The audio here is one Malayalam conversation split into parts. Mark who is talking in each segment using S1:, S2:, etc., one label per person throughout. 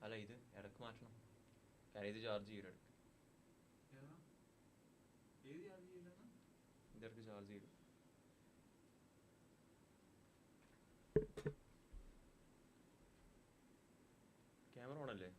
S1: അല്ല ഇത് ഇടക്ക് മാറ്റണം, കാരണം ഇത് ചാർജ് ചെയ്യും ഇടക്ക്. ഇതിടക്ക് ചാർജ് ചെയ്യും. Camera ഓണല്ലേ?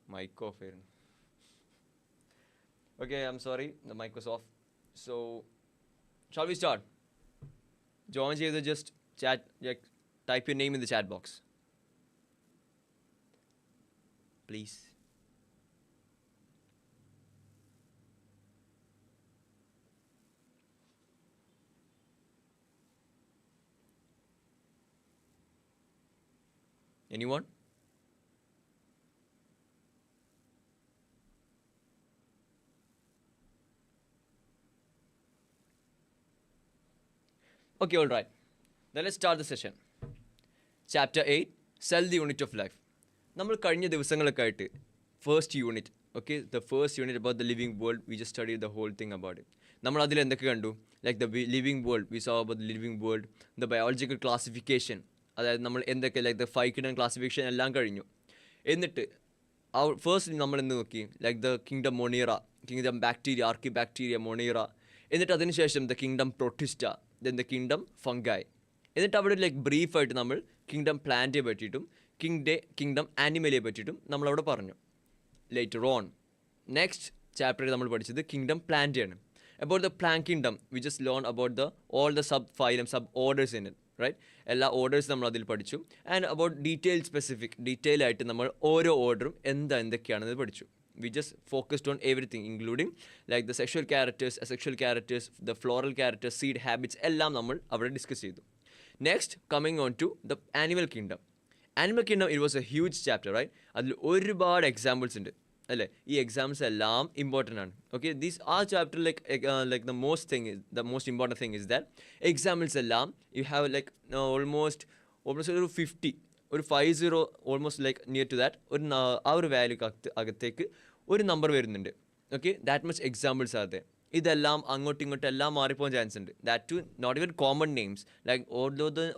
S1: Mic off here. Okay, I'm sorry, the mic was off. So, shall we start? Join either just chat, like, type your name in the chat box. Please. Anyone? Okay, all right. Then let's start the session. Chapter 8, Cell the Unit of Life. നമ്മൾ കഴിഞ്ഞ ദിവസങ്ങളൊക്കെ ആയിട്ട് first unit, okay, the first unit about the living world, we just study the whole thing about it. നമ്മൾ അതിൽ എന്തൊക്കെ കണ്ടു? Like the living world, we saw about the living world, the biological classification, അതായത് നമ്മൾ എന്തൊക്കെ ലൈക്ക് ദ 5 കിങ്ഡം ക്ലാസിഫിക്കേഷൻ എല്ലാം കഴിഞ്ഞു. എന്നിട്ട് ഫസ്റ്റ് നമ്മൾ എന്ത് നോക്കി? Like the kingdom Monera, kingdom bacteria, archaebacteria, Monera. എന്നിട്ട് അതിനുശേഷം the kingdom Protista, then the kingdom Fungi. എന്നിട്ട് അവിടെ ലൈക്ക് ബ്രീഫായിട്ട് നമ്മൾ കിങ്ഡം പ്ലാന്റിനെ പറ്റിയിട്ടും കിങ്ഡം ആനിമലിയെ പറ്റിയിട്ടും നമ്മളവിടെ പറഞ്ഞു. ലേറ്റർ ഓൺ നെക്സ്റ്റ് ചാപ്റ്ററിൽ നമ്മൾ പഠിച്ചത് കിങ്ഡം പ്ലാന്റിയാണ്. About the plant kingdom we just learn about the all the sub phylum, sub orders in it, right? എല്ലാ ഓർഡേഴ്സ് നമ്മൾ അതിൽ പഠിച്ചു. ആൻഡ് അബൌട്ട് ഡീറ്റെയിൽ ആയിട്ട് നമ്മൾ ഓരോ ഓർഡറും എന്തൊക്കെയാണെന്ന് പഠിച്ചു. We just focused on everything, including like the sexual characters, asexual characters, the floral characters, seed habits, എല്ലാം നമ്മൾ അവിടെ ഡിസ്കസ് ചെയ്തു. Next coming on to the animal kingdom. Animal kingdom it was a huge chapter, right? അതിൽ ഒരുപാട് എക്സാമ്പിൾസ് ഉണ്ട്, അല്ലേ? ഈ എക്സാമ്പിൾസ് എല്ലാം ഇമ്പോർട്ടൻ്റ് ആണ്. ഓക്കെ, ദീസ് ആ chapter like the most important thing is that examples എല്ലാം യു ഹാവ് ലൈക്ക് ഓൾമോസ്റ്റ് ഒരു 50, ഒരു 50 almost like near to that, ആ ഒരു വാല്യൂ അകത്തേക്ക് ഒരു നമ്പർ വരുന്നുണ്ട്. Okay, that much examples are they. ഇതെല്ലാം അങ്ങോട്ടും ഇങ്ങോട്ടും എല്ലാം മാറിപ്പോകാൻ ചാൻസ് ഉണ്ട്. That to not even common names, like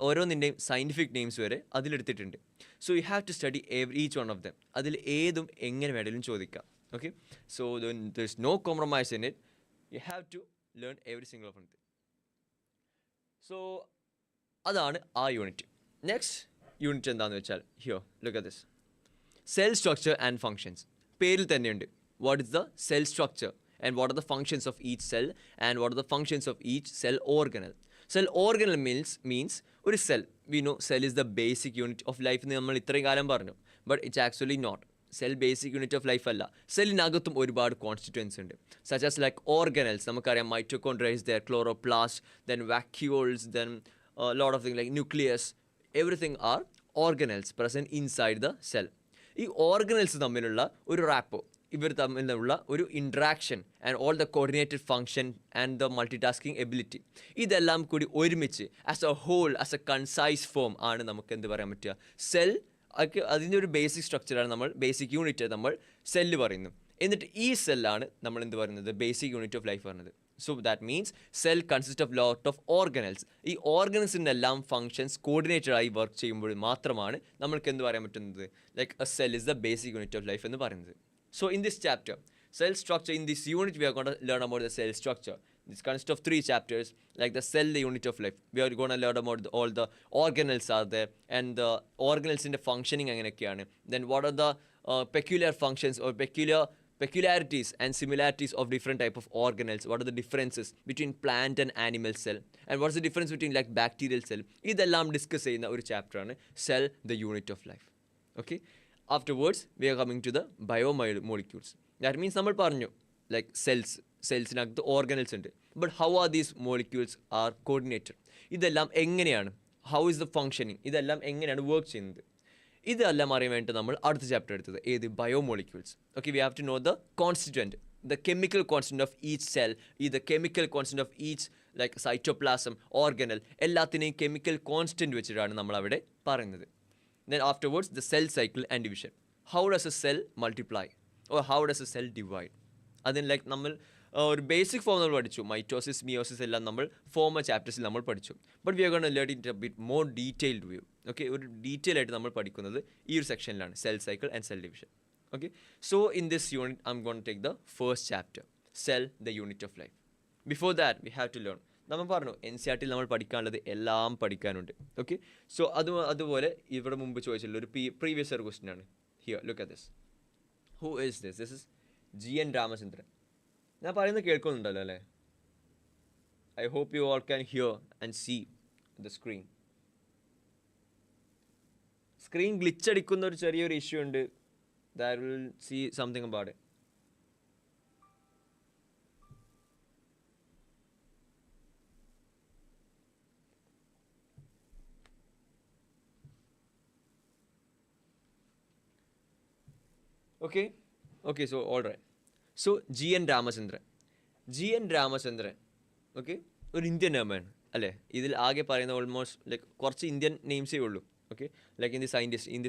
S1: ഓരോന്നിൻ്റെയും സയൻറ്റിഫിക് നെയിംസ് വരെ അതിലെടുത്തിട്ടുണ്ട്. So you have to study each one of them. അതിൽ ഏതും എങ്ങനെ വേണമെങ്കിലും ചോദിക്കാം. Okay, so there is no compromise in it. You have to learn every single of it. So അതാണ് ആ യൂണിറ്റ്. നെക്സ്റ്റ് യൂണിറ്റ് എന്താണെന്ന് വെച്ചാൽ, here look at this, cell structure and functions. പേരിൽ തന്നെയുണ്ട് what is the cell structure and what are the functions of each cell and what are the functions of each cell organelle. Cell organelle means ഒരു cell, we know cell is the basic unit of life എന്ന് നമ്മൾ ഇത്രയും കാലം പറഞ്ഞു. but it's actually not. Cell basic unit of life അല്ല. സെല്ലിനകത്തും ഒരുപാട് കോൺസ്റ്റിറ്റ്യുവൻസ് ഉണ്ട്. സച്ച് ആസ് ലൈക്ക് ഓർഗനൽസ്, നമുക്കറിയാം mitochondria is there, chloroplast, then vacuoles, then lot of thing like nucleus, everything are organelles present inside the cell. ഈ ഓർഗനൽസ് തമ്മിലുള്ള ഒരു റാപ്പോ, ഇവർ തമ്മിലുള്ള ഒരു interaction and all the coordinated function and the multi tasking ability, ഇതെല്ലാം കൂടി ഒരുമിച്ച് as a whole, as a concise form ആണ് നമുക്ക് എന്ത് പറയാൻ പറ്റുക? സെൽ. അതിൻ്റെ ഒരു ബേസിക് സ്ട്രക്ചറാണ് നമ്മൾ, ബേസിക് യൂണിറ്റ് നമ്മൾ സെല്ല് പറയുന്നു. എന്നിട്ട് ഈ സെല്ലാണ് നമ്മൾ എന്ത് പറയുന്നത്? ബേസിക് യൂണിറ്റ് ഓഫ് ലൈഫ് പറയുന്നത്. So that means cell consist of lot of organelles. ഈ ഓർഗനൽസിൻ്റെ എല്ലാം ഫങ്ഷൻസ് കോർഡിനേറ്റഡ് ആയി വർക്ക് ചെയ്യുമ്പോൾ മാത്രമാണ് നമ്മൾക്ക് എന്ത് പറയാൻ പറ്റുന്നത്? Like A cell is the basic unit of life എന്ന് പറയുന്നത്. So in this chapter, cell structure, in this unit we are going to learn about the cell structure. This consists of 3 chapters, like the cell, the unit of life. We are going to learn about all the organelles are there, and the organelles in the functioning angenekkiyanu. Then what are the peculiar functions or peculiarities and similarities of different type of organelles? What are the differences between plant and animal cell? And what's the difference between like bacterial cell? ഇതെല്ലാം ഡിസ്കസ് ചെയ്യുന്ന ഒരു ചാപ്റ്ററാണ് cell, the unit of life. Okay, afterwards we are coming to the biomolecules. That means നമ്മൾ പറഞ്ഞു ലൈക്ക് സെൽസിനകത്ത് ഓർഗനൽസ് ഉണ്ട്, but how are these molecules R coordinated? ഇതെല്ലാം എങ്ങനെയാണ്, ഹൗ ഇസ് ദ ഫങ്ഷനിങ്, ഇതെല്ലാം എങ്ങനെയാണ് വർക്ക് ചെയ്യുന്നത്? ഇതെല്ലാം അറിയാൻ വേണ്ടി നമ്മൾ അടുത്ത ചാപ്റ്റർ എടുത്തത് ഏത്? Biomolecules. Okay, we have to know the constituent, the chemical constant of each cell, the chemical constant of each like cytoplasm, organelle, എല്ലാത്തിനെയും കെമിക്കൽ കോൺസ്റ്റൻറ്റ് വെച്ചിട്ടാണ് നമ്മൾ അവിടെ പറയുന്നത്. Then afterwards the cell cycle and division. How does a cell multiply or how does a cell divide? അതിന് ലൈക്ക് നമ്മൾ ഒരു ബേസിക് ഫോം നമ്മൾ പഠിച്ചു, മൈറ്റോസിസ്, മിയോസിസ് എല്ലാം നമ്മൾ ഫോമർ ചാപ്റ്റേഴ്സിൽ നമ്മൾ പഠിച്ചു. But we are gonna learn it a bit more detailed view. Okay, ഒരു ഡീറ്റെയിൽ ആയിട്ട് നമ്മൾ പഠിക്കുന്നത് ഈ ഒരു സെക്ഷനിലാണ്, cell cycle and cell division. Okay, so in this unit I'm gonna take the first chapter, cell, the unit of life. Before that we have to learn, നമ്മൾ പറഞ്ഞു എൻ സി ആർ ടിയിൽ നമ്മൾ പഠിക്കാനുള്ളത് എല്ലാം പഠിക്കാനുണ്ട്. ഓക്കെ, സോ അതുപോലെ ഇവിടെ മുമ്പ് ചോദിച്ചിട്ടുള്ള ഒരു പ്രീവിയസ് ഇയർ ക്വസ്റ്റ്യൻ ആണ്. Here look at this. Who is this? This is G.N. Ramachandran. ഞാൻ പറയുന്നത് കേൾക്കുന്നുണ്ടല്ലോ അല്ലേ? I hope you all can hear and see the screen. Screen glitch അടിക്കുന്ന ഒരു ചെറിയൊരു ഇഷ്യൂ ഉണ്ട്. That will see something about it. Okay, so all right. So G.N. Ramachandran. G.N. Ramachandran, okay, ഒരു ഇന്ത്യൻ നെയിമാണ് അല്ലേ? ഇതിൽ ആകെ പറയുന്ന ഓൾമോസ്റ്റ് ലൈക്ക് കുറച്ച് ഇന്ത്യൻ നെയിംസേ ഉള്ളൂ. Okay, like in the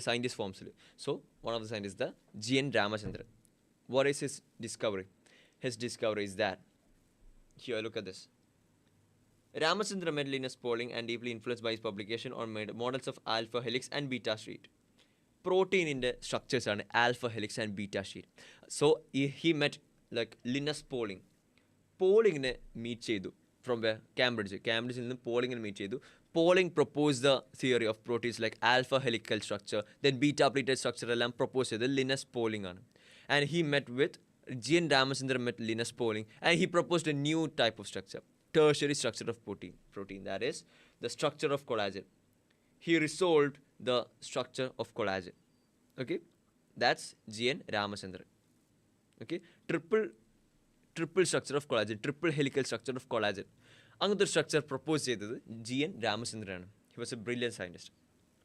S1: scientist forms. So one of the scientists, the G.N. Ramachandran. What is his discovery? His discovery is that, here, look at this. Ramachandran met Linus Pauling and deeply influenced by his publication on models of alpha helix and beta sheet. Protein in the structures are alpha helix and beta sheet. So he met like Linus Pauling. Pauling ne meet chedu from where? Cambridge in the Pauling meet chedu. Pauling proposed the theory of proteins like alpha helical structure, then beta pleated structure എല്ലാം പ്രൊപ്പോസ് ചെയ്തത് ലിനസ് പോളിംഗ് ആണ്. And he met with G.N. Ramachandran met Linus Pauling and he proposed a new type of structure, tertiary structure of protein, that is the structure of collagen. He resolved the structure of collagen. Okay, that's G.N. Ramachandran. Okay, triple structure of collagen, triple helical structure of collagen. അങ്ങനത്തെ ഒരു സ്ട്രക്ചർ പ്രപ്പോസ് ചെയ്തത് G.N. രാമചന്ദ്രനാണ്. He was a brilliant scientist.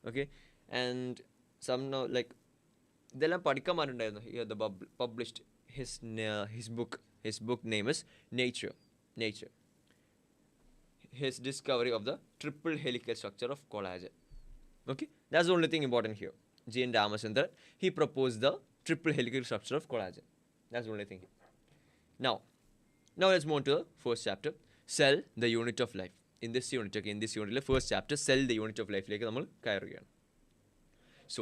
S1: Okay, and some no like ഇതെല്ലാം പഠിക്കാൻ പറഞ്ഞിട്ടുണ്ടായിരുന്നു. He had published his book name is Nature. His discovery of the triple helical structure of collagen. Okay, that's the only thing important here. G.N. Ramachandran, he proposed the triple helical structure of collagen. That's the only thing. Now let's move on to the first chapter. Cell, the unit of life. In this unit, first chapter, cell, the unit of life. So,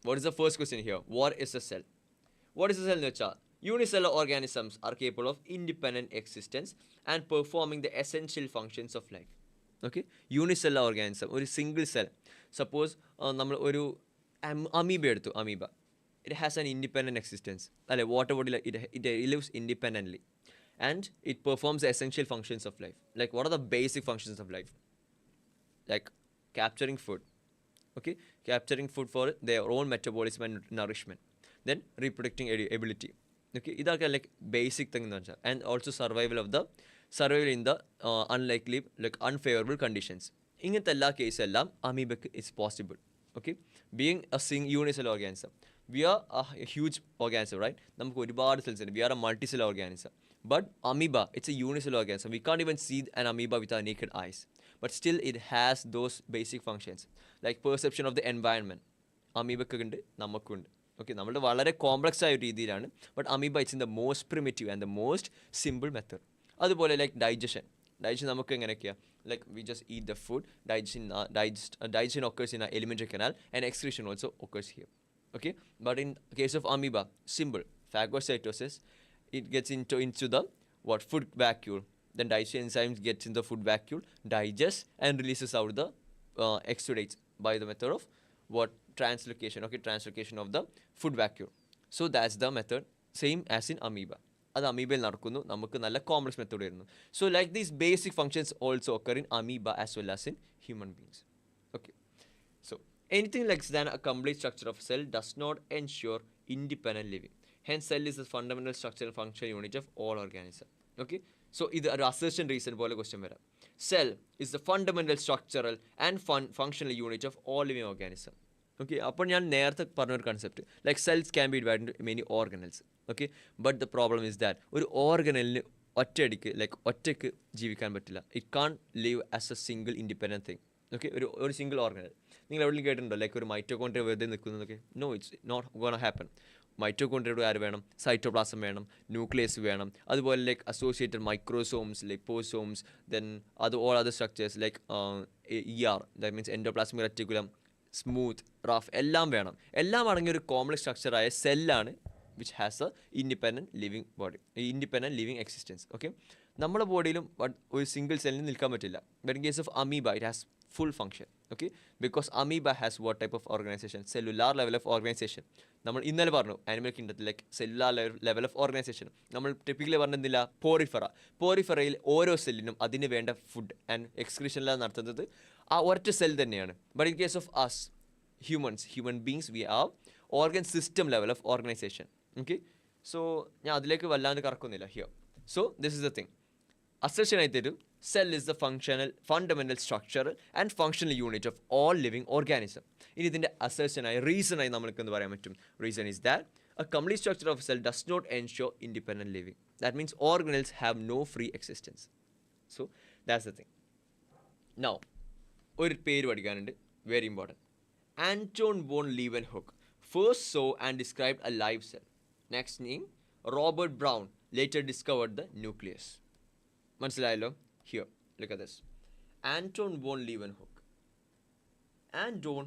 S1: what is the first question here? What is a cell? What is a cell? Unicellular organisms are capable of independent existence and performing the essential functions of life. Okay? Unicellular organism, or single cell. Suppose, amoeba. It has an independent existence. Whatever it lives independently. And it performs the essential functions of life. Like, what are the basic functions of life? Like capturing food. Okay, capturing food for their own metabolism and nourishment. Then reproducing ability. Okay, these are like basic things. And also survival in the unlikely, like unfavorable conditions. In the case, amoeba is possible. Okay, being a unicellular organism. We are a huge organism, right? We are a multicellular organism. But amoeba, it's a unicellular organism. We can't even see an amoeba with our naked eyes. But still, it has those basic functions. Like perception of the environment. Amoeba kundu, namakkundu. Okay, nammude valare complex aaya reethiyilanu. But amoeba, it's in the most primitive and the most simple method. Adupole like digestion. Digestion namukku enganekya? Like we just eat the food. Digestion occurs in our alimentary canal and excretion also occurs here. Okay, but in case of amoeba, simple phagocytosis. It gets into the food vacuole. Then digestion enzymes gets in the food vacuole, digests and releases out the exudates by the method of translocation. Okay, translocation of the food vacuole. So that's the method, same as in amoeba. അത് അമീബയിൽ നടക്കുന്നു. നമുക്ക് നല്ല കോംപ്ലക്സ് മെത്തേഡ് വരുന്നു. So like these basic functions also occur in amoeba as well as in human beings. Okay, so anything less than a complete structure of cell does not ensure independent living. Hence, cell is the fundamental structural function unit of all organisms. Okay, so this is an assertion reason pole question vera. Cell is the fundamental structural and functional unit of all living organisms. Okay, അപ്പോൾ ഞാൻ നേരത്തെ പറഞ്ഞൊരു concept like cells can be divide into many organelles. Okay, but the problem is that ഒരു ഓർഗനലിന് ഒറ്റയ്ക്ക് ജീവിക്കാൻ പറ്റില്ല. It can't live as a single independent thing. Okay, ഒരു സിംഗിൾ ഓർഗനൽ നിങ്ങൾ എവിടെയും കേട്ടിട്ടുണ്ടോ ലൈക്ക് ഒരു മൈറ്റോകോൺട്രിയ വെറുതെ നിൽക്കുന്നതൊക്കെ? No, it's not gonna happen. മൈറ്റോകോൺട്രിയയുടെ ആര് വേണം? സൈറ്റോപ്ലാസം വേണം, ന്യൂക്ലിയസ് വേണം, അതുപോലെ like associated microsomes, liposomes, then all other structures like that means endoplasmic reticulum, smooth, rough എല്ലാം വേണം. എല്ലാം അടങ്ങിയ ഒരു കോംപ്ലക്സ് സ്ട്രക്ചറായ സെല്ലാണ് which has a independent living body, independent living existence. Okay, നമ്മുടെ ബോഡിയിലും ഒരു സിംഗിൾ സെല്ലിന് നിൽക്കാൻ പറ്റില്ല. But in case of amoeba it has full function. Okay, because amoeba has what type of organization? Cellular level of organization. നമ്മൾ ഇന്നലെ പറഞ്ഞു ആനിമൽ കിങ്ഡത്തിൽ like cellular level of organisation. നമ്മൾ ടിപ്പിക്കലി പറഞ്ഞില്ല പോറിഫറയിൽ ഓരോ സെല്ലിനും അതിന് വേണ്ട ഫുഡ് ആൻഡ് എക്സ്ക്രീഷനെല്ലാം നടത്തുന്നത് ആ ഒരൊറ്റ സെൽ തന്നെയാണ്. But in case of us human beings we are organ system level of organisation. Okay, so ഞാൻ അതിലേക്ക് വല്ലാണ്ട് കറക്കുന്നില്ല here. So this is the thing. Assertion ആയി തരും cell is the fundamental structural and functional unit of all living organism. ഇനി ഇതിൻ്റെ അസർഷനായി റീസണായി നമ്മൾക്ക് എന്ത് പറയാൻ പറ്റും? Reason is that a complete structure of a cell does not ensure independent living. That means organelles have no free existence. So that's the thing. Now ഒരു പേര് പഠിക്കാനുണ്ട്, very important. Anton von Leeuwenhoek first saw and described a live cell. Next name Robert Brown later discovered the nucleus. മനസ്സിലായല്ലോ? Here, look at this. Anton von Leeuwenhoek. Anton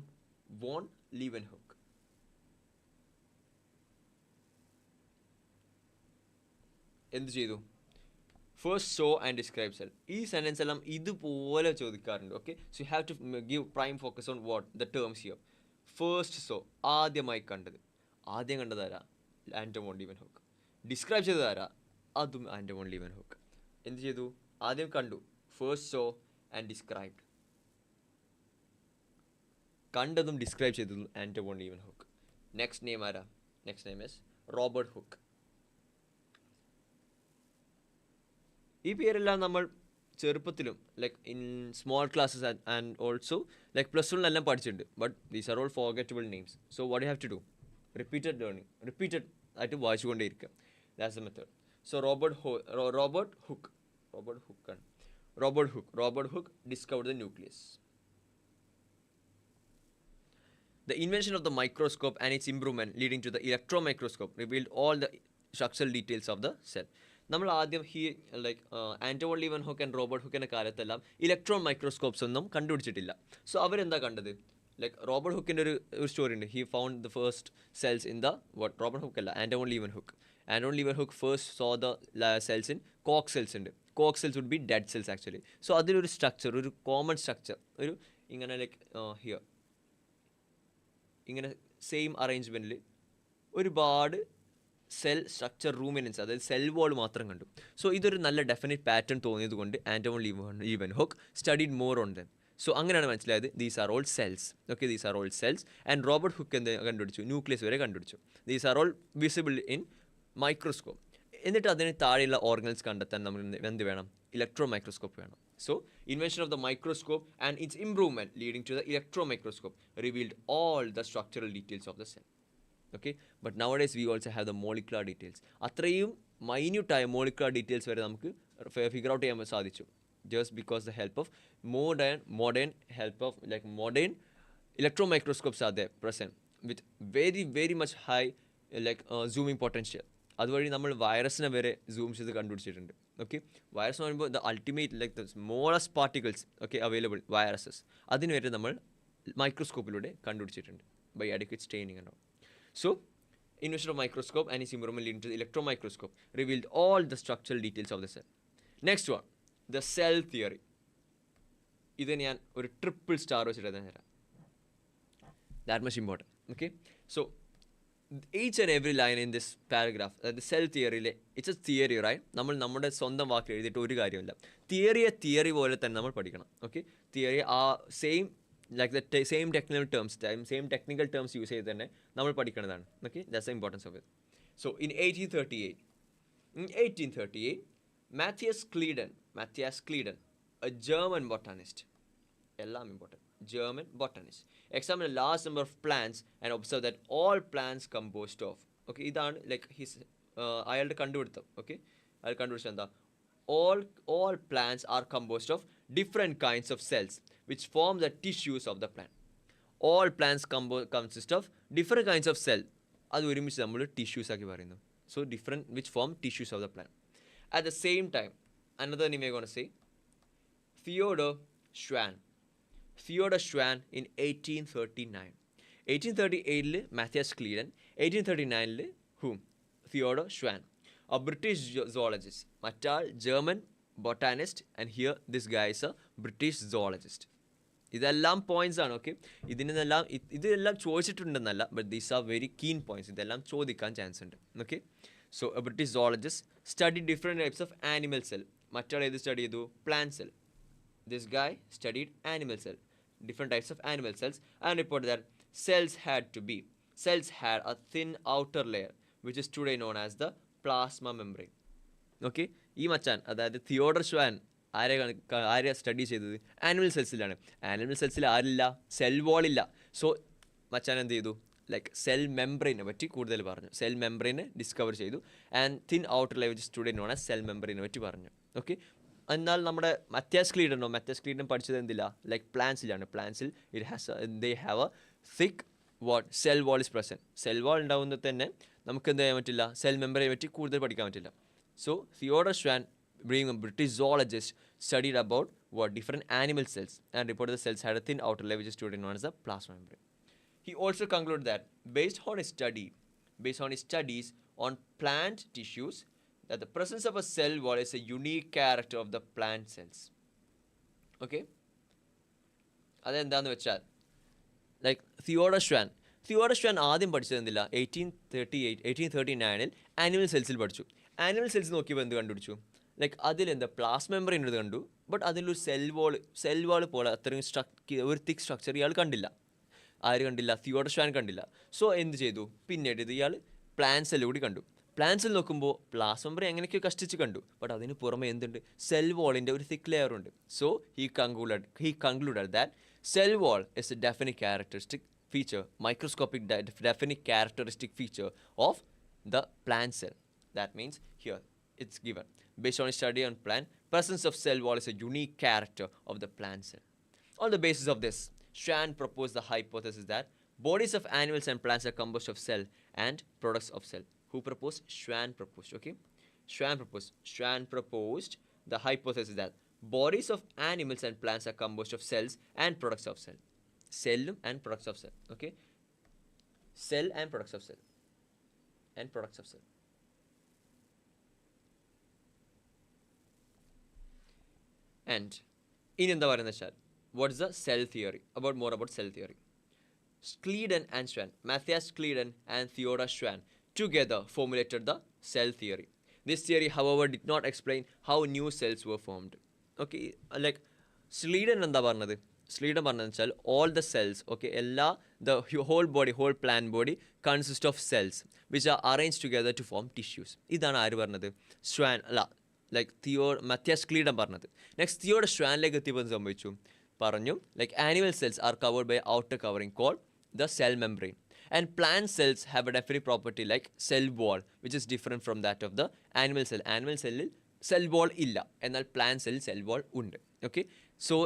S1: von Leeuwenhoek. എന്ത് ചെയ്തു? First saw and describe cell. ഈ സെൻറ്റൻസ് എല്ലാം ഇതുപോലെ ചോദിക്കാറുണ്ട്. Okay, so you have to give prime focus on what the terms here. First so, ആദ്യം കണ്ടതാരാ? Anton von Leeuwenhoek. ഡിസ്ക്രൈബ് ചെയ്തതാരാ? അതും ആൻറ്റൺ വോൺ ലീവൻഹുക്ക്. എന്ത് ചെയ്തു? ആദ്യം കണ്ടു, ഫസ്റ്റ് സോ ആൻഡ് ഡിസ്ക്രൈബ്ഡ്. കണ്ടതും ഡിസ്ക്രൈബ് ചെയ്തതും Anton von Leeuwenhoek. Next name ആരാ? Next name is Robert Hooke. ഈ പേരെല്ലാം നമ്മൾ ചെറുപ്പത്തിലും like in small classes and also like plus വണ്ണിലെല്ലാം പഠിച്ചിട്ടുണ്ട്. But these are all forgettable names. So what you have to do? Repeated learning, repeated ആയിട്ട് വായിച്ചുകൊണ്ടേയിരിക്കുക. That's the method. So Robert Hooke discovered the nucleus. The invention of the microscope and its improvement leading to the electron microscope revealed all the structural details of the cell. നമ്മൾ ആദ്യം Anton von Leeuwenhoek and Robert ഹുക്കിൻ്റെ കാലത്തെല്ലാം ഇലക്ട്രോൺ മൈക്രോസ്കോപ്സ് ഒന്നും കണ്ടുപിടിച്ചിട്ടില്ല. സോ അവരെന്താ കണ്ടത്? ലൈക്ക് റോബർട്ട് ഹുക്കിൻ്റെ ഒരു സ്റ്റോറി ഉണ്ട്. He found the first cells in the Robert Hooke അല്ല, Anton von Leeuwenhoek. Anton von Leeuwenhoek first saw the cells in കോക്ക് സെൽസ് ഉണ്ട്. കോക്ക് cells would be dead cells actually. So അതിലൊരു സ്ട്രക്ചർ, ഒരു കോമൺ സ്ട്രക്ചർ, ഒരു ഇങ്ങനെ ലൈക്ക് ഹിയർ ഇങ്ങനെ സെയിം അറേഞ്ച്മെൻറ്റിൽ ഒരുപാട് സെൽ സ്ട്രക്ചർ റൂമിനൻസ്, അതായത് സെൽ വാൾ മാത്രം കണ്ടു. സോ ഇതൊരു നല്ല ഡെഫിനറ്റ് പാറ്റേൺ തോന്നിയത് കൊണ്ട് Anton von Leeuwenhoek studied more on them. So അങ്ങനെയാണ് മനസ്സിലായത് these are all cells. Okay, these are all cells. And Robert Hooke എന്ത് കണ്ടുപിടിച്ചു? ന്യൂക്ലിയസ് വരെ കണ്ടുപിടിച്ചു. These are all visible in microscope. എന്നിട്ട് അതിന് താഴെയുള്ള ഓർഗൻസ് കണ്ടെത്താൻ നമ്മൾ എന്ത് വേണം? ഇലക്ട്രോൺ മൈക്രോസ്കോപ്പ് വേണം. So invention of the microscope and its improvement leading to the electron microscope revealed all the structural details of the cell. Okay, but nowadays we also have the molecular details. അത്രയും മൈന്യൂട്ടായ മോളിക്കുലർ ഡീറ്റെയിൽസ് വരെ നമുക്ക് ഫിഗർ ഔട്ട് ചെയ്യാൻ സാധിച്ചു. Just because the help of modern electron microscopes are there present with very much high zooming potential. അതുവഴി നമ്മൾ വൈറസിനെ വരെ സൂം ചെയ്ത് കണ്ടുപിടിച്ചിട്ടുണ്ട്. ഓക്കെ, വൈറസ് എന്ന് പറയുമ്പോൾ the ultimate like the smallest particles okay available viruses, അതിന് വരെ നമ്മൾ മൈക്രോസ്കോപ്പിലൂടെ കണ്ടുപിടിച്ചിട്ടുണ്ട് by adequate straining and all. So invention of microscope and its improvement leading to the electron microscope revealed all the structural details of the cell. Next one, the cell theory. ഇത് ഞാൻ ഒരു ട്രിപ്പിൾ സ്റ്റാർ വെച്ചിട്ട് തരാം. That much important. Okay, so each and every line in this paragraph, the cell theory, it's a theory, right? നമ്മൾ നമ്മുടെ സ്വന്തം വാക്ക് എഴുതിയിട്ട് ഒരു കാര്യമില്ല. തിയറി പോലെ തന്നെ നമ്മൾ പഠിക്കണം. ഓക്കെ, തിയറി ആ same like the same technical terms use ചെയ്ത് തന്നെ നമ്മൾ പഠിക്കേണ്ടതാണ്. Okay, that's the importance of it. So in 1838 Matthias Kleeden, a German botanist, എല്ലാം important, German botanist, examined a large number of plants and observed that all plants composed of, okay, ഇതാണ് ലൈക്ക് ഹിസ് അയാളുടെ കണ്ടുപിടുത്തം. ഓക്കെ, അയാൾ കണ്ടുപിടിച്ചത് എന്താ? all plants are composed of different kinds of cells which form the tissues of the plant. All plants consist of different kinds of cell. അത് ഒരുമിച്ച് നമ്മൾ ടിഷ്യൂസ് ആക്കി പറയുന്നു. So different which form tissues of the plant. At the same time, another name we're going to say, Theodor Schwann in 1839. 1838 Matthias Kleeden, 1839 whom? Theodor Schwann, a British zoologist. Mattal, German botanist, and here this guy is a British zoologist. ഇതെല്ലാം പോയിന്റ്സ് ആണ്. ഓക്കെ, ഇതെല്ലാം ചോദിച്ചിട്ടുണ്ടെന്നല്ല, but these are very keen points. ഇതെല്ലാം ചോദിക്കാൻ ചാൻസ് ഉണ്ട്. Okay, so a British zoologist study different types of animal cell. മറ്റാൾ ഏത് സ്റ്റഡി ചെയ്തു? Plant cell. This guy studied animal cell, different types of animal cells, and reported that cells had a thin outer layer which is today known as the plasma membrane. Okay, ഈ മച്ചാൻ അതായത് തിയോഡർ ഷ്വാൻ ആരെ സ്റ്റഡി ചെയ്തത്? ആനിമൽ സെൽസിലാണ്. ആനിമൽ സെൽസിൽ ആരില്ല? സെൽ വാളില്ല. സോ മച്ചാൻ എന്ത് ചെയ്തു? ലൈക്ക് സെൽ മെംബ്രെയിനെ പറ്റി കൂടുതൽ പറഞ്ഞു. സെൽ മെംബ്രെയിനെ ഡിസ്കവർ ചെയ്തു. And thin outer layer which student known as cell മെംബ്രെയിനെ പറ്റി പറഞ്ഞു. ഓക്കെ, എന്നാൽ നമ്മുടെ മത്യാസ് ക്ലീഡൻ പഠിച്ചത് എന്തില്ല? ലൈക്ക് പ്ലാന്റ്സിലാണ്. പ്ലാന്റ്സിൽ they have a thick cell wall is present. Cell wall ഉണ്ടാകുന്നത് തന്നെ നമുക്ക് എന്ത് ചെയ്യാൻ പറ്റില്ല? സെൽ മെംബ്രെയിനെ പറ്റി കൂടുതൽ പഠിക്കാൻ പറ്റില്ല. So Theodor Schwann, being a British zoologist, studied about different animal cells and reported the cells had a thin outer layer which is today known as the plasma membrane. He also concluded that based on his studies on plant tissues, that the presence of a cell wall is a unique character of the plant cells. Okay, അതെന്താന്ന് വെച്ചാൽ ലൈക്ക് തിയോഡർ ഷ്വാൻ ആദ്യം പഠിച്ചത് എന്തില്ല? 1839 ആനിമൽ സെൽസിൽ പഠിച്ചു. ആനിമൽ സെൽസ് നോക്കിയപ്പോൾ എന്ത് കണ്ടുപിടിച്ചു? ലൈക്ക് അതിലെന്താ പ്ലാസ്മ മെംബ്രെയിൻ ഇത് കണ്ടു. ബട്ട് അതിലൊരു സെൽ വാൾ പോലെ അത്രയും ഒരു തിക്ക് സ്ട്രക്ചർ ഇയാൾ കണ്ടില്ല. ആര് കണ്ടില്ല? തിയോഡർ ഷ്വാൻ കണ്ടില്ല. സോ എന്ത് ചെയ്തു? പിന്നീട് ഇത് ഇയാൾ പ്ലാന്റ് സെൽ കൂടി കണ്ടു. പ്ലാന്റ് സെൽ നോക്കുമ്പോൾ പ്ലാസ്മ മെംബ്രെയിൻ എങ്ങനെയൊക്കെയോ കഷ്ടിച്ച് കണ്ടു. ബട്ട് അതിന് പുറമെ എന്തുണ്ട്? സെൽ വാളിൻ്റെ ഒരു തിക്ക് ലെയർ ഉണ്ട്. So he concluded that cell wall is A definite characteristic feature of the plant cell. That means here it's given. Based on a study on plant, presence of cell wall is a unique character of the plant cell. On the basis of this, Schwann proposed the hypothesis that bodies of animals and plants are composed of cell and products of cell. Who proposed? Schwann proposed. Okay, Schwann proposed the hypothesis that bodies of animals and plants are composed of cells and products of cell. Cell and products of cell. Okay, cell and products of cell and products of cell. And ഇനി എന്താ പറയുന്നത് വെച്ചാൽ what is the cell theory? More about cell theory. Matthias Schleiden and Theodor Schwann together formulated the cell theory. This theory, however, did not explain how new cells were formed. Okay, like Schleiden എന്താ പറഞ്ഞത്? Schleiden പറഞ്ഞതെന്ന് വെച്ചാൽ all the cells, okay, the whole plant body consists of cells which are arranged together to form tissues. ഇതാണ് ആര് പറഞ്ഞത്? Schwann അല്ല, മത്യാസ് ക്ലീഡൻ പറഞ്ഞത്. നെക്സ്റ്റ് തിയോഡർ ഷ്വാനിലേക്ക് എത്തിയപ്പോൾ സംഭവിച്ചു പറഞ്ഞു like animal cells are covered by outer covering call the cell membrane and plant cells have a definite property like cell wall which is different from that of the animal cell. Animal സെല്ലിൽ സെൽ വാൾ ഇല്ല, എന്നാൽ പ്ലാന്റ് സെല്ലിൽ സെൽ വാൾ ഉണ്ട്. Okay, so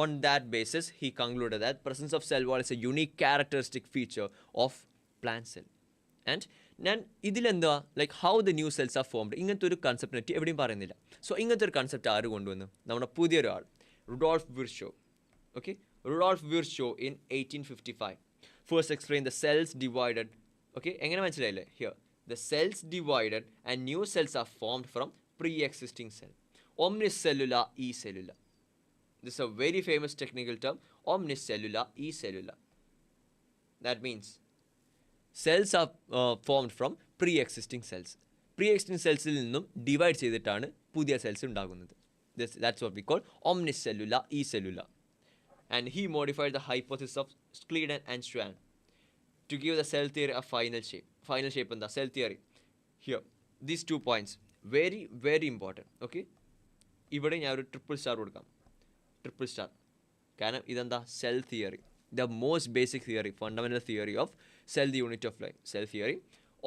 S1: on that basis he concluded that presence of cell wall is a unique characteristic feature of plant cell. And ഞാൻ ഇതിലെന്താ like how the new cells are formed ഇങ്ങനത്തെ ഒരു കൺസെപ്റ്റ് പറ്റി എവിടെയും പറയുന്നില്ല. സോ ഇങ്ങനത്തെ ഒരു കൺസെപ്റ്റ് ആര് കൊണ്ടുവന്നു? നമ്മുടെ പുതിയൊരാൾ Rudolf Virchow. Okay, Rudolf Virchow in 1855 first explain the cells divided. Okay, എങ്ങനെ മനസ്സിലായില്ലേ? Here the cells divided and new cells are formed from pre existing cell. omnicellular e-cellular. This is a very famous technical term, omnicellular e-cellular. That means cells are formed from pre-existing cells. Pre-existing cells il ninnum divide ചെയ്തിട്ടാണ് പുതിയ cells ഉണ്ടാകുന്നത്. That's what we call omnicellular e-cellular. And he modified the hypothesis of Schleiden and Schwann to give the cell theory a final shape. Final shape in the cell theory. Here, these 2 points very very important. Okay, ഇവിടെ ഞാൻ ഒരു ട്രിപ്പിൾ സ്റ്റാർ കൊടുക്കാം. ട്രിപ്പിൾ സ്റ്റാർ കാരണം ഇതെന്താ? Cell theory, the most basic theory, fundamental theory of cell, the unit of life. Cell theory.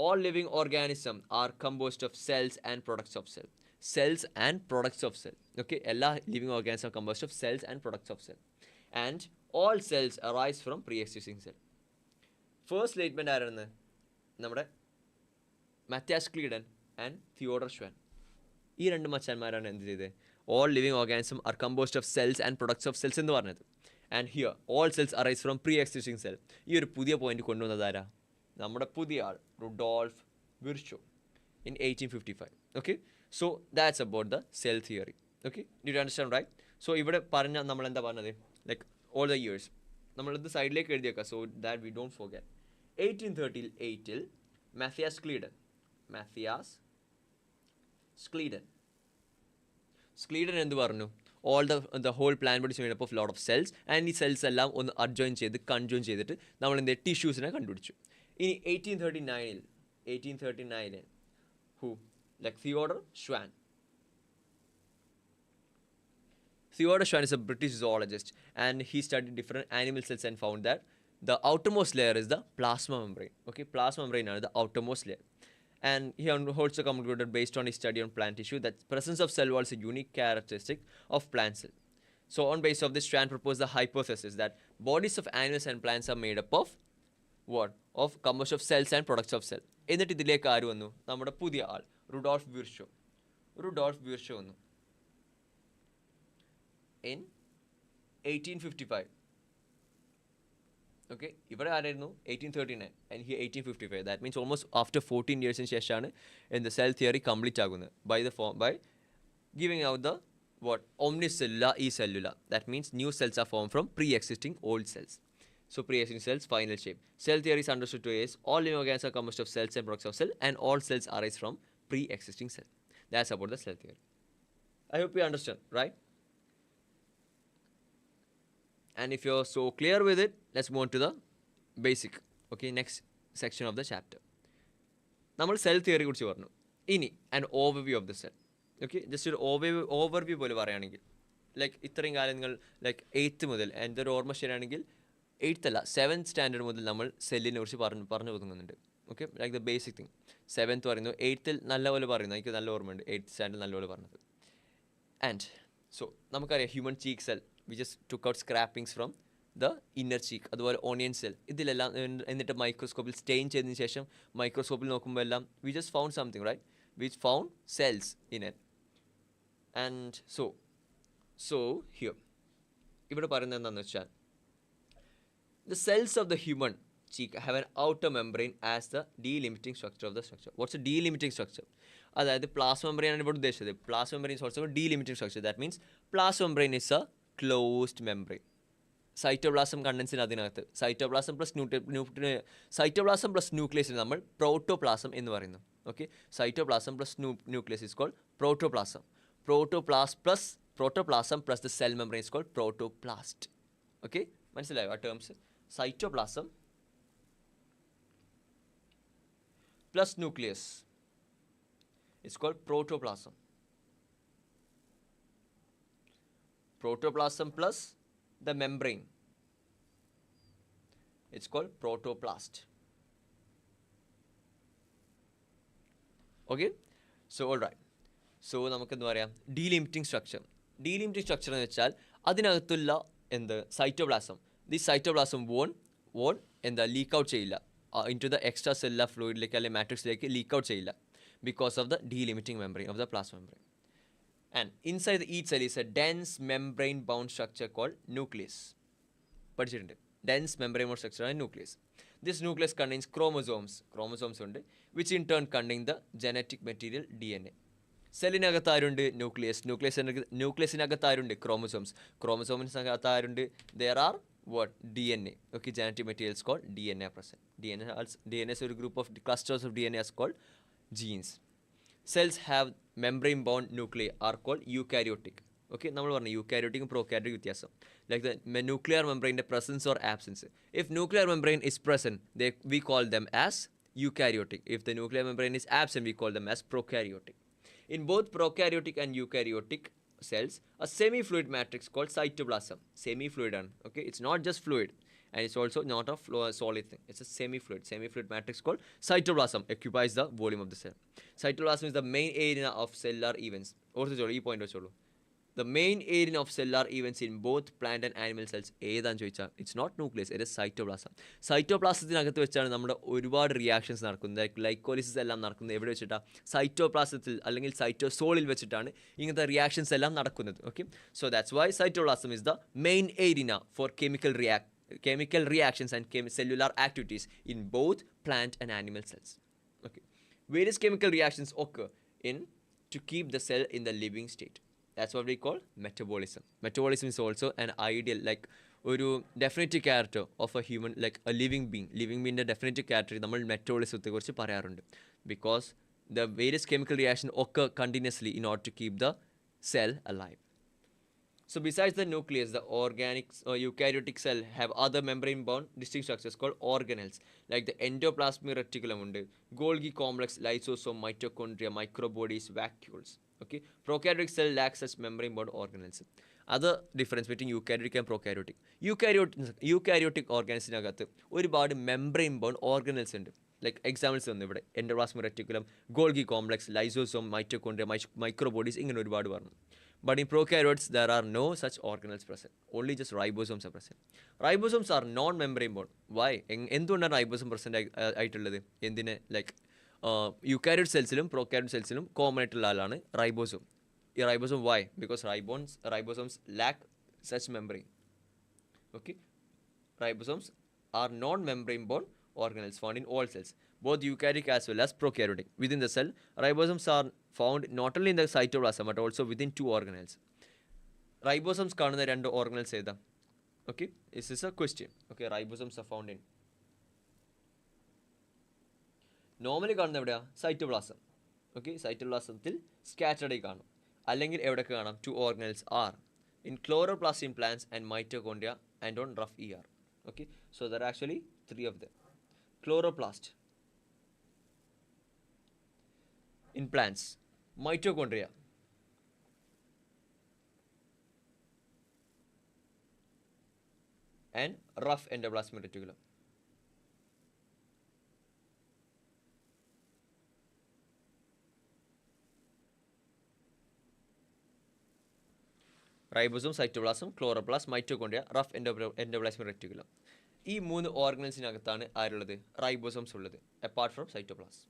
S1: All living organisms are composed of cells and products of cell. Cells and products of cell. Okay, എല്ലാ living organisms are composed of cells and products of cell. And all cells arise from pre-existing cell. First statement ആരാണ്? നമ്മുടെ മാത്യാസ് ക്ലീഡൻ ആൻഡ് തിയോഡർ ഷ്വാൻ. ഈ രണ്ട് മച്ചാന്മാരാണ് എന്ത് ചെയ്തത്? all living organisms are composed of cells and products of cells എന്ന് പറഞ്ഞത്. And here all cells arise from pre-existing cell. ഈ ഒരു പുതിയ പോയിന്റ് കൊണ്ടുവന്നത് ആരാ? നമ്മുടെ പുതിയ ആൾ Rudolf Virchow in 1855. Okay, so that's about the cell theory. Okay, did you understand, right? So ഇവിടെ പറഞ്ഞ നമ്മൾ എന്താ പറഞ്ഞത്? Like all the years. നമ്മളിത് സൈഡിലേക്ക് എഴുതിയേക്കാം so that we don't forget. 1838 Matthias Schleiden എന്ത് പറഞ്ഞു? All the whole plan body made up of lot of cells and ഈ സെൽസ് എല്ലാം ഒന്ന് അഡ്ജോയിൻ ചെയ്ത് കൺജോയിൻ ചെയ്തിട്ട് നമ്മൾ എന്ത് ടിഷ്യൂസിനെ കണ്ടുപിടിച്ചു. ഇനി 1839 who like Theodore Schwann. Theodor Schwann is a British zoologist and he studied different animal cells and found that the outermost layer is the plasma membrane. Okay, plasma membrane is the outermost layer. And he also concluded based on his study on plant tissue that presence of cell wall is a unique characteristic of plant cell. So on basis of this, Schwann proposed the hypothesis that bodies of animals and plants are made up of what? Of combustion of cells and products of cell. എന്നിട്ട് ഇതിലേക്ക് ആര് വന്നു? നമ്മുടെ പുതിയ ആൾ റുഡോൾഫ് വിർഷോ വന്നു in 1855. Okay, ഇവിടെ ആരായിരുന്നു? 1839 and here 1855. That means almost after 14 years ശേഷമാണ് in the cell theory complete ആകുന്നത് by giving out the what? Omnicellular e-cellular. That means new cells are formed from pre-existing old cells. So pre-existing cells, final shape. Cell theory is understood to is all living organisms are composed of cells and products of cell and all cells arise from pre-existing cell. That's about the cell theory. I hope you understand, right? And if you're so clear with it, let's move on to the basic. Okay, next section of the chapter. നമ്മൾ സെൽ തിയറി കുറിച്ച് പറഞ്ഞു. ഇനി and overview of the cell. Okay, just ഒരു ഓവർവ്യൂ പോലെ പറയുകയാണെങ്കിൽ ലൈക്ക് ഇത്രയും കാലം നിങ്ങൾ ലൈക്ക് 8th മുതൽ എൻ്റെ ഒരു ഓർമ്മ ശരിയാണെങ്കിൽ 8th അല്ല 7th സ്റ്റാൻഡേർഡ് മുതൽ നമ്മൾ സെല്ലിനെ കുറിച്ച് പറഞ്ഞു ഒതുങ്ങുന്നുണ്ട്. Okay, like the basic thing. 7th പറയുന്നു, 8th നല്ലപോലെ പറയുന്നു, എനിക്ക് നല്ല ഓർമ്മയുണ്ട് 8th സ്റ്റാൻഡേർഡ് നല്ലപോലെ പറഞ്ഞത്. ആൻഡ് സോ നമുക്കറിയാം human cheek cell we just took out scrapings from the inner cheek. അതുപോലെ ഓണിയൻ സെൽ ഇതിലെല്ലാം എന്നിട്ട് മൈക്രോസ്കോപ്പിൽ സ്റ്റെയിൻ ചെയ്തതിന് ശേഷം മൈക്രോസ്കോപ്പിൽ നോക്കുമ്പോൾ എല്ലാം we just found something, right? We found cells in it. And so here ഇവിടെ പറയുന്നത് എന്താണെന്ന് വെച്ചാൽ the cells of the human cheek have an outer membrane as the delimiting structure of the structure. What's a delimiting structure? അതായത് പ്ലാസ്മ മെംബ്രെയിൻ ആണ് ഇവിടെ ഉദ്ദേശിച്ചത്. Plasma membrane is also a delimiting structure. That means plasma membrane is a closed membrane. Cytoplasm കണ്ടൻസിന് അതിനകത്ത് സൈറ്റോപ്ലാസം പ്ലസ് ന്യൂക്ലിയസിന് നമ്മൾ പ്രോട്ടോപ്ലാസം എന്ന് പറയുന്നു. Okay, cytoplasm plus nucleus is called protoplasm. Protoplasm plus the cell membrane is called protoplast. Okay, മനസ്സിലായോ ആ terms? Cytoplasm plus nucleus is called protoplasm. Protoplasm plus the membrane, it's called protoplast. Okay, so all right, so നമുക്ക് എന്താ പറയാം, ഡീലിമിറ്റിംഗ് സ്ട്രക്ചർ എന്ന് വെച്ചാൽ അതിനകത്തുള്ള എന്ത് സൈറ്റോപ്ലാസം, ദി സൈറ്റോപ്ലാസം വോൺ എന്താ ലീക്ക് ഔട്ട് ചെയ്യില്ല in to the extra cellular ഫ്ലൂയിഡിലേക്ക് അല്ലെങ്കിൽ മാട്രിക്സിലേക്ക് ലീക്ക് ഔട്ട് ചെയ്യില്ല because of the delimiting membrane of the plasma membrane. And inside each cell is a dense membrane bound structure called nucleus. പഠിച്ചിട്ടുണ്ട്, dense membrane bound structure ആണ് nucleus. This nucleus contains chromosomes ഉണ്ട്, which in turn contain the genetic material DNA. സെല്ലിനകത്ത് ആരുണ്ട്? ന്യൂക്ലിയസിനകത്ത് ആരുണ്ട്? ക്രോമസോമിനകത്ത് ആരുണ്ട്? there are what? DNA. Okay, genetic materials called DNA present. DNA is a group of clusters of DNA is called genes. Cells have membrane bound nuclei are called eukaryotic. Okay, നമ്മൾ പറഞ്ഞു യൂക്കാരിയോട്ടിക്കും പ്രോകാരിയോട്ടിക് വ്യത്യാസം. ലൈക്ക് ദ ന്യൂക്ലിയർ മെംബ്രെയിൻ്റെ presence or absence. If nuclear membrane is present, we call them as eukaryotic. If the nuclear membrane is absent, we call them as prokaryotic. In both prokaryotic and eukaryotic cells, a semi-fluid matrix called cytoplasm. Semi-fluid, okay, it's not just fluid, and it's also not a solid thing. It's a semi-fluid matrix called cytoplasm occupies the volume of the cell. Cytoplasm is the main area of cellular events. ഓർത്തിച്ചോളൂ ഈ പോയിന്റ് വെച്ചോളൂ. The main area of cellular events in both plant and animal cells ഏതാണെന്ന് ചോദിച്ചാൽ it's not nucleus, it is cytoplasm. സൈറ്റോപ്ലാസത്തിനകത്ത് വെച്ചാണ് നമ്മുടെ ഒരുപാട് റിയാക്ഷൻസ് നടക്കുന്നത്. ഗ്ലൈക്കോലിസിസ് എല്ലാം നടക്കുന്നത് എവിടെ വെച്ചിട്ടാണ്? സൈറ്റോപ്ലാസത്തിൽ അല്ലെങ്കിൽ സൈറ്റോസോളിൽ വെച്ചിട്ടാണ് ഇങ്ങനത്തെ റിയാക്ഷൻസ് എല്ലാം നടക്കുന്നത്. Okay, so that's why cytoplasm is the main area for chemical reactions and cellular activities in both plant and animal cells. Okay, various chemical reactions occur to keep the cell in the living state. That's what we call metabolism. Metabolism is also an ideal, like ഒരു definite character of a human like a living ബീങ്ങിൻ്റെ ഡെഫിനറ്റ് ക്യാരക്ടർ നമ്മൾ മെറ്റബോളിസത്തെ കുറിച്ച് പറയാറുണ്ട്. Because the various chemical reaction ഒക്കെ continuously in order to keep the cell alive. So besides the nucleus, the organic eukaryotic cell have other membrane-bound distinct structures called organelles, like the endoplasmic reticulum ഉണ്ട്, Golgi complex, lysosome, mitochondria, microbodies, vacuoles. Okay, prokaryotic cell lacks such membrane-bound organelles. Other difference between eukaryotic and prokaryotic. Eukaryotic organisമിനകത്ത് ഒരുപാട് membrane-bound organelles ഉണ്ട്. ലൈക്ക് എക്സാമ്പിൾസ് വന്നു ഇവിടെ, endoplasmic reticulum, Golgi complex, lysosome, mitochondria, microbodies, ഇങ്ങനെ ഒരുപാട് പറഞ്ഞു. But in prokaryotes, there are no such organelles present. Only just ribosomes are present. Ribosomes are non-membrane bound. Why? എന്തുകൊണ്ടാണ് റൈബോസം പ്രസൻറ്റ് ആയിട്ടുള്ളത്? എന്തിന്? ലൈക്ക് യൂക്കാരിയോട്ട് സെൽസിലും പ്രോകാരിയോട്ട് സെൽസിലും കോമൺ ആയിട്ടുള്ള ആളാണ് റൈബോസോം. ഈ ribosome why? Because ribosomes lack such membrane. Okay, ribosomes are non-membrane bound organelles found in all cells, both eukaryotic as well as prokaryotic. Within the cell, ribosomes are found not only in the cytoplasm but also within two organelles. Ribosomes കാണുന്ന രണ്ട് organelles ഏതാ? Okay, this is a question. Okay, ribosomes are found in normally കാണുന്ന എവിടെയാ? സൈറ്റോപ്ലാസം. ഓക്കെ, സൈറ്റോപ്ലാസത്തിൽ സ്കാറ്റർഡ് ആയി കാണും. അല്ലെങ്കിൽ എവിടെയൊക്കെ കാണാം? Two organelles are in chloroplast in plants and mitochondria and on rough ER. Okay, so there are actually three of them. Chloroplast in plants, mitochondria, and rough endoplasmic reticulum. Ribosome, cytoplasm, chloroplast, mitochondria, rough endoplasmic reticulum. ഈ മൂന്ന് ഓർഗനൽസിനകത്താണ് ആരുള്ളത്? റൈബോസോംസ് ഉള്ളത്, apart from cytoplasm.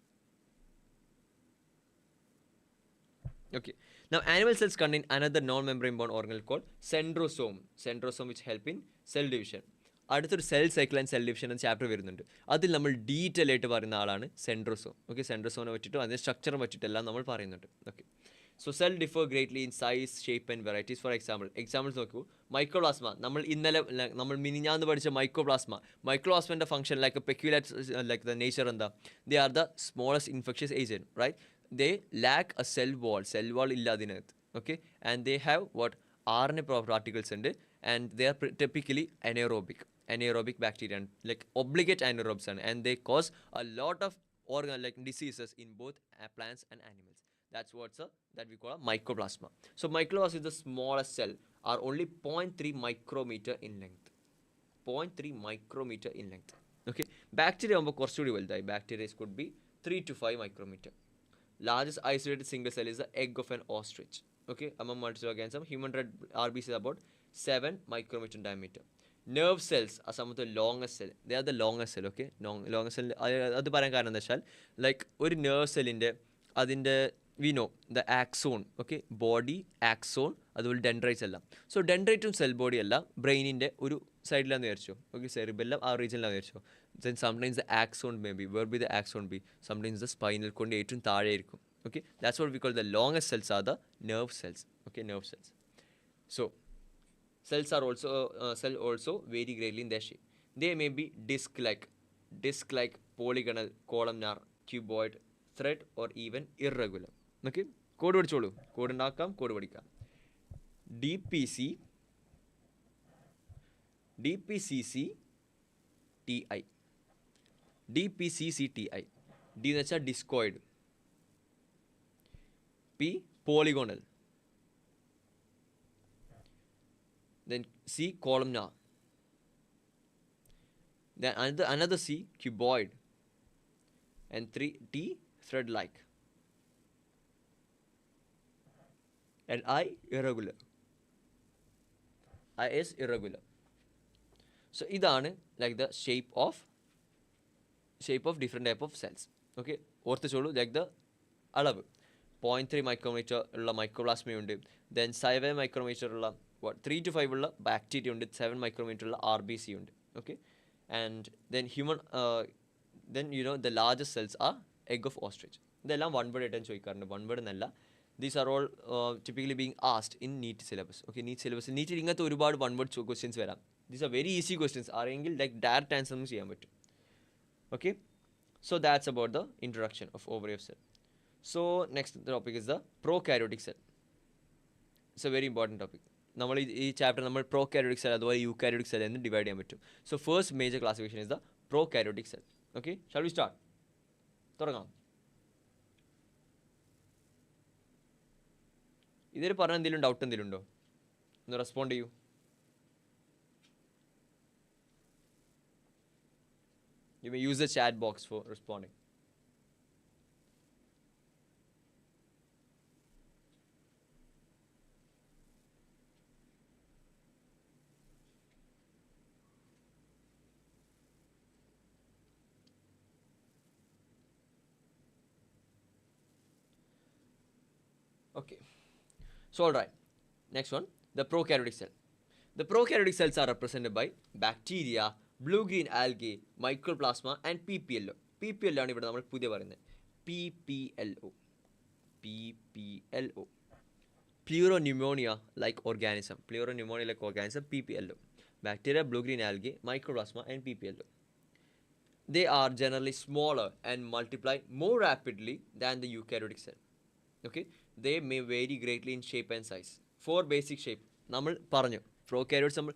S1: Okay, now animal cells contain another non-membrane bound organelle called centrosome. Centrosome which help in cell division. അടുത്തൊരു cell cycle and cell division എന്ന ചാപ്റ്റർ വരുന്നുണ്ട്. അതിൽ നമ്മൾ ഡീറ്റെയിൽ ആയിട്ട് പറയുന്ന ആളാണ് സെൻട്രോസോം. ഓക്കെ, സെൻട്രോസോമിനെ പറ്റിയിട്ടും അതിൻ്റെ സ്ട്രക്ചറിനെ പറ്റിയിട്ടെല്ലാം നമ്മൾ പറയുന്നുണ്ട്. Okay, so cell differ greatly in size, shape and varieties. For examples നോക്കൂ. മൈക്രോപ്ലാസ്മ, നമ്മൾ മിനിഞ്ഞാന്ന് പഠിച്ച മൈക്രോപ്ലാസ്മൻ്റെ function like peculiar like the nature എന്താ? They are the smallest infectious agent, right? They lack a cell wall illa adinath. Okay, and they have what RNA particles ഉണ്ട്, and they are typically anaerobic bacteria, like obligate anaerobes, and they cause a lot of like diseases in both plants and animals. That's that we call a mycoplasma. So mycoplasma is the smallest cell, are only 0.3 micrometer in length. 0.3 micrometer in length. Okay, bacteria ആകുമ്പോൾ കുറച്ചുകൂടി വലുതായി. Bacteria could be 3 to 5 micrometer. Largest isolated single cell is the egg of an ostrich. Okay, among multi-organism, human red RBC is about 7 micrometer in diameter. Nerve cells are some of the longest cell. They are the longest cell. Okay, longest cell. അത് പറയാൻ കാരണം എന്താ വെച്ചാൽ, ലൈക്ക് ഒരു നെർവ് സെല്ലിൻ്റെ അതിൻ്റെ we know the axon. Okay, body axon, അതുപോലെ ഡെൻഡ്രൈറ്റ്സ് എല്ലാം. സോ ഡെൻഡ്രൈറ്റും സെൽ ബോഡി അല്ല ബ്രെയിനിൻ്റെ ഒരു സൈഡിലാന്ന് വിചാരിച്ചോ. ഓക്കെ, സെറിബെല്ലം ആ റീജിയനിലാന്ന് വിചാരിച്ചോ. Then sometimes the axon may be, where be the axon be? Sometimes the spinal cord ഏറ്റവും താഴെ ആയിരിക്കും. Okay, that's what we call the longest cells are the nerve cells. Okay, nerve cells. So cells are also vary greatly in their shape. They may be disc-like, polygonal, columnar, cuboid, thread, or even irregular. Okay, code പഠിച്ചോളൂ. കോഡ് ഉണ്ടാക്കാം, കോഡ് പഠിക്കാം. DPCCTI. DPCCTI. D എന്ന് വെച്ചാൽ discoid. P polygonal. Then C columnar. Then another C cuboid. And T thread-like. And I irregular. I is irregular. So ഇതാണ് like the shape of different type of cells. Okay, ഓർത്ത് ചോളൂ. ലൈക്ക് ദ അളവ് 0.3 മൈക്രോമീറ്റർ ഉള്ള മൈക്രോപ്ലാസ്മയുണ്ട്. ദെൻ 7 മൈക്രോമീറ്റർ ഉള്ള 3 to 5 ഉള്ള ബാക്ടീരിയ ഉണ്ട്. 7 മൈക്രോമീറ്റർ ഉള്ള RBC ഉണ്ട്. Okay, and then then you know the largest cells are egg of ostrich. ഇതെല്ലാം വൺ വേർഡ് ആയിട്ടാണ് ചോദിക്കാറുണ്ട്. വൺ വേർഡ് എന്നല്ല. These are all typically being asked in NEET syllabus. Okay, NEET syllabus. NEET ഇങ്ങനത്തെ ഒരുപാട് വൺ വേർഡ് ക്വസ്റ്റ്യൻസ് വരാം. These are very easy questions. ആരെങ്കിൽ like direct answer ഒന്നും ചെയ്യാൻ പറ്റും. Okay, so that's about the introduction of ovary of cell. So next topic is the prokaryotic cell. It's a very important topic. നമ്മൾ ഈ ചാപ്റ്റർ നമ്മൾ പ്രോകാരിയോട്ടിക് സെൽ അതുപോലെ യൂകാരിയോട്ടിക് സെൽ എന്ന് ഡിവൈഡ് ചെയ്യാൻ പറ്റും. So first major classification is the prokaryotic cell. Okay, shall we start? തുടങ്ങാം. ഇതിൽ പറഞ്ഞ എന്തെങ്കിലും ഡൗട്ട് എന്തെങ്കിലും ഉണ്ടോ? ഒന്ന് റെസ്പോണ്ട് ചെയ്യൂ. You may use the chat box for responding. Okay, so all right, next one, the prokaryotic cell. The prokaryotic cells are represented by bacteria, blue green algae, mycoplasma and PPLO. PPLO ആണ് ഇവിടെ നമ്മൾ പുതിയ പറയുന്നത്. PPLO. PPLO. Pleuropneumonia like organism. Pleuropneumonia like organism, PPLO. Bacteria, blue green algae, mycoplasma and PPLO. They are generally smaller and multiply more rapidly than the eukaryotic cell. Okay, they may vary greatly in shape and size. Four basic shape നമ്മൾ പറഞ്ഞു. പ്രോകാരിയോട്സ് നമ്മൾ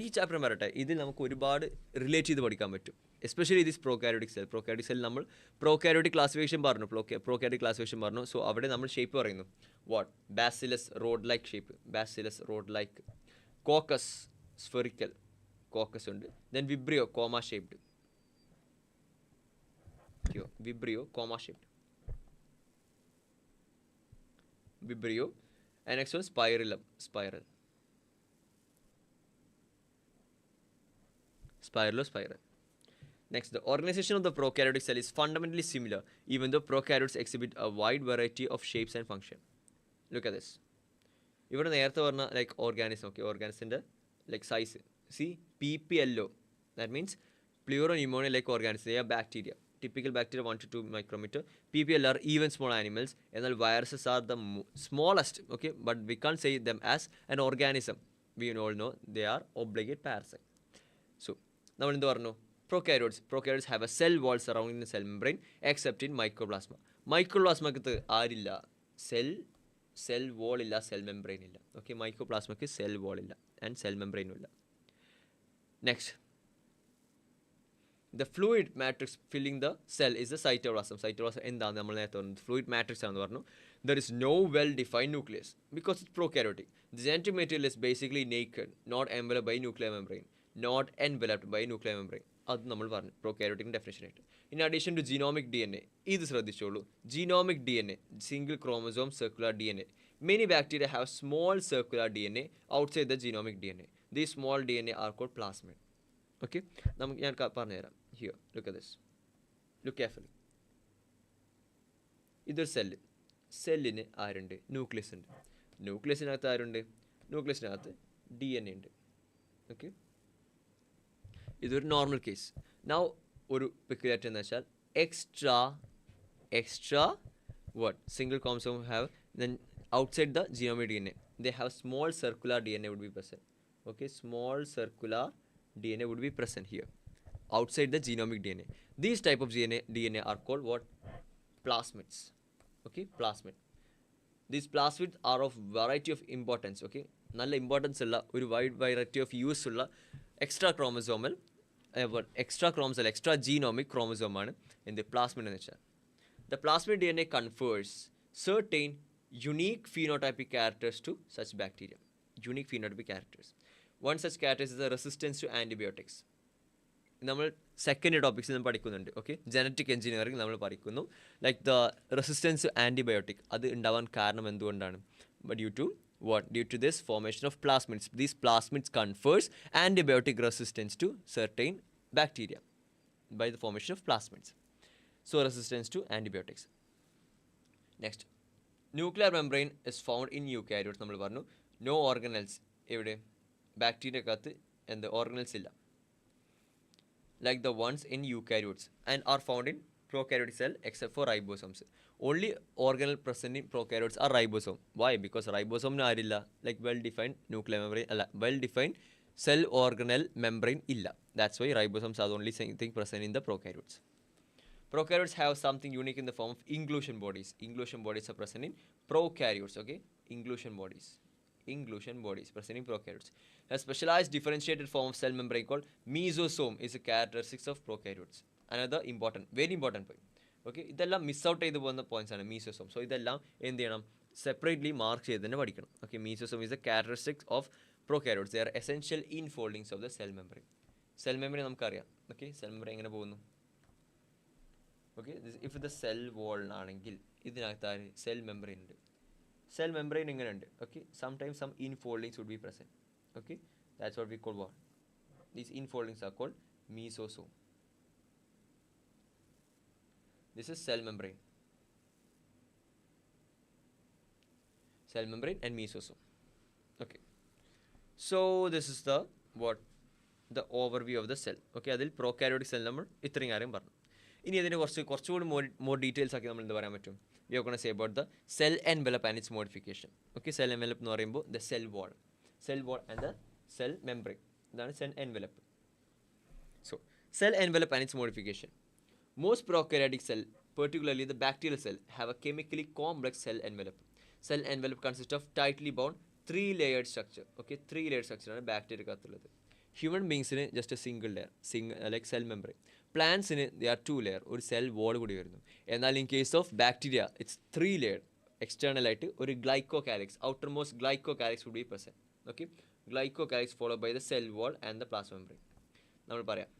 S1: ഈ ചാപ്റ്റർ വരട്ടെ, ഇതിൽ നമുക്ക് ഒരുപാട് റിലേറ്റ് ചെയ്ത് പഠിക്കാൻ പറ്റും. Especially this prokaryotic cell. Prokaryotic cell നമ്മൾ പ്രോകാരിയോട്ടിക് ക്ലാസിഫിക്കേഷൻ പറഞ്ഞു, പ്രോകാരിയോട്ടിക് ക്ലാസിഫിക്കേഷൻ പറഞ്ഞു. സോ അവിടെ നമ്മൾ ഷേപ്പ് പറയുന്നു. What? Bacillus rod like shape, bacillus rod like. Coccus spherical, coccus ഉണ്ട്. Then vibrio comma shaped, vibrio comma shaped, vibrio. And next one, spirillum, spiral. Spiral. Next, the organization of the prokaryotic cell is fundamentally similar, even though prokaryotes exhibit a wide variety of shapes and function. Look at this. ഇവിടെ നേരത്തെ പറഞ്ഞ ലൈക്ക് ഓർഗാനിസം, ഓക്കെ, ഓർഗാനിസിൻ്റെ like size. See PPLO, that means Pleuropneumonia like organisms. They are bacteria. Typical bacteria 1 to 2 micrometer. PPL are even small animals, and the viruses are the smallest. Okay, but we can't say them as an organism. We all know they are obligate parasite. So now in the prokaryotes. Prokaryotes have a cell wall surrounding the cell membrane, except in mycoplasma. Mycoplasma ku arilla cell wall illa, cell membrane illa. Okay, mycoplasma ku cell wall illa and cell membrane illa. Next, the fluid matrix filling the cell is the cytoplasm. Cytoplasm എന്താണ് നമ്മൾ നേരത്തെ പറഞ്ഞത്? ഫ്ലൂയിഡ് മാട്രിക്സ് ആണെന്ന് പറഞ്ഞു. There is no well-defined nucleus because it's prokaryotic. The genetic material is basically naked, not enveloped by nuclear membrane. Not enveloped by nuclear membrane. അത് നമ്മൾ പറഞ്ഞു പ്രോകാരിയോട്ടിക് ഡെഫിനേഷൻ ആയിട്ട്. In addition to genomic DNA, ഇത് ശ്രദ്ധിച്ചോളൂ. Genomic DNA, single chromosome circular DNA. Many bacteria have small circular DNA outside the genomic DNA. These small DNA are called plasmid. Okay, നമുക്ക് ഞാൻ പറഞ്ഞുതരാം. Here, look at this. Look carefully. ഇതൊരു സെല്ല്. സെല്ലിന് ആരുണ്ട്? ന്യൂക്ലിയസ് ഉണ്ട്. ന്യൂക്ലിയസിനകത്ത് ആരുണ്ട്? ന്യൂക്ലിയസിനകത്ത് DNA ഉണ്ട്. ഓക്കെ, ഇതൊരു നോർമൽ കേസ്. നൗ ഒരു പെക്യുലാരിറ്റി എന്ന് വെച്ചാൽ extra what? Single chromosome have, then outside the genomic DNA they have small circular DNA would be present. Okay, small circular DNA would be present here outside the genomic DNA. These type of DNA are called what? Plasmids. Okay, plasmid. These plasmids are of variety of importance. Okay, നല്ല ഇമ്പോർട്ടൻസ് ഉള്ള ഒരു വൈഡ് വെറൈറ്റി ഓഫ് യൂസ് ഉള്ള എക്സ്ട്രാ ജീനോമിക് ക്രോമസോമാണ് എന്ത്? പ്ലാസ്മിഡ് എന്ന് വെച്ചാൽ. The plasmid DNA confers certain unique phenotypic characters to such bacteria. Unique phenotypic characters. One such character is the resistance to antibiotics. നമ്മൾ സെക്കൻഡ് ടോപ്പിക്സിൽ നമ്മൾ പഠിക്കുന്നുണ്ട്. ഓക്കെ, ജനറ്റിക് എഞ്ചിനീയറിംഗ് നമ്മൾ പഠിക്കുന്നു. Like the resistance to antibiotic അത് ഉണ്ടാവാൻ കാരണം എന്തുകൊണ്ടാണ്? Due to this formation of plasmids. These plasmids confers antibiotic resistance to certain bacteria by the formation of plasmids. So resistance to antibiotics. Next, nuclear membrane is found in eukaryotes. നമ്മൾ പറഞ്ഞു no organelles. എവിടെ? ബാക്ടീരിയക്കകത്ത് എന്ത് organelles ഇല്ല, like the ones in eukaryotes, and are found in prokaryotic cell except for ribosomes. Only organelle present in prokaryotes are ribosome. Why? Because ribosome ആരില്ല, like well defined nuclear membrane അല്ല, well defined cell organelle membrane illa. That's why ribosomes are the only thing present in the prokaryotes. Prokaryotes have something unique in the form of inclusion bodies. Inclusion bodies are present in prokaryotes, okay? Inclusion bodies present in prokaryotes. A specialized differentiated form of cell membrane called mesosome is a characteristic of prokaryotes. Another important, very important point. Okay, ഇതെല്ലാം മിസ് ഔട്ട് ചെയ്ത് പോകുന്ന പോയിന്റ്സ് ആണ് മീസോസോം. സോ ഇതെല്ലാം എന്ത് ചെയ്യണം, സെപ്പറേറ്റ്ലി മാർക്ക് ചെയ്ത് തന്നെ പഠിക്കണം. Okay, mesosome is A characteristics of prokaryotes. They are essential infoldings of the cell membrane. Cell membrane നമുക്കറിയാം. ഓക്കെ, സെൽ മെംബ്രെയിൻ എങ്ങനെ പോകുന്നു? Okay, if the cell wall ആണെങ്കിൽ ഇതിനകത്ത് സെൽ മെംബ്രെയിൻ ഉണ്ട്. സെൽ മെംബ്രെയിൻ ഇങ്ങനെ ഉണ്ട്. Okay, sometimes some infoldings would be present. Okay, that's what we call what? These infoldings are called mesosome. This is cell membrane. Cell membrane and mesosome. Okay. So this is the what? The overview of the cell. Okay, അതിൽ prokaryotic cell നമ്മൾ ഇത്രയും കാര്യം പറഞ്ഞു. ഇനി അതിന് കുറച്ചുകൂടി more details ആക്കി നമ്മൾ എന്ത് പറയാൻ പറ്റും? We are going to say about the cell envelope and its modification. Okay, cell envelope എന്ന് പറയുമ്പോൾ the cell wall and the cell membrane. ഇതാണ് cell envelope. So cell envelope and its modification. Most prokaryotic cell, particularly the bacterial cell, have a chemically complex cell envelope. Cell envelope consists of tightly bound 3-layered structure. Okay, 3-layered structure ആണ് ബാക്ടീരിയക്കകത്തുള്ളത്. ഹ്യൂമൻ ബീങ്സിന് just a single layer, like cell membrane. പ്ലാന്റ്സിന് ദേ ആർ 2 ലെയർ, ഒരു സെൽ വോൾ കൂടി വരുന്നു. എന്നാൽ in case of bacteria it's 3 layer. എക്സ്റ്റേണലായിട്ട് ഒരു glycocalyx, outermost glycocalyx would be present. Okay, glycocalyx follow by the cell wall and the plasma membrane. നമ്മൾ പറയാം,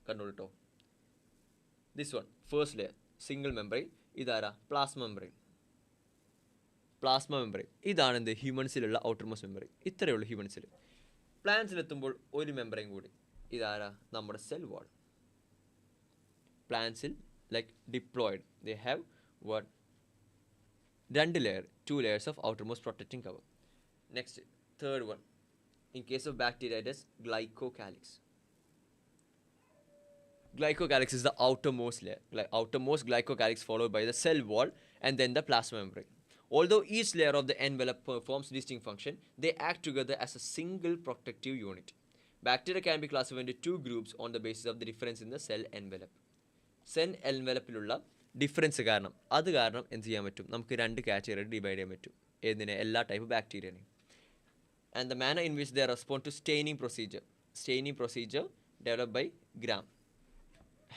S1: കണ്ടോളൂ കേട്ടോ. This one first layer single membrane. ഇതാരാ? Plasma membrane. ഇതാണ് എന്ത്? ഹ്യൂമൻസിലുള്ള ഔട്ടർ മോസ്റ്റ് മെംബ്രെയിൻ. ഇത്രയേ ഉള്ളൂ ഹ്യൂമൻസിൽ. പ്ലാന്റ്സിലെത്തുമ്പോൾ ഒരു മെംബ്രെയിൻ കൂടി. ഇതാരാ? നമ്മുടെ സെൽ വാൾ. പ്ലാന്റ്സിൽ like diploid they have what? 2 layer, 2 layers of outermost protecting cover. Next, third one. In case of bacteria, it is glycocalyx. Glycocalyx is the outermost layer. Outermost glycocalyx followed by the cell wall and then the plasma membrane. Although each layer of the envelope performs distinct function, they act together as a single protective unit. Bacteria can be classified into 2 groups on the basis of the difference in the cell envelope. Cell envelopeലുള്ള ഡിഫറൻസ് കാരണം എന്ത് ചെയ്യാൻ പറ്റും? നമുക്ക് 2 കാറ്റഗറി ഡിവൈഡ് ചെയ്യാൻ പറ്റും. ഏതിനെ? എല്ലാ type ബാക്ടീരിയനെയും. And the manner in which they respond to staining procedure developed by Gram.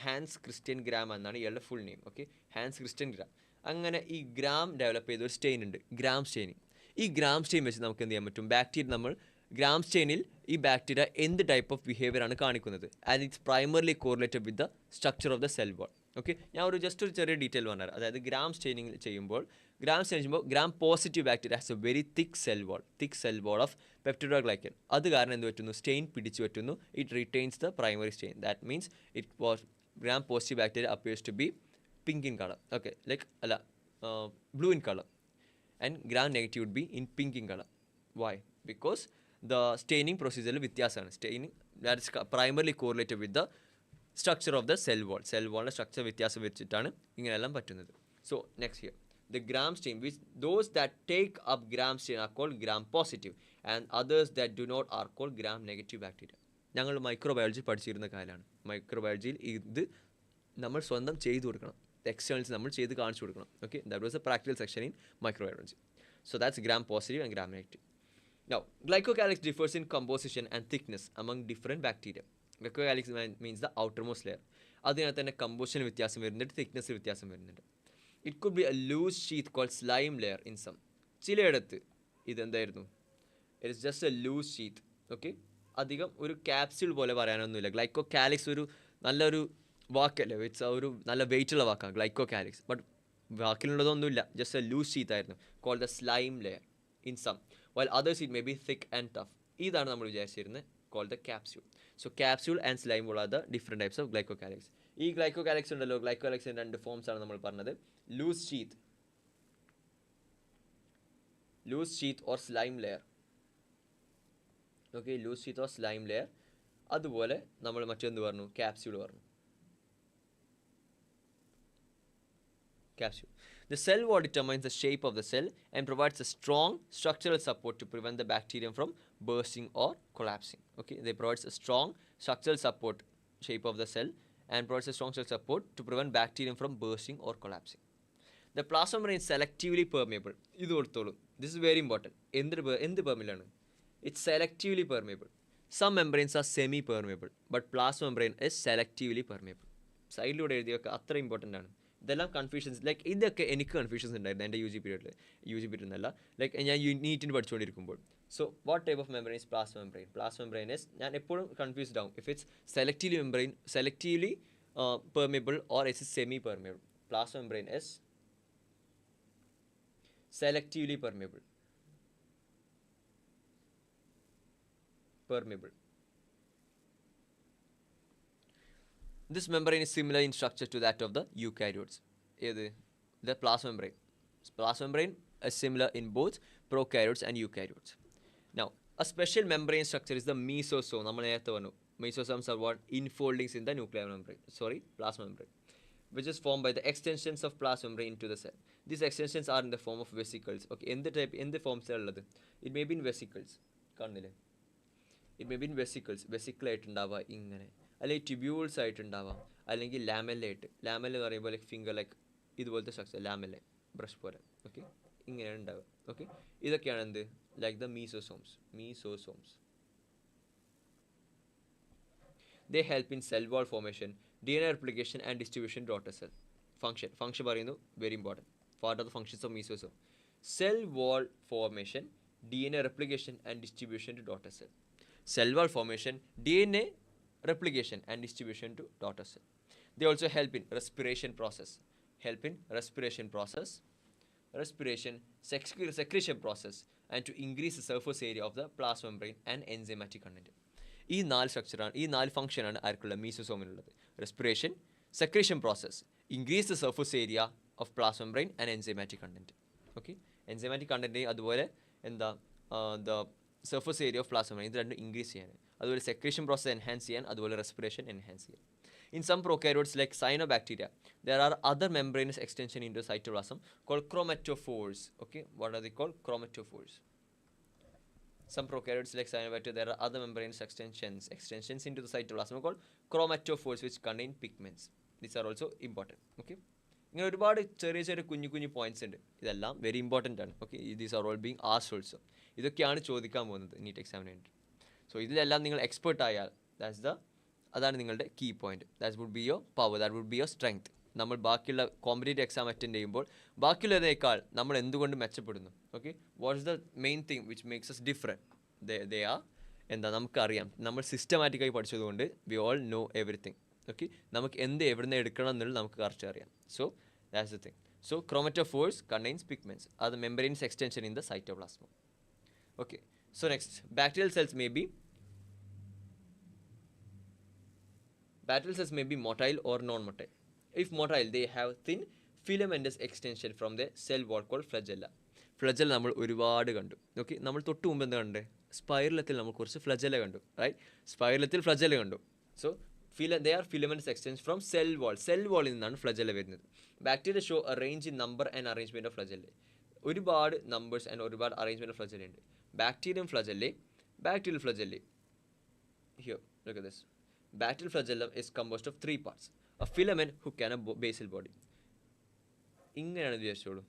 S1: Hans Christian Gram എന്നാണ് ഇയാളുടെ full name. Okay, Hans Christian Gram. അങ്ങനെ ഈ ഗ്രാം ഡെവലപ്പ് ചെയ്തൊരു സ്റ്റെയിൻ ഉണ്ട്, ഗ്രാം സ്റ്റെയിനിങ്. ഈ ഗ്രാം സ്റ്റെയിൻ വെച്ച് നമുക്ക് എന്ത് ചെയ്യാൻ പറ്റും? ബാക്ടീരിയ, നമ്മൾ ഗ്രാം സ്റ്റെയിനിൽ ഈ ബാക്ടീരിയ എന്ത് ടൈപ്പ് ഓഫ് ബിഹേവിയർ ആണ് കാണിക്കുന്നത്? And it's primarily correlated with the structure of the cell wall. Okay, ഞാൻ ഒരു ചെറിയ ഡീറ്റെയിൽ പറഞ്ഞുതരാം. അതായത് ഗ്രാം സ്റ്റെയിനിങ് ചെയ്യുമ്പോൾ gram positive bacteria has a very thick cell wall of peptidoglycan. അത് കാരണം എന്ത് പറ്റുന്നു? സ്റ്റെയിൻ പിടിച്ചു പറ്റുന്നു. It retains the primary stain. That means it was gram positive bacteria appears to be pink in color. Okay, like blue in color, and gram negative would be in pink in color. Why? Because the staining procedure വ്യത്യാസമാണ്. Staining that is primarily correlated with the structure of the cell wall. Cell wall structure വ്യത്യാസം വെച്ചിട്ടാണ് ഇങ്ങനെയെല്ലാം പറ്റുന്നത്. So next here, the gram stain, which those that take up gram stain are called gram positive, and others that do not are called gram negative bacteria. ഞങ്ങൾ മൈക്രോബയോളജി പഠിച്ചിരുന്ന കാര്യമാണ്. മൈക്രോബയോളജിയിൽ ഇത് നമ്മൾ സ്വന്തം ചെയ്തു കൊടുക്കണം. എക്സ്റ്റേണൽസ് നമ്മൾ ചെയ്ത് കാണിച്ചു കൊടുക്കണം. Okay, that was A practical section in microbiology. So that's gram positive and gram negative. Now, glycocalyx differs in composition and thickness among different bacteria. Glycocalyx means the outermost layer. അതിനകത്ത് തന്നെ കമ്പോസിഷൻ വ്യത്യാസം വരുന്നുണ്ട്, തിക്നെസ് വ്യത്യാസം വരുന്നുണ്ട്. It could be a loose sheath called slime layer in some. ചിലയിടത്ത് ഇതെന്തായിരുന്നു? It is just a loose sheath. Okay, അധികം ഒരു ക്യാപ്സ്യൂൾ പോലെ പറയാനൊന്നുമില്ല. ഗ്ലൈക്കോകാലിക്സ് ഒരു നല്ലൊരു വാക്കല്ലേ, ഇറ്റ്സ് ഒരു നല്ല വെയിറ്റുള്ള വാക്കാണ് ഗ്ലൈക്കോകാലിക്സ്. ബട്ട് വാക്കിലുള്ളതൊന്നുമില്ല, ജസ്റ്റ് എ ലൂസ് ഷീത്ത് ആയിരുന്നു. Called the slime layer in some, while others it may be thick and tough. ഇതാണ് നമ്മൾ വിചാരിച്ചിരുന്നത് called the capsule. So capsule and slime wall are the different types of glycocalyx. ഈ glycocalyx ഉണ്ടല്ലോ, glycocalyxന്റെ 2 ഫോംസ് ആണ് നമ്മൾ പറഞ്ഞത്. Loose sheath or slime layer. Okay, loose sheath or slime layer. അതുപോലെ നമ്മൾ മറ്റെന്ത് പറഞ്ഞു? ക്യാപ്സ്യൂൾ പറഞ്ഞു. The cell wall determines the shape of the cell and provides a strong structural support to prevent the bacterium from bursting or collapsing. Okay, they provides a strong structural support shape of the cell and provides a strong structural support to prevent bacterium from bursting or collapsing. The plasma membrane is selectively permeable. This is very important. എന്ത് permeable? It's selectively permeable. Some membranes are semi-permeable, but plasma membrane is selectively permeable. സൈഡിലൂടെ എഴുതിയൊക്കെ അത്ര ഇമ്പോർട്ടൻ്റ് ആണ്. ഇതെല്ലാം കൺഫ്യൂഷൻസ് ലൈക്ക് ഇതൊക്കെ എനിക്ക് കൺഫ്യൂഷൻസ് ഉണ്ടായിരുന്നു എൻ്റെ യു ജി പീരീഡ് എന്നല്ല ലൈക്ക് ഞാൻ നീറ്റിന് പഠിച്ചുകൊണ്ടിരിക്കുമ്പോൾ. So what type of membrane is plasma membrane? Plasma membrane is ഞാൻ എപ്പോഴും കൺഫ്യൂസ്ഡ് ആവും if it's selectively permeable or it's semi permeable. Plasma membrane is selectively permeable. This membrane is similar in structure to that of the eukaryotes. The plasma membrane. Plasma membrane is similar in both prokaryotes and eukaryotes. Now, a special membrane structure is the mesosome. Mesosomes are what? Infoldings in the nuclear membrane. Plasma membrane, which is formed by the extensions of plasma membrane into the cell. These extensions are in the form of vesicles. Okay, in the form cell, it may be in vesicles. It may be in vesicles. Vesicle ആയിട്ടുണ്ടാവുക ഇങ്ങനെ, അല്ലെങ്കിൽ ട്യൂബ്യൂൾസ് ആയിട്ടുണ്ടാവാം, അല്ലെങ്കിൽ ലാമെല്ലായിട്ട്. ലാമെല്ല എന്ന് പറയുമ്പോൾ ലൈക്ക് ഫിംഗർ ലൈക്ക് ഇതുപോലത്തെ സ്ട്രക്ചർ, ലാമെല്ല ബ്രഷ് പോലെ. ഓക്കെ, ഇങ്ങനെയാണ് ഉണ്ടാവുക. ഓക്കെ, ഇതൊക്കെയാണ് എന്ത് like the mesosomes. They help in cell wall formation, DNA replication and distribution to daughter cell. Function പറയുന്നു very important. What are the functions of mesosome? Cell wall formation, DNA replication and distribution to daughter cell. Cell wall formation, DNA replication and distribution to daughter cell. They also help in respiration process, secretion process, and to increase the surface area of the plasma membrane and enzymatic content. ഈ 4 സ്ട്രക്ചറാണ്, ഈ 4 ഫംഗ്ഷനാണ് ആർക്കുള്ള മീസോസോമിനുള്ളത്. Respiration, secretion process, increase the surface area of plasma membrane and enzymatic content. Okay, enzymatic content അതുപോലെ the surface area of plasma membrane ഇത് രണ്ടും ഇൻക്രീസ് ചെയ്യാൻ, അതുപോലെ സെക്രീഷൻ പ്രോസസ് എൻഹാൻസ് ചെയ്യാൻ, അതുപോലെ റെസ്പിറേഷൻ എൻഹാൻസ് ചെയ്യാൻ. In some prokaryotes like cyanobacteria, there are other membranous extension into cytoplasm called chromatophores. Okay, what are they called? Chromatophores. Some prokaryotes like cyanobacteria, there are other membranous extensions into the cytoplasm called chromatophores which contain pigments. These are also important. Okay, ഇങ്ങനെ ഒരുപാട് ചെറിയ കുഞ്ഞു പോയിന്റ്സ് ഉണ്ട്. ഇതെല്ലാം വെരി ഇമ്പോർട്ടൻ്റ് ആണ്. Okay, these are all being asked also. ഇതൊക്കെയാണ് ചോദിക്കാൻ പോകുന്നത് നീറ്റ് എക്സാമിന് വേണ്ടി. സോ ഇതിലെല്ലാം നിങ്ങൾ എക്സ്പേർട്ട് ആയാൽ അതാണ് നിങ്ങളുടെ key point. That would be your power, that would be your strength. നമ്മൾ ബാക്കിയുള്ള കോമ്പറ്റേറ്റീവ് എക്സാം അറ്റൻഡ് ചെയ്യുമ്പോൾ ബാക്കിയുള്ളതിനേക്കാൾ നമ്മൾ എന്തുകൊണ്ട് മെച്ചപ്പെടുന്നു? Okay, what is the main thing which makes us different? They are നമുക്കറിയാം, നമ്മൾ സിസ്റ്റമാറ്റിക്കായി പഠിച്ചതുകൊണ്ട് we all know everything. Okay, നമുക്ക് എവിടുന്ന് എടുക്കണം എന്നുള്ളത് നമുക്ക് കറക്റ്റ് അറിയാം. So that's the thing. So chromatophores contains pigments are the membranous extension in the cytoplasm. Okay, so next, bacterial cells may be motile or non-motile. If motile, they have thin filamentous extension from the cell wall called flagella. Flagella നമ്മൾ ഒരുപാട് കണ്ടു. ഓക്കെ, നമ്മൾ തൊട്ട് മുമ്പ് എന്താ കണ്ടേ? സ്പൈറലത്തിൽ നമ്മൾ കുറച്ച് ഫ്ലജല്ല കണ്ടു, റൈറ്റ്? സ്പൈറലത്തിൽ ഫ്ലജല്ല കണ്ടു. So they are filamentous extensions from cell wall. Cell wall നിന്നാണ് ഫ്ലജല്ല വരുന്നത്. Bacteria show a range in number and arrangement of flagellae. ഒരുപാട് നമ്പേഴ്സ് ആൻഡ് ഒരുപാട് അറേഞ്ച്മെന്റ് ഓഫ് ഫ്ലജല്ല ഉണ്ട്. Bacterial flagella. Here, look at this. Bacterial flagellum is composed of 3 parts. A filament hook and a basal body. ഇങ്ങനെയാണ് വിചാരിച്ചോളൂ.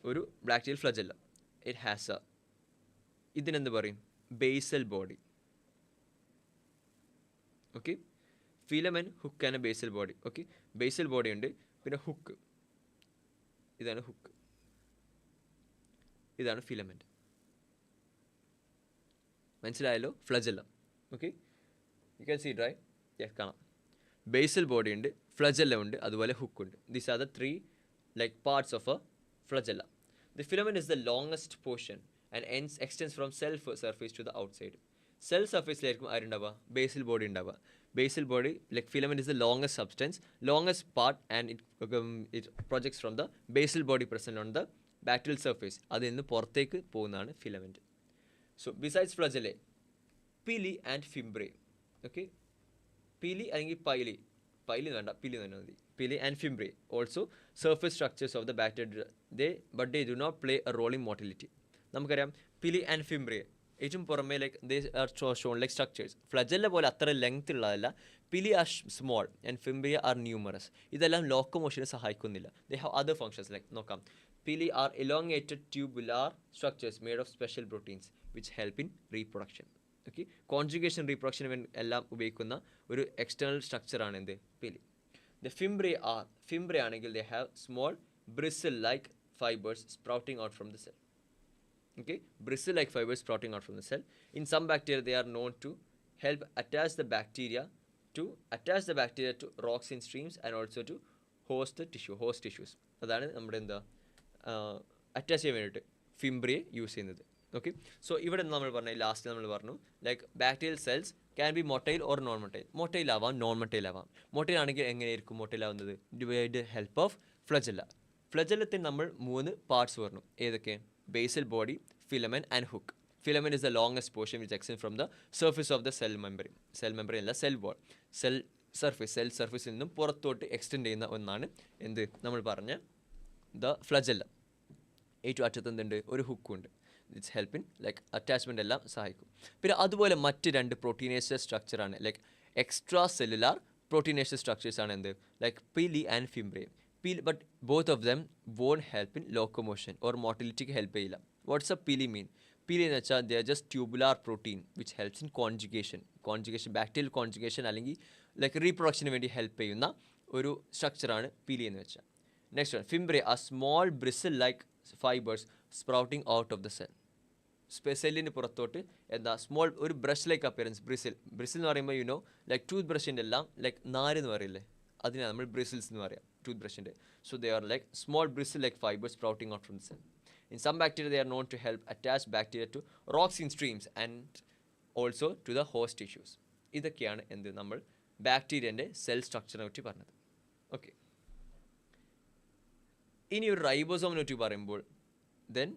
S1: ഒരു ബാക്ടീരിയൽ ഫ്ലജല്ലം. ഇറ്റ് ഹാസ് ഇതിനെന്ത് പറയും? Basal body. Okay, filament hook and basal body. Okay, basal body ഉണ്ട്, പിന്നെ ഹുക്ക്. ഇതാണ് ഹുക്ക്, ഇതാണ് ഫിലമെന്റ്. മനസ്സിലായല്ലോ? Flagellum. Okay, you can see it right? Yes, കാണാം. ബേസൽ ബോഡി ഉണ്ട്, ഫ്ലജല്ല ഉണ്ട്, അതുപോലെ ഹുക്ക് ഉണ്ട്. These are the 3 like parts of a flagella. The filament is the longest portion and extends from cell surface to the outside. Cell surface ലായിരിക്കും ആരുണ്ടാവുക? ബേസൽ ബോഡി ഉണ്ടാവുക. Basal body like filament is the longest part and it projects from the basal body present on the bacterial surface. അതിൽ നിന്ന് പുറത്തേക്ക് പോകുന്നതാണ് filament. So besides flagellae, pili and fimbriae. Okay, pili അല്ലെങ്കിൽ പൈലി വേണ്ട, പിലി തന്നെ മതി. pili and fimbriae. Also, surface structures of the bacteria, but they do not play a role in motility. നമുക്കറിയാം pili and fimbriae ഏറ്റവും പുറമേ like they are shown like structures. Flagella പോലെ അത്ര ലെങ്ത് ഉള്ളതല്ല. Pili are small and fimbria are numerous. ഇതെല്ലാം ലോക്കോമോഷനെ സഹായിക്കുന്നില്ല. They have other functions like നോക്കാം. Pili are elongated tubular structures made of special proteins which help in reproduction. Okay, conjugation റീപ്രൊഡക്ഷന് എല്ലാം ഉപയോഗിക്കുന്ന ഒരു എക്സ്റ്റേണൽ സ്ട്രക്ചറാണ് എന്ത് പിലി. ദ ഫിംബ്രിയ ആണെങ്കിൽ they have small bristle like fibers sprouting out from the cell. Okay, bristle like fibers sprouting out from the cell. In some bacteria they are known to help attach the bacteria to rocks in streams and also to host tissues. അതാണ് നമ്മുടെ എന്താ അറ്റാച്ച് ചെയ്യാൻ വേണ്ടിയിട്ട് ഫിംബ്രിയെ യൂസ് ചെയ്യുന്നത്. ഓക്കെ, സോ ഇവിടെ നമ്മൾ പറഞ്ഞ ലാസ്റ്റ് നമ്മൾ പറഞ്ഞു like bacterial cells can be motile or non motile. Motile ആവാം, നോൺ മൊട്ടൈൽ ആവാം. മൊട്ടൈൽ ആണെങ്കിൽ എങ്ങനെയായിരിക്കും മൊട്ടൈൽ ആവുന്നത്? By the help of flagella. ഫ്ലജല്ലത്തിൽ നമ്മൾ 3 പാർട്സ് പറഞ്ഞു. ഏതൊക്കെ? basal body, filament and hook. Filament is the longest portion which extends from the surface of the cell membrane. Cell membrane അല്ല, cell wall. Cell surface നിന്നും പുറത്തോട്ട് എക്സ്റ്റെൻഡ് ചെയ്യുന്ന ഒന്നാണ് എന്ത് നമ്മൾ പറഞ്ഞ ദ ഫ്ലജല്ല. ഏറ്റവും അറ്റത്ത് എന്തുണ്ട്? ഒരു ഹുക്കുണ്ട്. It's help in like attachment എല്ലാം സഹായിക്കും. പിന്നെ അതുപോലെ മറ്റ് 2 പ്രോട്ടീനേഷ്യസ് സ്ട്രക്ചറാണ് like extra cellular proteinaceous structures ആണ് എന്ത് like pili and fimbria. But both of them won't help in locomotion or motility help ചെയ്യില്ല. What's a pili mean? Pili എന്ന് വെച്ചാൽ they are just tubular protein which helps in conjugation, bacterial conjugation അല്ലെങ്കിൽ ലൈക്ക് റീപ്രൊഡക്ഷന് വേണ്ടി ഹെൽപ്പ് ചെയ്യുന്ന ഒരു സ്ട്രക്ചറാണ് പീലി എന്ന് വെച്ചാൽ. Next one fimbriae are small bristle like fibres sprouting out of the cell. സെല്ലിന് പുറത്തോട്ട് എന്താ സ്മോൾ ഒരു ബ്രഷ് ലൈക്ക് അപ്പിയറൻസ്. ബ്രിസിൽ എന്ന് പറയുമ്പോൾ യു നോ ലൈക്ക് ടൂത്ത് ബ്രഷിൻ്റെ എല്ലാം ലൈക്ക് നാര് എന്ന് പറയില്ലേ, അതിനാണ് നമ്മൾ ബ്രിസിൽസ് എന്ന് പറയാം ടൂത്ത് ബ്രഷിൻ്റെ. So they are like small bristle like fibres sprouting out from the cell. In some bacteria they are known to help attach bacteria to rocks in streams and also to the host tissues. ഇതൊക്കെയാണ് എന്ത് നമ്മൾ ബാക്ടീരിയൻ്റെ സെൽ സ്ട്രക്ചറിനെ പറ്റി പറഞ്ഞത്. ഓക്കെ, ഇനി ഒരു റൈബോസോമിനെ പറ്റി പറയുമ്പോൾ then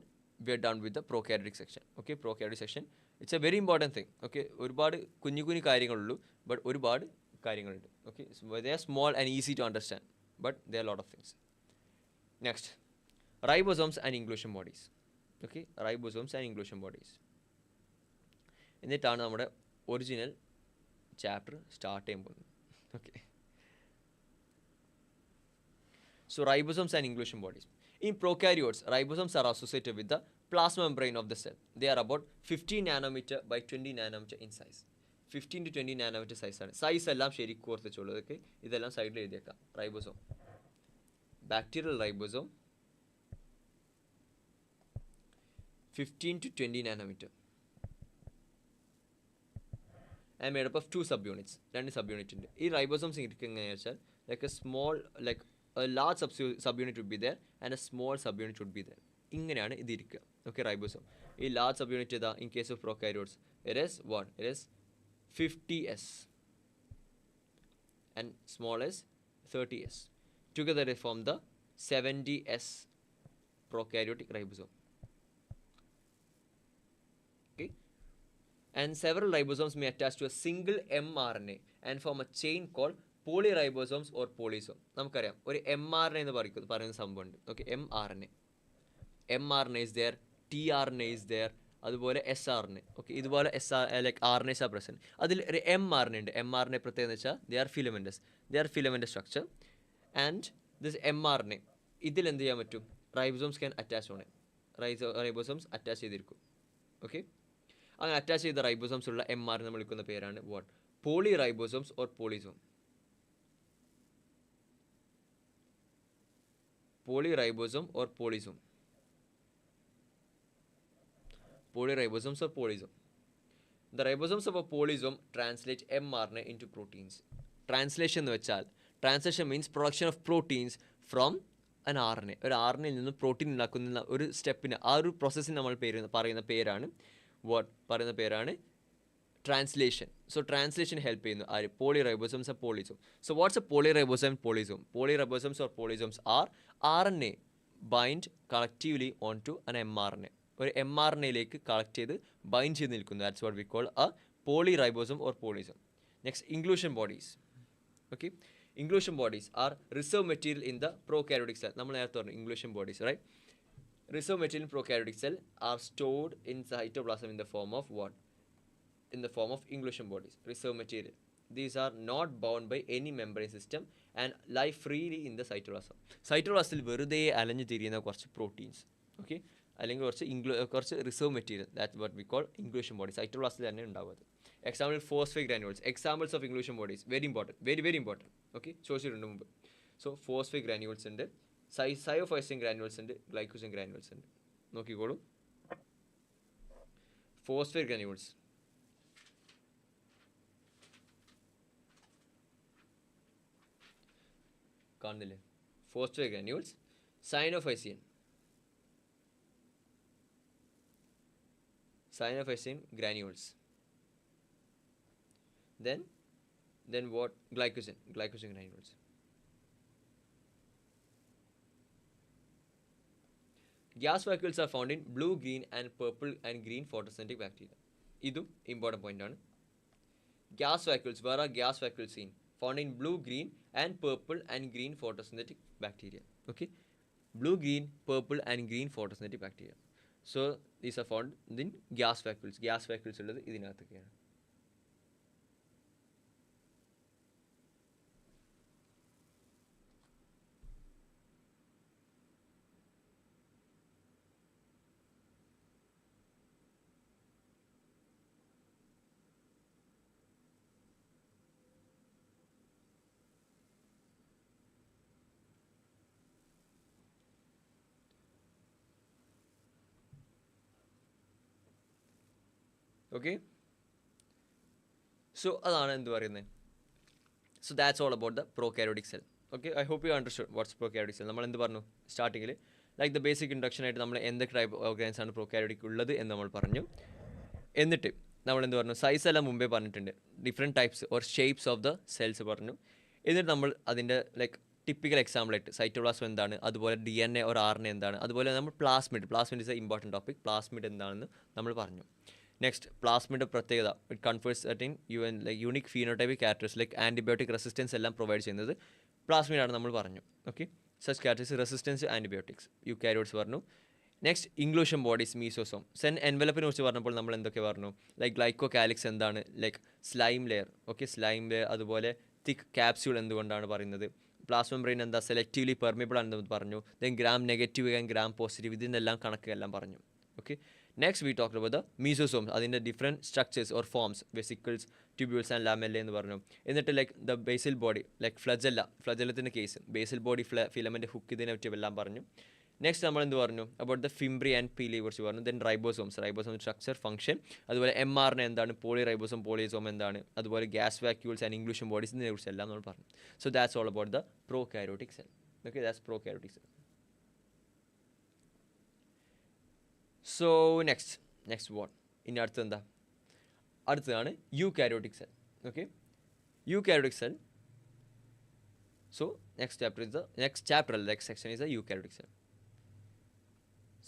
S1: we are done with the prokaryotic section. Okay, prokaryotic section, it's a very important thing. Okay, ഒരുപാട് കുഞ്ഞു കാര്യങ്ങളുള്ളൂ ബട്ട് ഒരുപാട് കാര്യങ്ങളുണ്ട്. Okay, so they are small and easy to understand but there are a lot of things. Next, ribosomes and inclusion bodies. Okay, ribosomes and inclusion bodies. എന്നിട്ടാണ് നമ്മുടെ ഒറിജിനൽ ചാപ്റ്റർ സ്റ്റാർട്ട് ചെയ്യാൻ പോകുന്നത്. Okay, so ribosomes and inclusion bodies. In prokaryotes, ribosomes are associated with the plasma membrane of the cell. They are about 15 nanometer by 20 nanometer in size. 15 to 20 nanometre സൈസാണ്. സൈസ് എല്ലാം ശരിക്കും ഓർത്തിച്ചുള്ളൂ. ഓക്കെ, ഇതെല്ലാം സൈഡിൽ എഴുതിയേക്കാം. Ribosome, bacterial ribosome 15 to 20 nanometre and made up of 2 sub units. 2 sub unit ഉണ്ട്. ഈ റൈബോസോംസ് ഇരിക്കുക എങ്ങനെയാണെന്ന് വെച്ചാൽ like a small like a large sub unit would be there and a small sub unit would be there. ഇങ്ങനെയാണ് ഇത് ഇരിക്കുക. Okay, ribosome. ഈ ലാർജ് സബ് യൂണിറ്റ് ഇതാ in case of prokaryotes it is what? It is 50s and small as 30s. Together they form the 70s prokaryotic ribosome. Okay, and several ribosomes may attach to a single mRNA and form a chain called polyribosomes or polysome. നമുക്കറിയാം ഒരു mRNA എന്ന് പറയുന്ന സംഭവമുണ്ട്. Okay, mRNA is there, tRNA is there, അതുപോലെ sRNA. ഓക്കെ, ഇതുപോലെ ലൈക്ക് RNAs ആർ പ്രസൻറ്റ്. അതിൽ ഒരു mRNA ഉണ്ട്. mRNA പ്രത്യേകത എന്ന് വെച്ചാൽ they are filamentous structure and this mRNA ഇതിൽ എന്ത് ചെയ്യാൻ പറ്റും? Ribosomes can attach on ribosomes attach ചെയ്തിരിക്കും. ഓക്കെ, അങ്ങനെ അറ്റാച്ച് ചെയ്ത റൈബോസോംസ് ഉള്ള mRNA നമ്മൾ വിളിക്കുന്ന പേരാണ് what? Poly ribosomes or polysome. polyribosome or polysome. Polyribosomes or polysome. The ribosomes of a polysome translate mRNA into proteins. Translation means production of proteins from an RNA. ഒരു RNA യിൽ നിന്ന് പ്രോട്ടീൻ ഉണ്ടാക്കുന്ന ഒരു സ്റ്റെപ്പിന് ആ ഒരു പ്രോസസ്സിന് നമ്മൾ പറയുന്ന പേരാണ് translation. So translation help ചെയ്യുന്നു ആര്? Polyribosomes or polysome. So what's a polyribosome and polysome? Polyribosomes or polysomes are RNA bind collectively onto an mRNA. ഒരു mRNAയിലേക്ക് കളക്ട് ചെയ്ത് ബൈൻഡ് ചെയ്ത് നിൽക്കുന്നു. That's what we call a polyribosome or polysome. Next, inclusion bodies. Okay, Inclusion bodies are reserve material in the prokaryotic cell. നമ്മൾ നേരത്തെ പറഞ്ഞു inclusion bodies, right? Reserve material in prokaryotic cell are stored in cytoplasm in the form of what? In the form of inclusion bodies, reserve material. These are not bound by any membrane system and lie freely in the cytoplasm. Cytoplasm വെറുതെ അലഞ്ഞു തിരിയുന്ന കുറച്ച് പ്രോട്ടീൻസ്, ഓക്കെ, അല്ലെങ്കിൽ കുറച്ച് reserve material, that what we call inclusion body. സൈറ്റോപ്ലാസ്റ്റിൽ തന്നെ ഉണ്ടാവുന്നത്. Example phosphate granules, examples of inclusion bodies, very important, very very important, okay, ചോദിച്ചിട്ടുണ്ട് മുമ്പ്. സോ ഫോസ്ഫേറ്റ് ഗ്രാനുവൽസ് ഉണ്ട്, സയോഫൈസിൻ ഗ്രാനുവൽസ് ഉണ്ട്, ഗ്ലൈക്കോസിൻ ഗ്രാനുവൽസ് ഉണ്ട്. നോക്കിക്കോളൂ. ഫോസ്ഫേറ്റ് ഗ്രാനുവൽസ്, കാണുന്നില്ലേ? Phosphate granules, cyanophycin granules. Then what? Glycogen granules. Gas vacuoles are found in blue, green and purple and green photosynthetic bacteria. Idum important point aanu. Gas vacuoles, where are gas vacuoles seen? Found in blue, green and purple and green photosynthetic bacteria. Okay, blue, green, purple and green photosynthetic bacteria. So these are found in gas vacuoles. Gas vacuoles ഉള്ളത് ഇതിനകത്തൊക്കെയാണ്. Okay, so അതാണ് എന്ത് പറയുന്നത്. So that's all about the prokaryotic cell. Okay, I hope you understood what's prokaryotic cell. നമ്മൾ എന്ത് പറഞ്ഞു സ്റ്റാർട്ടിങ്ങിൽ? ലൈക്ക് ദ ബേസിക് ഇൻട്രൊഡക്ഷൻ ആയിട്ട് നമ്മൾ എന്തൊക്കെ ടൈപ്പ് ഓർഗാൻസ് ആണ് prokaryotic ഉള്ളത് എന്ന് നമ്മൾ പറഞ്ഞു. എന്നിട്ട് നമ്മൾ എന്ത് പറഞ്ഞു? സൈസ് എല്ലാം മുമ്പേ പറഞ്ഞിട്ടുണ്ട്. Different types or shapes of the cells പറഞ്ഞു. എന്നിട്ട് നമ്മൾ അതിൻ്റെ ലൈക്ക് ടിപ്പിക്കൽ എക്സാമ്പിളായിട്ട് സൈറ്റോപ്ലാസം എന്താണ്, അതുപോലെ DNA ഓർ RNA എന്താണ്, അതുപോലെ നമ്മൾ plasmid is a important topic. Plasmid എന്താണെന്ന് നമ്മൾ പറഞ്ഞു. നെക്സ്റ്റ്, പ്ലാസ്മിഡ് പ്രത്യേകത, it confers certain unique phenotypic characters like antibiotic resistance എല്ലാം പ്രൊവൈഡ് ചെയ്യുന്നത് പ്ലാസ്മിഡാണ് നമ്മൾ പറഞ്ഞു. Okay, such characters resistance antibiotics. Eukaryotes പറഞ്ഞു. Next, inclusion bodies, mesosome. Cell എൻവലപ്പിനെ കുറിച്ച് പറഞ്ഞപ്പോൾ നമ്മൾ എന്തൊക്കെ പറഞ്ഞു? ലൈക്ക് ഗ്ലൈക്കോ കാലിക്സ് എന്താണ്, like slime layer, okay, slime layer, അതുപോലെ തിക്ക് ക്യാപ്സ്യൂൾ എന്തുകൊണ്ടാണ് പറയുന്നത്, പ്ലാസ്മ ബ്രെയിൻ എന്താ സെലക്റ്റീവ്ലി പെർമിബിൾ ആണെന്ന് പറഞ്ഞു. Then gram negative and gram positive, ഇതിൻ്റെ എല്ലാം കണക്കെല്ലാം പറഞ്ഞു. Okay, next we talk about the mesosomes, അതിൻ്റെ different structures or forms, vesicles, tubules and lamellae എന്ന് പറഞ്ഞു. എന്നിട്ട് like the basal body, like ഫ്ലജല്ലത്തിൻ്റെ case, basal body, filament, hook, ഇതിനെ പറ്റിയെല്ലാം പറഞ്ഞു. നെക്സ്റ്റ് നമ്മൾ എന്ത് പറഞ്ഞു? അബൌട്ട് ദ ഫിംബ്രി ആൻഡ് പീലി കുറിച്ച് പറഞ്ഞു. ദെൻ റൈബോസോംസ് സ്ട്രക്ചർ, ഫംഗ്ഷൻ, അതുപോലെ mRNA എന്താണ്, പോളി റൈബോസോം, പോളിസോം എന്താണ്, അതുപോലെ gas vacuoles and inclusion bodies, ഇതിനെ കുറിച്ച് എല്ലാം നമ്മൾ പറഞ്ഞു. So that's all about the prokaryotic cell. Okay, that's prokaryotic cell. So next what? ഇനി അടുത്തത് എന്താ? അടുത്തതാണ് eukaryotic cell. Okay, eukaryotic cell. So next section is the eukaryotic cell.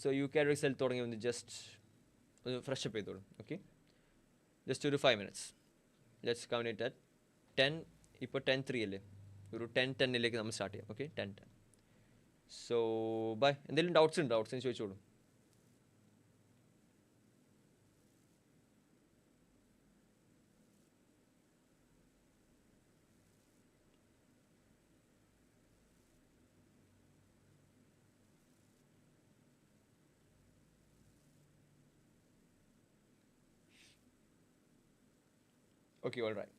S1: So eukaryotic cell തുടങ്ങി ഒന്ന് ജസ്റ്റ് ഒന്ന് ഫ്രഷ് അപ്പ് ചെയ്തോളൂ. ഓക്കെ, ജസ്റ്റ് ഒരു 5 minutes. Let's count at 10. ഇപ്പോൾ 10:03 അല്ലേ, ഒരു 10:10 നമ്മൾ സ്റ്റാർട്ട് ചെയ്യാം. ഓക്കെ, 10:10. So bye. എന്തെങ്കിലും ഡൗട്ട്സ് ചോദിച്ചോളൂ. Okay, all right.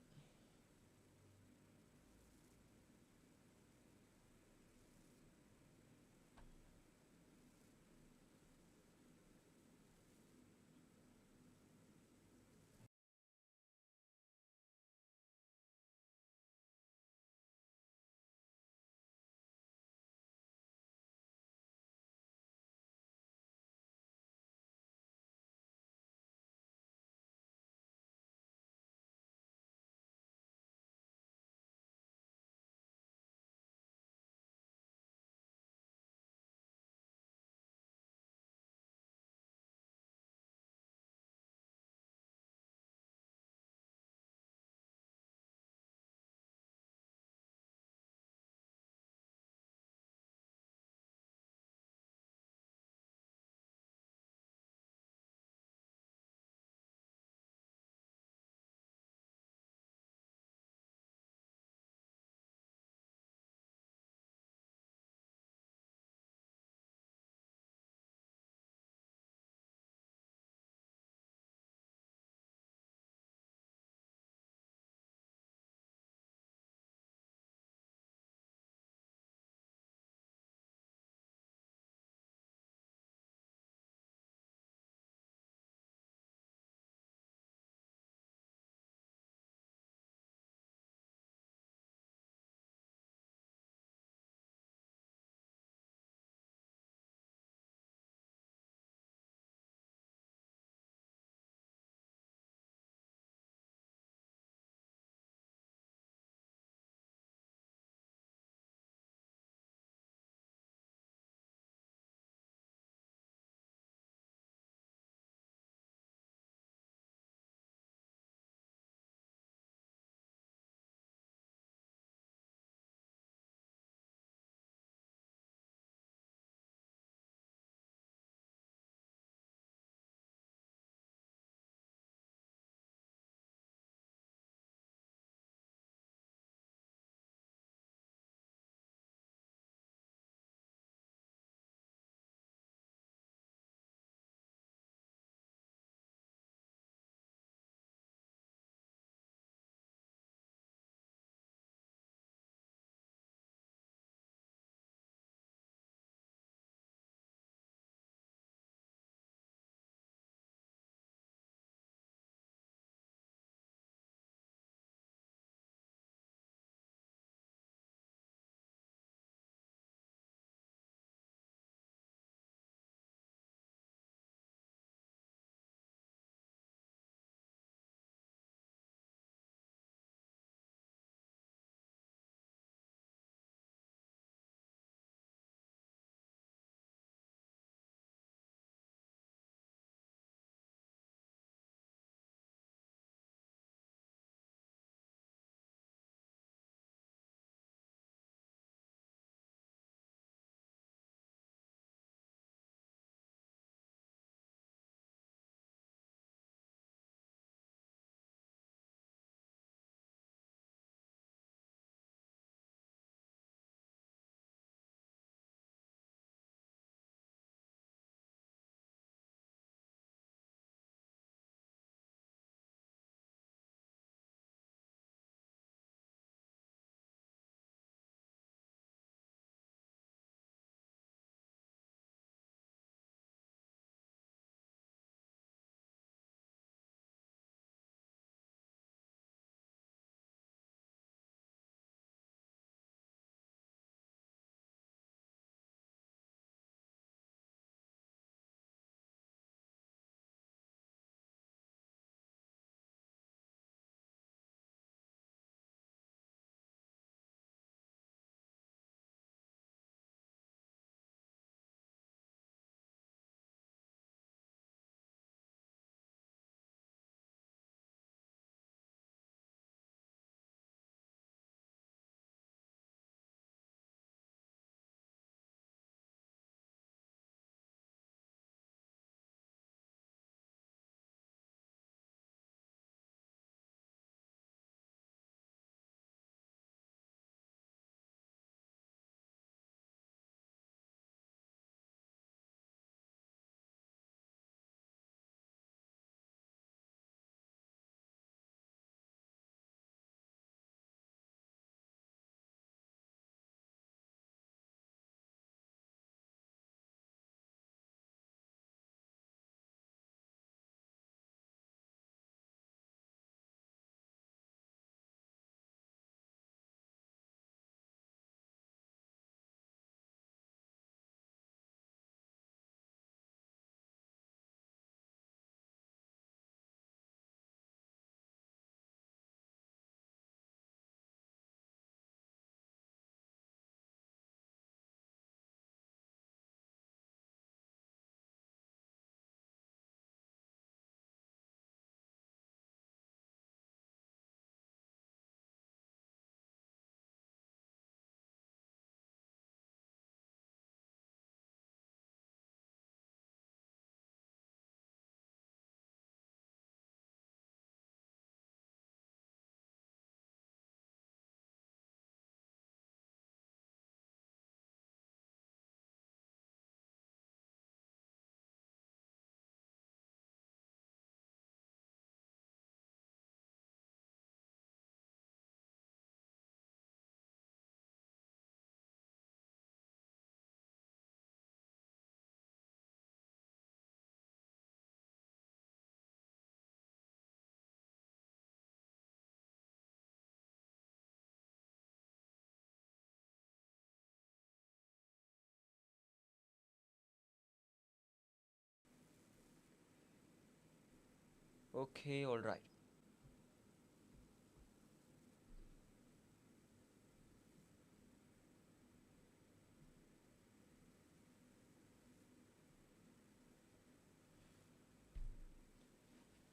S1: Okay, all right.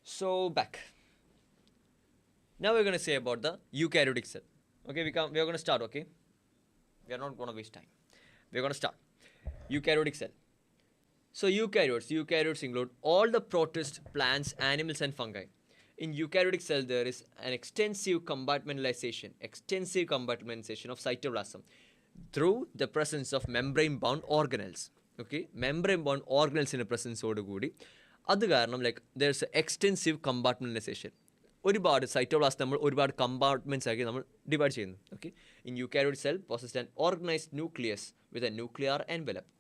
S1: So back. Now we're going to say about the eukaryotic cell. Okay, we are going to start. Okay, we are not going to waste time. We're going to start. Eukaryotic cell. So eukaryotes include all the protist, plants, animals, and fungi. In eukaryotic cell, there is an extensive compartmentalization of cytoplasm through the presence of membrane-bound organelles. Okay, membrane-bound organelles in the presence ഓടുകൂടി അത് കാരണം ലൈക്ക് there's extensive compartmentalization. ഒരുപാട് സൈറ്റോപ്ലാസം നമ്മൾ ഒരുപാട് കമ്പാർട്ട്മെൻറ്റ്സ് ആക്കി നമ്മൾ ഡിവൈഡ് ചെയ്യുന്നു. Okay, in eukaryote cell possess an organised nucleus with a nuclear envelope.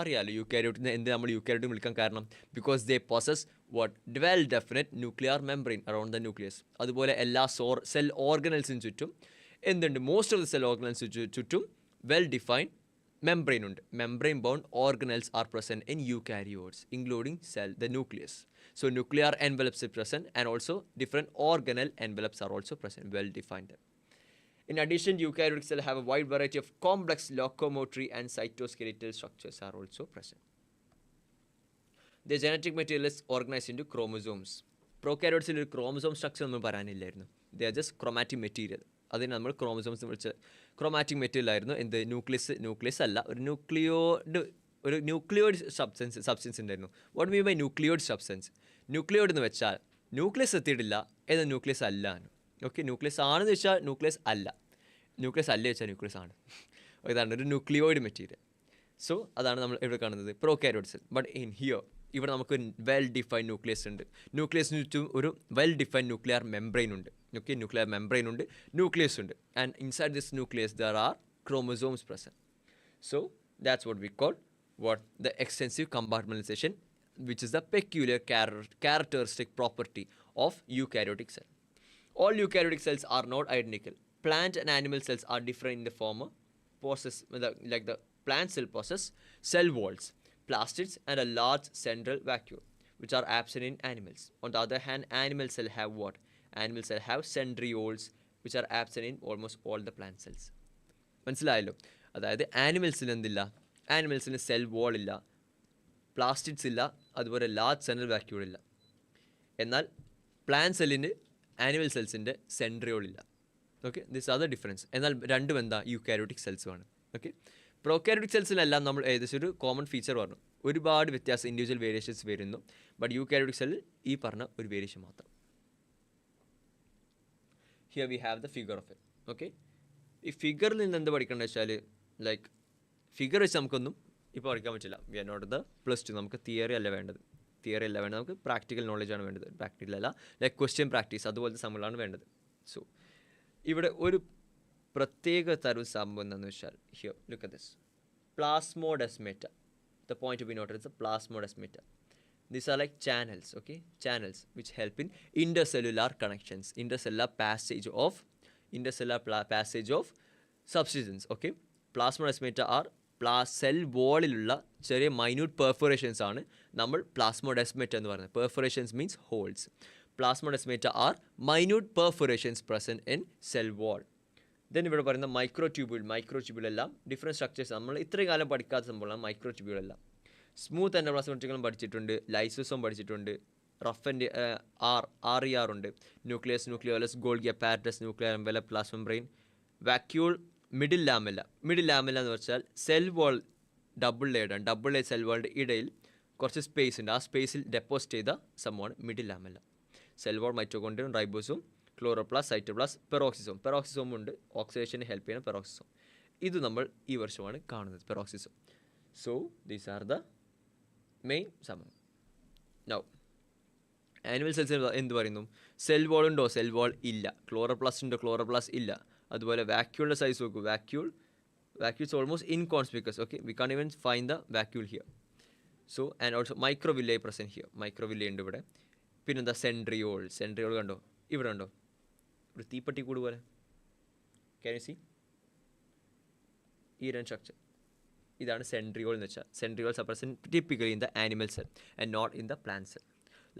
S1: അറിയാലോ യൂക്കാരിയോട്ടിനെ എന്ത് നമ്മൾ യൂക്കാരിയോട്ട് വിളിക്കാൻ കാരണം because they possess what well definite nuclear membrane around the nucleus. അതുപോലെ എല്ലാ സെൽ ഓർഗനൽസിന് ചുറ്റും എന്തുണ്ട്, മോസ്റ്റ് ഓഫ് ദ സെൽ ഓർഗനൽസിന് ചുറ്റും വെൽ ഡിഫൈൻഡ് membrane ഉണ്ട്. membrane bound organelles are present in eukaryotes including cell the nucleus. So nuclear envelopes are present and also different organelle envelopes are also present, well defined. In addition, eukaryotic cells have a wide variety of complex locomotory and cytoskeletal structures are also present. The genetic material is organized into chromosomes. Prokaryotes il chromosome structure ഒന്നും പറയാനില്ലായിരുന്നു. They are just chromatic material. അതിന് നമ്മൾ ക്രോമസോംസ് വിളിച്ച ക്രോമാറ്റിക് മെറ്റീരിയൽ ആയിരുന്നു. എന്ത് ന്യൂക്ലിയസ് അല്ല, ഒരു ന്യൂക്ലിയോയിഡ് സബ്സ്റ്റൻസ് ഉണ്ടായിരുന്നു. What mean by nucleoid substance? Nucleoid എന്ന് വെച്ചാൽ ന്യൂക്ലിയസ് എത്തിയിട്ടില്ല, ഏതാ ന്യൂക്ലിയസ് അല്ല. ഓക്കെ, ന്യൂക്ലിയസ് ആണെന്ന് വെച്ചാൽ ന്യൂക്ലിയസ് അല്ല, ന്യൂക്ലിയസ് അല്ല വെച്ചാൽ ന്യൂക്ലിയസ് ആണ്. ഇതാണ് ഒരു ന്യൂക്ലിയോയിഡ് മെറ്റീരിയൽ. സോ അതാണ് നമ്മൾ ഇവിടെ കാണുന്നത് പ്രോകാരിയോട്സിൽ. ബട്ട് ഇൻ ഹിയർ ഇവിടെ നമുക്ക് വെൽ ഡിഫൈൻഡ് ന്യൂക്ലിയസ് ഉണ്ട്. ന്യൂക്ലിയസിന് ചുറ്റും ഒരു വെൽ ഡിഫൈൻഡ് ന്യൂക്ലിയർ മെംബ്രെയിൻ ഉണ്ട്. ഓക്കെ, ന്യൂക്ലിയർ മെംബ്രെയിൻ ഉണ്ട്, ന്യൂക്ലിയസ് ഉണ്ട്. And inside this nucleus there are chromosomes present. So that's what we call the extensive compartmentalization, which is the peculiar characteristic property of eukaryotic cell. All eukaryotic cells are not identical. Plant and animal cells are different in the former possess, like the plant cell possess cell walls, plastids, and a large central vacuole, which are absent in animals. On the other hand, animal cell have what? Animal cell have centrioles, which are absent in almost all the plant cells. മനസ്സിലായല്ലോ? അതായത് ആനിമൽസിന് എന്തില്ല, ആനിമൽസിന് സെൽ വാൾ ഇല്ല, പ്ലാസ്റ്റിഡ്സ് ഇല്ല, അതുപോലെ ലാർജ് സെൻട്രൽ വാക്യൂൾ ഇല്ല. എന്നാൽ പ്ലാന്റ് സെല്ലിന് ആനിമൽ സെൽസിൻ്റെ സെൻട്രിയോൾ ഇല്ല. Okay, this are the difference. എന്നാൽ രണ്ടും എന്താ, യൂക്കാരിയോട്ടിക് സെൽസുമാണ്. ഓക്കെ, പ്രോകാരിയോട്ടിക് സെൽസിലെല്ലാം നമ്മൾ ഏകദേശം ഒരു കോമൺ ഫീച്ചർ പറഞ്ഞു. ഒരുപാട് വ്യത്യാസം, ഇൻഡിവിജ്വൽ വേരിയേഷൻസ് വരുന്നു. ബട്ട് യൂക്കാരിയോട്ടിക് സെല്ലിൽ ഈ പറഞ്ഞ ഒരു വേരിയേഷൻ മാത്രം. Here we have the figure of it. Okay, ഈ ഫിഗറിൽ നിന്ന് എന്ത് പഠിക്കേണ്ടത് വെച്ചാൽ, ലൈക്ക് ഫിഗർ വെച്ച് നമുക്കൊന്നും ഇപ്പോൾ പഠിക്കാൻ പറ്റില്ല. We are not the +2. നമുക്ക് തിയറി അല്ല വേണ്ടത്, നമുക്ക് പ്രാക്ടിക്കൽ നോളജാണ് വേണ്ടത്. പ്രാക്ടിക്കൽ അല്ല, ലൈക്ക് ക്വസ്റ്റ്യൻ പ്രാക്ടീസ് അതുപോലത്തെ സംഭവങ്ങളാണ് വേണ്ടത്. സോ ഇവിടെ ഒരു പ്രത്യേക തരം സംഭവം എന്താണെന്ന് വെച്ചാൽ, here look at this plasmodesmata. The point to be noted is the plasmodesmata. These are like channels, okay? Channels which help in intercellular connections, intercellular passage of substances, okay? Plasmodesmata are cell വാളിലുള്ള ചെറിയ മൈന്യൂട്ട് പെർഫോറേഷൻസ് ആണ് നമ്മൾ പ്ലാസ്മോഡെസ്മേറ്റ എന്ന് പറയുന്നത്. Perforations means holes. Plasmodesmata are minute perforations present in cell wall. Then ഇവിടെ പറയുന്ന മൈക്രോട്യൂബ്യൂൾ എല്ലാം ഡിഫറെൻറ്റ് സ്ട്രക്ചേഴ്സ്, നമ്മൾ ഇത്രയും കാലം പഠിക്കാത്ത സംഭവമാണ് മൈക്രോട്യൂബ്യൂൾ എല്ലാം. സ്മൂത്ത് എൻഡോപ്ലാസ്മിക് പഠിച്ചിട്ടുണ്ട്, ലൈസോസോം പഠിച്ചിട്ടുണ്ട്, റഫ് ആൻഡ് RER ഉണ്ട്, nucleus, nucleolus, Golgi apparatus, nuclear envelope, plasma membrane, vacuole, middle lamella എന്ന് വെച്ചാൽ cell wall double layer cell വാളിൻ്റെ ഇടയിൽ കുറച്ച് സ്പേസ് ഉണ്ട്. ആ സ്പേസിൽ ഡെപ്പോസിറ്റ് ചെയ്ത സംഭവമാണ് middle lamella. Cell wall, mitochondrium, ribosome, chloroplast, cytoplast, peroxisome ഉണ്ട്, ഓക്സിഡേഷന് ഹെൽപ്പ് ചെയ്യുന്ന പെറോക്സിസോം. ഇത് നമ്മൾ ഈ വർഷമാണ് കാണുന്നത്, peroxisome. So these are the main സംഭവം. നൗ ആനിമൽ സെൽസ് എന്ത് പറയുന്നു? സെൽ വാൾ ഉണ്ടോ? സെൽ വാൾ ഇല്ല. ക്ലോറോപ്ലാസ്റ്റ് ഉണ്ടോ? ക്ലോറോപ്ലാസ്റ്റ് ഇല്ല. അതുപോലെ വാക്യൂളിൻ്റെ സൈസ് നോക്കൂ, vacuoles almost inconspicuous. Okay, we can't even find the vacuole here. So and also microvilli present here, microvilli ഉണ്ട് ഇവിടെ. പിന്നെന്താ സെൻട്രിയോൾ കണ്ടോ? ഇവിടെ ഉണ്ടോ? ഒരു തീപ്പട്ടി കൂട് പോലെ. ക്യാൻ യു സീ ഈ രണ്ട് സ്ട്രക്ചർ? ഇതാണ് സെൻട്രിയോൾ എന്ന് വെച്ചാൽ. Centrioles are present typically in the animal cell and not in the plant cell.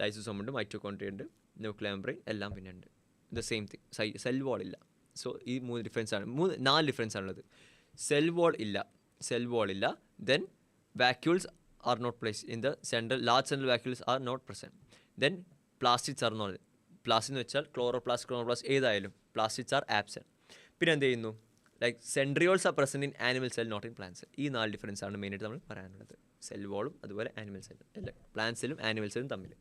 S1: Lysosome ഉണ്ട്, മൈറ്റോകോൺട്രിയ ഉണ്ട്, ന്യൂക്ലിയർ മെംബ്രെയിൻ എല്ലാം പിന്നെ ഉണ്ട്. The same thing. Cell wall ഇല്ല. സോ ഈ 3 ഡിഫറൻസ് ആണ്, 4 ഡിഫറൻസ് ആണുള്ളത്. സെൽ വാൾ ഇല്ല. Then vacuoles are not place in the central, large central vacuoles are not present. Then plastids are not. Plastid എന്ന് വെച്ചാൽ ക്ലോറോപ്ലാസ്റ്റ് ഏതായാലും പ്ലാസ്റ്റിഡ്സ് ആർ ആബ്സെൻറ്റ്. പിന്നെ എന്ത് ചെയ്യുന്നു, like centrioles are present in animal cell not in plant cell. ഈ 4 ഡിഫറൻസ് ആണ് മെയിനായിട്ട് നമ്മൾ പറയാനുള്ളത്. സെൽ വാളും അതുപോലെ ആനിമൽ സെല്ലും അല്ല, പ്ലാന്റ് സെല്ലും ആനിമൽ സെല്ലും തമ്മിൽ.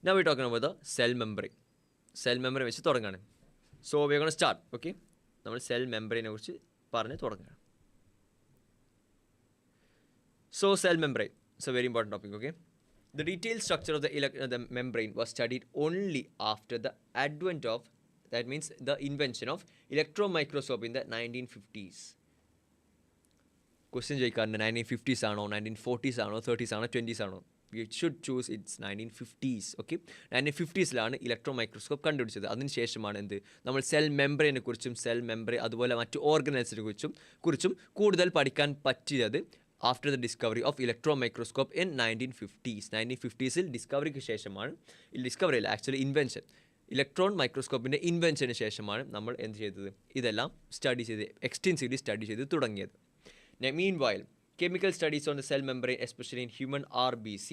S1: Now we're talking about the cell membrane. Cell membrane വെച്ച് തുടങ്ങുകയാണ്. So we are gonna start. Okay, നമ്മൾ സെൽ മെമ്പറൈനെ കുറിച്ച് പറഞ്ഞ് തുടങ്ങുകയാണ്. So cell membrane, it's a very important topic. Okay, the detailed structure of the membrane was studied only after the advent of, that means the invention of electron microscope in the 1950s. Question ചോദിക്കാറുണ്ട്, 1950s ആണോ, 1940s ആണോ, 30s ആണോ, 20s ആണോ? We should choose it's 1950s. Okay, 1950s electron microscope കണ്ടുപിടിച്ചത്. അതിനുശേഷമാണ് എന്ത്, നമ്മൾ സെൽ മെംബ്രെയിനെ കുറിച്ചും അതുപോലെ മറ്റു ഓർഗനൈസിനെ കുറിച്ചും കൂടുതൽ പഠിക്കാൻ പറ്റിയത് after the discovery of electron microscope in 1950s. 1950s ഡിസ്കവറിക്ക് ശേഷമാണ്, ഡിസ്കവറി അല്ല ആക്ച്വലി ഇൻവെൻഷൻ, ഇലക്ട്രോൺ മൈക്രോസ്കോപ്പിൻ്റെ ഇൻവെൻഷന് ശേഷമാണ് നമ്മൾ എന്ത് ചെയ്തത്, ഇതെല്ലാം എക്സ്റ്റെൻസീവ്ലി സ്റ്റഡി ചെയ്ത് തുടങ്ങിയത്. Meanwhile, chemical studies on the cell membrane, especially in human RBC,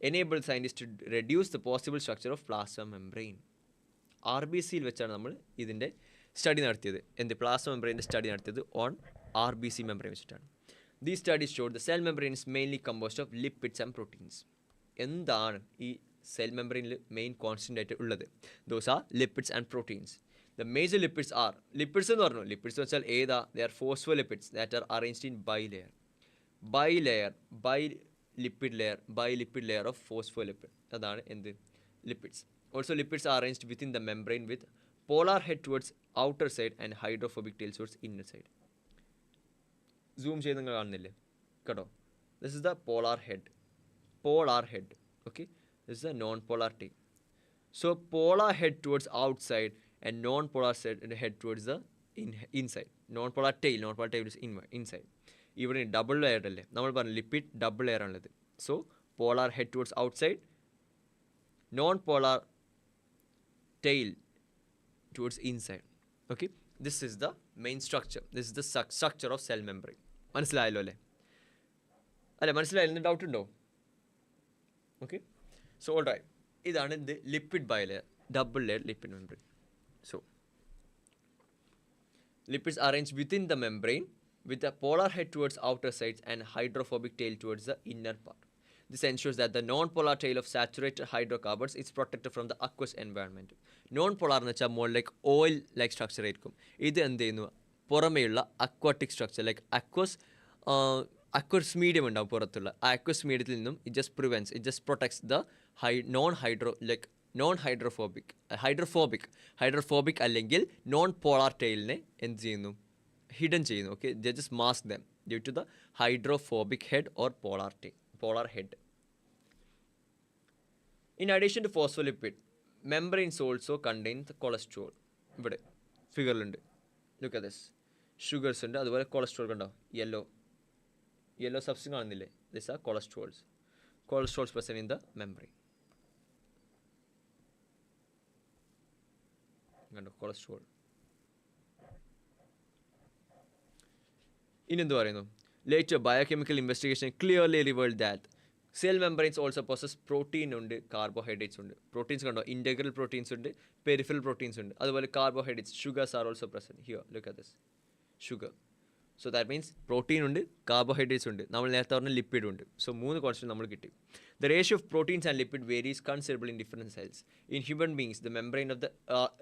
S1: enabled scientists to reduce the possible structure of plasma membrane. RBCയിൽ വെച്ചാണ് നമ്മൾ ഇതിൻ്റെ സ്റ്റഡി നടത്തിയത്. പ്ലാസ്മ മെംബ്രെയിൻ്റെ സ്റ്റഡി നടത്തിയത് ഓൺ RBC മെംബ്രെയിൻ വെച്ചിട്ടാണ്. These studies showed the cell membrane is mainly composed of lipids and proteins. എന്താണ് ഈ സെൽ മെംബ്രെയിനിൽ മെയിൻ കോൺസ്റ്റൻ്റ് ആയിട്ട് ഉള്ളത്? Those are lipids and proteins. The major lipids are, lipids എന്ന് പറഞ്ഞു, lipids എന്ന് വെച്ചാൽ ഏതാ? They are phospholipids that are arranged in bilipid layer of phospholipid. അതാണ് എന്ത്, lipids. Also lipids are arranged within the membrane with polar head towards outer side and hydrophobic tail towards inner side. Zoom ചെയ്ത് നിങ്ങൾ കാണുന്നില്ലേ കേട്ടോ? This is the polar head. Okay, this is the non-polar tail. So polar head towards outside and non-polar head towards the inside. Non-polar tail is inside. ഇവിടെ ഡബിൾ ലെയർ അല്ലേ, നമ്മൾ പറഞ്ഞു ലിപ്പിഡ് ഡബിൾ ലെയർ ആണുള്ളത്. So polar head towards outside, non polar tail towards inside. Okay, this is the main structure. This is the structure of cell membrane. മനസ്സിലായല്ലോ അല്ലേ? മനസ്സിലായല്ലോ? ഡൗട്ട് ഉണ്ടോ? ഓക്കെ, സോ ഓൾ റൈറ്റ്, ഇതാണ് ഇത് lipid bilayer, double layer lipid membrane. So lipids arranged within the membrane with a polar head towards outer sides and hydrophobic tail towards the inner part. This ensures that the non-polar tail of saturated hydrocarbons is protected from the aqueous environment. Non-polar എന്ന് വെച്ചാൽ more like oil like structure ആയിരിക്കും. ഇത് എന്ത് ചെയ്യുന്നു, പുറമേയുള്ള aquatic structure like aqueous medium ഉണ്ടാവും പുറത്തുള്ള. ആ അക്വസ് മീഡിയത്തിൽ നിന്നും it just protects the hydrophobic അല്ലെങ്കിൽ നോൺ പോളാർ ടെയിലിനെ എന്ത് ചെയ്യുന്നു, ഹിഡൻ ചെയ്യുന്നു. Okay, just mask them due to the hydrophobic head or polar head. In addition to phospholipid, membranes also contain the cholesterol. ഇവിടെ ഫിഗറിലുണ്ട്, ലുക്ക് അറ്റ് ദിസ്. ഷുഗേഴ്സ് ഉണ്ട്, അതുപോലെ കൊളസ്ട്രോൾ കണ്ടോ, യെല്ലോ സബ്സ്റ്റൻസ് കാണുന്നില്ലേ? This are cholesterols present in the membrane. കണ്ടോ കൊളസ്ട്രോൾ. ഇനെന്ത് പറയുന്നു? Later, biochemical investigation clearly revealed that cell membranes also possess protein ഉണ്ട്, carbohydrates ഉണ്ട്. Proteins കണ്ടോ, integral proteins ഉണ്ട്, peripheral proteins ഉണ്ട്, അതുപോലെ carbohydrates, sugars are also present here. Look at this, sugar. So that means protein ഉണ്ട്, carbohydrates ഉണ്ട്, നമ്മൾ നേരത്തെ പറഞ്ഞ ലിപ്പിഡ് ഉണ്ട്. സോ 3 കോൺസ്റ്റന്റ് നമ്മൾ കിട്ടി. The ratio of proteins and lipid varies considerably in different cells. In human beings, the membrane of the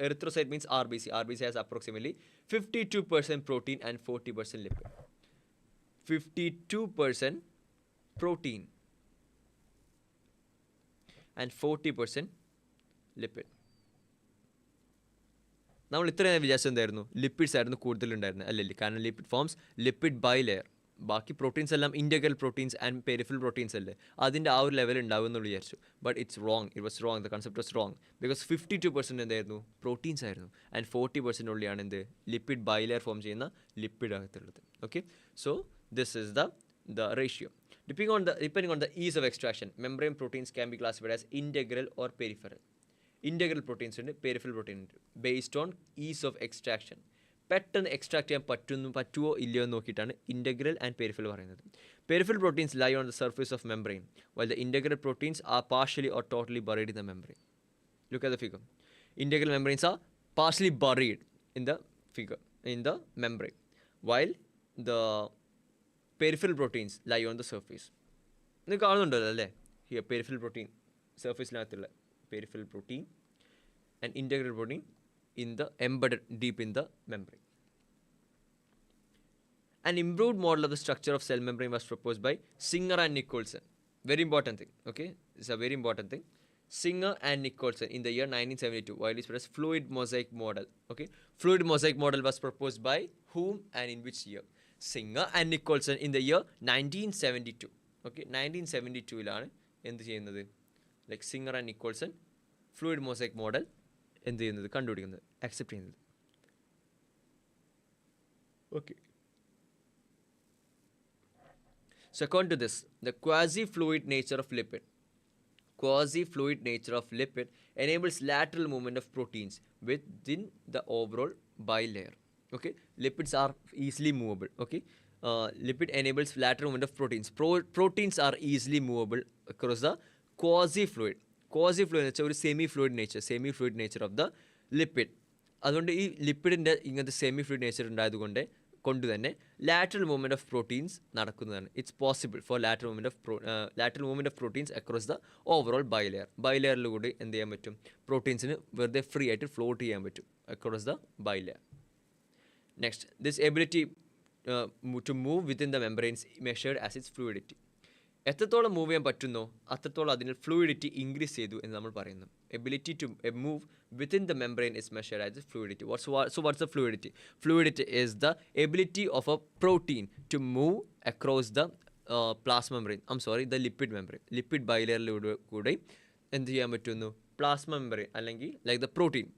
S1: erythrocyte means RBC has approximately 52% protein and 40% lipid. 52% protein and 40% lipid. നമ്മൾ ഇത്രയും വിചാരിച്ചത് എന്തായിരുന്നു, ലിപ്പിഡ്സ് ആയിരുന്നു കൂടുതലുണ്ടായിരുന്നത്. അല്ലല്ലേ, കാരണം lipid forms lipid bilayer. ബാക്കി പ്രോട്ടീൻസ് എല്ലാം integral proteins and peripheral proteins അല്ലേ, അതിൻ്റെ ആ ഒരു ലെവൽ ഉണ്ടാവും എന്ന് വിചാരിച്ചു. But it's wrong, the concept was wrong. Because 52% എന്തായിരുന്നു, പ്രോട്ടീൻസ് ആയിരുന്നു, ആൻഡ് 40% ഉള്ളിയാണ് എന്ത്, ലിപ്പിഡ് ബൈ ലെയർ ഫോം ചെയ്യുന്ന ലിപ്പിഡ് അകത്തുള്ളത്. Okay, so this is the the ratio. Depending on the ease of extraction, membrane proteins can be classified as integral or peripheral. Integral proteins ഉണ്ട്, peripheral protein ഉണ്ട്, based on ease of extraction. പെട്ടെന്ന് എക്സ്ട്രാക്ട് ചെയ്യാൻ പറ്റുമോ ഇല്ലയോ എന്ന് നോക്കിയിട്ടാണ് ഇൻ്റഗ്രൽ ആൻഡ് പെരിഫറൽ പറയുന്നത്. Peripheral proteins lie on the surface of membrane, while the integral proteins are partially or totally buried in the membrane. Look at the figure. Integral membranes are partially buried in the figure, in the membrane, while the peripheral proteins lie on the surface. നിങ്ങൾ കാണുന്നുണ്ടല്ലോ അല്ലേ, ഹിയർ പെരിഫറൽ പ്രോട്ടീൻ സർഫേസിനകത്തുള്ള peripheral protein and integral protein in the embedded deep in the membrane. An improved model of the structure of cell membrane was proposed by Singer and Nicholson. Very important thing, okay? It's a very important thing. Singer and Nicholson in the year 1972, widely spread as fluid mosaic model. Okay, fluid mosaic model was proposed by whom and in which year? Singer and Nicholson in the year 1972. Okay, 1972 ലാണ് എന്ത് ചെയ്യുന്നത്, like singer and Nicholson fluid mosaic model എന്ത് ചെയ്യുന്നത്, കണ്ടുപിടിക്കുന്നത്, അക്സെപ്റ്റ് ചെയ്യുന്നത്. Okay, so according to this, the quasi-fluid nature of lipid enables lateral movement of proteins within the overall bilayer. Okay, lipids are easily movable. Okay, lipid enables lateral movement of proteins. Proteins are easily movable across the quasi-fluid എന്ന് വെച്ചാൽ ഒരു semi fluid nature of the lipid. അതുകൊണ്ട് ഈ ലിപ്പിഡിൻ്റെ ഇങ്ങനത്തെ സെമി ഫ്ലൂയിഡ് നേച്ചർ ഉണ്ടായതുകൊണ്ട് തന്നെ ലാറ്ററൽ മൂവ്മെൻറ്റ് ഓഫ് പ്രോട്ടീൻസ് നടക്കുന്നതാണ്. It's possible for lateral movement of proteins across the overall ബൈലെയറിലൂടെ എന്ത് ചെയ്യാൻ പറ്റും, പ്രോട്ടീൻസിന് വെറുതെ ഫ്രീ ആയിട്ട് ഫ്ലോട്ട് ചെയ്യാൻ പറ്റും across the bilayer. Next, this ability to move within the membranes measured as its fluidity. എത്രത്തോളം മൂവ് ചെയ്യാൻ പറ്റുന്നോ അത്രത്തോളം അതിന് ഫ്ലൂയിഡിറ്റി ഇൻക്രീസ് ചെയ്തു എന്ന് നമ്മൾ പറയുന്നു. Ability to move within the membrane is measured as fluidity. What's the fluidity? Fluidity is the ability of a protein to move across the plasma membrane, the lipid membrane. Lipid ബൈലെയറിലൂടെ കൂടെ എന്ത് ചെയ്യാൻ പറ്റുന്നു, പ്ലാസ്മ മെംബ്രെയിൻ അല്ലെങ്കിൽ ലൈക്ക് ദ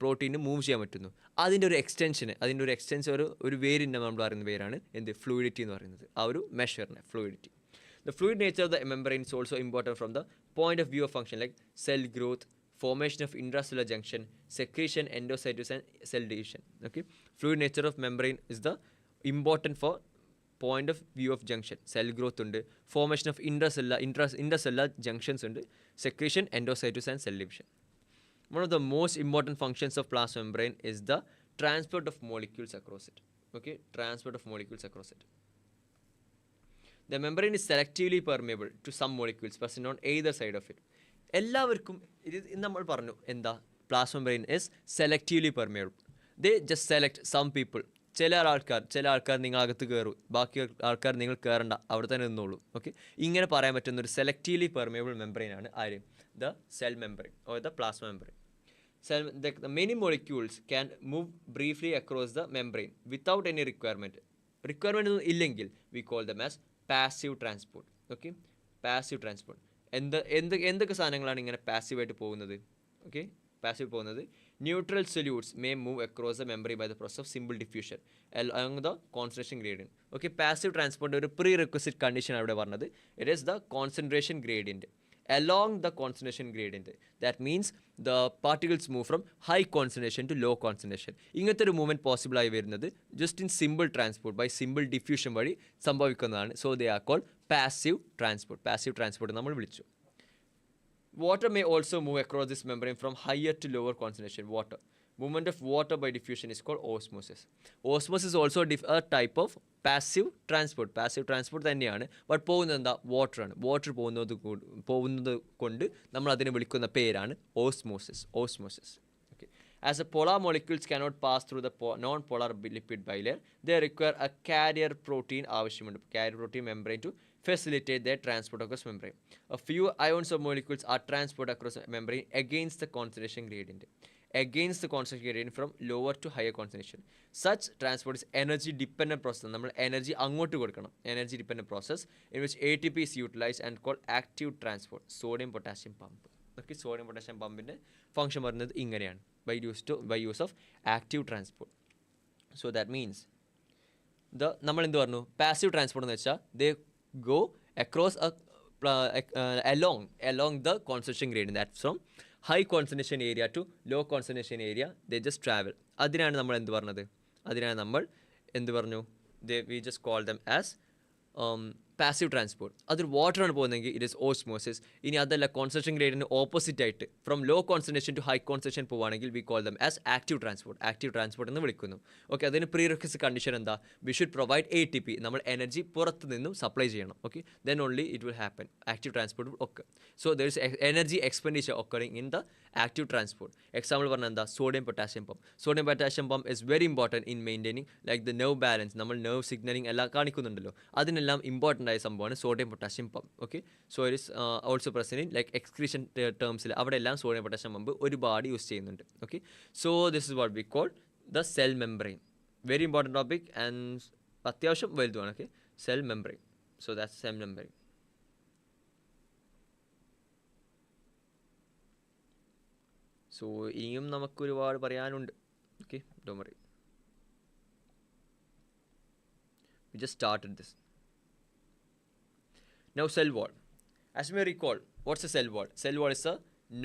S1: പ്രോട്ടീന് മൂവ് ചെയ്യാൻ പറ്റുന്നു. അതിൻ്റെ ഒരു എക്സ്റ്റൻഷൻ ഒരു വേരിൻ്റെ നമ്മൾ പറയുന്ന പേരാണ് എന്ത്, ഫ്ലൂയിഡിറ്റി എന്ന് പറയുന്നത്. ആ ഒരു മെഷറിനെ fluidity. The fluid nature of the membrane is also important from the point of view of function like cell growth, formation of intracellular junction, secretion, endocytosis and cell division. Okay, fluid nature of membrane is the important for point of view of junction. Cell growth ഉണ്ട്, formation of intracellular junctions ഉണ്ട്, secretion, endocytosis and cell division. One of the most important functions of plasma membrane is the transport of molecules across it. Okay, transport of molecules across it. The membrane is selectively permeable to some molecules present on either side of it. എല്ലാവർക്കും ഇത് നമ്മൾ പറഞ്ഞു എന്താ, plasma membrane is selectively permeable. They just select some people. ചില ആൾക്കാർ നിങ്ങൾ അകത്ത് കയറും, ബാക്കി ആൾക്കാർ നിങ്ങൾ കയറണ്ട, അവിടെ തന്നെ നിന്നോളൂ. ഓക്കെ, ഇങ്ങനെ പറയാൻ പറ്റുന്ന ഒരു സെലക്റ്റീവ്ലി പെർമിയബിൾ മെംബ്രെയിൻ ആണ് ആര്, the cell membrane or the plasma membrane. The many molecules can move briefly across the membrane without any requirement ഒന്നും ഇല്ലെങ്കിൽ we call them as passive transport. Okay, passive transport എന്തൊക്കെ സാധനങ്ങളാണ് ഇങ്ങനെ പാസീവായിട്ട് പോകുന്നത്? ഓക്കെ, പാസീവ് പോകുന്നത് neutral solutes may move across the membrane by the process of simple diffusion along the concentration gradient. Okay, passive ട്രാൻസ്പോർട്ടിൻ്റെ ഒരു പ്രീ റിക്വസിറ്റ് കണ്ടീഷൻ അവിടെ പറഞ്ഞത് it is the concentration gradient along the concentration gradient. That means the particles move from high concentration to low concentration. ഇങ്ങനത്തെ ഒരു മൂവ്മെൻറ്റ് പോസിബിൾ ആയി വരുന്നത് just in simple transport by simple diffusion വഴി സംഭവിക്കുന്നതാണ്. So they are called passive transport നമ്മൾ വിളിച്ചു. Water may also move across this membrane from higher to lower concentration. Movement of water by diffusion is called osmosis. Osmosis is also a type of passive transport തന്നെയാണ്. ബട്ട് പോകുന്നത് എന്താ, വാട്ടറാണ്. വാട്ടർ പോകുന്നത് കൊണ്ട് നമ്മൾ അതിനെ വിളിക്കുന്ന പേരാണ് osmosis. Okay. As the polar molecules cannot pass through the non-polar lipid bilayer, they require a carrier protein ആവശ്യമുണ്ട്. Carrier protein membrane to facilitate their transport across membrane. A few ions of molecules are transported across membrane against the concentration gradient from lower to higher concentration. Such transport is energy dependent process. നമ്മൾ എനർജി അങ്ങോട്ട് കൊടുക്കണം. Energy dependent process in which ATP is utilized and called active transport. Sodium potassium pump. Okay, sodium potassium പമ്പിൻ്റെ ഫംഗ്ഷൻ പറയുന്നത് ഇങ്ങനെയാണ്, by use of active transport. So that means നമ്മൾ എന്ത് പറഞ്ഞു, പാസീവ് ട്രാൻസ്പോർട്ട് എന്ന് വെച്ചാൽ ദേ go across along the concentration gradient. That's from high concentration area to low concentration area. They just travel. അതിനാണ് നമ്മൾ എന്ത് പറഞ്ഞത്? അതിനാണ് നമ്മൾ എന്ത് പറഞ്ഞു? We just call them as passive transport. അതൊരു വാട്ടറാണ് പോകുന്നതെങ്കിൽ ഇറ്റ് ഇസ് ഓസ്മോസിസ്. ഇനി അതല്ല, കോൺസെൻട്രേഷൻ ഗ്രേഡിന് ഓപ്പോസിറ്റ് ആയിട്ട് from low concentration to high concentration പോവുകയാണെങ്കിൽ we call them as active transport. Active transport എന്ന് വിളിക്കുന്നു. ഓക്കെ, അതിന് പ്രീ റിക്വസ്റ്റ് കണ്ടീഷൻ എന്താ? We should provide ATP. നമ്മൾ എനർജി പുറത്ത് നിന്നും സപ്ലൈ ചെയ്യണം. Okay, then only it will happen. Active transport ഒക്കെ. So there is energy expenditure occurring in the active transport. Example പറഞ്ഞാൽ എന്താ? Sodium potassium pump. Sodium potassium pump is very important in maintaining like the nerve balance. നമ്മൾ നെർവ് സിഗ്നലിംഗ് എല്ലാം കാണിക്കുന്നുണ്ടല്ലോ, അതിനെല്ലാം ഇമ്പോർട്ടൻ്റ് ആയ സംഭവമാണ് sodium potassium pump. Okay, so it is also present in like excretion ടേംസിൽ അവിടെ എല്ലാം സോഡിയം പൊട്ടാഷ്യം പമ്പ് ഒരുപാട് യൂസ് ചെയ്യുന്നുണ്ട്. Okay, so this is what we call the cell membrane. Very important topic and അത്യാവശ്യം വലുതുമാണ്. Okay, cell membrane. So that's cell membrane. So ഇനിയും നമുക്ക് ഒരുപാട് പറയാനുണ്ട്. Okay, don't worry. We just started this. Now cell wall. As you may recall, what's a cell wall? Cell wall is a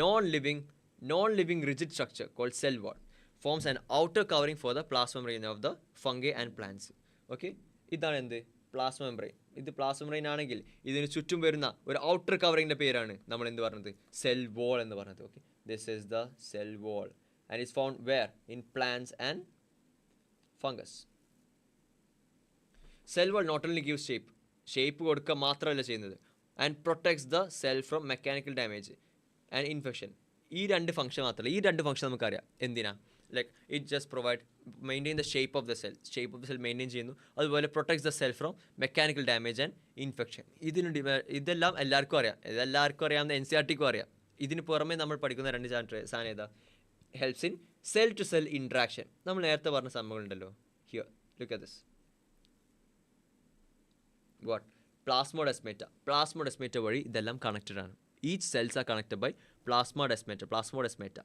S1: non-living rigid structure called cell wall. Forms an outer covering for the plasma membrane of the fungi and plants. Okay, ഇതാണ് എന്ത്? Plasma membrane. ഇത് പ്ലാസ്മ മെംബ്രെയിൻ ആണെങ്കിൽ ഇതിന് ചുറ്റും വരുന്ന ഒരു ഔട്ടർ കവറിങ്ങിൻ്റെ പേരാണ് നമ്മൾ എന്ത് പറഞ്ഞത്? സെൽ വോൾ എന്ന് പറഞ്ഞത്. Okay, this is the cell wall and it's found where? In plants and fungus. Cell wall not only give shape കൊടുക്കുക മാത്രമല്ല ചെയ്യുന്നത്, and protects the cell from mechanical damage and infection. ഈ രണ്ട് ഫംഗ്ഷൻ മാത്രമല്ല, ഈ രണ്ട് ഫംഗ്ഷൻ നമുക്കറിയാം എന്തിനാ. Like it just provide maintain the shape of the cell maintain ചെയ്യുന്നു. അതുപോലെ protects the cell from mechanical damage and infection. ഇതെല്ലാം എല്ലാവർക്കും അറിയാവുന്ന NCERTക്കും അറിയാം. ഇതിന് പുറമെ നമ്മൾ പഠിക്കുന്ന രണ്ട് സാധനം ഏതാ? Helps in cell to cell interaction. നമ്മൾ നേരത്തെ പറഞ്ഞ സംഭവങ്ങളുണ്ടല്ലോ. Here look at this. What? Plasmodesmata വഴി ഇതെല്ലാം കണക്റ്റഡ് ആണ്. Each cells are connected by plasmodesmata.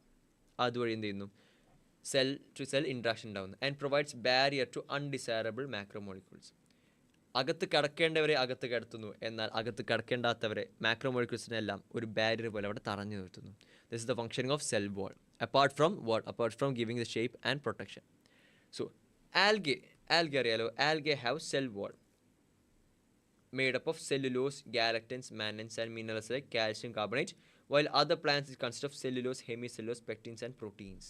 S1: അതുവഴി എന്ത് ചെയ്യുന്നു? സെൽ ടു സെൽ ഇൻട്രാക്ഷൻ ഉണ്ടാകുന്നു. And provides barrier to undesirable macromolecules. അകത്ത് കിടക്കേണ്ടവരെ അകത്ത് കിടത്തുന്നു, എന്നാൽ അകത്ത് കിടക്കേണ്ടാത്തവരെ മാക്രോമോളിക്യൂൾസിനെല്ലാം ഒരു ബാരിയർ പോലെ അവിടെ തടഞ്ഞു നിർത്തുന്നു. This is the functioning of cell wall. Apart from giving the shape and protection. So algae അറിയാലോ. Algae have cell wall made up of cellulose, galactans, mannans and minerals like calcium carbonate, while other plants consist of cellulose, hemicellulose, pectins and proteins.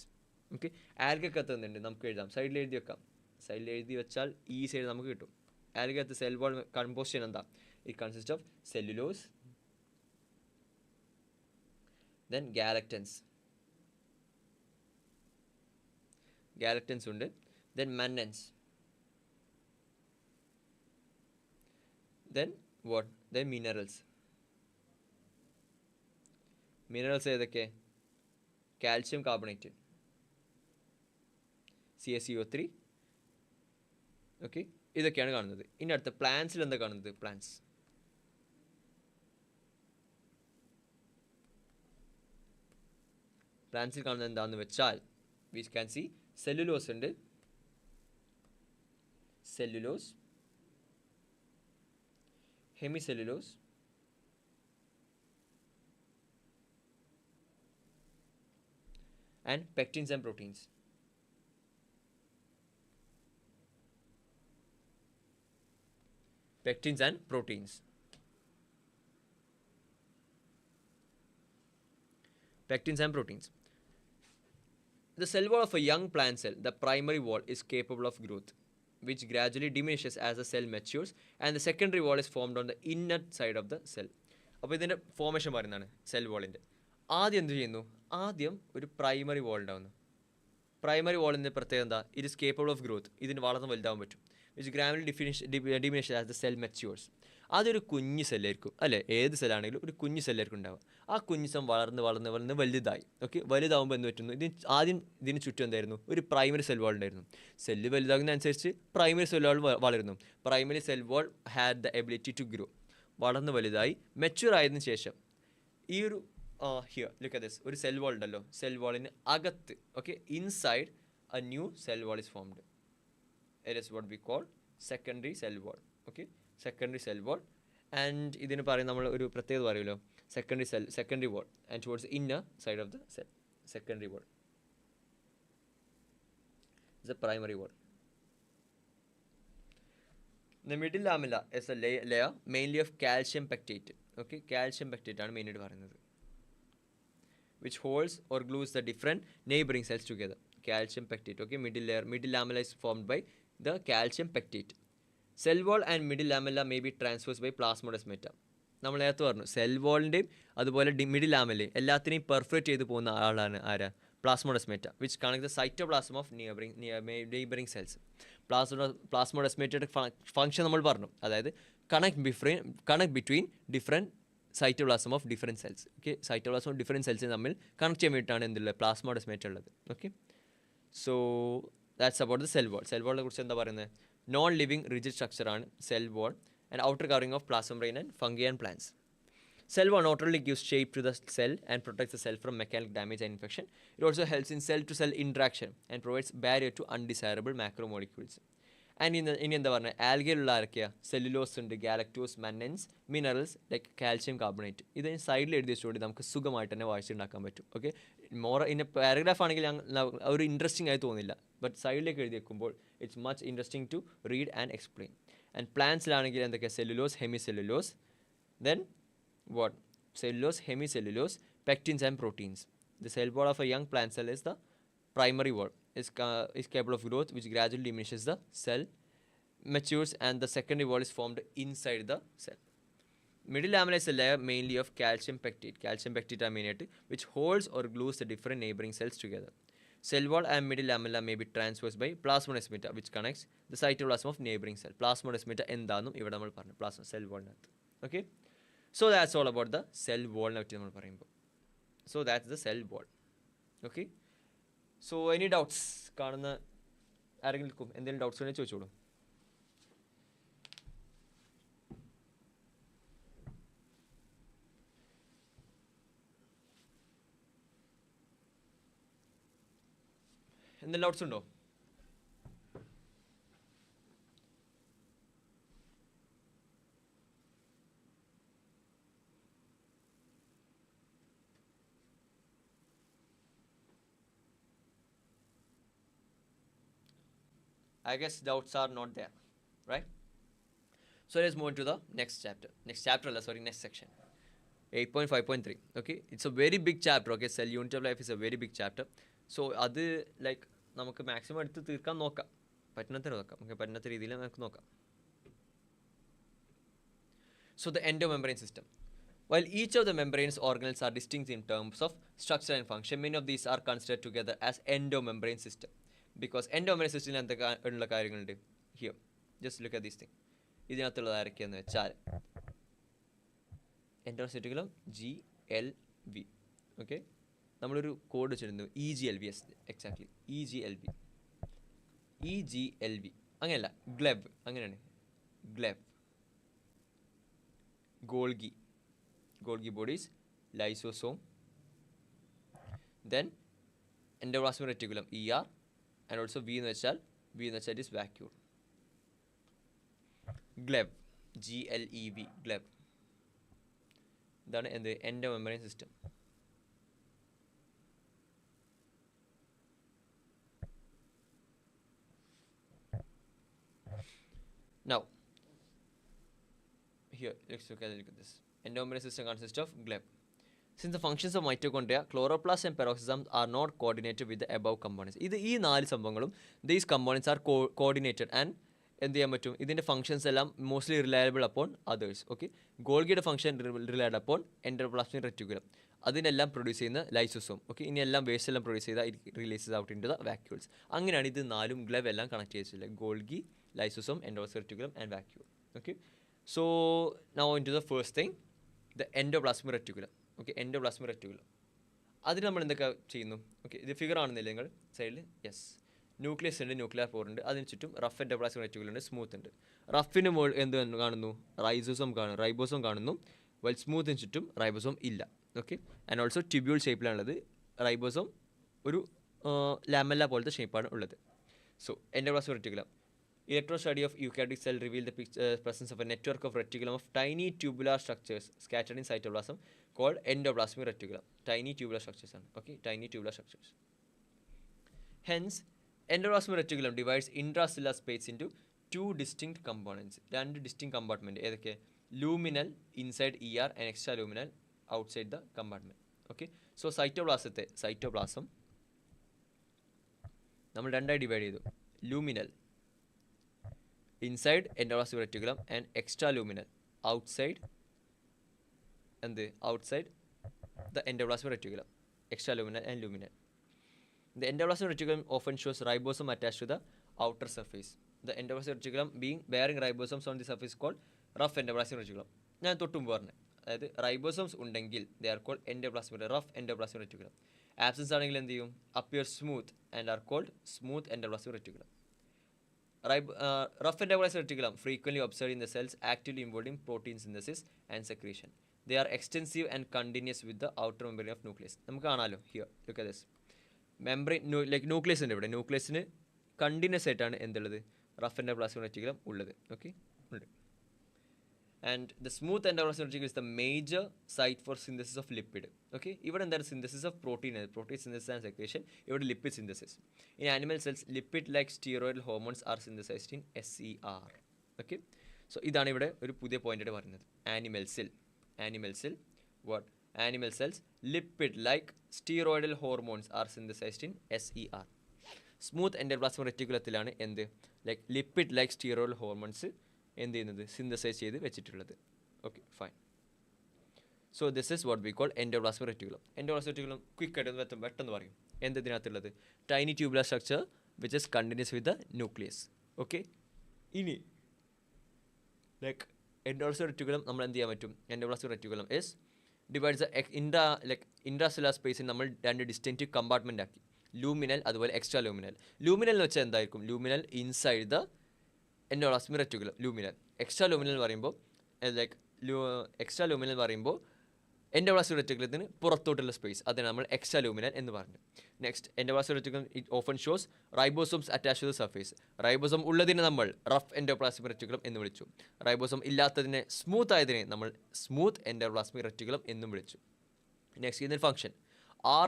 S1: Okay, ആൽഗയൊക്കെ തന്നിട്ടുണ്ട്, നമുക്ക് എഴുതാം. സൈഡിൽ എഴുതി വെക്കാം. സൈഡിൽ എഴുതി വെച്ചാൽ ഈ സൈഡ് നമുക്ക് കിട്ടും. ആൽഗത്ത് സെൽ വാൾ കമ്പോസിഷൻ എന്താ? It consist of cellulose, then galactans ഉണ്ട്, then mannans, then what? Then minerals ഏതൊക്കെ? Calcium carbonate, CaCO3. ഓക്കെ, ഇതൊക്കെയാണ് കാണുന്നത്. ഇനി അടുത്ത പ്ലാന്റ്സിൽ എന്താ കാണുന്നത്? പ്ലാന്റ്സിൽ കാണുന്നത് എന്താണെന്ന് വെച്ചാൽ വി ക്യാൻ സി സെല്ലുലോസ് ഉണ്ട്, hemicellulose, and pectins and proteins. Pectins and proteins. The cell wall of a young plant cell, the primary wall, is capable of growth, which gradually diminishes as the cell matures, and the secondary wall is formed on the inner side of the cell. അപ്പോൾ ഇതിൻ്റെ ഫോർമേഷൻ പറയുന്നതാണ് സെൽ വാളിൻ്റെ. ആദ്യം എന്ത് ചെയ്യുന്നു? ആദ്യം ഒരു പ്രൈമറി വാൾ ഉണ്ടാകുന്നു. പ്രൈമറി വാളിൻ്റെ പ്രത്യേകത എന്താ? It is capable of growth. ഇതിന് വളർന്ന് വലുതാവാൻ പറ്റും. Which gradually diminish as the cell matures. അതൊരു കുഞ്ഞ് സെല്ലായിരിക്കും അല്ലേ? ഏത് സെല്ലാണെങ്കിലും ഒരു കുഞ്ഞ് സെല്ലായിരിക്കും ഉണ്ടാവുക. ആ കുഞ്ഞ് സെൽ വളർന്ന് വലുതായി. ഓക്കെ, വലുതാവുമ്പോൾ എന്ത് പറ്റുന്നു? ഇതിന് ചുറ്റും എന്തായിരുന്നു? ഒരു പ്രൈമറി സെൽ വാൾ ഉണ്ടായിരുന്നു. സെല്ല് വലുതാകുന്നതനുസരിച്ച് പ്രൈമറി സെൽ വാൾ വളരുന്നു. Primary cell wall had the ability to grow. വളർന്ന് വലുതായി മെച്യൂർ ആയതിനു ശേഷം ഈ ഒരു ഹിയർ ലുക്ക് അറ്റ് ദിസ്, ഒരു സെൽ വാൾ ഉണ്ടല്ലോ. സെൽ വാളിന് അകത്ത്, okay, inside a new cell wall is formed. It is what we call secondary cell wall. Okay, secondary cell wall, and ഇതിന് പറയും നമ്മൾ ഒരു പ്രത്യേകത പറയുമല്ലോ, secondary wall, and towards the inner side of the cell, secondary wall is the primary wall. The middle lamella is a layer mainly of calcium pectate. Okay, calcium pectate ആണ് മെയിനായിട്ട് പറയുന്നത്, which holds or glues the different neighboring cells together. Calcium pectate. Okay, middle lamella is formed by the calcium pectate. Cell wall and middle lamella may be transversed by plasmodesmata. നമ്മൾ നേരത്തെ പറഞ്ഞു സെൽ വാളിൻ്റെയും അതുപോലെ മിഡിൽ ലാമല്ലയും എല്ലാത്തിനെയും പെർഫറേറ്റ് ചെയ്ത് പോകുന്ന ആളാണ് ആരാ? Plasmodesmata, which connect the cytoplasm of neighbouring cells. പ്ലാസ്മോഡെസ്മേറ്റയുടെ ഫംഗ്ഷൻ നമ്മൾ പറഞ്ഞു, അതായത് connect between different cytoplasm of different cells. Okay, cytoplasm of different cells തമ്മിൽ കണക്ട് ചെയ്യാൻ വേണ്ടിയിട്ടാണ് എന്തുള്ളത്? പ്ലാസ്മോഡെസ്മേറ്റ ഉള്ളത്. Okay, so that's about the cell wall. Cell വാളിനെ കുറിച്ച് എന്താ പറയുന്നത്? നോൺ ലിവിങ് റിജിഡ് സ്ട്രക്ചറാണ് cell wall, and outer covering of plasma membrane and fungi and plants. Cell wall not only gives shape to the cell and protects the cell from mechanical damage and infection, it also helps in cell to cell interaction and provides barrier to undesirable macromolecules. And ഇനി എന്താ പറഞ്ഞാൽ, ആൽഗയിലുള്ള ആരൊക്കെയാണ്? സെല്ലുലോസ് ഉണ്ട്, galactose, mannans, minerals like calcium carbonate. ഇത് സൈഡിൽ എഴുതി വെച്ചുകൊണ്ട് നമുക്ക് സുഖമായിട്ട് തന്നെ വായിച്ചുണ്ടാക്കാൻ പറ്റും. ഓക്കെ, ഇന്ന പാരഗ്രാഫ് ആണെങ്കിൽ ഒരു ഇൻട്രസ്റ്റിംഗ് ആയി തോന്നില്ല, ബട്ട് സൈഡിലേക്ക് എഴുതി വെക്കുമ്പോൾ it's much interesting to read and explain. And പ്ലാന്റ്സിലാണെങ്കിൽ എന്തൊക്കെയാണ്? Cellulose, hemicellulose, then what? Cellulose, hemicellulose, pectins and proteins. The cell wall of a young plant cell is the primary wall. Is capable of growth, which gradually diminishes the cell matures, and the secondary wall is formed inside the cell. Middle lamella is a layer mainly of calcium pectate. Calcium pectate are mainly which holds or glues the different neighboring cells together. Cell wall and middle lamella may be transversed by plasmodesmata, which connects the cytoplasm of neighboring cell. Plasmodesmata എന്താണെന്നും ഇവിടെ നമ്മൾ പറഞ്ഞു, പ്ലാസ്മ സെൽ വാളിനകത്ത്. Okay, so that's all about the cell വാളിനെ പറ്റി നമ്മൾ പറയുമ്പോൾ. So that's the cell wall. Okay, so any doubts? കാണുന്ന ആരെങ്കിലും എന്തെങ്കിലും ഡൗട്ട്സ് ഉണ്ടെങ്കിൽ ചോദിച്ചോളൂ. എന്തെങ്കിലും ഡൗട്ട്സ് ഉണ്ടോ? I guess doubts are not there, right? So let's move into the next chapter. Next section. 8.5.3. Okay, it's a very big chapter. Okay, cell unit of life is a very big chapter. So അത് ലൈക്ക് നമുക്ക് മാക്സിമം എടുത്ത് തീർക്കാൻ നോക്കാം, പറ്റുന്ന രീതിയിൽ നമുക്ക് നോക്കാം. So the endomembrane system. While each of the membranes organelles are distinct in terms of structure and function, many of these are considered together as endomembrane system. Because endomembrane system എന്തൊക്കെയുള്ള കാര്യങ്ങളുണ്ട്? Here, just look at this thing. ഇതിനകത്തുള്ളത് ആരൊക്കെയെന്ന് വെച്ചാൽ എൻഡോസൈറ്റുകളും GLV. ഓക്കെ, നമ്മളൊരു കോഡ് വെച്ചിരുന്നു EGLV. Yes, exactly EGLV. അങ്ങനെയല്ല, ഗ്ലെബ്, അങ്ങനെയാണ്. ഗ്ലെബ്, Golgi bodies, lysosome, then endoplasmic reticulum ER, and also V എന്ന് വെച്ചാൽ ഇസ് വാക്യൂൾ. ഗ്ലെബ്, GLEV, ഗ്ലെബ്. ഇതാണ് എന്ത്? Endomembrane system. Now, here, let's look at this. Endomembrane system consists of gleb. Since the functions of mitochondria, chloroplast and peroxisome are not coordinated with the above components. ഈ 4 സംഭവങ്ങളും these components are coordinated and എന്ത് ചെയ്യാൻ പറ്റും? ഇതിൻ്റെ ഫംഗ്ഷൻസ് എല്ലാം mostly reliable upon others. Okay, ഗോൾഗിയുടെ function reliable upon endoplasmic reticulum. അതിനെല്ലാം പ്രൊഡ്യൂസ് ചെയ്യുന്ന ലൈസോസോം. ഓക്കെ, ഇനി എല്ലാം വേസ്റ്റ് എല്ലാം പ്രൊഡ്യൂസ് ചെയ്താൽ it releases out in to the vacuoles. അങ്ങനെയാണ് ഇത് 4 ഗ്ലെവ് എല്ലാം കണക്ട് ചെയ്തിട്ടുള്ളത്. Golgi, lysosome, endoplasmic reticulum and vacuole. Okay, so now in to the first thing, the endoplasmic reticulum. Okay, endoplasmic reticulum അതിന് നമ്മൾ എന്തൊക്കെ ചെയ്യുന്നു? ഓക്കെ, ഇത് ഫിഗർ ആണെന്നില്ല നിങ്ങൾ സൈഡിൽ? യെസ്, ന്യൂക്ലിയസ് ഉണ്ട്, ന്യൂക്ലിയർ പോർ ഉണ്ട്, അതിന് ചുറ്റും റഫ് എൻഡോപ്ലാസ്മിക് റെറ്റിക്കുലം ഉണ്ട്, സ്മൂത്ത് ഉണ്ട്. റഫിന് മുകളിൽ എന്ത് കാണുന്നു? റൈബോസോം കാണുന്നു. വെൽ സ്മൂത്തിന് ചുറ്റും റൈബോസോം ഇല്ല. ഓക്കെ, ആൻഡ് ഓൾസോ ട്യൂബ്യൂൾ ഷേപ്പിലാണുള്ളത്. റൈബോസോം ഒരു ലാമെല്ല പോലത്തെ ഷേപ്പാണ് ഉള്ളത്. So endoplasmic reticulum Electron study of eukaryotic cell revealed the presence of a network of reticulum of tiny tubular structures scattered in cytoplasm called endoplasmic reticulum. Tiny tubular structures. Okay, tiny tubular structures. Hence, endoplasmic reticulum divides intracellular space into two distinct components. രണ്ട് distinct compartment. ഏതൊക്കെ? Luminal inside ER and extraluminal outside the compartment. Okay. So cytoplasm നമ്മൾ രണ്ടായി ഡിവൈഡ് ചെയ്തു. Luminal inside endoplasmic reticulum and extraluminal outside the endoplasmic reticulum. Extraluminal and luminal. The endoplasmic reticulum often shows ribosome attached to the outer surface. The endoplasmic reticulum bearing ribosomes on the surface called rough endoplasmic reticulum. ഞാൻ തൊട്ടുമുമ്പ് പറഞ്ഞു, അതായത് റൈബോസോംസ് ഉണ്ടെങ്കിൽ they are called endoplasmic rough endoplasmic reticulum. Absence ആണെങ്കിൽ എന്ത് ചെയ്യും? Appear smooth and are called smooth endoplasmic reticulum. Rough endoplasmic reticulum frequently observed in the cells actively involved in protein synthesis and secretion. They are extensive and continuous with the outer membrane of nucleus. നമുക്ക് കാണാമല്ലോ, here look at this membrane, like nucleus ഉണ്ട് ഇവിടെ. ന്യൂക്ലിയസിന് കണ്ടിന്യൂസ് ആയിട്ടാണ് എന്തുള്ളത്? റഫ് എൻഡോപ്ലാസ്മിക് റെറ്റിക്കുലം ഉള്ളത്. ഓക്കെ, ഉണ്ട്. And the smooth endoplasmic reticulum is the major site for synthesis of lipid. Okay, ഇവിടെ എന്താണ്? synthesis of protein synthesis and secretion. ഇവിടെ lipid synthesis. In animal cells, lipid-like steroidal hormones are synthesized in SER. Okay, so ഇതാണ് ഇവിടെ ഒരു പുതിയ പോയിന്റ് പറയുന്നത്. Animal cells, lipid-like steroidal hormones are synthesized in SER. Smooth endoplasmic reticulumത്തിലാണ് എന്ത്? ലൈക്ക് lipid-like steroidal hormones എന്ത് ചെയ്യുന്നത്? സിന്തസൈസ് ചെയ്ത് വെച്ചിട്ടുള്ളത്. Okay, fine. So this is what we call endoplasmic reticulum. Endoplasmic reticulum ക്വിക്കായിട്ട് പെട്ടെന്ന് പറയും എന്തിനകത്തുള്ളത്? Tiny tubular structure which is continuous with the nucleus. Okay, ഇനി ലൈക്ക് എൻഡോപ്ലാസ്മിക് റെറ്റിക്കുലം നമ്മൾ എന്ത് ചെയ്യാൻ പറ്റും? Endoplasmic reticulum is divides intracellular സ്പേസിൽ നമ്മൾ രണ്ട് ഡിസ്റ്റിൻക്റ്റ് കമ്പാർട്ട്മെൻ്റ് ആക്കി. ലൂമിനൽ അതുപോലെ എക്സ്ട്രാ ലൂമിനൽ. ലൂമിനൽ എന്ന് വെച്ചാൽ എന്തായിരിക്കും? Luminal inside the endoplasmic reticulum. Luminal. Extra luminal പറയുമ്പോൾ എൻഡോപ്ലാസ്മിക് റെറ്റിക്കുലത്തിന് പുറത്തോട്ടുള്ള സ്പേസ്, അതിന് നമ്മൾ എക്സ്ട്രാ ലൂമിനൽ എന്ന് പറഞ്ഞു. Next, endoplasmic reticulum it often shows ribosomes attach to the surface. Ribosome ഉള്ളതിനെ നമ്മൾ റഫ് എൻഡോപ്ലാസ്മിക് റെറ്റിക്കുലം എന്ന് വിളിച്ചു. റൈബോസോം ഇല്ലാത്തതിനെ, സ്മൂത്ത് ആയതിനെ നമ്മൾ സ്മൂത്ത് എൻഡോപ്ലാസ്മിക് റെറ്റിക്കുലം എന്നും വിളിച്ചു. നെക്സ്റ്റ്, ഇതിൻ്റെ function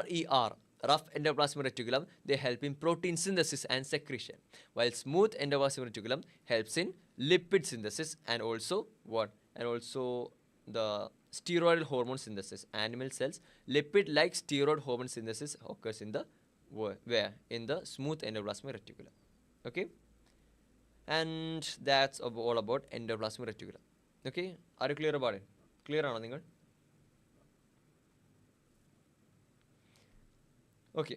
S1: RER, rough endoplasmic reticulum, they help in protein synthesis and secretion, while smooth endoplasmic reticulum helps in lipid synthesis and also what? And also the steroidal hormone synthesis. Animal cells, lipid-like steroid hormone synthesis occurs in the where? In the smooth endoplasmic reticulum. Okay, and that's all about endoplasmic reticulum. Okay, are you clear about it? Clear ആണോ നിങ്ങൾ? Okay.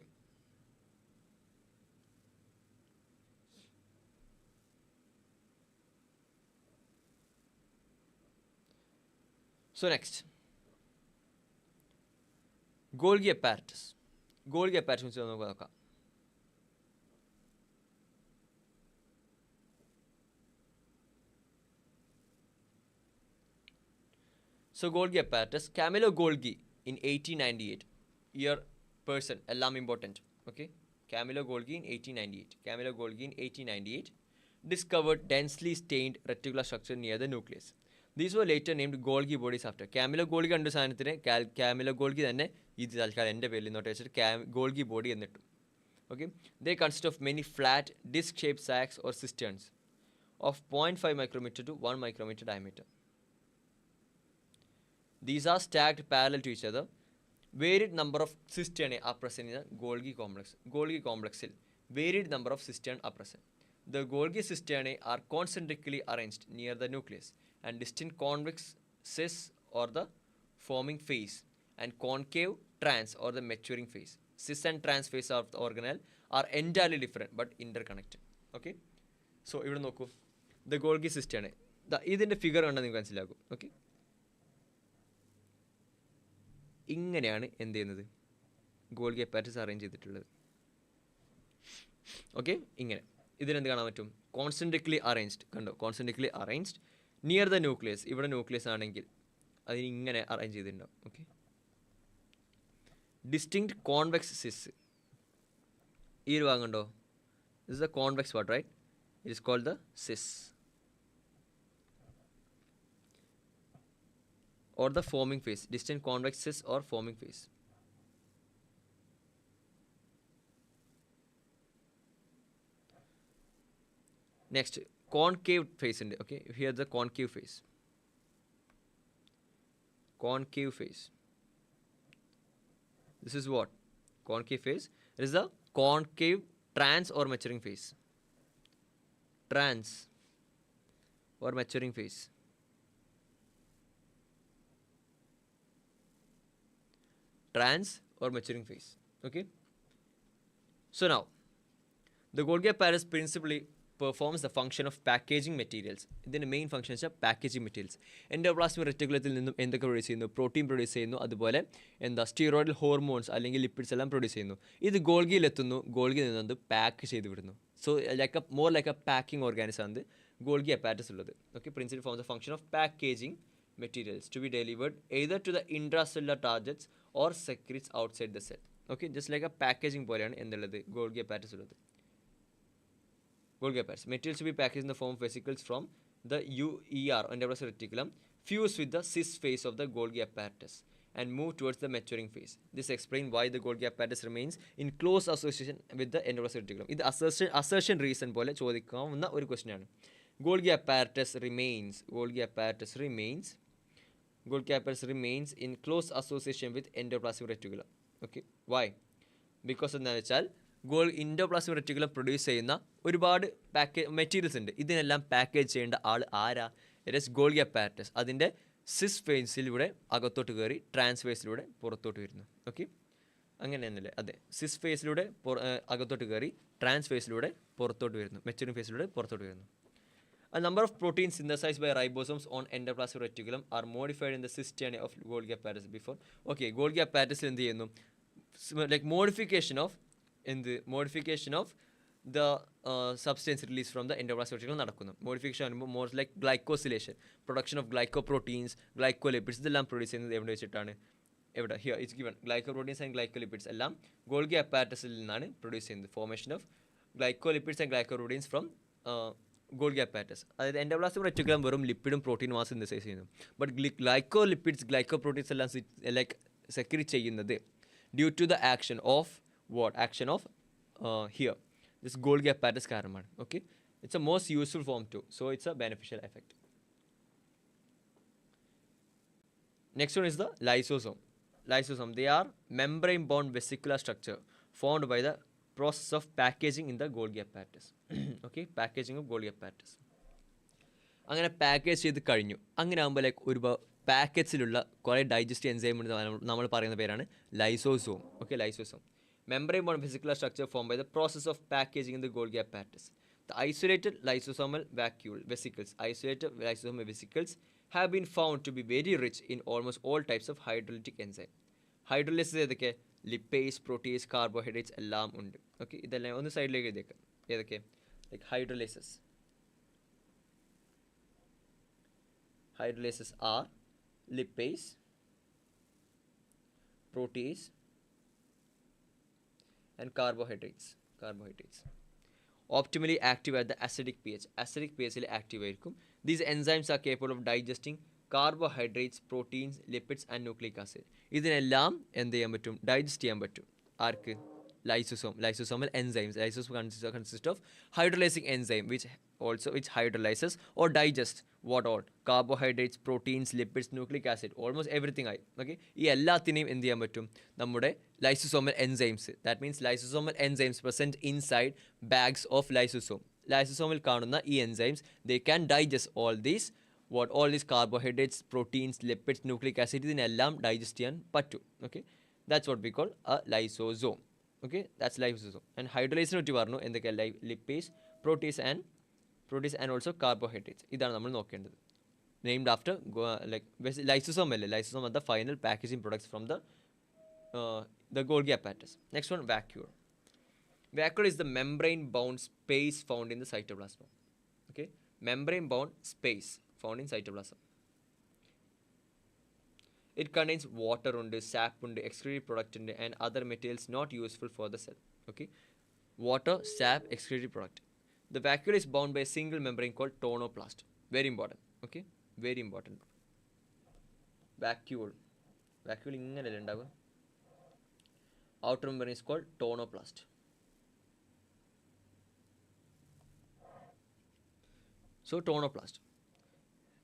S1: So next, Golgi apparatus. Golgi apparatus നമുക്ക് നോക്കാം. So Golgi apparatus, Camillo Golgi in 1898. Year, person, എല്ലാം important. Okay, Camillo Golgi in 1898 discovered densely stained reticular structure near the nucleus. These were later named Golgi bodies after. Camillo Golgi കണ്ട സാധനത്തിന് Camillo Golgi തന്നെ ഇത് തൽക്കാലം എൻ്റെ പേരിൽ ഇന്നോട്ട് വെച്ചിട്ട് Golgi body എന്നിട്ടു. Okay, they consist of many flat disc-shaped sacs or cisterns of 0.5 micrometer to 1 micrometer diameter. These are stacked parallel to each other. Varied number of cisternae are present in the Golgi complex. Golgi complexil varied number of cisternae are present. The Golgi cisternae are concentrically arranged near the nucleus, and distinct convex cis or the forming phase, and concave trans or the maturing phase. Cis and trans phase of the organelle are entirely different but interconnected. Okay, so ഇവിടെ നോക്കൂ, the Golgi cisternae. ഇതിൻ്റെ ഫിഗർ കണ്ടാൽ നിങ്ങൾക്ക് മനസ്സിലാക്കും. ഓക്കെ, ഇങ്ങനെയാണ് എന്ത് ചെയ്യുന്നത്? ഗോൾഗി അപ്പാരറ്റസ് അറേഞ്ച് ചെയ്തിട്ടുള്ളത്. ഓക്കെ, ഇങ്ങനെ ഇതിനെന്ത് കാണാൻ പറ്റും? Concentrically arranged. കണ്ടോ? Concentrically arranged near the nucleus. ഇവിടെ ന്യൂക്ലിയസ് ആണെങ്കിൽ അതിന് ഇങ്ങനെ അറേഞ്ച് ചെയ്തിട്ടുണ്ടാവും. Okay, distinct convex cis. ഈ ഒരു ഭാഗം കണ്ടോ? This is a convex part, right? It is called the cis, or the forming phase. Distant convex cis or forming phase. Next, concave phase. Okay, here the concave phase. Concave phase. This is what? Concave phase. It is the concave trans or maturing phase. Trans or maturing phase. Trans or maturing phase. Okay. So now, the Golgi apparatus principally performs the function of packaging materials. The main function is packaging materials. Endoplasmic reticulum നിന്നും എന്തൊക്കെ പ്രൊഡ്യൂസ് ചെയ്യുന്നു? പ്രോട്ടീൻ പ്രൊഡ്യൂസ് ചെയ്യുന്നു. അതുപോലെ എന്താ സ്റ്റിറോയിഡൽ ഹോർമോൺസ് അല്ലെങ്കിൽ ലിപ്പിഡ്സ് എല്ലാം പ്രൊഡ്യൂസ് ചെയ്യുന്നു. ഇത് ഗോൾഗിയിലെത്തുന്നു. ഗോൾഗിയിൽ നിന്ന് പാക്ക് ചെയ്ത് വിടുന്നു. So like more like a packing organism ആണ് ഗോൾഗി അപ്പാരറ്റസ് ഉള്ളത്. Okay, principal form the function of packaging materials to be delivered either to the intracellular targets or secretes outside the cell. Okay, just like a packaging പോലെയാണ് എന്തുള്ളത് ഗോൾഗി അപ്പാരറ്റസ് ഉള്ളത്. Golgi apparatus. Materials to be packaged in the form of vesicles from the UER, endoplasmic reticulum, fuse with the cis phase of the Golgi apparatus and move towards the maturing phase. This explains why the Golgi apparatus remains in close association with the endoplasmic reticulum. ഇത് assertion reason പോലെ ചോദിക്കാവുന്ന ഒരു ക്വസ്റ്റ്യൻ ആണ്. Golgi apparatus remains in close association with endoplasmic reticulum. Okay, why? Because എന്താണെന്ന് വെച്ചാൽ ഇൻഡോപ്ലാസ്മിക് റെറ്റിക്കുലം പ്രൊഡ്യൂസ് ചെയ്യുന്ന ഒരുപാട് മെറ്റീരിയൽസ് ഉണ്ട്. ഇതിനെല്ലാം പാക്കേജ് ചെയ്യേണ്ട ആൾ ആരാ? It is Golgi apparatus. അതിൻ്റെ സിസ് ഫേസിലൂടെ അകത്തോട്ട് കയറി ട്രാൻസ് ഫേസിലൂടെ പുറത്തോട്ട് വരുന്നു. ഓക്കെ, അങ്ങനെ തന്നെയല്ലേ? അതെ, സിസ് ഫേസിലൂടെ അകത്തോട്ട് കയറി ട്രാൻസ് ഫേസിലൂടെ പുറത്തോട്ട് വരുന്നു. മെച്ചൂറിംഗ് ഫേസിലൂടെ പുറത്തോട്ട് വരുന്നു. A number of proteins synthesized by ribosomes on endoplasmic reticulum are modified in the cis DNA of Golgi apparatus before. Okay, Golgi apparatus എന്ത് ചെയ്യുന്നു? Like modification of the substance released from the endoplasmic reticulum നടക്കുന്നു. മോഡിഫിക്കേഷൻ ആകുമ്പോൾ more like glycosylation, production of glycoproteins, glycolipids ഇതെല്ലാം പ്രൊഡ്യൂസ് ചെയ്യുന്നത് എവിടെ വെച്ചിട്ടാണ്? എവിടെ? Here it's given. Glycoproteins and glycolipids എല്ലാം ഗോൾഗി അപ്പാരറ്റസിൽ നിന്നാണ് പ്രൊഡ്യൂസ് ചെയ്യുന്നത്. Formation of glycolipids and glycoproteins from Golgi apparatus. അതായത് എൻഡോപ്ലാസ്മിക് റെറ്റിക്കുലം വെറും ലിപ്പിഡും പ്രോട്ടീനും മാത്രം സിന്തസൈസ് ചെയ്യുന്നു. ബട്ട് ഗ്ലൈക്കോലിപ്പിഡ്സ് ഗ്ലൈക്കോപ്രോട്ടീൻസ് എല്ലാം ലൈക്ക് സെക്രീറ്റ് ചെയ്യുന്നത് due to the action of action of here this Golgi apparatus karanamanu. Okay, it's a most useful form too, so it's a beneficial effect. Next one is the lysosome. They are membrane bound vesicular structure formed by the process of packaging in the Golgi apparatus. Okay, packaging of Golgi apparatus. അങ്ങനെ പാക്കേജ് ചെയ്ത് കഴിഞ്ഞു. അങ്ങനെ ആകുമ്പോൾ ലൈക്ക് ഒരു പാക്കറ്റ്സിലുള്ള കുറേ ഡൈജസ്റ്റീവ് എൻസൈം നമ്മൾ പറയുന്ന പേരാണ് lysosome. Okay, lysosome. Membrane-bound vesicular structure formed by the process of packaging in the Golgi apparatus. The isolated lysosomal vesicles have been found to be very rich in almost all types of hydrolytic enzyme. Hydrolysis ഏതൊക്കെ? ലിപ്പേസ്, പ്രോട്ടീസ്, കാർബോഹൈഡ്രേറ്റ്സ് എല്ലാം ഉണ്ട്. ഓക്കെ, ഇതെല്ലാം ഒന്ന് സൈഡിലേക്ക് എഴുതിയേക്കാം. ഏതൊക്കെ? Like hydrolysis are lipase, protease and carbohydrates. Optimally active at the acidic pH. Acidic pH il active ആയിരിക്കും. These enzymes are capable of digesting carbohydrates, proteins, lipids and nucleic acid. ഇതിനെല്ലാം എന്ത് ചെയ്യാൻ പറ്റും? ഡൈജസ്റ്റ് ചെയ്യാൻ പറ്റും. ആർക്ക്? Lysosomal enzymes. Lysosome consist of hydrolyzing enzyme which hydrolyzes or digests what all? Carbohydrates, proteins, lipids, nucleic acid, almost everything ആയി. ഓക്കെ, ഈ എല്ലാത്തിനെയും എന്ത് ചെയ്യാൻ പറ്റും? നമ്മുടെ lysosomal enzymes. That means lysosomal enzymes present inside bags of lysosome. Lysosomal കാണുന്ന ഈ enzymes, they can digest all these carbohydrates, proteins, lipids, nucleic acid. ഇതിനെല്ലാം ഡൈജസ്റ്റ് ചെയ്യാൻ പറ്റും. Okay, that's what we call a lysosome. Okay, that's lysosome. And hydrolysis പറ്റി പറഞ്ഞു. എന്തൊക്കെ? Lipase, protease and also carbohydrates. ഇതാണ് നമ്മൾ നോക്കേണ്ടത്. Named after lysosome അല്ലേ? Lysosome are the final packaging products from the Golgi apparatus. Next one, vacuole. Vacuole is the membrane bound space found in the cytoplasm. Okay, membrane bound space found in cytoplasm. It contains water ഉണ്ട്, sap ഉണ്ട്, excretory product ഉണ്ട് and other materials not useful for the cell. Okay, water, sap, excretory product. The vacuole is bound by a single membrane called tonoplast. Very important. Okay, very important. Vacuole. Vacuole ഇങ്ങനെയല്ലേ ഉണ്ടാവുക. Outer membrane is called tonoplast. So tonoplast.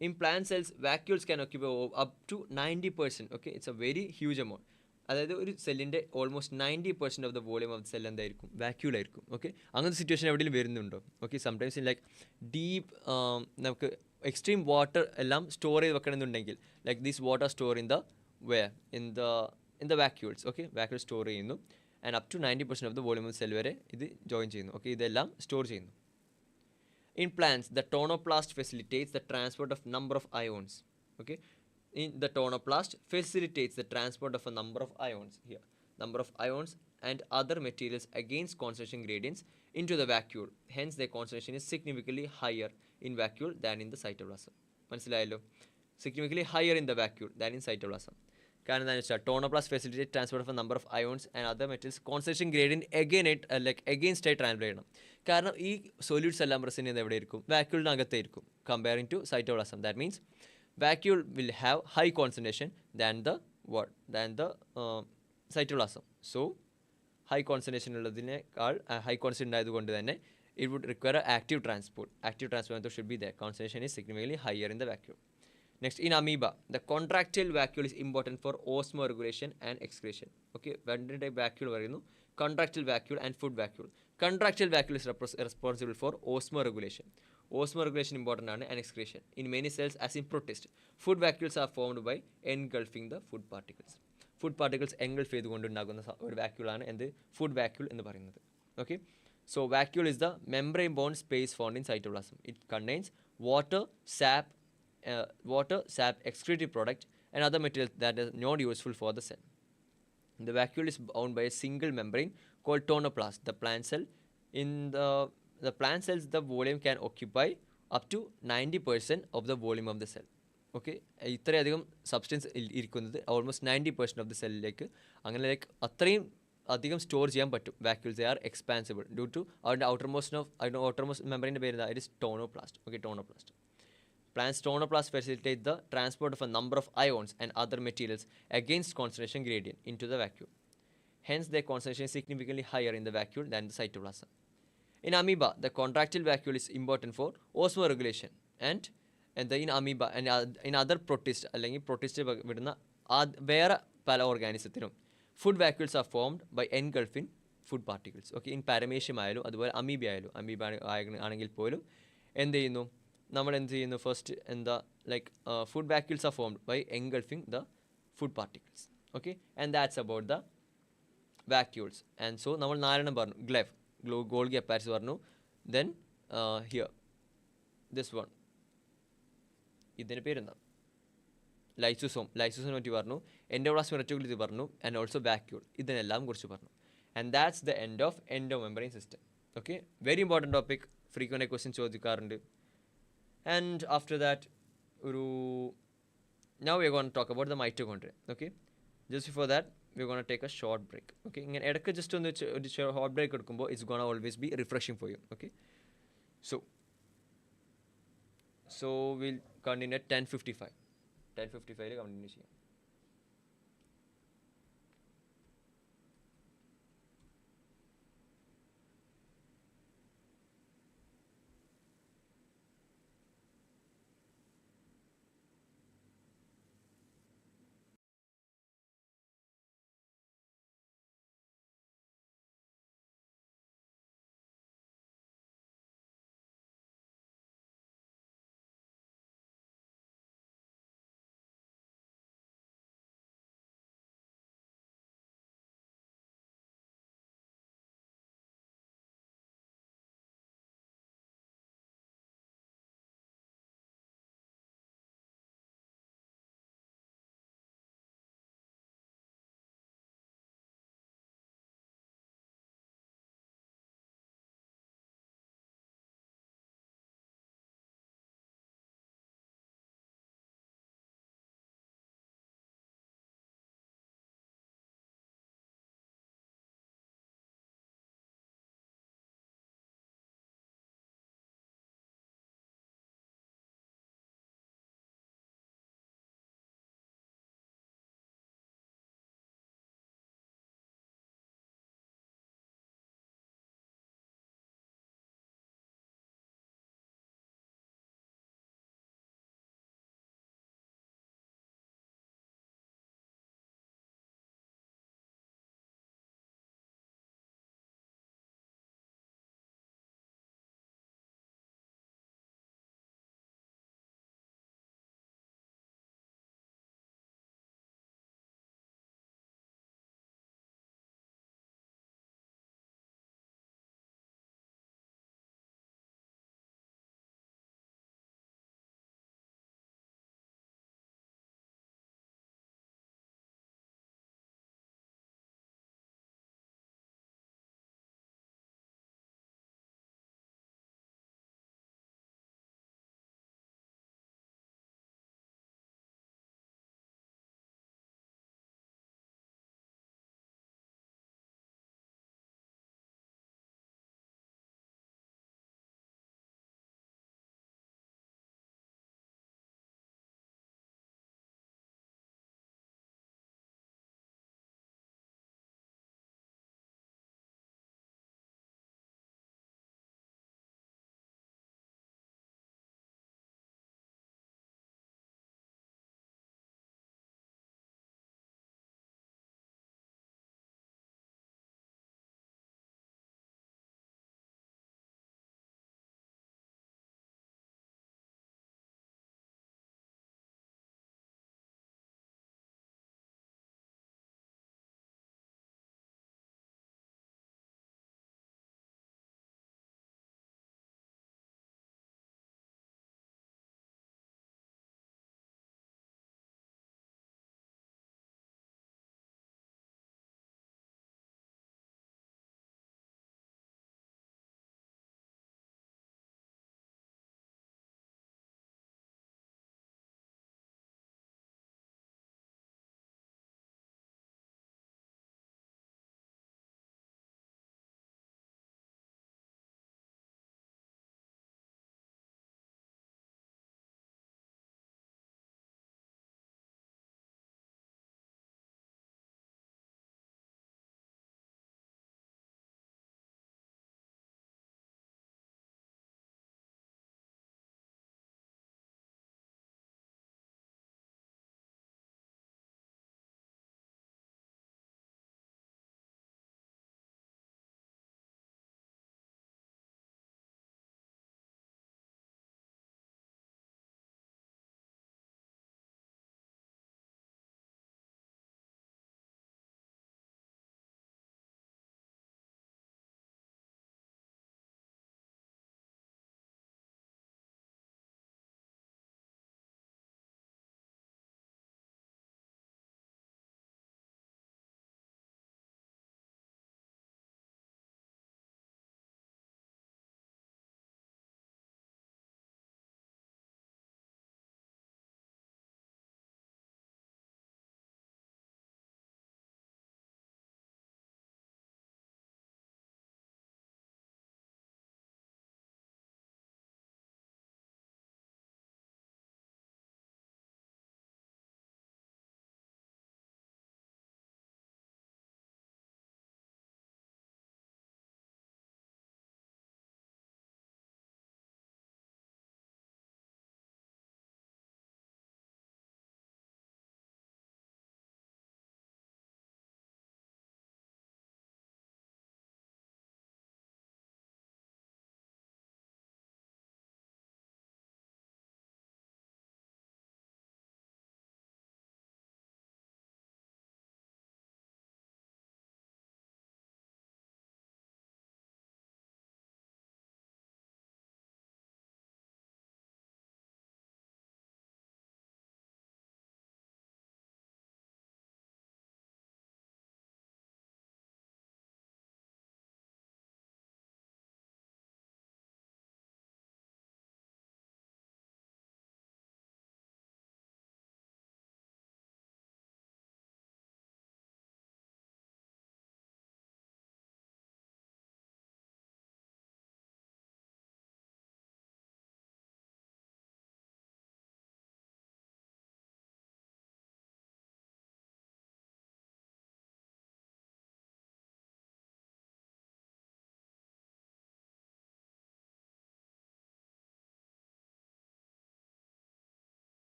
S1: In plant cells, vacuoles can occupy up to 90%. Okay, it's a very huge amount. അതായത് ഒരു സെല്ലിൻ്റെ almost 90% of the volume of the cell എന്തായിരിക്കും, വാക്യൂൾ ആയിരിക്കും. ഓക്കെ, അങ്ങനത്തെ സിറ്റുവേഷൻ എവിടെയും വരുന്നുണ്ടോ? Okay, sometimes in like deep നമുക്ക് എക്സ്ട്രീം വാട്ടർ എല്ലാം സ്റ്റോർ ചെയ്ത് വെക്കണമെന്നുണ്ടെങ്കിൽ like this water store in the where in the vacuoles. Okay, vacuole store ചെയ്യുന്നു and up to 90% of the volume of cell വരെ ഇത് ജോയിൻ ചെയ്യുന്നു. ഓക്കെ, ഇതെല്ലാം സ്റ്റോർ ചെയ്യുന്നു. In plants, the tonoplast facilitates the transport of number of ions. Okay, in the tonoplast facilitates the transport of a number of ions here, number of ions and other materials against concentration gradients into the vacuole. Hence, their concentration is significantly higher in vacuole than in the cytoplasm. മനസ്സിലായല്ലോ, significantly higher in the vacuole than in cytoplasm. കാരണം എന്താണെന്ന് വെച്ചാൽ tonoplast facilitate transport of number of ions and other materials concentration gradient against ആയി ട്രാൻസ്ഫർ ചെയ്യണം. കാരണം ഈ സൊല്യൂട്ട്സ് എല്ലാം പ്രസൻറ്റ് ചെയ്യുന്നത് എവിടെ ആയിരിക്കും, വാക്യൂളിനകത്തായിരിക്കും comparing to cytoplasm. That means vacuole will have high concentration than the cytoplasm. So high concentration ഉള്ളതിനേക്കാൾ high concentration ആയതുകൊണ്ട് തന്നെ it would require active transport. Active transport method should be there. Concentration is significantly higher in the vacuole. Next, in amoeba, the contractile vacuole is important for osmoregulation and excretion. Okay, രണ്ട് ടൈപ്പ് വാക്യൂൾ പറയുന്നു, contractile vacuole and food vacuole. Contractile vacuole is responsible for osmoregulation. Osmoregulation important ആണ് and excretion in many cells as in protist. Food vacuoles are formed by engulfing the food particles. Food particles engulf ചെയ്തുകൊണ്ടുണ്ടാകുന്ന ഒരു വാക്യൂളാണ് എന്ത്, ഫുഡ് വാക്യൂൾ എന്ന് പറയുന്നത്. Okay, so vacuole is the membrane bound space found in cytoplasm. It contains water, sap, excretory product and other materials that is not useful for the cell. The vacuole is bound by a single membrane called tonoplast. The plant cell in the plant cells, the volume can occupy up to 90% of the volume of the cell. Okay, ഇത്രയധികം സബ്സ്റ്റൻസ് ഇരിക്കുന്നത് ഓൾമോസ്റ്റ് 90% ഓഫ് ദ സെല്ലിലേക്ക്, അങ്ങനെ ലൈക്ക് അത്രയും അധികം സ്റ്റോർ ചെയ്യാൻ പറ്റും. Vacuoles they are expansible due to അവരുടെ ഔട്ടർമോസ്റ്റ് മെമ്പറിൻ്റെ പേര് it is tonoplast. Okay, tonoplast. Plants tonoplast facilitate the transport of a number of ions and other materials against concentration gradient into the vacuole. Hence, their concentration is significantly higher in the vacuole than the cytoplasm. In amoeba, the contractile vacuole is important for osmoregulation and in amoeba and in other protist അല്ലെങ്കിൽ പ്രൊട്ടിസ്റ്റ് വിടുന്ന വേറെ പല ഓർഗാനിസത്തിനും food vacuoles are formed by engulfing food particles. Okay, in paramecium ആയാലും അതുപോലെ അമീബ ആണെങ്കിൽ പോലും എന്ത് ചെയ്യുന്നു, നമ്മൾ എന്ത് ചെയ്യുന്നു, ഫസ്റ്റ് എന്താ like food vacuoles are formed by engulfing the food particles. Okay, and that's about the vacuoles. And so നമ്മൾ 4 പറഞ്ഞു, ഗോൾഗി അപ്പാരസ് പറഞ്ഞു, ദെൻ ഹിയർ ദിസ് വൺ, ഇതിൻ്റെ പേരെന്താ, ലൈസോസോമിനെ പറ്റി പറഞ്ഞു, എൻഡോപ്ലാസ്മിക് റെറ്റിക്കുലം പറഞ്ഞു, ആൻഡ് ഓൾസോ വാക്യൂൾ, ഇതിനെല്ലാം കുറിച്ച് പറഞ്ഞു. And that's the end of endo membrane system. Okay, very important topic, frequent question ചോദിക്കാറുണ്ട്. And after that, now we're going to talk about the mitochondria. Okay, just before that, we're going to take a short break. Okay, ഇങ്ങനെ ഇടയ്ക്ക് ജസ്റ്റ് ഒന്ന് short break എടുക്കുമ്പോൾ it's going to always be refreshing for you. Okay, so we'll continue at 10:55. 10:55 continue ചെയ്യാം.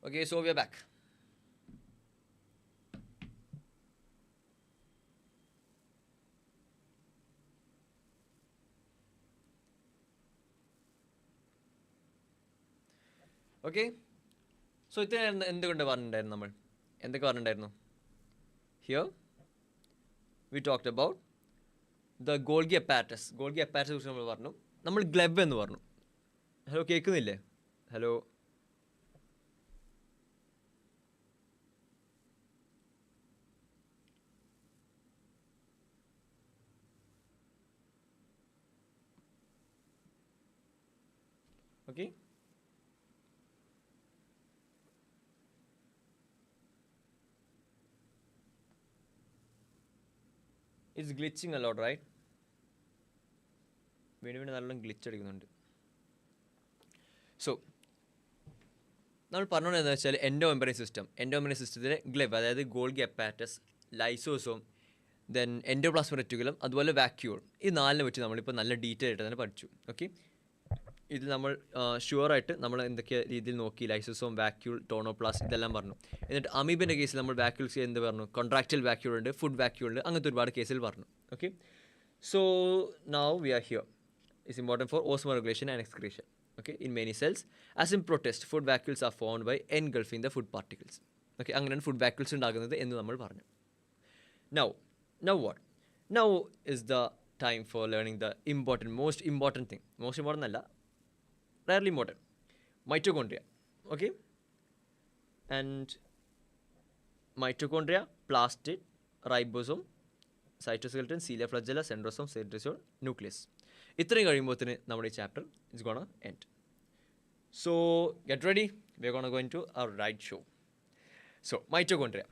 S1: Okay, so we are back. Okay, so ഇത്രയാണ് എന്തുകൊണ്ട് പറഞ്ഞിട്ടുണ്ടായിരുന്നു നമ്മൾ എന്തൊക്കെ പറഞ്ഞിട്ടുണ്ടായിരുന്നു. Here we talked about the Golgi apparatus. Golgi apparatus കുറിച്ച് നമ്മൾ പറഞ്ഞു. നമ്മൾ ഗ്ലബ് എന്ന് പറഞ്ഞു. ഹലോ കേൾക്കുന്നില്ലേ? Hello okay. It's glitching a lot right. വീണ്ടും നല്ലോണം ഗ്ലിച്ച് അടിക്കുന്നുണ്ട്. സോ നമ്മൾ പറഞ്ഞോണ്ട് എന്താ വെച്ചാൽ എൻഡോമെമ്പറിൻ സിസ്റ്റത്തിലെ ഗ്ലെബ്, അതായത് Golgi apparatus, lysosome, then endoplasmic reticulum, അതുപോലെ വാക്യൂൾ, ഈ നാലിനെ വെച്ച് നമ്മളിപ്പോൾ നല്ല ഡീറ്റെയിൽ ആയിട്ട് തന്നെ പഠിച്ചു. ഓക്കെ, ഇതിൽ നമ്മൾ ഷുവറായിട്ട് നമ്മൾ എന്തൊക്കെ രീതിയിൽ നോക്കി, ലൈസോസോം, വാക്യൂൾ, ടോണോപ്ലാസ്റ്റ് ഇതെല്ലാം പറഞ്ഞു. എന്നിട്ട് അമീബിൻ്റെ കേസിൽ നമ്മൾ വാക്യൂൾസ് എന്ത് പറഞ്ഞു, കോൺട്രാക്റ്റൽ വാക്യൂൾ ഉണ്ട്, ഫുഡ് വാക്യൂൾ ഉണ്ട്, അങ്ങനത്തെ ഒരുപാട് കേസിൽ പറഞ്ഞു. Okay, so now we are here. Is important for osmoregulation and excretion. Okay, in many cells, as in protest, food vacuoles are formed by engulfing the food particles. Okay, അങ്ങനെയാണ് ഫുഡ് വാക്യൂൾസ് ഉണ്ടാകുന്നത് എന്ന് നമ്മൾ പറഞ്ഞു. Now what? Now is the time for learning the most important thing. Most important അല്ല, rarely important. Mitochondria. Okay, and mitochondria, plastid, ribosome, cytoskeleton, cilia flagella, centrosome, centriole, nucleus. ഇത്രയും കഴിയുമ്പോഴത്തേന് നമ്മുടെ ഈ chapter it's gonna end. So get ready, we are gonna going to our right show. So mitochondria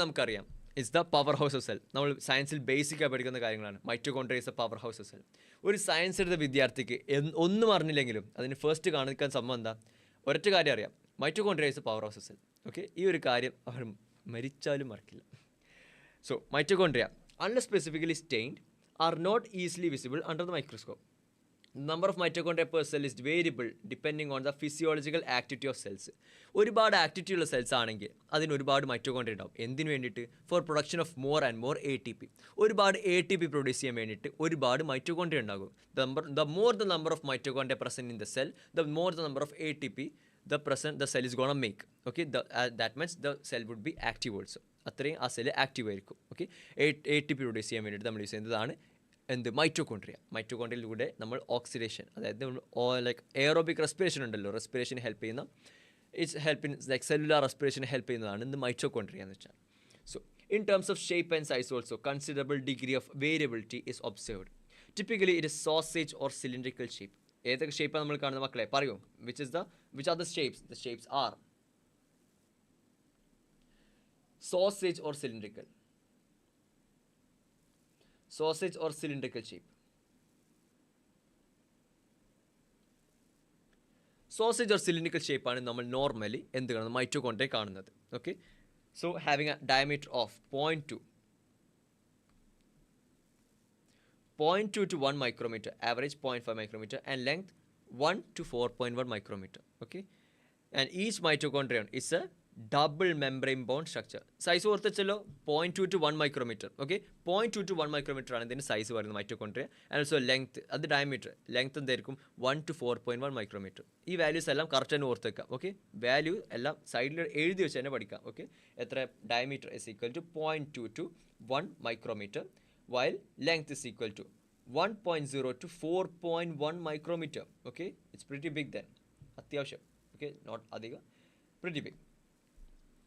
S1: നമുക്കറിയാം it's the power house of cell. നമ്മൾ സയൻസിൽ ബേസിക്കായി പഠിക്കുന്ന കാര്യങ്ങളാണ്. Mitochondria is a power house of cell. ഒരു സയൻസ് എടുത്ത വിദ്യാർത്ഥിക്ക് ഒന്നും അറിഞ്ഞില്ലെങ്കിലും അതിന് ഫസ്റ്റ് കാണിക്കാൻ സംഭവം എന്താ, ഒരൊറ്റ കാര്യം അറിയാം, mitochondria is a power house of cell. Okay, ഈ ഒരു കാര്യം അവർ മരിച്ചാലും മറക്കില്ല. So mitochondria unless specifically stained are not easily visible under the microscope. The number of mitochondria per cell is variable depending on the physiological activity of cells. ഒരുപാട് ആക്ടിവിറ്റി ഉള്ള സെൽസ് ആണെങ്കിൽ അതിന് ഒരുപാട് മൈറ്റോകോൺട്രിയ ഉണ്ടാവും. എന്തിനു വേണ്ടിയിട്ട്? For production of more and more ATP. ഒരുപാട് ATP പ്രൊഡ്യൂസ് ചെയ്യാൻ വേണ്ടിയിട്ട് ഒരുപാട് മൈറ്റോകോൺട്രിയ ഉണ്ടാകും. The more the number of mitochondria present in the cell, the more the number of ATP the cell is gonna make. Okay, that means the cell would be active also. അത്രയും ആ സെല്ല് ആക്റ്റീവ് ആയിരിക്കും. ഓക്കെ, ATP പ്രൊഡ്യൂസ് ചെയ്യാൻ വേണ്ടിയിട്ട് നമ്മൾ യൂസ് ചെയ്യുന്നതാണ് എന്ത്, മൈറ്റോകോൺട്രിയയിലൂടെ നമ്മൾ ഓക്സിഡേഷൻ, അതായത് ലൈക്ക് എയറോബിക് റെസ്പിറേഷൻ ഉണ്ടല്ലോ, റെസ്പിറേഷൻ ഹെൽപ്പ് ചെയ്യുന്ന, it's help in like cellular respiration help ചെയ്യുന്നതാണ് ഇന്ന് മൈറ്റോകോൺട്രിയ എന്ന് വെച്ചാൽ. So in terms of shape and size also considerable degree of variability is observed. Typically it is sausage or cylindrical shape. ഏതൊക്കെ ഷേപ്പാണ് നമ്മൾ കാണുന്നത് മക്കളെ, പറയൂ. Which are the shapes? The shapes are sausage or cylindrical shape. Sausage or cylindrical shape ആണ് നമ്മൾ നോർമലി എന്ത് കാണുന്നത്, മൈറ്റോകോൺട്രിയ കാണുന്നത്. Okay, so having A diameter of 0.2 to 1 micrometer, average 0.5 micrometer, and length 1 to 4.1 micrometer. Okay, and each mitochondrion is a double membrane bond structure. Size ഓർത്തച്ചല്ലോ 0.2 to 1 micrometer. Okay, 0.2 to 1 micrometer ആണ് ഇതിൻ്റെ സൈസ് പറയുന്നത് മൈറ്റോകോൺട്രിയ. ആൻഡ് ഓൾസോ ലെങ്ത്, അത് ഡയമീറ്റർ, ലെങ്ത് എന്തായിരിക്കും 1 to 4.1 micrometer. ഈ വാല്യൂസ് എല്ലാം കറക്റ്റ് തന്നെ ഓർത്ത് വെക്കാം. ഓക്കെ, വാല്യൂ എല്ലാം സൈഡിൽ എഴുതി വെച്ച് തന്നെ പഠിക്കാം. ഓക്കെ, എത്ര diameter is equal to 0.2 to 1 micrometer, while length is equal to 1.0 to 4.1 micrometer. Okay, it's pretty big then. അത്യാവശ്യം. Okay, not അധികം, pretty big.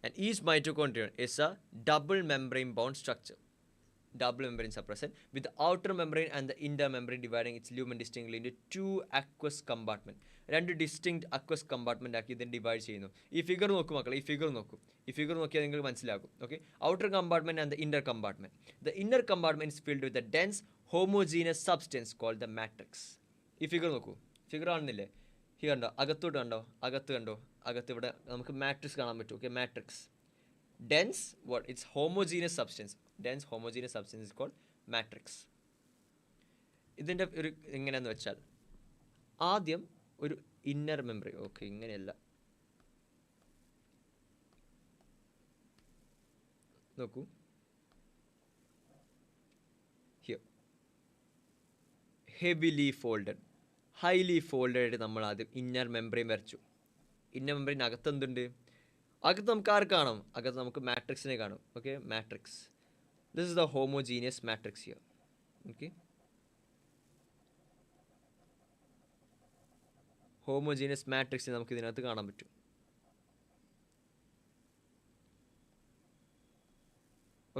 S1: And each mitochondrion is a double membrane bound structure. Double membranes are present with the outer membrane and the inner membrane dividing its lumen distinctly into two aqueous compartment. രണ്ട് ഡിസ്റ്റിങ്ക്ട് അക്വസ് കമ്പാർട്ട്മെൻ്റ് ആക്കി ഇതിന് ഡിവൈഡ് ചെയ്യുന്നു. ഈ ഫിഗർ നോക്കൂ മക്കളെ, ഈ ഫിഗർ നോക്കിയാൽ നിങ്ങൾക്ക് മനസ്സിലാകും. Okay, outer compartment and the inner compartment. The inner compartment is filled with a dense homogeneous substance called the matrix. ഈ ഫിഗർ നോക്കൂ, ഫിഗർ കാണുന്നില്ലേ? ഈ കണ്ടോ, അകത്തോട്ട് കണ്ടോ, അകത്ത് ഇവിടെ നമുക്ക് മാട്രിക്സ് കാണാൻ പറ്റും. Okay, matrix dense what it's homogeneous substance. Dense homogeneous substance is called matrix. ഇതിൻ്റെ ഒരു എങ്ങനെയാണെന്ന് വെച്ചാൽ ആദ്യം ഒരു ഇന്നർ മെമ്പറി, ഓക്കെ ഇങ്ങനെയല്ല, നോക്കൂ, here heavily folded, highly folded ആയിട്ട് നമ്മൾ ആദ്യം ഇന്നർ മെംബ്രെയിൻ വരച്ചു. ഇന്നർ മെംബ്രെയിൻ അകത്ത് എന്തുണ്ട്? അകത്ത് നമുക്ക് ആർക്ക് കാണാം? അകത്ത് നമുക്ക് മാട്രിക്സിനെ കാണും. Okay, matrix. This is the homogeneous matrix here. Okay, homogeneous matrix നമുക്ക് ഇതിനകത്ത് കാണാൻ പറ്റും.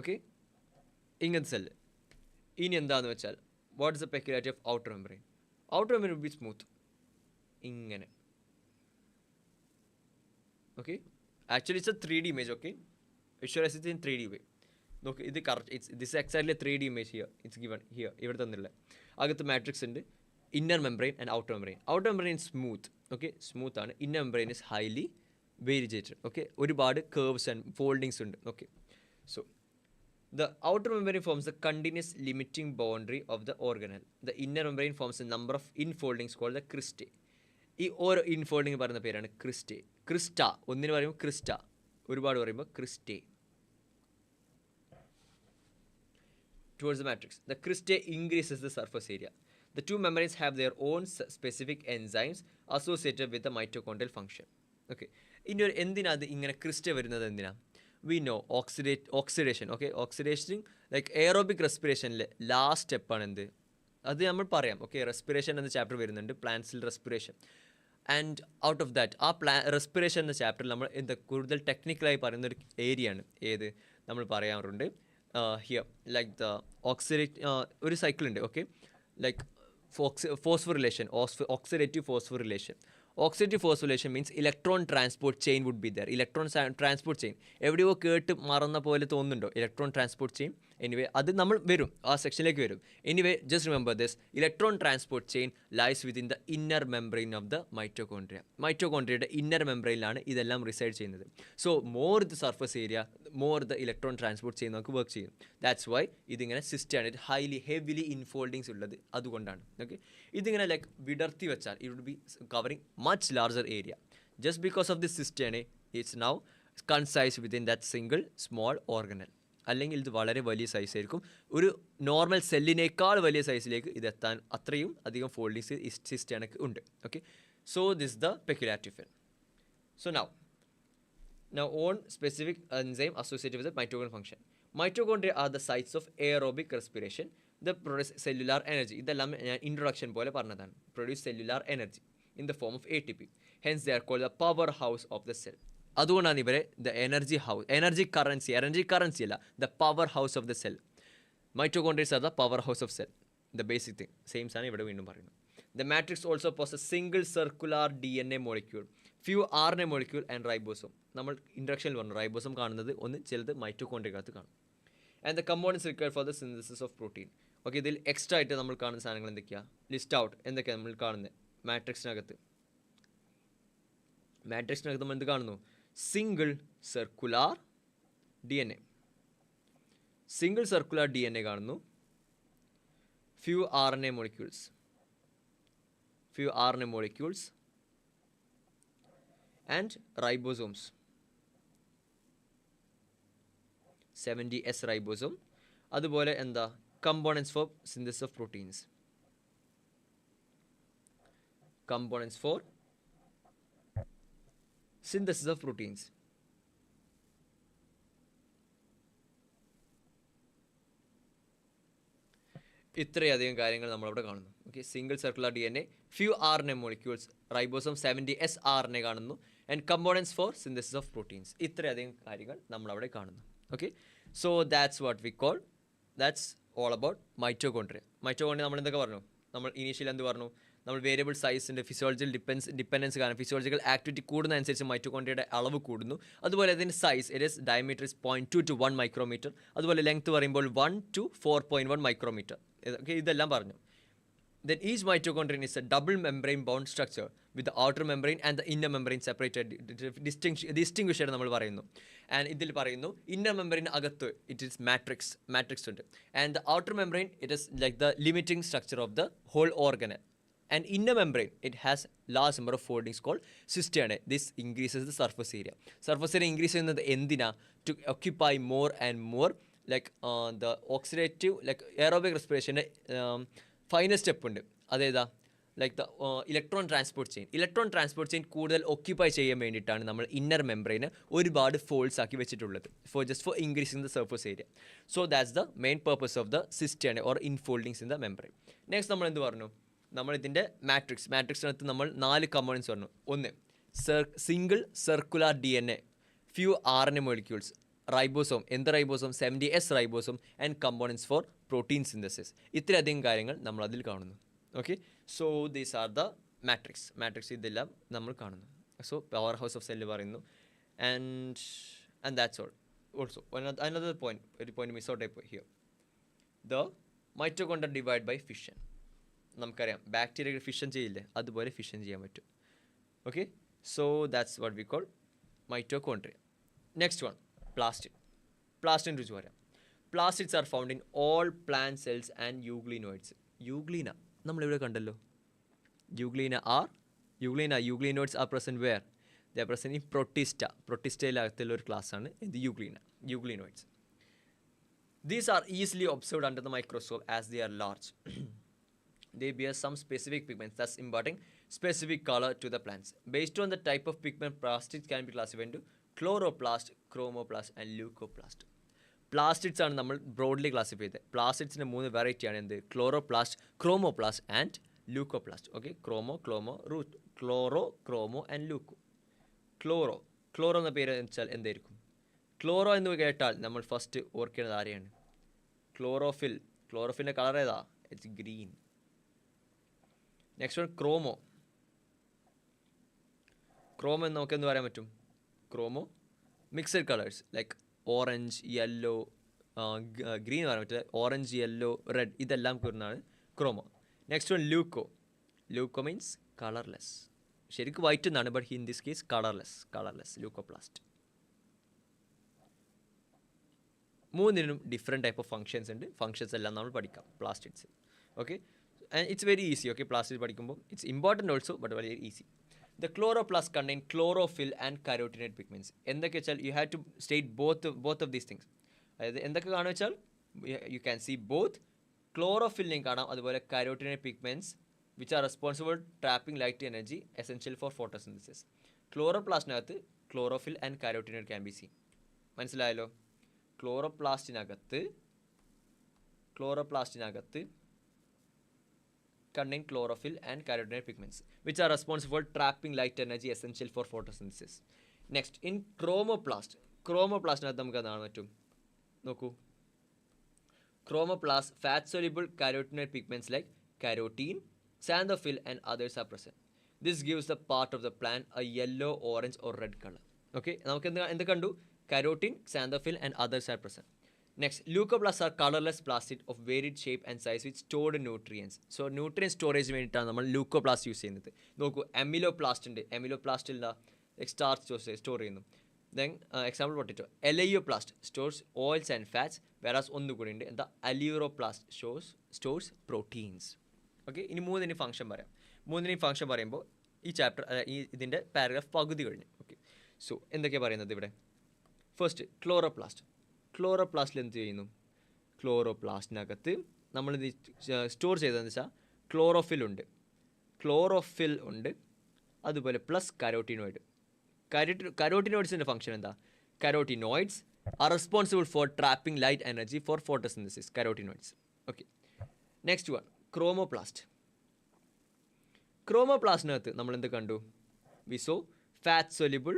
S1: ഓക്കെ, ഇങ്ങനത്തെ സെല്ല്. ഇനി എന്താണെന്ന് വെച്ചാൽ, what is the peculiarity of outer membrane? Outer membrane will be smooth, ഇങ്ങനെ. Okay, actually it's a 3D image. Okay, visualise it in 3D way. നോക്ക്, ഇത് correct, this exactly 3D image here. It's given here, ഇവിടെ തന്നില്ല. അകത്ത് മാട്രിക്സ് ഉണ്ട്, inner membrane and outer membrane. Outer membrane smooth, okay, smooth ആണ്. Inner membrane is highly variated. Okay, ഒരുപാട് കേർവ്സ് ആൻഡ് ഫോൾഡിങ്സ് ഉണ്ട്. Okay, so the outer membrane forms the continuous limiting boundary of the organelle. The inner membrane forms a number of infoldings called the cristae. ഈ ഓരോ ഇൻഫോൾഡിങ് പറയുന്ന പേരാണ് ക്രിസ്റ്റേ. ക്രിസ്റ്റ ഒന്നിന് പറയുമ്പോൾ ക്രിസ്റ്റ, ഒരുപാട് പറയുമ്പോൾ ക്രിസ്റ്റേ. Towards the matrix, the cristae increases the surface area. The two membranes have their own specific enzymes associated with the mitochondrial function. Okay, ഇനി ഒരു എന്തിനാ അത് ഇങ്ങനെ ക്രിസ്റ്റേ വരുന്നത്? എന്തിനാ? We know oxidation. Okay, oxidation like aerobic respiration last സ്റ്റെപ്പാണ് എന്ത്, അത് നമ്മൾ പറയാം. ഓക്കെ, റെസ്പിറേഷൻ എന്ന ചാപ്റ്റർ വരുന്നുണ്ട്, പ്ലാന്റ്സിൽ respiration. And out of that, ആ റെസ്പിറേഷൻ എന്ന ചാപ്റ്ററിൽ നമ്മൾ എന്താ കൂടുതൽ ടെക്നിക്കലായി പറയുന്ന ഒരു ഏരിയ ആണ് ഏത്, നമ്മൾ പറയാറുണ്ട് ഹിയർ ലൈക്ക് ദ ഒരു സൈക്കിൾ ഉണ്ട്. Okay, like phosphorylation, oxidative phosphorylation. Oxidative phosphorylation means electron transport chain would be there. Electron transport chain എവിടെയോ കേട്ട് മറന്ന പോലെ തോന്നുന്നുണ്ടോ? Electron transport chain. എനിവേ അത് നമ്മൾ വരും, ആ സെക്ഷനിലേക്ക് വരും. Anyway just remember this, electron transport chain lies within the inner membrane of the mitochondria. മൈറ്റോകോൺട്രിയയുടെ ഇന്നർ മെംബ്രെയിനിലാണ് ഇതെല്ലാം റിസൈഡ് ചെയ്യുന്നത്. So more the surface area, more the electron transport chain നമുക്ക് വർക്ക് ചെയ്യും. ദാറ്റ്സ് വൈ ഇതിങ്ങനെ സിസ്റ്റാണ്, ഹൈലി ഹെവിലി ഇൻഫോൾഡിങ്സ് ഉള്ളത് അതുകൊണ്ടാണ്. ഓക്കെ, ഇതിങ്ങനെ ലൈക്ക് വിടർത്തി വെച്ചാൽ it would be covering much larger area. Just because of this cystine, it's now concise within that single small organelle. അല്ലെങ്കിൽ ഇത് വളരെ വലിയ സൈസ് ആയിരിക്കും, ഒരു നോർമൽ സെല്ലിനേക്കാൾ വലിയ സൈസിലേക്ക് ഇതെത്താൻ അത്രയും അധികം ഫോൾഡിങ്സ് സിസ്റ്റേനക്ക് ഉണ്ട്. Okay, so this the peculiarity of it. So now on specific enzyme associated with the mitochondrial function. Mitochondria are the sites of aerobic respiration. They produce cellular energy. ഇതെല്ലാം ഞാൻ ഇൻട്രൊഡക്ഷൻ പോലെ പറഞ്ഞതാണ്. Produce cellular energy in the form of ATP. Hence they are called the powerhouse of the cell. അതുകൊണ്ടാണ് ഇവരെ the energy house, energy currency അല്ല, the powerhouse of the cell. Mitochondria are the powerhouse of cell. The basic thing. Same ആണ് ഇവിടെ വീണ്ടും പറയുന്നു. The matrix also possesses single circular DNA molecule, few RNA molecule and ribosome. നമ്മൾ ഇൻട്രക്ഷനിൽ പറഞ്ഞു റൈബോസം കാണുന്നത് ഒന്ന് ചിലത് മൈറ്റോകോൺട്രിയക്കകത്ത് കാണും. And the components required for the synthesis of protein. Okay, ഇതിൽ എക്സ്ട്രാ ആയിട്ട് നമ്മൾ കാണുന്ന സാധനങ്ങൾ എന്തൊക്കെയാണ്? ലിസ്റ്റ് ഔട്ട് എന്തൊക്കെയാണ് നമ്മൾ കാണുന്നത് മാട്രിക്സിനകത്ത് നമ്മൾ എന്ത് കാണുന്നു? Single circular DNA. Single circular DNA കാണുന്നു. Few RNA molecules and ribosomes. 70S ribosome. അതുപോലെ എന്താ components for synthesis of proteins. Components for synthesis of proteins. ഇത്രയധികം കാര്യങ്ങൾ നമ്മളവിടെ കാണുന്നു. Okay, single circular DNA, few RNA molecules, ribosome 70S RNA കാണുന്നു, and components for synthesis of proteins. ഇത്രയധികം കാര്യങ്ങൾ നമ്മളവിടെ കാണുന്നു. Okay, so that's what we call, that's all about mitochondria. Mitochondria നമ്മൾ എന്തൊക്കെ പറഞ്ഞു? നമ്മൾ ഇനീഷ്യലി എന്ത് പറഞ്ഞു? നമ്മൾ വേരിയബിൾ സൈസിൻ്റെ ഫിസിയോളജിക്കൽ ഡിപ്പെൻഡൻസ് കാരണം ഫിസിയോളജിക്കൽ ആക്ടിവിറ്റി കൂടുന്നതനുസരിച്ച് മൈറ്റോകോൺട്രിയയുടെ അളവ് കൂടുന്നു. അതുപോലെ അതിൻ്റെ size, it is diameter is 0.2 to 1 micrometer. അതുപോലെ ലെങ്ത് പറയുമ്പോൾ 1 to 4.1 മൈക്രോമീറ്റർ. ഓക്കെ, ഇതെല്ലാം പറഞ്ഞു. Then each mitochondrion is a double membrane bound structure with the outer membrane and the inner membrane separated, distinguished നമ്മൾ പറയുന്നു. ആൻഡ് ഇതിൽ പറയുന്നു ഇന്നർ മെംബ്രെയിൻ അകത്ത് ഇറ്റ് ഈസ് മാട്രിക്സ് ഉണ്ട്, and the outer membrane it is like the limiting structure of the whole organelle. And inner membrane, it has large number of foldings called cisternae. This increases the surface area. Surface area increase ചെയ്യുന്നത് എന്തിനാ? To occupy more and more like the oxidative like aerobic respiration final step ഉണ്ട്. അതേതാ? Like the electron transport chain കൂടുതൽ ഓക്യുപ്പൈ ചെയ്യാൻ വേണ്ടിയിട്ടാണ് നമ്മൾ ഇന്നർ മെംബ്രെയിന് ഒരുപാട് ഫോൾഡ്സ് ആക്കി വെച്ചിട്ടുള്ളത് for increasing the surface area. So that's the main purpose of the cistern or infoldings in the membrane. Next നമ്മൾ എന്ത് പറഞ്ഞു? നമ്മളിതിൻ്റെ മാട്രിക്സിനകത്ത് നമ്മൾ 4 കമ്പോണൻസ് പറഞ്ഞു. ഒന്ന് single circular DNA, few RNA molecules, ribosome. എന്ത് ribosome? 70S ribosome and components for protein synthesis. ഇത്രയധികം കാര്യങ്ങൾ നമ്മൾ അതിൽ കാണുന്നു. Okay, so these are the matrix ഇതെല്ലാം നമ്മൾ കാണുന്നു. So power house of cell പറയുന്നു. And that's all. Also another point, ഒരു പോയിന്റ് മിസ് ഔട്ട് ആയിപ്പോയി here. The mitochondria divide by fission. നമുക്കറിയാം ബാക്ടീരിയകൾ ഫിഷൻ ചെയ്യില്ലേ, അതുപോലെ ഫിഷൻ ചെയ്യാൻ പറ്റും. Okay, so that's what we call mitochondria. Next one, പ്ലാസ്റ്റിഡിനെ കുറിച്ച് പറയാം. Plastids are found in all plant cells and euglenoids. Euglena നമ്മളിവിടെ കണ്ടല്ലോ. Euglenoids are present where? They are present in പ്രൊട്ടിസ്റ്റയിലകത്തുള്ള ഒരു ക്ലാസ്സാണ് ഇത് euglenoids. These are easily observed under the microscope as they are large. They bear some specific pigments, thus imparting specific color to the plants. Based on the type of pigment, plastids can be classified into chloroplast, chromoplast and leucoplast. Plastids ആണ് നമ്മൾ ബ്രോഡ്ലി ക്ലാസിഫൈ ചെയ്തത്. പ്ലാസ്റ്റിഡ്സിൻ്റെ 3 വെറൈറ്റിയാണ് എന്ത്? Chloroplast, chromoplast and leucoplast. Okay, chromo and Luko. Chloro എന്ന പേര് വെച്ചാൽ എന്തായിരിക്കും? ക്ലോറോ എന്ന് കേട്ടാൽ നമ്മൾ ഫസ്റ്റ് ഓർക്കേണ്ടത് ആരെയാണ്? ക്ലോറോഫിലിൻ്റെ കളർ ഏതാ? It's green. Next one chromo എന്ന് നമുക്ക് എന്ത് പറയാൻ പറ്റും? Chromo mixed colours like orange, yellow, green പറയാൻ പറ്റില്ല, ഓറഞ്ച്, യെല്ലോ, റെഡ്, ഇതെല്ലാം കൂറുന്നതാണ് chromo. Next one leuco means colourless. ശരിക്കും വൈറ്റ് എന്നാണ്, but in this case colourless leucoplast. 3നും ഡിഫറെൻറ്റ് ടൈപ്പ് ഓഫ് ഫങ്ഷൻസ് ഉണ്ട്. ഫങ്ഷൻസ് എല്ലാം നമ്മൾ പഠിക്കാം plastids. Okay, and it's very easy. Okay, plastid പഠിക്കുമ്പോൾ it's important also, but very easy. The chloroplast contain chlorophyll and carotenoid pigments. എന്തൊക്കെ വെച്ചാൽ you have to state both of these things. അതായത് എന്തൊക്കെ കാണുക വെച്ചാൽ you can see both chlorophyll കാണാം, അതുപോലെ carotenoid pigments which are responsible trapping light energy essential for photosynthesis. ക്ലോറോപ്ലാസ്റ്റിനകത്ത് chlorophyll and carotenoid can be seen. മനസ്സിലായല്ലോ? ക്ലോറോപ്ലാസ്റ്റിനകത്ത് contain chlorophyll and carotenoid pigments which are responsible for trapping light energy essential for photosynthesis. Next, in chromoplastനകത്ത് നമുക്ക് എന്താണ് പറ്റും? നോക്കൂ, chromoplast fat soluble carotenoid pigments like carotene, xanthophyll and others are present. This gives the part of the plant a yellow, orange or red color. Okay, നമുക്ക് എന്ത് കണ്ടു? Carotene, xanthophyll and others are present. Next, leucoplasts are colorless plastid of varied shape and size with stored nutrients. So nutrient storage വേണ്ടിയിട്ടാണ് നമ്മൾ ലൂക്കോപ്ലാസ്റ്റ് യൂസ് ചെയ്യുന്നത്. നോക്കൂ, എമിലോപ്ലാസ്റ്റ് ഉണ്ട്. എമിലോപ്ലാസ്റ്റിൽ സ്റ്റാർച്ച് സ്റ്റോർ ചെയ്യുന്നു. Then example potato, elaioplast stores oils and fats. വേറാസ് ഒന്നുകൂടി ഉണ്ട്, എന്താ? അലിയൂറോപ്ലാസ്റ്റ് സ്റ്റോർസ് പ്രോട്ടീൻസ്. ഓക്കെ, ഇനി 3 ഫംഗ്ഷൻ പറയാം. 3 ഫംഗ്ഷൻ പറയുമ്പോൾ ഈ ചാപ്റ്റർ ഇതിൻ്റെ പാരഗ്രാഫ് പകുതി കഴിഞ്ഞു. ഓക്കെ, സോ എന്തൊക്കെയാണ് പറയുന്നത് ഇവിടെ? ഫസ്റ്റ്, ക്ലോറോപ്ലാസ്റ്റിൽ എന്ത് ചെയ്യുന്നു? ക്ലോറോപ്ലാസ്റ്റിനകത്ത് നമ്മളിത് സ്റ്റോർ ചെയ്തതെന്ന് വെച്ചാൽ ക്ലോറോഫിൽ ഉണ്ട്, അതുപോലെ പ്ലസ് കരോട്ടിനോയിഡ്. കരോട്ടിനോയിഡ്സിൻ്റെ ഫംഗ്ഷൻ എന്താ? Carotenoids are responsible for trapping light energy for photosynthesis. Carotenoids. Okay, next one ക്രോമോപ്ലാസ്റ്റിനകത്ത് നമ്മൾ എന്ത് കണ്ടു? We saw fat soluble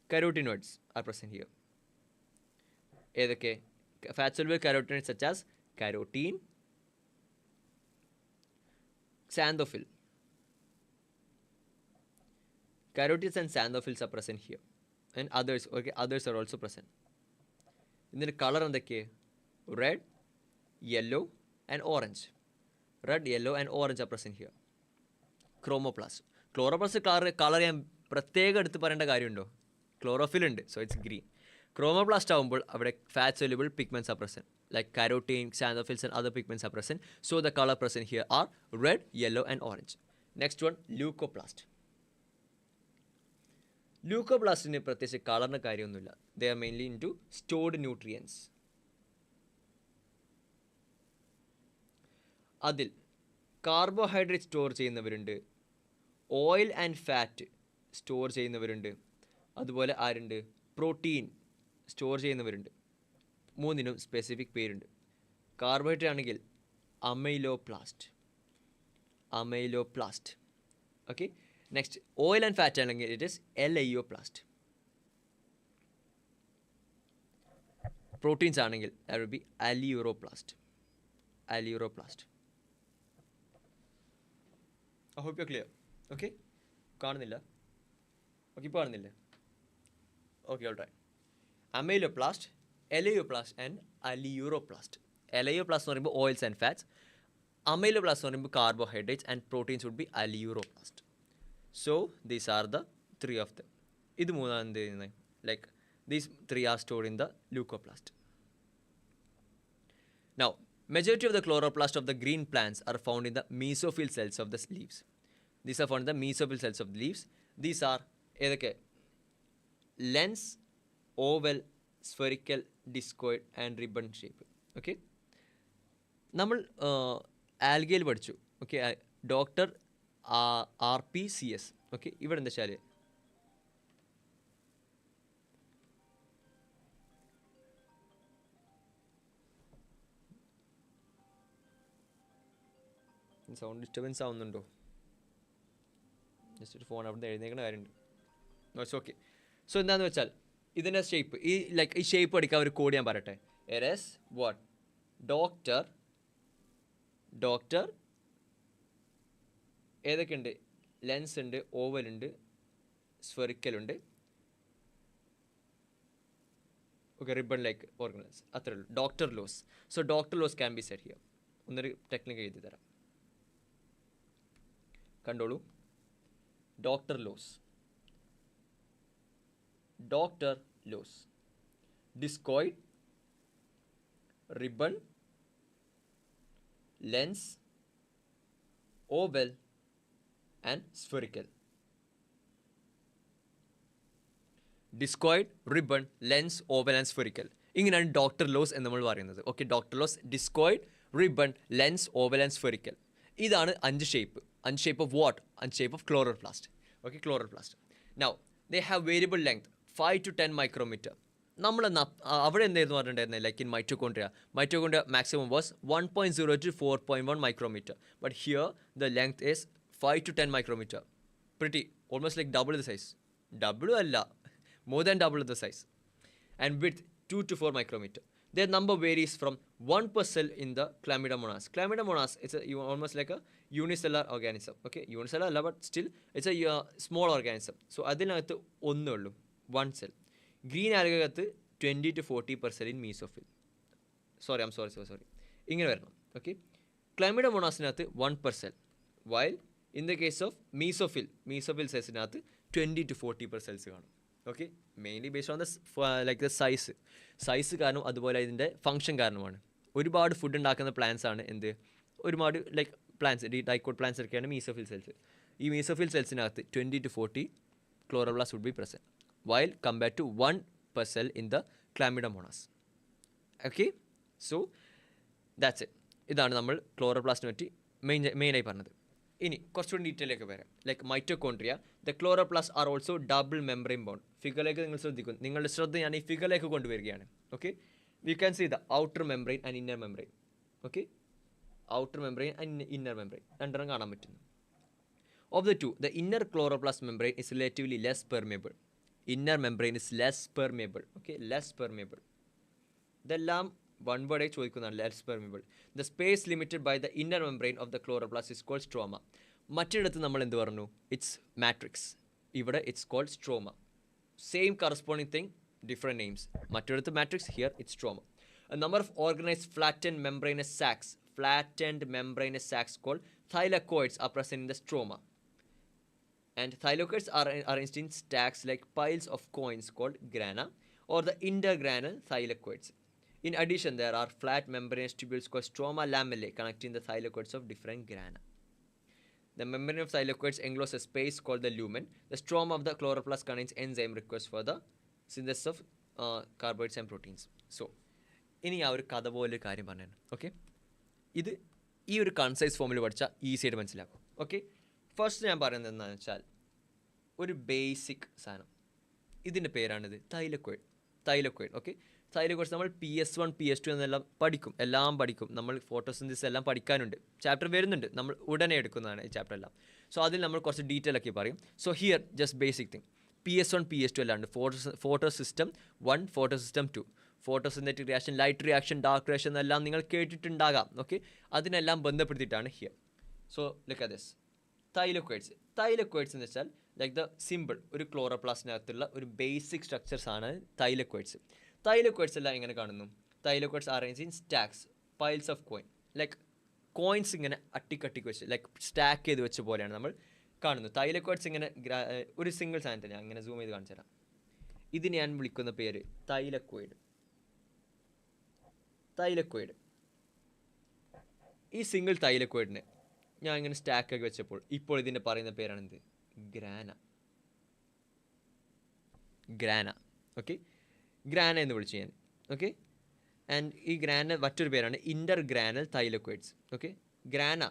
S1: carotenoids are present here. ഏതൊക്കെ? Fat soluble carotenoids such as carotene, xanthophyll. Carotenes and xanthophylls are present here, and others are also present. In the color എന്തൊക്കെ? Red, yellow and orange. Red, yellow and orange are present here. Chloroplast colour ഞാൻ പ്രത്യേകം എടുത്ത് പറയേണ്ട കാര്യമുണ്ടോ? ക്ലോറോഫിൽ ഉണ്ട്, സോ ഇറ്റ്സ് ഗ്രീൻ. Chromoplast ആകുമ്പോൾ അവിടെ fat soluble pigments are present like carotene, xanthophylls and other pigments are present. So the color present here are red, yellow and orange. Next one, leucoplast. Leucoplastന് പ്രത്യേകിച്ച് കളറിന് കാര്യമൊന്നുമില്ല. They are mainly into stored nutrients. അതിൽ കാർബോഹൈഡ്രേറ്റ് സ്റ്റോർ ചെയ്യുന്നവരുണ്ട്, ഓയിൽ ആൻഡ് ഫാറ്റ് സ്റ്റോർ ചെയ്യുന്നവരുണ്ട്, അതുപോലെ ആരുണ്ട്, പ്രോട്ടീൻ സ്റ്റോർ ചെയ്യുന്നവരുണ്ട്. മൂന്നിനും സ്പെസിഫിക് പേരുണ്ട്. കാർബോഹൈഡ്രേറ്റ് ആണെങ്കിൽ amyloplast. Okay. Next oil and fat ആണെങ്കിൽ ഇറ്റ് ഈസ് എലൈയോപ്ലാസ്റ്റ്. പ്രോട്ടീൻസ് ആണെങ്കിൽ that will be aleuroplast. I hope you're clear. Okay? കാണുന്നില്ല? ഓക്കെ, ഇപ്പോൾ കാണുന്നില്ലേ? Okay, all right. Amyloplast, elaioplast and aleuroplast. Elaioplast എന്ന് പറയുമ്പോൾ ഓയിൽസ് ആൻഡ് ഫാറ്റ്സ്, അമൈലോപ്ലാസ്റ്റ് എന്ന് പറയുമ്പോൾ carbohydrates and proteins would be aleuroplast. So these are the three of them. ഇത് മൂന്നാണ് എന്ത് ചെയ്യുന്നത്? Like these three are stored in the leucoplast. Now, majority of the chloroplast of the green plants are found in the mesophyll cells of the leaves. These are found in the mesophyll cells of the leaves. These are ഏതൊക്കെ? Lens, oval, spherical, discoid and ribbon shape. Okay. നമ്മൾ ആൽഗയിൽ പഠിച്ചു. Okay, doctor RPCS. ഓക്കെ, ഇവിടെ എന്താ വെച്ചാൽ സൗണ്ട് ഡിസ്റ്റർബൻസ് ആവുന്നുണ്ടോ? ജസ്റ്റ് ഒരു ഫോൺ അവിടെ നിന്ന് എഴുന്നേക്കുന്ന കാര്യമുണ്ട്. It's okay. സോ എന്താണെന്ന് വെച്ചാൽ ഇതിൻ്റെ ഷേപ്പ്, ഈ ഷേപ്പ് പഠിക്കാൻ ഒരു കോഡ് ഞാൻ പറയട്ടെ. എസ് വാട്ട്? ഡോക്ടർ ഏതൊക്കെയുണ്ട്? ലെൻസ് ഉണ്ട്, ഓവൽ ഉണ്ട്, സ്ഫെറിക്കൽ ഉണ്ട്, ഓക്കെ, റിബൺ ലൈക്ക് ഓർഗനൈസ്. അത്രേ ഉള്ളൂ. Doctor loss. So doctor loss can be set here. ഒന്നൊരു ടെക്നിക്ക് എഴുതി തരാം, കണ്ടോളൂ. Doctor loss, discoid, ribbon, lens, oval and spherical. Discoid, ribbon, lens, oval and spherical. ഇങ്ങനെയാണ് ഡോക്ടർ ലോസ് എന്ന് നമ്മൾ പറയുന്നത്. Okay, doctor loss, discoid, ribbon, lens, oval and spherical. ഇതാണ് 5 shape. 5 shape of what? 5 shape of chloroplast. Okay, chloroplast. Now, they have variable length 5 to 10 micrometer. നമ്മൾ അവിടെ എന്തായിരുന്നു പറഞ്ഞിട്ടുണ്ടായിരുന്നത്? Like in mitochondria maximum was 1.0 to 4.1 micrometer. But here the length is 5 to 10 micrometer. Pretty, almost like double the size. Double അല്ല, more than double the size. And width 2 to 4 micrometer. Their number varies from 1 per cell in the Chlamydomonas. Chlamydomonas is almost like a unicellular organism. Okay, unicellular അല്ല, but still it's a small organism. So അതിനകത്ത് ഒന്നേ ഉള്ളൂ, 1 cell. ഗ്രീൻ ആൽഗകത്ത് 20 to 40 per cell in mesophyll. Sorry. ഇങ്ങനെ വരണം. ഓക്കെ, Chlamydomonasനകത്ത് 1 per cell. While in the case of mesophyll cellsനകത്ത് 20 to 40 per cells കാണും. Okay, mainly based on the size കാരണം, അതുപോലെ ഇതിൻ്റെ ഫംഗ്ഷൻ കാരണമാണ്. ഒരുപാട് ഫുഡ് ഉണ്ടാക്കുന്ന പ്ലാന്റ്സ് ആണ് എന്ത്, ഒരുപാട് ലൈക്ക് പ്ലാന്റ്സ്, ഡൈക്കോട്ട് പ്ലാന്റ്സ് ഒക്കെയാണ് മീസോഫിൽ സെൽസ്. ഈ mesophyll സെൽസിനകത്ത് 20 to 40 chloroplasts would be present, while compared to 1 per cell in the Chlamydomonas. Okay, so that's it. ഇതാണ് നമ്മൾ ക്ലോറോപ്ലാസ്റ്റിനെ പറ്റി മെയിനായി പറഞ്ഞത്. ഇനി കുറച്ചുകൂടി ഡീറ്റെയിലേക്ക് വരാം. Like mitochondria, the chloroplast are also double membrane bond. ഫിഗറിലേക്ക് നിങ്ങൾ ശ്രദ്ധിക്കും. നിങ്ങളുടെ ശ്രദ്ധ ഞാൻ ഈ ഫിഗറിലേക്ക് കൊണ്ടുവരികയാണ്. Okay, we can see the outer membrane and inner membrane. Okay, outer membrane and inner membrane രണ്ടെണ്ണം കാണാൻ പറ്റുന്നു. Of the two, the inner chloroplast membrane is relatively less permeable. Inner membrane is less permeable. Okay, less permeable. ഇതെല്ലാം വൺ വേർഡായി ചോദിക്കുന്നതാണ്, less permeable. The space limited by the inner membrane of the chloroplast is called stroma. മറ്റിടത്ത് നമ്മൾ എന്ത് പറഞ്ഞു? It's matrix. ഇവിടെ it's called stroma. Same corresponding thing, different names. മറ്റിടത്ത് matrix, here it's stroma. A number of organized flattened membranous sacs called thylakoids are present in the stroma. And thylakoids are arranged in stacks like piles of coins called grana. or the intergranal thylakoids. In addition, there are flat membranous tubules called stroma lamellae connecting the thylakoids of different grana. The membrane of thylakoids encloses a space called the lumen. The stroma of the chloroplast contains enzyme requires for the synthesis of carbohydrates and proteins. So, ഇനി ആ ഒരു കഥ പോലെ കാര്യം പറഞ്ഞു. ഓക്കെ, ഇത് ഈ ഒരു കൺസൈസ് ഫോമിൽ പഠിച്ചാൽ ഈസി ആയിട്ട് മനസ്സിലാക്കും. ഓക്കെ, ഫസ്റ്റ് ഞാൻ പറയുന്നത് എന്താണെന്ന് വെച്ചാൽ ഒരു ബേസിക് സാധനം, ഇതിൻ്റെ പേരാണിത് തൈലക്കോയിഡ്. തൈലക്കോയിഡ് ഓക്കെ, തൈലക്കോയിഡ്സ് നമ്മൾ PS1 PS2 എന്നെല്ലാം പഠിക്കും, എല്ലാം പഠിക്കും. നമ്മൾ ഫോട്ടോസിന്തസിസ് എല്ലാം പഠിക്കാനുണ്ട്, ചാപ്റ്റർ വരുന്നുണ്ട്, നമ്മൾ ഉടനെ എടുക്കുന്നതാണ് ഈ ചാപ്റ്റർ എല്ലാം. സോ അതിൽ നമ്മൾ കുറച്ച് ഡീറ്റെയിൽ ആക്കി പറയും. So here just basic thing, PS1 PS2 എല്ലാം ഉണ്ട്. Photo system 1, photo system 2, photosynthetic reaction, light reaction, dark reaction എന്നെല്ലാം നിങ്ങൾ കേട്ടിട്ടുണ്ടാകാം. ഓക്കെ, അതിനെല്ലാം ബന്ധപ്പെടുത്തിയിട്ടാണ് here. So look at this thylakoids. Thylakoids എന്ന് വെച്ചാൽ ലൈക്ക് ദ സിമ്പിൾ, ഒരു ക്ലോറോപ്ലാസ്റ്റിനകത്തുള്ള ഒരു ബേസിക് സ്ട്രക്ചേഴ്സ് ആണ് തൈലക്കോയിഡ്സ്. തൈലക്കോയിഡ്സ് എല്ലാം എങ്ങനെ കാണുന്നു? Thylakoids arrange in stacks, piles of coin, like coins ഇങ്ങനെ അട്ടിക്കട്ടിക്ക് വെച്ച് ലൈക്ക് സ്റ്റാക്ക് ചെയ്ത് വെച്ച പോലെയാണ് നമ്മൾ കാണുന്നത്. തൈലക്കോയിഡ്സ് ഇങ്ങനെ ഒരു സിംഗിൾ സാധനത്തിന് അങ്ങനെ സൂം ചെയ്ത് കാണിച്ചു തരാം. ഇതിന് ഞാൻ വിളിക്കുന്ന പേര് തൈലക്കോയിഡ്. തൈലക്കോയിഡ്, ഈ സിംഗിൾ തൈലക്കോയിഡിനെ ഞാൻ ഇങ്ങനെ സ്റ്റാക്കാക്കി വെച്ചപ്പോൾ ഇപ്പോൾ ഇതിൻ്റെ പറയുന്ന പേരാണെന്ത്? ഗ്രാന. ഗ്രാന ഓക്കെ, ഗ്രാന എന്ന് വിളിച്ചു ഞാൻ. ഓക്കെ, ആൻഡ് ഈ ഗ്രാന മറ്റൊരു പേരാണ് intergranal thylakoids. Okay, grana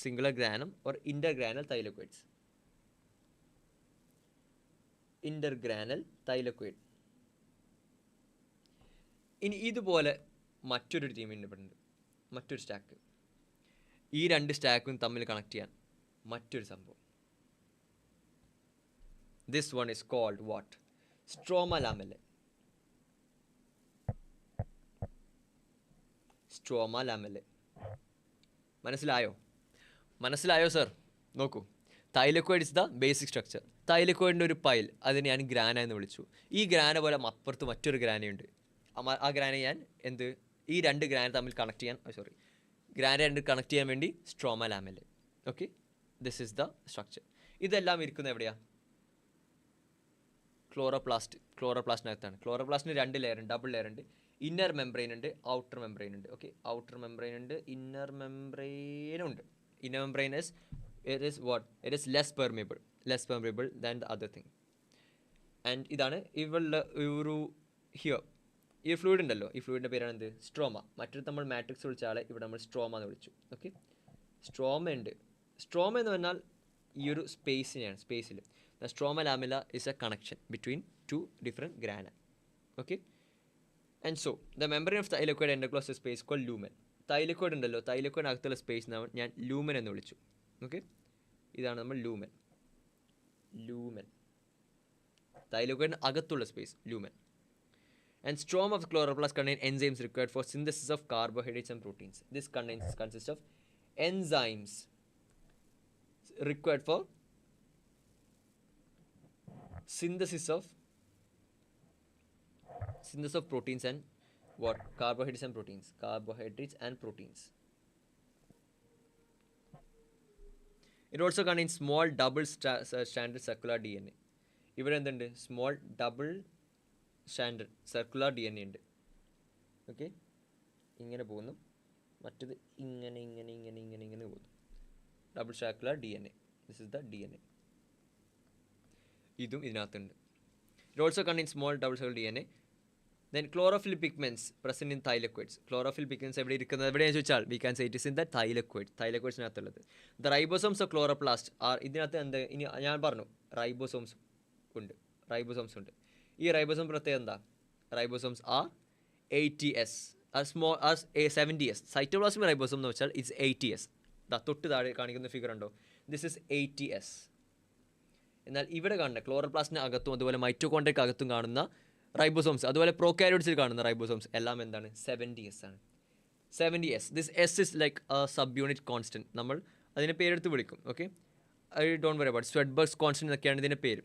S1: singular granum or intergranal thylakoids. Intergranal thylakoid. ഇനി ഇതുപോലെ മറ്റൊരു ടീം ഉണ്ട്, മറ്റൊരു സ്റ്റാക്ക്. ഈ രണ്ട് സ്റ്റാക്കും തമ്മിൽ കണക്ട് ചെയ്യാൻ മറ്റൊരു സംഭവം. This one is called what? Stroma lamellae. Stroma lamellae. മനസ്സിലായോ സർ? നോക്കൂ, thylakoid is the basic structure. തൈലക്കോയിഡിൻ്റെ ഒരു പൈൽ, അതിനെ ഞാൻ ഗ്രാന എന്ന് വിളിച്ചു. ഈ ഗ്രാന പോലെ അപ്പുറത്ത് മറ്റൊരു ഗ്രാനയുണ്ട്. ആ ഗ്രാന ഞാൻ ഈ രണ്ട് ഗ്രാന തമ്മിൽ കണക്ട് ചെയ്യാൻ ഗ്രാന രണ്ട് കണക്ട് ചെയ്യാൻ വേണ്ടി stroma lamellae. Okay, this is the structure. ഇതെല്ലാം ഇരിക്കുന്നത് എവിടെയാണ്? ക്ലോറോപ്ലാസ്റ്റിനകത്താണ്. ക്ലോറോപ്ലാസ്റ്റിന് 2 ലെയർ ഉണ്ട്, ഡബിൾ ലെയർ ഉണ്ട്. ഇന്നർ മെംബ്രെയിൻ ഉണ്ട്, ഔട്ടർ മെംബ്രെയിൻ ഉണ്ട്. ഓക്കെ, ഔട്ടർ മെംബ്രെയിൻ ഉണ്ട്, ഇന്നർ മെംബ്രെയിനും ഉണ്ട്. Inner membrane it is less permeable than the other thing. And ഇതാണ് ഒരു ഈ ഫ്ലൂയിഡ് ഉണ്ടല്ലോ, ഈ ഫ്ലൂയിഡിൻ്റെ പേരാണ് എന്ത്? സ്ട്രോമ. മറ്റൊരു നമ്മൾ മാട്രിക്സ് വിളിച്ച ആളെ ഇവിടെ നമ്മൾ സ്ട്രോമ എന്ന് വിളിച്ചു. ഓക്കെ, സ്ട്രോമ ഉണ്ട്. സ്ട്രോമ എന്ന് പറഞ്ഞാൽ ഈ ഒരു സ്പേസിനെയാണ്. സ്പേസിൽ the stroma lamella is a connection between 2 different grana. Okay, and so the membrane of thylakoid encloses space call lumen. Thylakoid ഉണ്ടല്ലോ, തൈലക്കോയിഡിനകത്തുള്ള സ്പേസ് ഞാൻ ലൂമൻ എന്ന് വിളിച്ചു. ഓക്കെ, ഇതാണ് നമ്മൾ ലൂമൻ. തൈലക്കോയിഡിന് അകത്തുള്ള space lumen. And stroma of the chloroplast contain enzymes required for synthesis of carbohydrates and proteins. This consists of enzymes required for synthesis of proteins and what? Carbohydrates and proteins. It also contains small double stranded circular DNA. ഇവിടെ എന്തുണ്ട്? Small double standard circular DNA ഉണ്ട്. ഓക്കെ, ഇങ്ങനെ പോകുന്നു, മറ്റത് ഇങ്ങനെ പോകുന്നു. Double circular DNA. This is the DNA. ഇതും ഇതിനകത്തുണ്ട്. It also contains small double circular DNA. Then chlorophyll pigments present in thylakoids. Chlorophyll pigments എവിടെയാണെന്ന് ചോദിച്ചാൽ we can say it is in the തൈലക്കോയിഡ്സിനകത്തുള്ളത്. The ribosomes of chloroplast are, ഇതിനകത്ത് എന്ത്, ഇനി ഞാൻ പറഞ്ഞു റൈബോസോംസ് ഉണ്ട്. ഈ റൈബോസോം പ്രത്യേകത എന്താ? Ribosomes are 80S, as 70S. Cytoplasmic ribosome എന്ന് വെച്ചാൽ ഇറ്റ്സ് 80S. തൊട്ട് താഴെ കാണിക്കുന്ന ഫിഗർ ഉണ്ടോ? This is 80S. എന്നാൽ ഇവിടെ കാണുന്ന ക്ലോറോപ്ലാസ്റ്റിന് അകത്തും അതുപോലെ മൈറ്റോകോൺഡ്രിയക്ക് അകത്തും കാണുന്ന റൈബോസോംസ്, അതുപോലെ പ്രോകാരിയോട്സിൽ കാണുന്ന റൈബോസോംസ് എല്ലാം എന്താണ്? 70S ആണ്. 70S. This S is like a sub unit constant. നമ്മൾ അതിനെ പേരെടുത്ത് വിളിക്കും. Okay, I don't worry about Svedberg's constant എന്നൊക്കെയാണ് ഇതിൻ്റെ പേര്.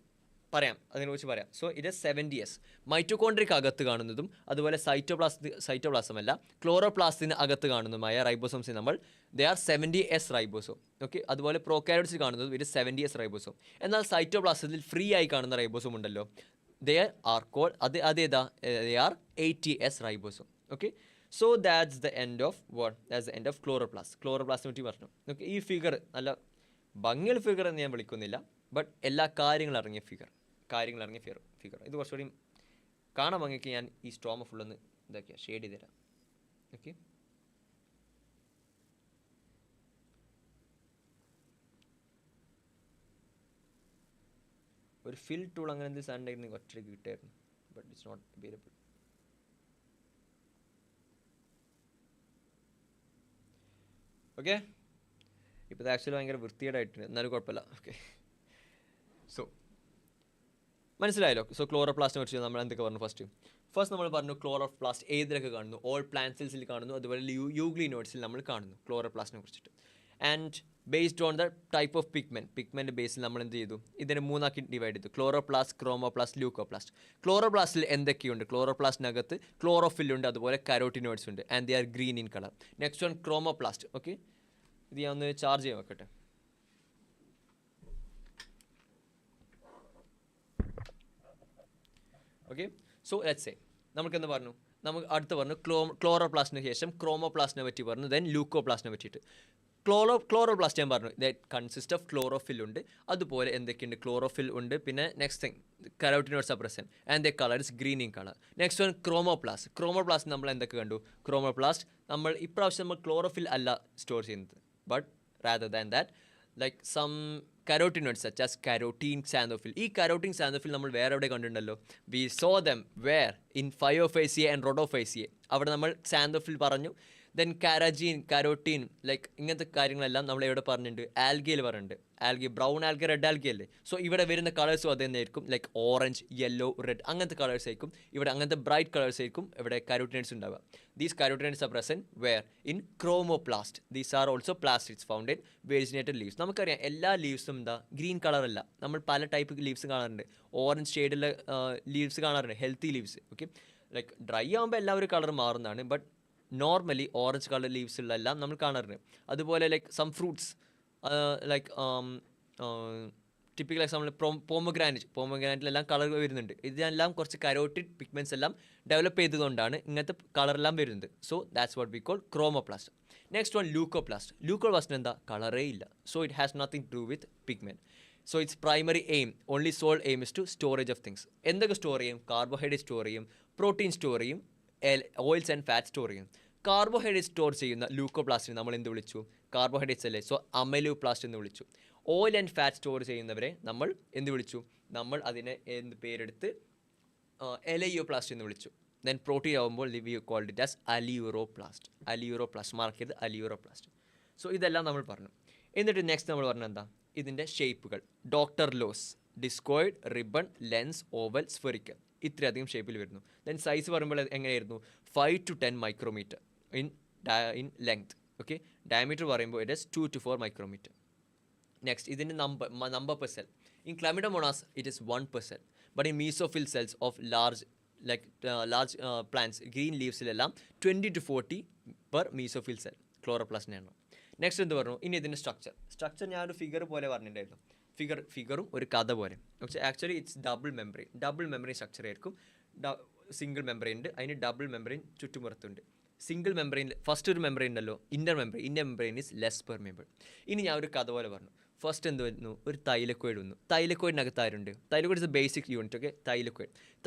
S1: അതിനെക്കുറിച്ച് പറയാം. സോ ഇത് 70S. മൈറ്റോകോൺഡ്രിയക്ക് അകത്ത് കാണുന്നതും അതുപോലെ സൈറ്റോപ്ലാസമല്ല ക്ലോറോപ്ലാസ്റ്റിന് അകത്ത് കാണുന്നതുമായ റൈബോസോംസ് നമ്മൾ they are 70S ribosome. Okay, അതുപോലെ പ്രോകാരിയോട്സിൽ കാണുന്നതും ഇത് 70S റൈബോസോം. എന്നാൽ സൈറ്റോപ്ലാസത്തിൽ ഫ്രീ ആയി കാണുന്ന റൈബോസോം ഉണ്ടല്ലോ, they are called they are ATS ribosome. Okay, so that's the end of what? That's the end of chloroplast. Chloroplast പറ്റി പറഞ്ഞു. ഓക്കെ, ഈ ഫിഗർ നല്ല ഭംഗിയുള്ള ഫിഗർ എന്ന് ഞാൻ വിളിക്കുന്നില്ല, ബട്ട് എല്ലാ കാര്യങ്ങളും ഇറങ്ങിയ ഫിഗർ ഇത് കുറച്ചുകൂടി കാണാൻ ഭംഗിക്ക് ഞാൻ ഈ സ്ട്രോമ ഫുള്ളൊന്ന് ഇതാക്കിയാൽ ഷെയ്ഡ് ചെയ്ത് തരാം. ഓക്കെ, ഒരു ഫിൽ ടൂൾ അങ്ങനെ എന്തെങ്കിലും സാധനം ഉണ്ടെങ്കിൽ ഒറ്റയ്ക്ക് കിട്ടായിരുന്നു, but it's not available. Okay, ഇപ്പോൾ ഇത് ആക്ച്വലി ഭയങ്കര വൃത്തികേടായിട്ടുണ്ട്, എന്നാലും കുഴപ്പമില്ല. ഓക്കെ, സോ മനസ്സിലായല്ലോ. സോ ക്ലോറോപ്ലാസ്റ്റിനെ കുറിച്ച് നമ്മൾ എന്തൊക്കെ പറഞ്ഞു? ഫസ്റ്റ് നമ്മൾ പറഞ്ഞു ക്ലോറോപ്ലാസ്റ്റ് ഏതിലൊക്കെ കാണുന്നു? ഓൾ പ്ലാന്റ് സെൽസിൽ കാണുന്നു, അതുപോലെ യൂഗ്ലിനോഡ്സിൽ നമ്മൾ കാണുന്നു ക്ലോറോപ്ലാസ്റ്റിനെ കുറിച്ചിട്ട്. And based on the type of pigment ബേസിൽ നമ്മൾ എന്ത് ചെയ്തു? ഇതിനെ മൂന്നാക്കി ഡിവൈഡ് ചെയ്തു: ക്ലോറോപ്ലാസ്റ്റ്, ക്രോമോപ്ലാസ്റ്റ്, ലൂക്കോപ്ലാസ്റ്റ്. ക്ലോറോപ്ലാസ്റ്റിൽ എന്തൊക്കെയുണ്ട്? ക്ലോറോപ്ലാസ്റ്റിനകത്ത് ക്ലോറോഫിൽ ഉണ്ട്, അതുപോലെ കരോട്ടിനോയിഡ്സ് ഉണ്ട്, and they are green in colour. Next one chromoplast. Okay, ഇത് ഞാൻ ഒന്ന് ചാർജ് ചെയ്യാൻ വെക്കട്ടെ. ഓക്കെ, സോ ലെറ്റ്സ് സേ നമുക്കെന്ത് പറഞ്ഞു? നമുക്ക് അടുത്ത് പറഞ്ഞു ക്ലോറോപ്ലാസ്റ്റിന് ശേഷം ക്രോമോപ്ലാസ്റ്റിനെ പറ്റി പറഞ്ഞു, ദെൻ ലൂക്കോപ്ലാസ്റ്റിനെ പറ്റിയിട്ട്. ക്ലോറോപ്ലാസ്റ്റ് ഞാൻ പറഞ്ഞു ദാറ്റ് കൺസിസ്റ്റ് ഓഫ് ക്ലോറോഫിൽ ഉണ്ട്, അതുപോലെ എന്തൊക്കെയുണ്ട്? ക്ലോറോഫിൽ ഉണ്ട്, പിന്നെ next thing carotenoids R present and the colour is green in colour. Next one chromoplast നമ്മൾ എന്തൊക്കെ കണ്ടു? ക്രോമോപ്ലാസ്റ്റ് നമ്മൾ ഇപ്രാവശ്യം നമ്മൾ ക്ലോറോഫിൽ അല്ല സ്റ്റോർ ചെയ്യുന്നത്, but rather than that like some carotenoids such as carotene xanthophyll. ഈ കരോട്ടീൻ സാന്തോഫിൽ നമ്മൾ വേറെ എവിടെ കണ്ടിട്ടുണ്ടല്ലോ? We saw them where in Phaeophyceae and Rhodophyceae. അവിടെ നമ്മൾ സാന്തോഫിൽ പറഞ്ഞു. ദെൻ കരോട്ടീൻ ലൈക്ക് ഇങ്ങനത്തെ കാര്യങ്ങളെല്ലാം നമ്മൾ എവിടെ പറഞ്ഞിട്ടുണ്ട്? ആൽഗയിൽ പറഞ്ഞിട്ടുണ്ട്. ബ്രൗൺ ആൽഗ, റെഡ് ആൽഗ അല്ലേ? സോ ഇവിടെ വരുന്ന കളേഴ്സും അത് തന്നെയായിരിക്കും, ലൈക്ക് ഓറഞ്ച്, യെല്ലോ, റെഡ് അങ്ങനത്തെ കളേഴ്സ് ആയിരിക്കും ഇവിടെ. അങ്ങനത്തെ ബ്രൈറ്റ് കളേഴ്സ് ആയിരിക്കും ഇവിടെ കരോട്ടിനൈഡ്സ് ഉണ്ടാവുക. These carotenoids are present where? In chromoplast. These are also plastids found in വെജിനേറ്റഡ് ലീവ്സ്. നമുക്കറിയാം എല്ലാ ലീവ്സും എന്താ ഗ്രീൻ കളറല്ല. നമ്മൾ പല ടൈപ്പ് ലീവ്സ് കാണാറുണ്ട്. ഓറഞ്ച് ഷെയ്ഡുള്ള ലീവ്സ് കാണാറുണ്ട്, healthy leaves. Okay, like dry ആകുമ്പോൾ എല്ലാവരും കളർ മാറുന്നതാണ്, ബട്ട് നോർമലി ഓറഞ്ച് കളർ ലീവ്സിലെല്ലാം നമ്മൾ കാണാറുണ്ട്. അതുപോലെ like some fruits like typical example പോമഗ്രാനറ്റിലെല്ലാം കളർ വരുന്നുണ്ട്. ഇതെല്ലാം കുറച്ച് കരോട്ടിഡ് പിഗ്മെൻറ്റ്സ് എല്ലാം ഡെവലപ്പ് ചെയ്തതുകൊണ്ടാണ് ഇങ്ങനത്തെ കളറെല്ലാം വരുന്നത്. So that's what we call chromoplast. Next one ലൂക്കോപ്ലാസ്റ്റിന് എന്താ? കളറേ ഇല്ല. So it has nothing to do with pigment. So it's primary aim, only sole aim is to storage of things. എന്തൊക്കെ സ്റ്റോർ ചെയ്യും? കാർബോഹൈഡ്രേറ്റ് സ്റ്റോർ ചെയ്യും, പ്രോട്ടീൻ സ്റ്റോർ ചെയ്യും, ഓയിൽസ് ആൻഡ് ഫാറ്റ് സ്റ്റോർ ചെയ്യും. കാർബോഹൈഡ്രേറ്റ് സ്റ്റോർ ചെയ്യുന്ന ലൂക്കോപ്ലാസ്റ്റിനെ നമ്മൾ എന്ത് വിളിച്ചു? കാർബോഹൈഡ്രേറ്റ്സ് അല്ലേ, സോ അമൈലോപ്ലാസ്റ്റ് എന്ന് വിളിച്ചു. ഓയിൽ ആൻഡ് ഫാറ്റ് സ്റ്റോർ ചെയ്യുന്നവരെ നമ്മൾ എന്ത് വിളിച്ചു? നമ്മൾ അതിനെ എന്ത് പേരെടുത്ത് എലയോപ്ലാസ്റ്റ് എന്ന് വിളിച്ചു. ദെൻ പ്രോട്ടീൻ ആകുമ്പോൾ we called it as aleuroplast. Mark ചെയ്ത് അലിയൂറോപ്ലാസ്റ്റ്. സോ ഇതെല്ലാം നമ്മൾ പറഞ്ഞു. എന്നിട്ട് നെക്സ്റ്റ് നമ്മൾ പറഞ്ഞ എന്താ? ഇതിൻ്റെ ഷേപ്പുകൾ. ഡോക്ടർ loss, discoid, ribbon, lens, oval, spherical. ഇത്രയധികം ഷേപ്പിൽ വരുന്നു. ദെൻ സൈസ് പറയുമ്പോൾ എങ്ങനെയായിരുന്നു? 5 to 10 micrometre in length. Okay, diameter പറയുമ്പോൾ it is 2 to 4 micrometre. Next ഇതിൻ്റെ number per cell. In Chlamydomonas it is 1 per cell, but in mesophyll cells of large plants green ലീവ്സിലെല്ലാം 20 to 40 പെർ മീസോഫിൽ സെൽ. ക്ലോറോപ്ലാസ്റ്റിനാണ്. നെക്സ്റ്റ് എന്ത് പറഞ്ഞു? ഇനി ഇതിൻ്റെ സ്ട്രക്ചർ ഞാനൊരു ഫിഗർ പോലെ പറഞ്ഞിട്ടുണ്ടായിരുന്നു. ഫിഗറും ഒരു കഥ പോലെ. പക്ഷേ actually it's double membrane structure ആയിരിക്കും. സിംഗിൾ മെമ്പറൈൻ ഉണ്ട്, അതിന് ഡബിൾ മെമ്പറൈൻ ചുറ്റുമുറത്തുണ്ട്. സിംഗിൾ മെമ്പറൈൻ ഫസ്റ്റ് ഒരു മെമ്പറൈൻ ഉണ്ടല്ലോ, inner membrane is less permeable. ഇനി ഞാൻ ഒരു കഥ പോലെ പറഞ്ഞു. ഫസ്റ്റ് എന്ത് വരുന്നു? ഒരു തൈലക്കോയിഡ് വന്നു. തൈലക്കോയിഡിനകത്ത് ആരുണ്ട്? Thylakoid is a basic unit. Okay,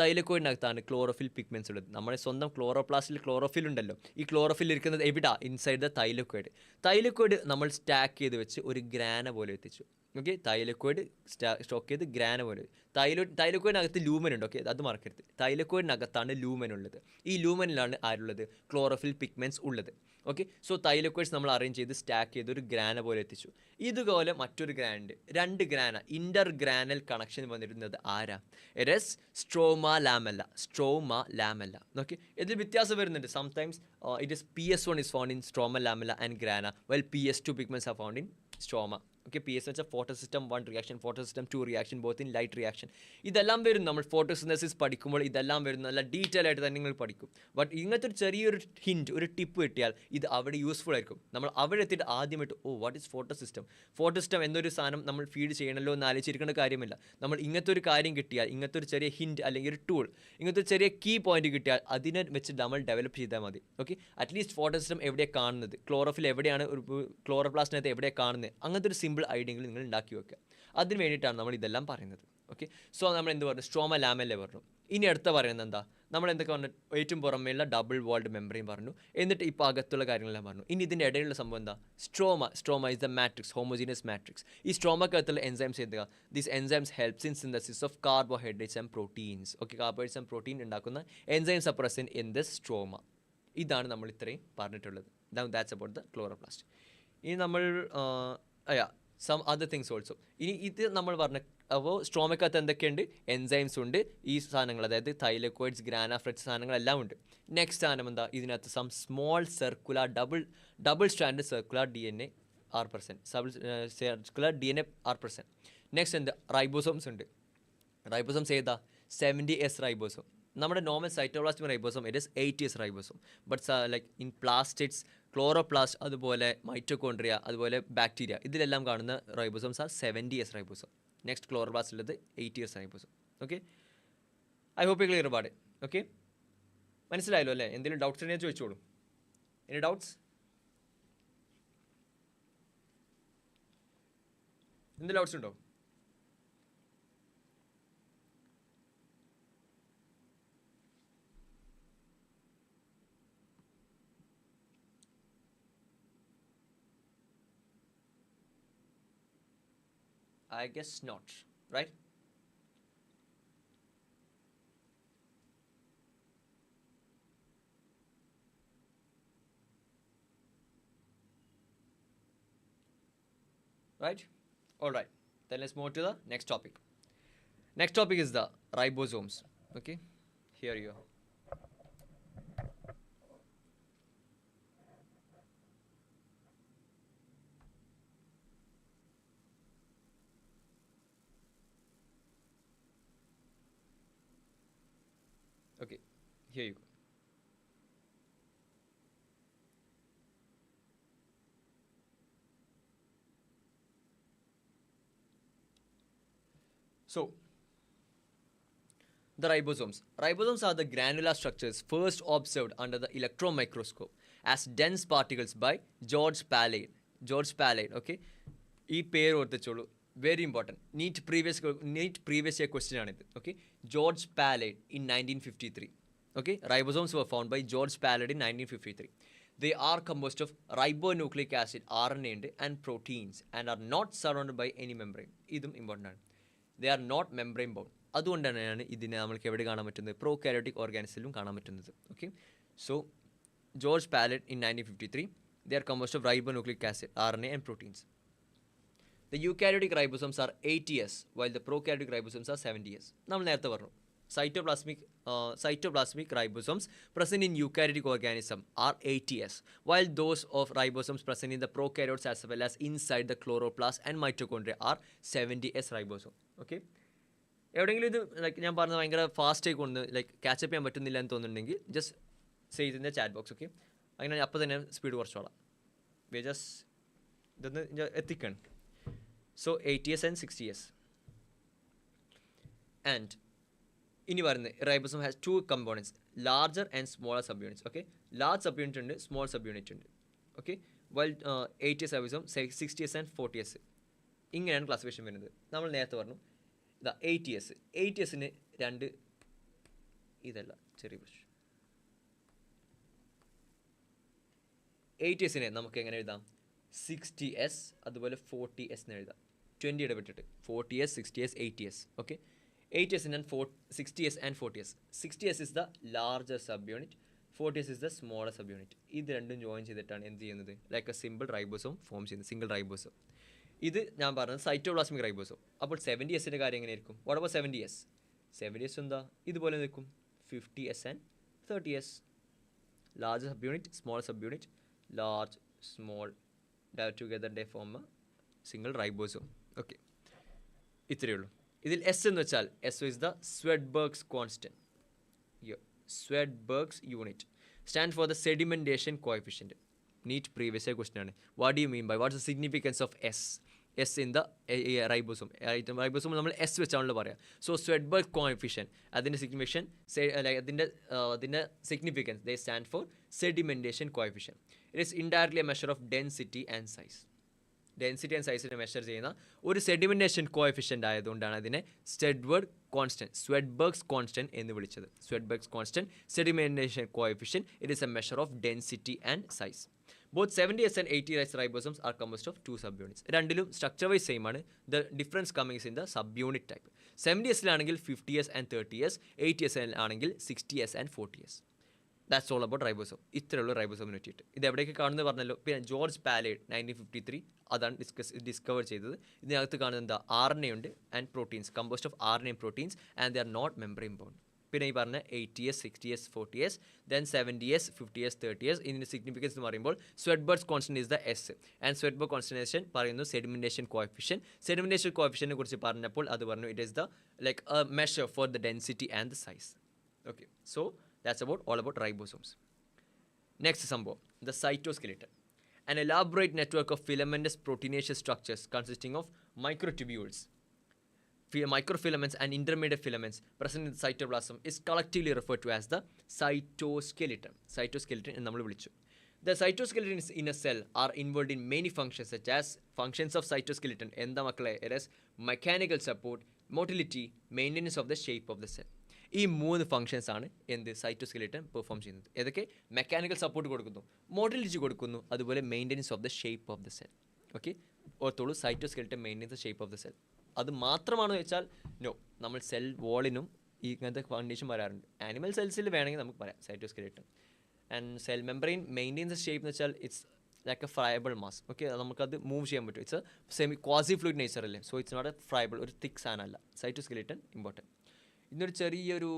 S1: തൈലക്കോയിഡിനകത്താണ് ക്ലോറോഫിൽ പിഗ്മെൻറ്റ്സ് ഉള്ളത്. നമ്മുടെ സ്വന്തം ക്ലോറോപ്ലാസ്റ്റിൽ ക്ലോറോഫിൽ ഉണ്ടല്ലോ. ഈ ക്ലോറോഫിൽ ഇരിക്കുന്നത് എവിടാ? ഇൻസൈഡ് ദ തൈലക്കോയിഡ് നമ്മൾ സ്റ്റാക്ക് ചെയ്ത് വെച്ച് ഒരു ഗ്രാന പോലെ എത്തിച്ചു. ഓക്കെ, തൈലക്കോയിഡ് സ്റ്റോക്ക് ചെയ്ത് ഗ്രാന പോലെ. തൈലക്കോയിഡിനകത്ത് ലൂമൻ ഉണ്ട്. ഓക്കെ, അത് മറക്കരുത്. തൈലക്കോയിഡിനകത്താണ് ലൂമൻ ഉള്ളത്. ഈ ലൂമനിലാണ് ആരുള്ളത്? ക്ലോറോഫിൽ പിഗ്മെൻറ്റ്സ് ഉള്ളത്. ഓക്കെ, സോ തൈലക്കോയിഡ്സ് നമ്മൾ അറേഞ്ച് ചെയ്ത് സ്റ്റാക്ക് ചെയ്ത് ഒരു ഗ്രാന പോലെ എത്തിച്ചു. ഇതുപോലെ മറ്റൊരു ഗ്രാനുണ്ട്, 2 ഗ്രാന, ഇൻ്റർ ഗ്രാനൽ കണക്ഷൻ വന്നിരുന്നത് ആരാ? It is stroma lamella. Okay, ഇതിൽ വ്യത്യാസം വരുന്നുണ്ട്. Sometimes it is PS1 is found in stroma lamella and grana, while PS2 pigments are found in stroma. Okay, P S വെച്ചാൽ photo system 1 reaction, photo system 2 reaction, both in light reaction. ഇതെല്ലാം വരും നമ്മൾ ഫോട്ടോസിന്തസിസ് പഠിക്കുമ്പോൾ, ഇതെല്ലാം വരും, നല്ല ഡീറ്റെയിൽ ആയിട്ട് തന്നെ നിങ്ങൾ പഠിക്കും. ബട്ട് ഇങ്ങനത്തെ ഒരു ചെറിയൊരു ഹിൻറ്റ്, ഒരു ടിപ്പ് കിട്ടിയാൽ ഇത് അവിടെ യൂസ്ഫുൾ ആയിരിക്കും. നമ്മൾ അവിടെ എത്തിയിട്ട് ആദ്യമായിട്ട് what is photo system, photo system എന്നൊരു സാധനം നമ്മൾ ഫീഡ് ചെയ്യണമല്ലോ എന്ന് ആലോചിച്ചിരിക്കേണ്ട കാര്യമില്ല. നമ്മൾ ഇങ്ങനത്തെ ഒരു കാര്യം കിട്ടിയാൽ, ഇങ്ങനത്തെ ഒരു ചെറിയ ഹിൻറ്റ് അല്ലെങ്കിൽ ഒരു ടൂൾ, ഇങ്ങനത്തെ ഒരു ചെറിയ കീ പോയിന്റ് കിട്ടിയാൽ അതിനെ വെച്ച് നമ്മൾ ഡെവലപ്പ് ചെയ്താൽ മതി. ഓക്കെ, അറ്റ്ലീസ്റ്റ് ഫോട്ടോ സിസ്റ്റം എവിടെയാണ് കാണുന്നത്, ക്ലോറോഫിൽ എവിടെയാണ്, ഒരു ക്ലോറോപ്ലാസ്റ്റിനകത്ത് എവിടെയാണ് കാണുന്നത്, അങ്ങനത്തെ ഒരു സിമ്പിൾ ഐഡിയകൾ നിങ്ങൾ ഉണ്ടാക്കി വെക്കുക. അതിന് വേണ്ടിയിട്ടാണ് നമ്മൾ ഇതെല്ലാം പറയുന്നത്. ഓക്കെ, സോ നമ്മൾ എന്ത് പറഞ്ഞു, സ്ട്രോമ ലാമെല്ല പറഞ്ഞു. ഇനി അടുത്ത പറയുന്നത് എന്താ, നമ്മൾ എന്തൊക്കെ പറഞ്ഞു, ഏറ്റവും പുറമേയുള്ള ഡബിൾ വാൾഡ് മെമ്പറൈൻ പറഞ്ഞു, എന്നിട്ട് ഇപ്പോൾ അകത്തുള്ള കാര്യങ്ങളെല്ലാം പറഞ്ഞു. ഇനി ഇതിൻ്റെ ഇടയിലുള്ള സംഭവം എന്താ, stroma is the matrix, homogeneous matrix. ഈ സ്ട്രോമക്കകത്തുള്ള എൻസൈംസ് എന്തുക, these enzymes helps in synthesis of carbohydrates and proteins. Okay, carbohydrates and protein ഉണ്ടാക്കുന്ന enzymes are present in the stroma. ഇതാണ് നമ്മൾ ഇത്രയും പറഞ്ഞിട്ടുള്ളത്. That's about the chloroplast. ഇനി നമ്മൾ സം അതർ തിങ്സ് ഓൾസോ. ഇനി ഇത് നമ്മൾ പറഞ്ഞ, അപ്പോൾ സ്ട്രോമക്കകത്ത് എന്തൊക്കെയുണ്ട്, എൻസൈംസ് ഉണ്ട്, ഈ സാധനങ്ങൾ, അതായത് തൈലക്കോയിഡ്സ്, ഗ്രാനാഫ്രെറ്റ്സ് സാധനങ്ങളെല്ലാം ഉണ്ട്. നെക്സ്റ്റ് സാധനം എന്താ, ഇതിനകത്ത് some small circular double stand circular DNA are present, സർക്കുലർ DNA ആർ പെർസെൻറ്റ്. നെക്സ്റ്റ് എന്ത്, റൈബോസോംസ് ഉണ്ട്. റൈബോസോംസ് ഏതാ, 70S റൈബോസോം. നമ്മുടെ normal cytoplasmic ribosome it is 80S ribosome. But like in plastids, chloroplast, അതുപോലെ മൈറ്റോകോൺട്രിയ, അതുപോലെ ബാക്ടീരിയ, ഇതിലെല്ലാം കാണുന്ന ribosomes are 70S ribosome. Next chloroplast ഉള്ളത് 80S ribosome. Okay, I hope you clear about it. Okay, മനസ്സിലായല്ലോ അല്ലേ? എന്തെങ്കിലും ഡൗട്ട്സ് ഉണ്ടെങ്കിൽ ചോദിച്ചോളൂ. Any doubts? എന്ത് ഡൗട്ട്സ് ഉണ്ടോ? I guess not, right? Right? All right. Then let's move to the next topic. Next topic is the ribosomes. Okay? Here you are. Okay, here you go. So, the ribosomes. Ribosomes are the granular structures first observed under the electron microscope as dense particles by George Palade. George Palade, okay? ഈ പേര് ഓർത്തിച്ചോളൂ, very important. NEET previous year question ആണിത്. Okay, George Palade in 1953. Okay, ribosomes were found by George Palade in 1953. They are composed of ribonucleic acid, RNA, and proteins and are not surrounded by any membrane. ഇതും ഇമ്പോർട്ടൻ്റ് ആണ്. They are not membrane bound. അതുകൊണ്ട് തന്നെയാണ് ഇതിനെ നമ്മൾക്ക് എവിടെ കാണാൻ പറ്റുന്നത്, പ്രോകാരിയോട്ടിക് ഓർഗാനിസത്തിലും കാണാൻ പറ്റുന്നത്. Okay, so George Palade in 1953, they are composed of ribonucleic acid, RNA, and proteins. The eukaryotic ribosomes are 80S, while the prokaryotic ribosomes are 70S. നമ്മൾ നേരത്തെ പറഞ്ഞു, cytoplasmic ribosomes present in eukaryotic organism are 80S, while those of ribosomes present in the prokaryotes as well as inside the chloroplast and mitochondria are 70S ribosome. Okay, എവിടെയെങ്കിലും ഇത് ലൈക്ക് ഞാൻ പറഞ്ഞത് ഭയങ്കര ഫാസ്റ്റായി കൊണ്ട് ലൈക്ക് ക്യാച്ചപ്പ് ചെയ്യാൻ പറ്റുന്നില്ല എന്ന് തോന്നുന്നുണ്ടെങ്കിൽ ജസ്റ്റ് സേ ഇതിൻ്റെ ചാറ്റ് ബോക്സ്. ഓക്കെ, അങ്ങനെ അപ്പോൾ തന്നെ സ്പീഡ് കുറച്ചോളാം. ജസ്റ്റ് ഇതൊന്ന് എത്തിക്കണം. So 80S and 60S. And ഇനി പറയുന്നത് ribosome has 2 components, larger and smaller sub units. Okay, large sub unit ഉണ്ട്, സ്മോൾ സബ് യൂണിറ്റ് ഉണ്ട്. Okay, while 80S ribosome 60S and 40S ഇങ്ങനെയാണ് ക്ലാസിഫിക്കേഷൻ വരുന്നത്. നമ്മൾ നേരത്തെ പറഞ്ഞു ഇതാ 80S 2 ഇതല്ല ചെറിയ പ്രശ്നം. 80S നമുക്ക് എങ്ങനെ എഴുതാം, 60S അതുപോലെ 40S എന്ന് എഴുതാം. 20 ഇടപെട്ടിട്ട് 40S, 60S, 80S. Okay, 80S and 60S and 40S. 60S is the larger subunit, 40S is the smaller subunit. ഇത് രണ്ടും ജോയിൻ ചെയ്തിട്ടാണ് എന്ത് ചെയ്യുന്നത്, like A simple ribosome form ചെയ്യുന്നത്, സിംഗിൾ റൈബോസോം. ഇത് ഞാൻ പറഞ്ഞത് സൈറ്റോപ്ലാസ്മിക് റൈബോസോം. അപ്പോൾ 70Sൻ്റെ കാര്യം എങ്ങനെയായിരിക്കും, വാട്ട് അബൌട്ട് 70S? 70S എന്താ ഇതുപോലെ നിൽക്കും, 50S and 30S. Large sub unit, small sub unit, large, small, together they form a single ribosome. Okay, ഇത്രയേ ഉള്ളൂ. ഇതിൽ എസ് എന്ന് വെച്ചാൽ S is the Svedberg's constant. Svedberg's unit stand for the sedimentation coefficient. NEET previous year question ആണ്. What do you mean by what's the significance of S in the ribosome. Ribosome നമ്മൾ എസ് വെച്ചാണല്ലോ പറയാം. സോ സ്വെഡ്ബർഗ് കോഎഫിഷ്യൻ, അതിൻ്റെ സിഗ്നിഫിക്കേഷൻ, അതിൻ്റെ significance they stand four sedimentation coefficient. It is indirectly a measure of density and size. Density and സൈസിനെ മെഷർ ചെയ്യുന്ന ഒരു സെഡിമെൻറ്റേഷൻ കോഎഫിഷ്യൻ്റ് ആയതുകൊണ്ടാണ് അതിനെ സ്വെഡ്ബർഗ്സ് കോൺസ്റ്റന്റ് എന്ന് വിളിച്ചത്. Svedberg's constant, sedimentation coefficient, it is a measure of density and size. Both 70S and 80S ribosomes are composed of 2 subunits. രണ്ടിലും സ്ട്രക്ചർ വൈസ് സെയിം ആണ്. The difference comings in the sub unit type. 70Sലാണെങ്കിൽ 50S and 30S, 80S ആണെങ്കിൽ 60S and 40S. That's all about ribosome. ഇത്രയുള്ള റൈബോസോമിനെ പറ്റിയിട്ട്. ഇത് എവിടേക്ക് കാണുന്നത് പറഞ്ഞല്ലോ. പിന്നെ ജോർജ് പാലേഡ് 1953 അതാണ് ഡിസ്കവർ ചെയ്തത്. ഇതിനകത്ത് കാണുന്നത് എന്താ, RNA ഉണ്ട് and proteins, composed of RNA proteins and they are not membrane bound. പിന്നെ ഈ പറഞ്ഞ 80S, 60S, 40S, then 70S, 50S, 30S. ഇതിൻ്റെ സിഗ്നിഫിക്കൻസ് എന്ന് പറയുമ്പോൾ Svedberg's constant is the S and Svedberg കോൺസ്റ്റന്റേഷൻ പറയുന്നു സെഡിമെൻറ്റേഷൻ കോഎഫിഷ്യൻ. സെഡിമെൻറ്റേഷൻ കോഎഫിഷ്യനെ കുറിച്ച് പറഞ്ഞപ്പോൾ അത് പറഞ്ഞു it is the like a measure for the density and the size. Okay, so that's all about ribosomes. Next സംഭവം, the cytoskeleton, an elaborate network of filamentous proteinaceous structures consisting of microtubules, microfilaments and intermediate filaments present in the cytoplasm is collectively referred to as the cytoskeleton. Cytoskeleton എന്ന് നമ്മൾ വിളിച്ചു. The cytoskeleton in a cell are involved in many functions such as functions of cytoskeleton എന്താ മക്കളെ, it is mechanical support, motility, maintenance of the shape of the cell. ഈ 3 ഫങ്ഷൻസ് ആണ് എന്ത് സൈറ്റോസ്കെലിറ്റൻ പെർഫോം ചെയ്യുന്നത്. ഏതൊക്കെ? മെക്കാനിക്കൽ സപ്പോർട്ട് കൊടുക്കുന്നു, മോട്ടിലിറ്റി കൊടുക്കുന്നു, അതുപോലെ maintenance of the shape of the cell. Okay, ഓർത്തോളൂ, cytoskeleton maintenance the shape of the cell. അത് മാത്രമാണെന്ന് വെച്ചാൽ നോ, നമ്മൾ സെൽ വോളിനും ഇങ്ങനത്തെ കണ്ടീഷൻ വരാറുണ്ട്. ആനിമൽ സെൽസിൽ വേണമെങ്കിൽ നമുക്ക് പറയാം cytoskeleton. And cell membrane maintains the shape എന്ന് വെച്ചാൽ it's like a friable mass. Okay, നമുക്കത് മൂവ് ചെയ്യാൻ പറ്റും. It's a quasi fluid nature അല്ലേ, so it's not a friable, ഒരു തിക്ക് സാധനമല്ല. Cytoskeleton important. ഇന്നൊരു ചെറിയൊരു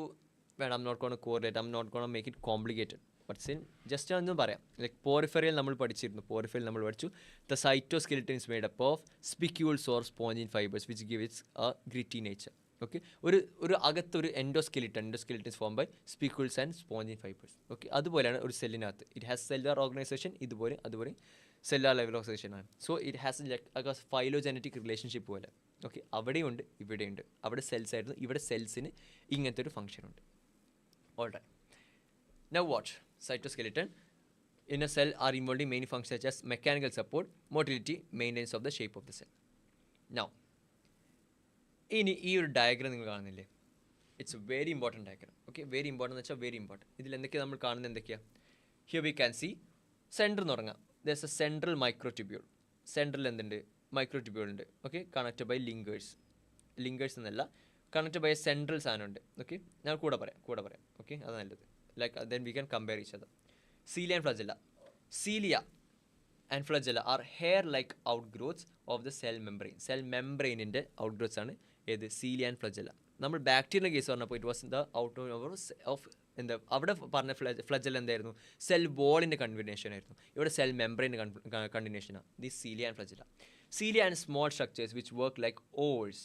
S1: വേണം, I'm not gonna correlate, I'm not gonna make it complicated, but still just ഒന്നും പറയാം. ലൈക്ക് പോറിഫെറിയൽ നമ്മൾ പഠിച്ചിരുന്നു. പോറിഫെറിയൽ നമ്മൾ പഠിച്ചു the cytoskeleton is made up of spicules or spongin fibres which give its a gritty nature. Okay, ഒരു അകത്തൊരു endoskeleton is form by spicules and spongin fibres. Okay, അതുപോലെയാണ് ഒരു സെല്ലിനകത്ത്. ഇറ്റ് ഹാസ് സെല്ലുലാർ ഓർഗനൈസേഷൻ, അതുപോലെ സെല്ലുലാർ ലെവൽ ഓർഗനൈസേഷൻ ആണ്. So it has like phylogenetic relationship പോലെ. ഓക്കെ, അവിടെയുണ്ട് ഇവിടെയുണ്ട്. അവിടെ സെൽസ് ആയിരുന്നു, ഇവിടെ സെൽസിന് ഇങ്ങനത്തെ ഒരു ഫംഗ്ഷൻ ഉണ്ട്. All right, now what cytoskeleton in a cell are involved in many functions such as mechanical support, motility, maintenance of the shape of the cell. Now, ഇനി ഈ ഒരു ഡയഗ്രം നിങ്ങൾ കാണുന്നില്ലേ, it's a very important diagram. Okay, very important എന്ന് വെച്ചാൽ വെരി ഇമ്പോർട്ടൻറ്റ്. ഇതിൽ എന്തൊക്കെയാണ് നമ്മൾ കാണുന്നത്, എന്തൊക്കെയാണ്? Here we can see centre എന്ന് പറഞ്ഞാൽ there is A central microtubule. Central എന്തുണ്ട്? മൈക്രോട്യൂബ്യൂൾ ഉണ്ട്. ഓക്കെ, കണക്റ്റഡ് ബൈ ലിങ്കേഴ്സ് എന്നല്ല, കണക്റ്റഡ് ബൈ സെൻട്രൽ സാധനം ഉണ്ട്. ഓക്കെ, ഞാൻ കൂടെ പറയാം. ഓക്കെ, അത് നല്ലത്. Like then we can compare each other. Cilia and flagella. Cilia and flagella are hair-like outgrowths of the cell membrane. Cell membrane-ൻ്റെ outgrowths ആണ് ഏത്? Cilia and flagella. നമ്മൾ ബാക്ടീരിയൽ കേസ് പറഞ്ഞപ്പോൾ it was the out of എന്താ അവിടെ പറഞ്ഞ ഫ്ലജല്ല എന്തായിരുന്നു? സെൽ വോളിൻ്റെ കണ്ടിന്യൂഷൻ ആയിരുന്നു. ഇവിടെ സെൽ മെംബ്രെയിൻ്റെ കണ്ടിന്യൂഷനാണ് the cilia and flagella. Cilia and small structures which work like oars.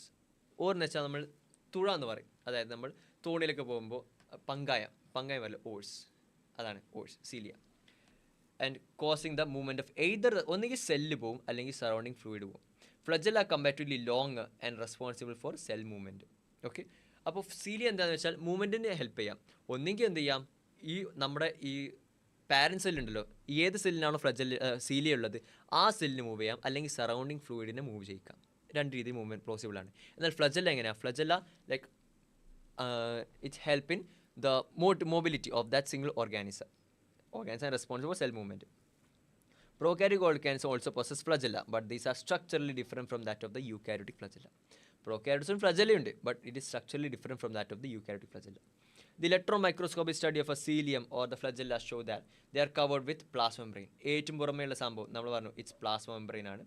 S1: Or എന്ന് വെച്ചാൽ നമ്മൾ തുഴ എന്ന് പറയും. അതായത് നമ്മൾ തോണിയിലൊക്കെ പോകുമ്പോൾ പങ്കായം അല്ല, ഓഴ്സ്, അതാണ് horse, cilia. And causing the movement of either ഒന്നുകിൽ സെല്ല് പോവും അല്ലെങ്കിൽ സറൗണ്ടിങ് ഫ്ലൂയിഡ് പോവും. Flagella comparatively long and responsible for cell movement. Okay, അപ്പോൾ സീലിയ എന്താണെന്ന് വെച്ചാൽ മൂവ്മെൻറ്റിന് ഹെൽപ്പ് ചെയ്യാം. ഒന്നെങ്കിൽ എന്ത് ചെയ്യാം, ഈ നമ്മുടെ ഈ പാരൻറ്റ് സെല്ലുണ്ടല്ലോ, ഏത് സെല്ലിനാണോ സീലിയ ഉള്ളത് ആ സെല്ലിന് മൂവ് ചെയ്യാം, അല്ലെങ്കിൽ സറൗണ്ടിങ് ഫ്ലൂയിഡിനെ മൂവ് ചെയ്യിക്കാം. രണ്ട് രീതിയിൽ മൂവ്മെൻറ്റ് പോസിബിളാണ്. എന്നാൽ ഫ്ലജല്ല എങ്ങനെയാണ്? Flagella like it's help in the mobility of that single organism responsible for cell movement. Prokaryotic organisms also possess flagella, but these are structurally different from that of the eukaryotic flagella. Prokaryotes and flagella ഉണ്ട്, but it is structurally different from that of the eukaryotic flagella. The electron microscopic study of a cilium or the flagella show that they are covered with plasma membrane. ഏറ്റവും പുറമേയുള്ള സംഭവം നമ്മൾ പറഞ്ഞു ഇറ്റ്സ് പ്ലാസ്മ മെംബ്രെയിൻ ആണ്.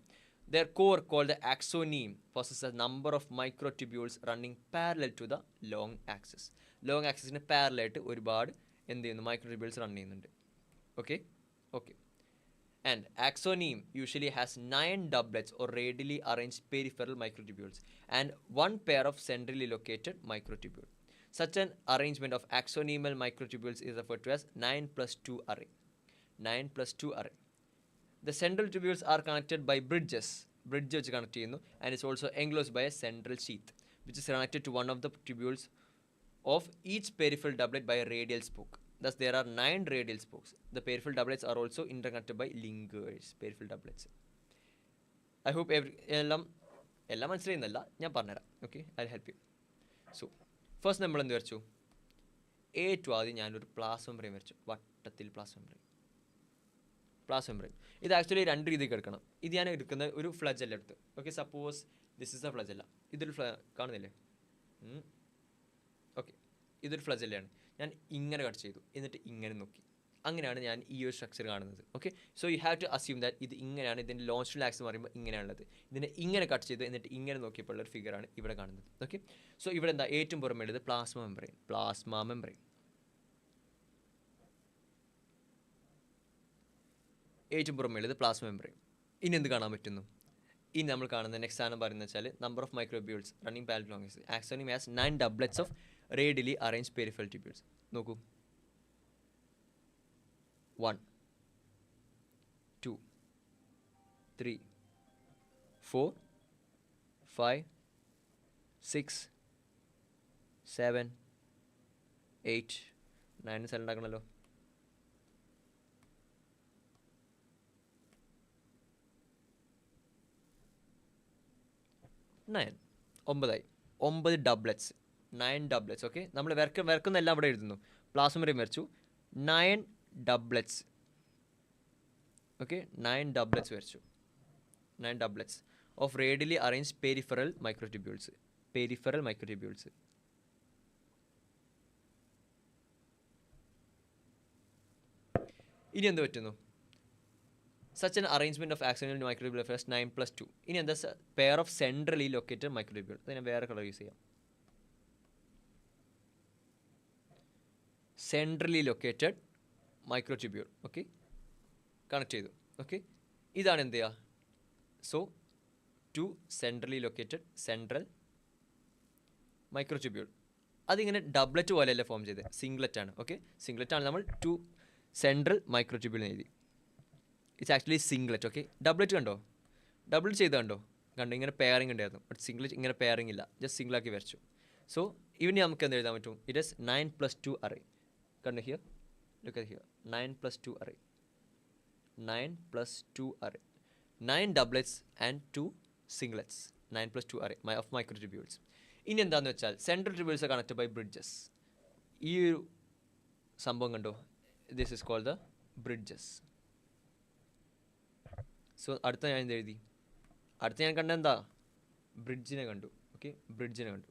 S1: Their core, called the axoneme, possesses a number of microtubules running parallel to the long axis. Long ആക്സിസിന് പാരലായിട്ട് ഒരുപാട് എന്ത് ചെയ്യുന്നു? മൈക്രോട്യൂബ്യൂൾസ് റൺ ചെയ്യുന്നുണ്ട്. Okay, And axoneme usually has 9 doublets or radially arranged peripheral microtubules and one pair of centrally located microtubules. Such an arrangement of axonemal microtubules is referred to as 9 plus 2 array. 9 plus 2 array. The central tubules are connected by bridges. Bridge വെച്ച് കണക്ട് ചെയ്യുന്നു, and it's also enclosed by a central sheath which is connected to one of the tubules of each peripheral doublet by a radial spoke. Thus, there are 9 radial spokes. The peripheral doublets are also interconnected by linkers. Peripheral doublets. I hope എല്ലാം മനസ്സിലായിരുന്നല്ല, ഞാൻ പറഞ്ഞുതരാം. Okay, I help you. So first നമ്മൾ എന്ത് വരച്ചു? ഏറ്റവും ആദ്യം ഞാനൊരു പ്ലാസ് മെംബ്രെയിൻ വരച്ചു. വട്ടത്തിൽ പ്ലാസ് മെംബ്രെയിൻ. ഇത് ആക്ച്വലി 2 രീതിക്ക് എടുക്കണം. ഇത് ഞാൻ എടുക്കുന്ന ഒരു ഫ്ലജല്ല എടുത്ത്. Okay, suppose this is A flagella. ഇതൊരു കാണുന്നില്ലേ? ഓക്കെ, ഇതൊരു ഫ്ലജല്ലയാണ്. ഞാൻ ഇങ്ങനെ കട്ട് ചെയ്തു, എന്നിട്ട് ഇങ്ങനെ നോക്കി. അങ്ങനെയാണ് ഞാൻ ഈ ഒരു സ്ട്രക്ചർ കാണുന്നത്. Okay, so you have to assume that ഇത് ഇങ്ങനെയാണ്. ഇതിൻ്റെ ലോഞ്ച് ആക്സ് എന്ന് പറയുമ്പോൾ ഇങ്ങനെയാണുള്ളത്. ഇതിനെ ഇങ്ങനെ കട്ട് ചെയ്തു, എന്നിട്ട് ഇങ്ങനെ നോക്കിയപ്പോൾ ഉള്ള ഒരു ഫിഗറാണ് ഇവിടെ കാണുന്നത്. ഓക്കെ, സോ ഇവിടെ എന്താ ഏറ്റവും പുറമേ ഉള്ളത്? Plasma membrane. ഏറ്റവും പുറമേ ഉള്ളത് പ്ലാസ്മ മെംബ്രെയിൻ. ഇനി എന്ത് കാണാൻ പറ്റുന്നു? ഇനി നമ്മൾ കാണുന്ന നെക്സ്റ്റ് സാധനം പറയുന്നത് വെച്ചാൽ number of microtubules running parallel long axoneme has 9 doublets of radially arranged peripheral tubules. നോക്കൂ, 1 2 3 4 5 6 7 8 9 സെൽ ഉണ്ടാക്കണമല്ലോ. 9 9 ഡബ്ലറ്റ്സ്. 9 doublets. ഓക്കെ, നമ്മൾ വരക്കുന്ന എല്ലാം ഇവിടെ എഴുതുന്നു. പ്ലാസ്മ മെംബ്രെയിൻ വരച്ചു, 9 doublets. ഓക്കെ, 9 doublets വരച്ചു. 9 doublets of radially arranged peripheral microtubules. ഇനി എന്ത് പറ്റുന്നു? Such an arrangement of axonal microtubule has 9 plus 2. ഇനി എന്താ? Pair of centrally located microtubule. അതിനെ വേറെ കളർ യൂസ് ചെയ്യാം. Centrally located microtubule. Okay, connect ചെയ്തു. ഓക്കെ, ഇതാണ് എന്ത് ചെയ്യുക? So 2 centrally located central microtubule. അതിങ്ങനെ ഡബ്ലറ്റ് പോലെയല്ല ഫോം ചെയ്തത്, സിംഗ്ലറ്റ് ആണ്. ഓക്കെ, സിംഗ്ലറ്റ് ആണ്. നമ്മൾ 2 സെൻട്രൽ മൈക്രോട്യൂബ്യൂൾ എഴുതി. It's actually singlet. Okay, doublet കണ്ടോ? ഡബ്ലറ്റ് ചെയ്ത് കണ്ടോ? ഇങ്ങനെ പെയറിംഗ് ഉണ്ടായിരുന്നു. ബട്ട് സിംഗ്ലറ്റ് ഇങ്ങനെ പെയറിംഗ് ഇല്ല, ജസ്റ്റ് സിംഗിളാക്കി വരച്ചു. സോ ഇവന് നമുക്ക് എന്ത് എഴുതാൻ പറ്റും? It is 9 plus 2 array. കണ്ടോ? Here look at here, 9 plus 2 array. 9 plus 2 array. 9 doublets and 2 singlets. 9 plus 2 array of microtubules. ഇനി എന്താണെന്ന് വെച്ചാൽ central tubules connected by bridges. ഈ ഒരു സംഭവം കണ്ടോ? This is called the bridges. So അടുത്ത ഞാൻ എന്ത് എഴുതി? അടുത്ത ഞാൻ കണ്ട എന്താ? ബ്രിഡ്ജിനെ കണ്ടു. ഓക്കെ, ബ്രിഡ്ജിനെ കണ്ടു.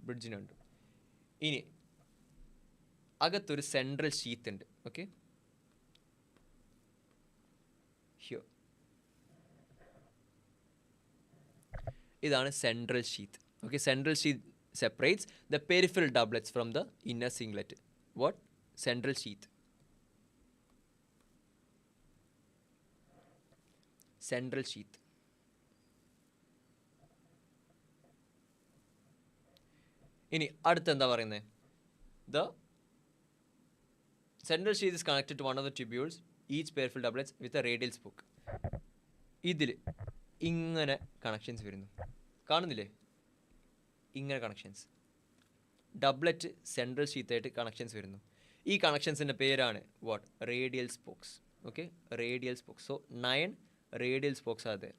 S1: ബ്രിഡ്ജിനെ കണ്ടു. ഇനി അകത്തൊരു സെൻട്രൽ ഷീത്ത് ഉണ്ട്. ഓക്കെ, ഹിയർ ഇതാണ് central sheath. Okay, central sheath separates the peripheral doublets from the inner singlet. What? Central sheath. Central sheath. ഇനി അടുത്ത് എന്താ പറയുന്നത്? The central sheath is connected to one of the tubules, each peripheral doublets with a radial spoke. ഇതിൽ ഇങ്ങനെ കണക്ഷൻസ് വരുന്നു, കാണുന്നില്ലേ? ഇങ്ങനെ കണക്ഷൻസ്, ഡബ്ലറ്റ് സെൻട്രൽ ഷീത്തായിട്ട് കണക്ഷൻസ് വരുന്നു. ഈ കണക്ഷൻസിൻ്റെ പേരാണ് what? Radial spokes. Okay, radial spokes. So 9 radial spokes are there.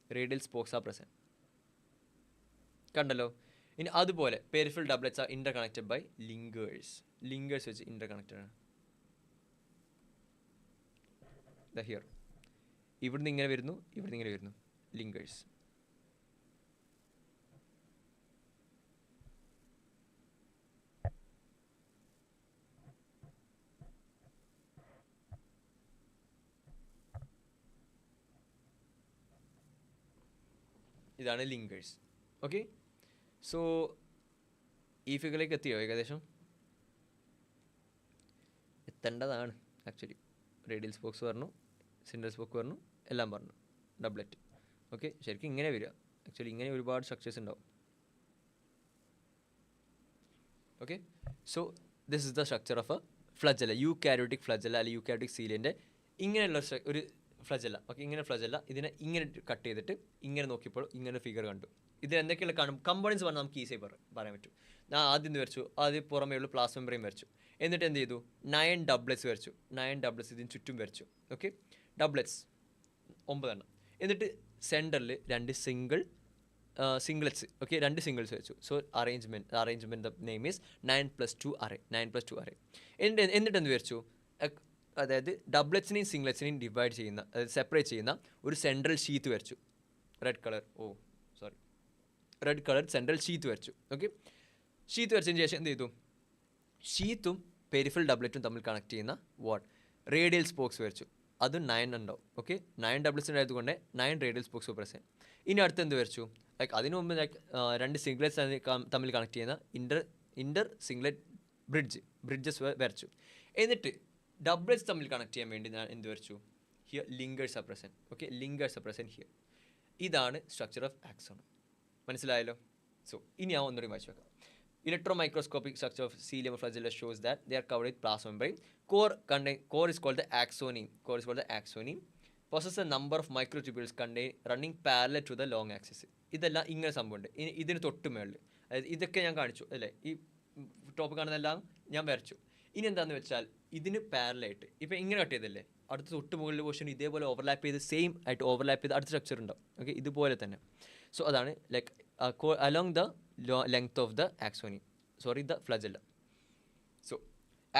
S1: Radial spokes are present. കണ്ടല്ലോ? ഇനി അതുപോലെ peripheral doublets are interconnected by linkers. Linkers വെച്ച് ഇന്റർകണക്റ്റഡ് ആണ്. ഹിയർ ഇവിടുന്ന് ഇങ്ങനെ വരുന്നു, ഇവിടുന്ന് ഇങ്ങനെ വരുന്നു. ലിങ്കേഴ്സ്. ഇതാണ് ലിങ്കേഴ്സ്. ഓക്കെ, സോ ഈ ഫിഗറിലേക്ക് എത്തിയോ? ഏകദേശം തെണ്ടതാണ് ആക്ച്വലി. റേഡിയൽ സ്പോക്സ് പറഞ്ഞു, സിൻഡൽ സ്പോക്ക് പറഞ്ഞു, എല്ലാം പറഞ്ഞു, ഡബ്ലറ്റ്. ഓക്കെ, ശരിക്കും ഇങ്ങനെ വരിക. ആക്ച്വലി ഇങ്ങനെ ഒരുപാട് സ്ട്രക്ചേഴ്സ് ഉണ്ടാവും. Okay, so this is the structure of A flagella, eukaryotic flagella അല്ലെങ്കിൽ യൂകാരിയോട്ടിക് സീലിയൻ്റെ ഇങ്ങനെയുള്ള ഒരു ഫ്ലജല്ല. ഓക്കെ, ഇങ്ങനെ ഫ്ലജല്ല. ഇതിനെ ഇങ്ങനെ കട്ട് ചെയ്തിട്ട് ഇങ്ങനെ നോക്കിയപ്പോൾ ഇങ്ങനെ ഫിഗർ കണ്ടു. ഇതിൽ എന്തൊക്കെയുള്ള കമ്പോണൻസ് പറഞ്ഞാൽ നമുക്ക് ഈസിയായി പറയാൻ പറ്റും. ഞാൻ ആദ്യം വരച്ചു, ആദ്യം പുറമേ ഉള്ള പ്ലാസ് മെംബ്രെയിൻ വരച്ചു. എന്നിട്ട് എന്ത് ചെയ്തു, 9 ഡബ്ലറ്റ്സ് വരച്ചു. 9 ഡബ്ലറ്റ്സ് ഇതിന് ചുറ്റും വരച്ചു. ഓക്കെ, ഡബ്ലറ്റ്സ് 9 എണ്ണം. എന്നിട്ട് സെൻറ്ററിൽ 2 സിംഗിൾസ്. ഓക്കെ, 2 സിംഗിൾസ് വെച്ചു. So arrangement the name is 9+2 array. 9+2 array. എന്നിട്ട് എന്ത് വരച്ചു, അതായത് ഡബ്ലറ്റ്സിനെയും സിംഗ്ലറ്റ്സിനെയും ഡിവൈഡ് ചെയ്യുന്ന, അതായത് സെപ്പറേറ്റ് ചെയ്യുന്ന ഒരു സെൻട്രൽ ഷീത്ത് വരച്ചു. റെഡ് കളർ സെൻട്രൽ ഷീത്ത് വരച്ചു. ഓക്കെ, ഷീത്ത് വരച്ചതിന് ശേഷം എന്ത് ചെയ്തു, ഷീത്തും പെരിഫറൽ ഡബ്ലറ്റും തമ്മിൽ കണക്ട് ചെയ്യുന്ന റേഡിയൽ സ്പോക്സ് വരച്ചു. അത് 9 ഉണ്ടാവും. ഓക്കെ, 9 ഡബ്ലറ്റ്സ് ഉണ്ടായതുകൊണ്ട് 9 റേഡിയൽ സ്പോക്സ് പ്രസൻറ്റ്. ഇനി അടുത്ത് എന്ത് വരച്ചു, അതിനു മുമ്പ് 2 സിംഗ്ലറ്റ്സ് തമ്മിൽ കണക്ട് ചെയ്യുന്ന ഇൻ്റർ സിംഗ്ലറ്റ് ബ്രിഡ്ജസ് വരച്ചു. എന്നിട്ട് ഡബ്ലറ്റ്സ് തമ്മിൽ കണക്ട് ചെയ്യാൻ വേണ്ടി ഞാൻ എന്ത് വരച്ചു, here linkers are present. Okay, linkers R present here. ഇതാണ് സ്ട്രക്ചർ ഓഫ് ആക്സോൺ. മനസ്സിലായല്ലോ? സോ ഇനി ഞാൻ ഒന്നുകൂടി വായിച്ചു വെക്കാം. Electron microscopic structure of cilium flagella shows that they are covered with plasma membrane. Core is called the axoneme. Possesses a number of microtubules running parallel to the long axis. ഇതെല്ലാം ഇങ്ങനെ സംഭവമുണ്ട്. ഇതിന് തൊട്ട് മേളിൽ, അതായത് ഇതൊക്കെ ഞാൻ കാണിച്ചു അല്ലേ, ഈ ടോപ്പ് കാണുന്നതെല്ലാം ഞാൻ വരച്ചു. ഇനി എന്താണെന്ന് വെച്ചാൽ ഇതിന് പാരലായിട്ട് ഇപ്പം ഇങ്ങനെ കട്ട് ചെയ്തല്ലേ, അടുത്ത തൊട്ട് മുകളിൽ പോർഷൻ ഇതേപോലെ ഓവർലാപ്പ് ചെയ്ത് സെയിം ആയിട്ട് ഓവർലാപ്പ് ചെയ്ത് അടുത്ത സ്ട്രക്ചർ ഉണ്ടാവും. ഓക്കെ, ഇതുപോലെ തന്നെ. സോ അതാണ് like along the length of the the flagella. So,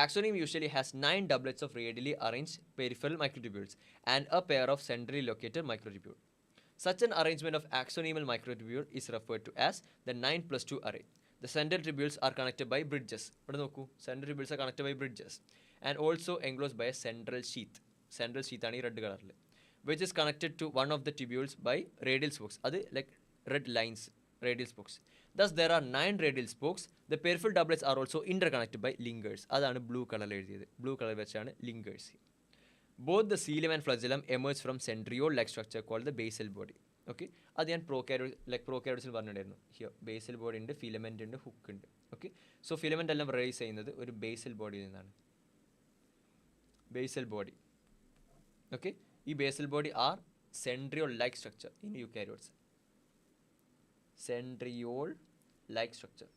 S1: axoneme usually has 9 doublets of radially arranged peripheral microtubules and a pair of centrally located microtubule. Such an arrangement of axonemal microtubule is referred to as the 9+2 array. The central tubules are connected by bridges. Central tubules are connected by bridges and also enclosed by a central sheath. Central sheath is red color, which is connected to one of the tubules by radial spokes. That is like red lines. Radial spokes. Thus, there are 9 radial spokes. The peripheral doublets are also interconnected by linkers. That is blue color. Blue color is linkers. Both the cilium and flagellum emerge from centriole-like structure called the basal body. Okay, that is prokaryotes. Here, basal body and filament and hook. Okay, so filament is raised in the basal body. Basal body. Okay, this basal body are centriole-like structure in eukaryotes. Centriole-like structure.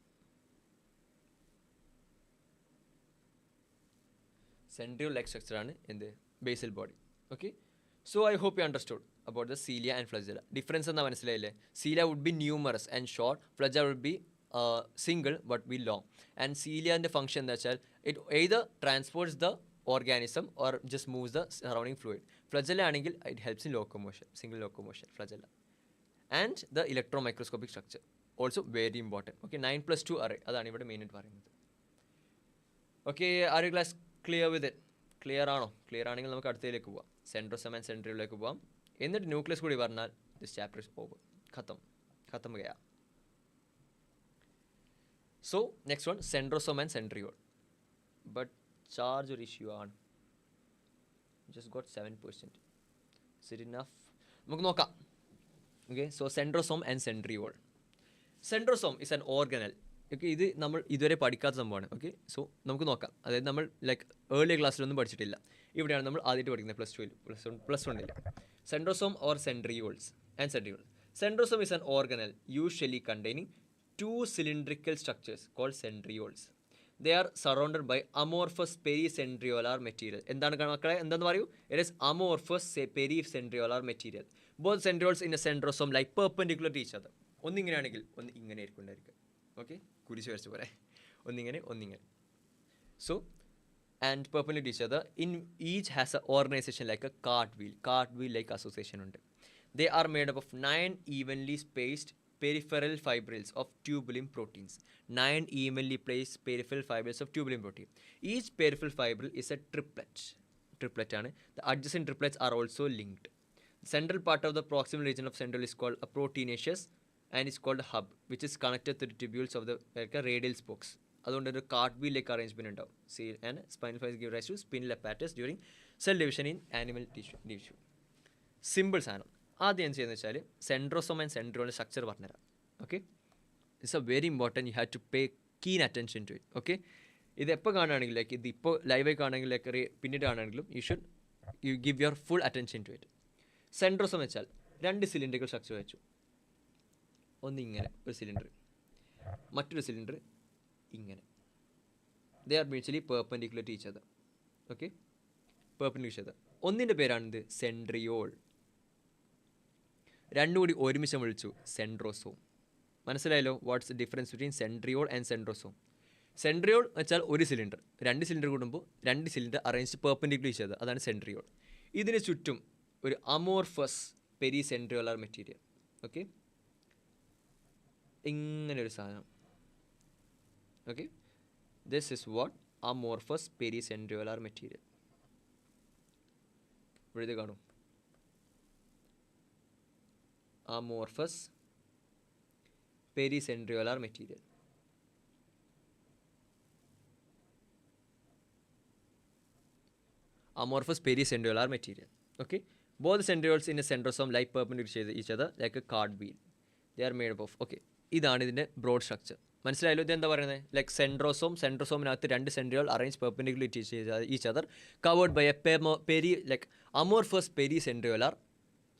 S1: Centriole-like structure in the basal body. Okay, so I hope you understood about the cilia and flagella. Difference in the cilia would be numerous and short. Flagella would be single but be long. And cilia and the function that it either transports the organism or just moves the surrounding fluid. Flagella it helps in locomotion, single locomotion. Flagella. And the electron microscopic structure also very important. Okay, 9+2 array. That's the main part. Okay, are you guys clear with it? Clear ആണോ? Clear ആണെങ്കിൽ നമുക്ക് അടുത്തതിലേക്ക് പോവാം. സെൻട്രോസോം ആൻഡ് സെൻട്രിയോളിലേക്ക് പോവാം. എന്നിട്ട് ന്യൂക്ലിയസ് കൂടി പറഞ്ഞാൽ ദിസ് ചാപ്റ്റർ ഇസ് ഓവർ. ഖത്തം ഗയാ. So next one centrosome and centriole. But charge ഒരു ഇഷ്യൂ ആണ്. Just got 7%. Is it enough? നമുക്ക് നോക്കാം. Okay, so centrosome and centriole. Centrosome is an organelle. Okay, ഇത് നമ്മൾ ഇതുവരെ പഠിക്കാത്ത സംഭവമാണ്. ഓക്കെ, സോ നമുക്ക് നോക്കാം. അതായത് നമ്മൾ ലൈക്ക് ഏർലി ക്ലാസ്സിലൊന്നും പഠിച്ചിട്ടില്ല. ഇവിടെയാണ് നമ്മൾ ആദ്യമായിട്ട് പഠിക്കുന്നത് +1. Centrosome or centrioles and centriole. Centrosome is an organelle usually containing 2 cylindrical structures called centrioles. They are surrounded by amorphous pericentriolar material. എന്താണ് മക്കളെ, എന്താണെന്ന് പറയൂ? It is amorphous pericentriolar material. Both centrioles in a centrosome like perpendicular to each other. ഒന്നിങ്ങനെയാണെങ്കിൽ ഒന്ന് ഇങ്ങനെ ആയിരിക്കും. ഓക്കെ, കുരിശ് വരച്ച പോലെ ഒന്നിങ്ങനെ. So, and perpendicular to each other. In each has a organization like a cartwheel like association ഉണ്ട്. They are made up of 9 evenly spaced peripheral fibrils of tubulin proteins. 9 evenly placed peripheral fibrils of tubulin protein. Each peripheral fibril is a triplet ആണ്. The adjacent triplets are also linked. The central part of the proximal region of centriole is called a proteinaceous and is called a hub, which is connected to the tubules of the radial spokes. അതുകൊണ്ട് ഒരു കാർട്ട് വീലിലേക്ക് അറേഞ്ച്മെൻറ്റ് ഉണ്ടാവും. C and spinal fibre give rise to spindle apparatus during cell division in animal tissue. Simple സാധനം. ആദ്യം എന്ത് ചെയ്യുന്നത് വെച്ചാൽ സെൻട്രോസോം ആൻഡ് സെൻട്രിയോളിൻ്റെ സ്ട്രക്ചർ പറഞ്ഞുതരാം. Okay, it's a very important. You have to pay keen attention to it. Okay, ഇത് എപ്പോൾ കാണുകയാണെങ്കിൽ ലൈക്ക് ഇതിപ്പോൾ ലൈവായി കാണുകയാണെങ്കിൽ ലൈക്ക് പിന്നീട് കാണുകയാണെങ്കിലും you give your full attention to it. Centrosome വെച്ചാൽ 2 സിലിണ്ടറുകൾ സ്ട്രക്ചർ വെച്ചു. ഒന്ന് ഇങ്ങനെ ഒരു സിലിണ്ടർ, മറ്റൊരു സിലിണ്ടർ ഇങ്ങനെ. They are mutually perpendicular to each other. Okay, perpendicular each other. ഒന്നിൻ്റെ പേരാണിത് സെൻട്രിയോൾ. രണ്ടും കൂടി ഒരുമിച്ച് വിളിച്ചു സെൻട്രോസോം. മനസ്സിലായല്ലോ what's the difference between centriole and centrosome. Centriole വെച്ചാൽ ഒരു സിലിണ്ടർ, 2 സിലിണ്ടർ കൂടുമ്പോൾ 2 cylinder arrange perpendicular each other, അതാണ് സെൻട്രിയോൾ. ഇതിന് ചുറ്റും ഒരു amorphous pericentriolar material. Okay, ഇങ്ങനെ ഒരു സാധനം. Okay, this is what amorphous pericentriolar material. ഇവിടെ കാണും, amorphous pericentriolar material. Amorphous pericentriolar material. Okay, both the centrioles in a centrosome lie perpendicular to each other like a card wheel. They are made up of. Okay, ഇതാണ് ഇതിൻ്റെ ബ്രോഡ് സ്ട്രക്ചർ. മനസ്സിലായല്ലോ? ഇതെന്താ പറയുന്നത്? ലൈക്ക് സെൻട്രോസോമിനകത്ത് 2 centriole arrange perpendicular to each other covered by a like amorphous pericentriolar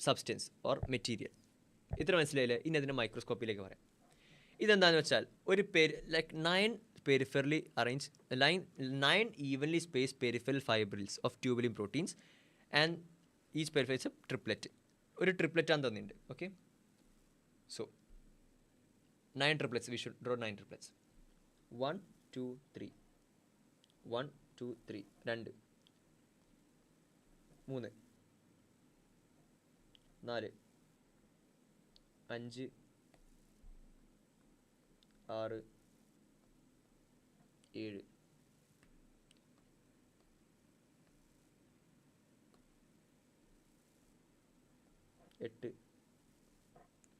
S1: substance or material. ഇത്ര മനസ്സിലായില്ലേ? ഇനി അതിൻ്റെ മൈക്രോസ്കോപ്പിലേക്ക് പറയാം. ഇതെന്താണെന്ന് വെച്ചാൽ ഒരു like 9 peripherally arranged 9 evenly spaced peripheral fibrils of tubulin proteins and each peripheral is a triplet. ഒരു ട്രിപ്ലെറ്റ് ആണ് തന്നിട്ടുണ്ട്. Okay, so 9 triplets. We should draw 9 triplets. 1 2 3 1 2 3 2 3 4 5 6 7 8 1 2 3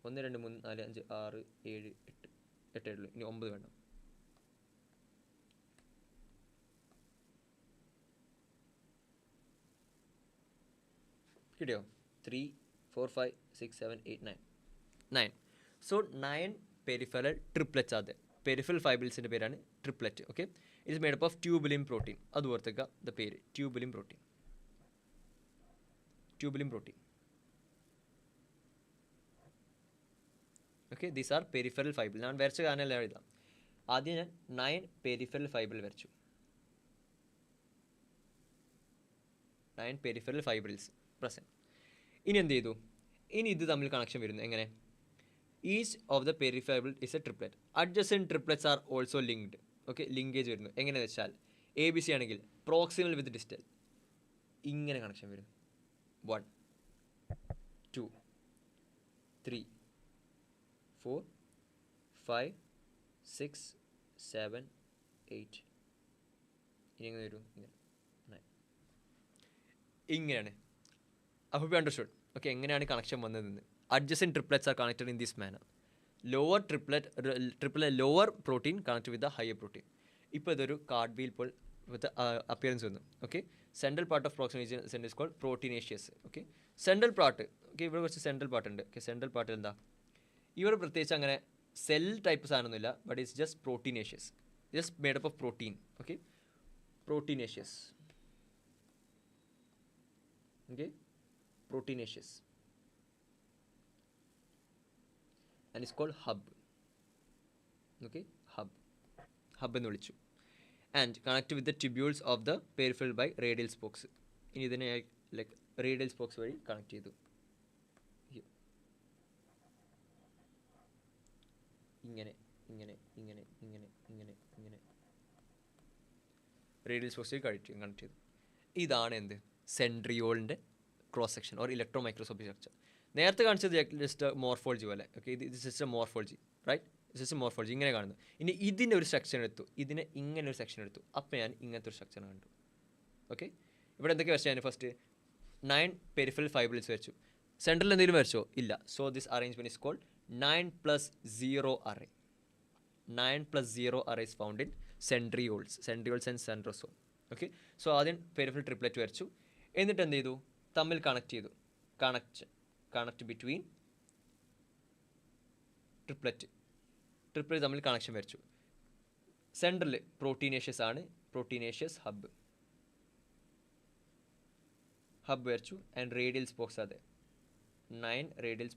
S1: 4 5 6 7 8 ഉള്ളൂ. ഇനി 9 വേണം. കിട്ടിയോ? 3 4 5 6 7 8 9. സോ 9 പെരിഫറൽ ട്രിപ്ലെറ്റ്സ് ആണ്. പെരിഫറൽ ഫൈബിൾസിൻ്റെ പേരാണ് triplet. Okay, it is made up of tubulin protein. അത് ഓർത്തേക്കുക ദ പേര് tubulin protein. Okay, these are peripheral fibril. ഞാൻ വരച്ച കാരണമല്ല എഴുതാം. ആദ്യം ഞാൻ 9 പെരിഫറൽ ഫൈബിൾ വരച്ചു. 9 പെരിഫറൽ ഫൈബിൾസ് പ്രസൻറ്റ്. ഇനി എന്ത് ചെയ്തു? ഇനി ഇത് തമ്മിൽ കണക്ഷൻ വരുന്നു. എങ്ങനെ? Each of the perifibril is a triplet. Adjacent triplets are also linked. Okay, linkage വരുന്നു. എങ്ങനെയാണെന്ന് വെച്ചാൽ ABC ആണെങ്കിൽ പ്രോക്സിമൽ വിത്ത് ഡിസ്റ്റൽ ഇങ്ങനെ കണക്ഷൻ വരും. 1 2 3 4 5 6 7 8. ഇനി എങ്ങനെ വരും? ഇങ്ങനെയാണ്. അപ്പോൾ വി അണ്ടർസ്റ്റുഡ്. ഓക്കെ, എങ്ങനെയാണ് കണക്ഷൻ വന്നതെന്ന്. Adjacent triplets are connected in this manner. Lower triplet lower protein connected with the higher protein. ഇപ്പോൾ ഇതൊരു cart wheel pole with appearance വന്നു. Okay, central part of proximal centre is called proteinaceous. Okay, central part. Okay, ഇവിടെ കുറച്ച് സെൻട്രൽ പാർട്ട് ഉണ്ട്. ഓക്കെ, സെൻട്രൽ പാർട്ടിൽ എന്താ? ഇവിടെ പ്രത്യേകിച്ച് അങ്ങനെ സെൽ ടൈപ്പ് സാധനമൊന്നുമില്ല. But it's just proteinaceous. Just made up of protein. Okay, proteinaceous. Okay, proteinaceous. And it's called hub. Okay, hub എന്ന് വിളിച്ചു. And connected with the tubules of the peripheral by radial spokes. ഇനി ഇതിനെ ലൈക്ക് റേഡിയൽ സ്പോക്സ് വഴി കണക്ട് ചെയ്തു. ഇങ്ങനെ ഇങ്ങനെ ഇങ്ങനെ ഇങ്ങനെ ഇങ്ങനെ ഇങ്ങനെ റേഡിയൽ സ്പോക്സ് വഴി കണക്ട് ചെയ്തു. ഇതാണ് എന്ത്? സെൻട്രിയോളിൻ്റെ cross section or electro microscopic structure. നേരത്തെ കാണിച്ചത് ജസ്റ്റ് മോർഫോളജി പോലെ. ഓക്കെ, ഇത് just morphology, right? Just morphology ഇങ്ങനെ കാണുന്നു. ഇനി ഇതിൻ്റെ ഒരു സെക്ഷൻ എടുത്തു, ഇതിനെ ഇങ്ങനെ ഒരു സെക്ഷൻ എടുത്തു. അപ്പോൾ ഞാൻ ഇങ്ങനത്തെ ഒരു സ്ട്രക്ചർ കണ്ടു. ഓക്കെ, ഇവിടെ എന്തൊക്കെ വരച്ചു? ഞാൻ ഫസ്റ്റ് 9 പെരിഫറൽ ഫൈബിൾസ് വരച്ചു. സെൻട്രൽ എന്തെങ്കിലും വരച്ചോ? ഇല്ല. So this arrangement is called 9+0 array. 9+0 array is found in centrioles and centrosome. Okay, so ആദ്യം പെരിഫറൽ ട്രിപ്ലറ്റ് വരച്ചു, എന്നിട്ട് എന്ത് ചെയ്തു, തമ്മിൽ കണക്ട് ചെയ്തു. കണക്ട് ബിറ്റ്വീൻ ട്രിപ്ലറ്റ് തമ്മിൽ കണക്ഷൻ വരച്ചു. സെൻട്രൽ പ്രോട്ടീനേഷ്യസ് ആണ്, പ്രോട്ടീനേഷ്യസ് ഹബ് വരച്ചു. ആൻഡ് റേഡിയൽ സ്പോക്സ് അതെ 9 റേഡിയൽ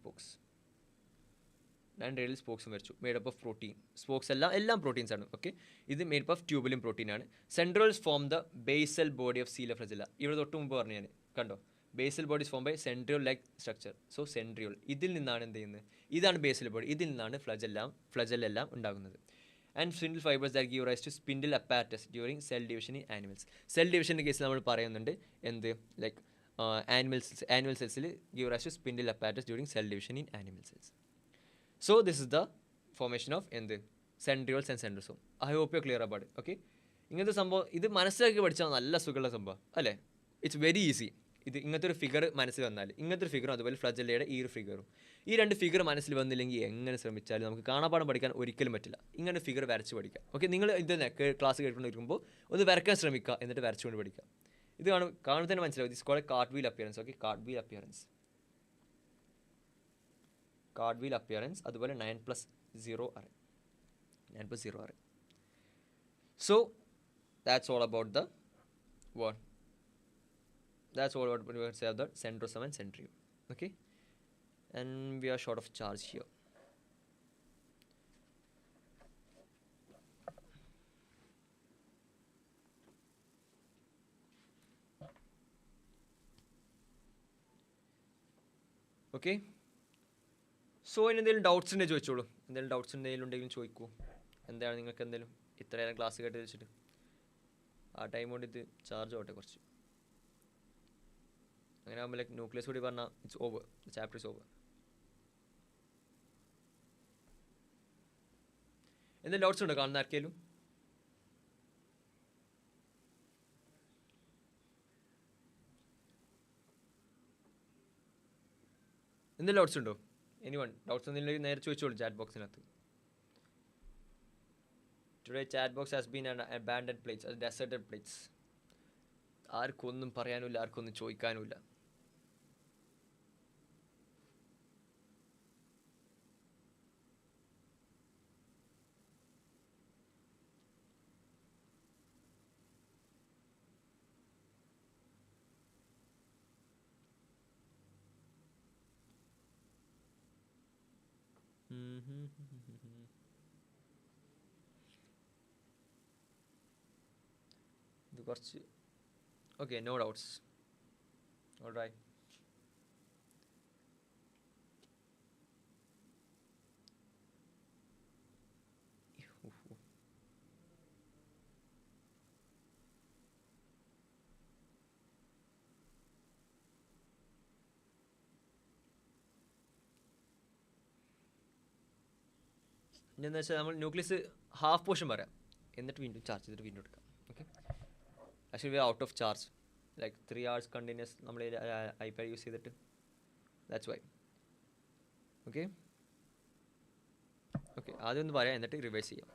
S1: സ്പോക്സും വരച്ചു. Made up of protein. സ്പോക്സ് എല്ലാം പ്രോട്ടീൻസ് ആണ്. ഓക്കെ, ഇത് മേഡപ്പ് ഓഫ് ട്യൂബുലിൻ പ്രോട്ടീൻ ആണ്. Centrioles form the basal body of cilia flagella. ഇവിടെ തൊട്ട് മുമ്പ് പറഞ്ഞു ഞാൻ, കണ്ടോ, basal bodies form by centriole like structure. So centriole, ഇതിൽ നിന്നാണ് എന്ത് ചെയ്യുന്നത്, ഇതാണ് ബേസൽ ബോഡി, ഇതിൽ നിന്നാണ് ഫ്ലജെല്ലാം ഉണ്ടാകുന്നത്. And spindle fibres that give rise to spindle apparatus during cell division in animals. Cell ഡിവിഷൻ്റെ കേസിൽ നമ്മൾ പറയുന്നുണ്ട് എന്ത്, ലൈക്ക് ആനിമൽ സെൽസിൽ give rise to spindle apparatus during cell division in animal cells. So this is the formation of എന്ത്, centrioles and centrosome. I hope you clear about. Okay, ഇങ്ങനത്തെ സംഭവം ഇത് മനസ്സിലാക്കി പഠിച്ചാൽ നല്ല സുഖമുള്ള സംഭവം അല്ലേ. It's very easy. ഇത് ഇങ്ങനത്തെ ഒരു ഫിഗർ മനസ്സിൽ വന്നാൽ, ഇങ്ങനത്തെ ഒരു ഫിഗറും അതുപോലെ ഫ്ലജല്ലയുടെ ഈ ഒരു ഫിഗറും, ഈ രണ്ട് ഫിഗർ മനസ്സിൽ വന്നില്ലെങ്കിൽ എങ്ങനെ ശ്രമിച്ചാലും നമുക്ക് കാണാപ്പാടം പഠിക്കാൻ ഒരിക്കലും പറ്റില്ല. ഇങ്ങനെ ഫിഗർ വരച്ച് പഠിക്കാം. ഓക്കെ, നിങ്ങൾ ഇത് തന്നെ ക്ലാസ് കേട്ടുകൊണ്ടിരിക്കുമ്പോൾ ഒന്ന് വരയ്ക്കാൻ ശ്രമിക്കുക, എന്നിട്ട് വരച്ചുകൊണ്ട് പഠിക്കുക. ഇത് കാണുമ്പോൾ തന്നെ മനസ്സിലാവും. This called cart wheel appearance. Okay, cart wheel appearance അതുപോലെ 9+0 array. So that's all about the what? That's all what we say of the centrosome and centriole. Okay, and we are short of charge here. Okay, so ഇനി എന്തെങ്കിലും ഡൗട്ട്സ് ഉണ്ടെങ്കിൽ ചോദിച്ചോളൂ. എന്തെങ്കിലും ഡൗട്ട്സ് ഉണ്ടെങ്കിലും ചോദിക്കൂ. എന്താണ് നിങ്ങൾക്ക് എന്തെങ്കിലും ഇത്രയേരം ക്ലാസ് കേട്ട് വെച്ചിട്ട് ആ ടൈം കൊണ്ട് ഇത് ചാർജ് ആവട്ടെ കുറച്ച്. അങ്ങനെ ആകുമ്പോൾ ലൈക്ക് ന്യൂക്ലിയസ് കൂടി പറഞ്ഞാൽ it's over, the chapter is over. എന്തെങ്കിലും ഡൗട്ട്സ് ഉണ്ടോ കാണുന്ന ആർക്കെങ്കിലും? എന്തെങ്കിലും ഡൗട്ട്സ് ഉണ്ടോ? എനിവൺ ഡൗട്ട്സ് എന്തെങ്കിലും നേരെ ചോദിച്ചോളൂ ചാറ്റ് ബോക്സിനകത്ത്. Today chat box has been an abandoned place, deserted place. ആർക്കും ഒന്നും പറയാനുമില്ല, ആർക്കും ഒന്നും ചോദിക്കാനുമില്ല. ഇത് കുറച്ച് okay, no doubts. All right. ഇനി എന്താ വെച്ചാൽ നമ്മൾ ന്യൂക്ലിയസ് ഹാഫ് പോർഷൻ പറയാം, എന്നിട്ട് വീണ്ടും ചാർജ് ചെയ്തിട്ട് വീണ്ടും എടുക്കാം. Okay, actually we are out of charge, like 3 hours continuous നമ്മൾ ഐപാഡ് യൂസ് ചെയ്തിട്ട്. That's why. ഓക്കെ ഓക്കെ, ആദ്യം ഒന്ന് പറയാം എന്നിട്ട് റിവൈസ് ചെയ്യാം.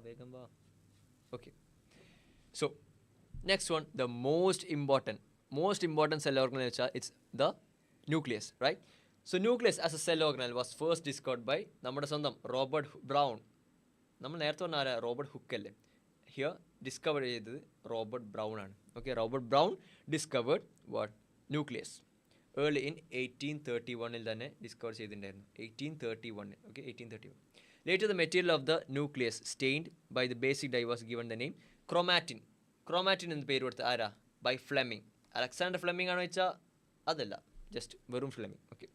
S1: വേഗം വാ. Okay, so next one, the most important cell organelle വെച്ചാൽ it's the nucleus, right? So nucleus as a cell organelle was first discovered by നമ്മുടെ സ്വന്തം റോബർട്ട് ബ്രൗൺ. നമ്മൾ നേരത്തെ പറഞ്ഞ ആരാ? റോബർട്ട് ഹുക്ക് അല്ലേ? ഹിയർ ഡിസ്കവർ ചെയ്തത് റോബർട്ട് ബ്രൗൺ ആണ്. Okay, Robert brown discovered what? Nucleus. Early in 1831 തന്നെ ഡിസ്കവർ ചെയ്തിട്ടുണ്ടായിരുന്നു. 1831. Okay, 1831. Later, the material of the nucleus stained by the basic dye was given the name chromatin. Chromatin എന്ന് പേര് കൊടുത്ത ആരാ? By Fleming. അലക്സാണ്ടർ ഫ്ലെമിംഗ് ആണോ വെച്ചാൽ അതല്ല, ജസ്റ്റ് വെറും Fleming. Okay,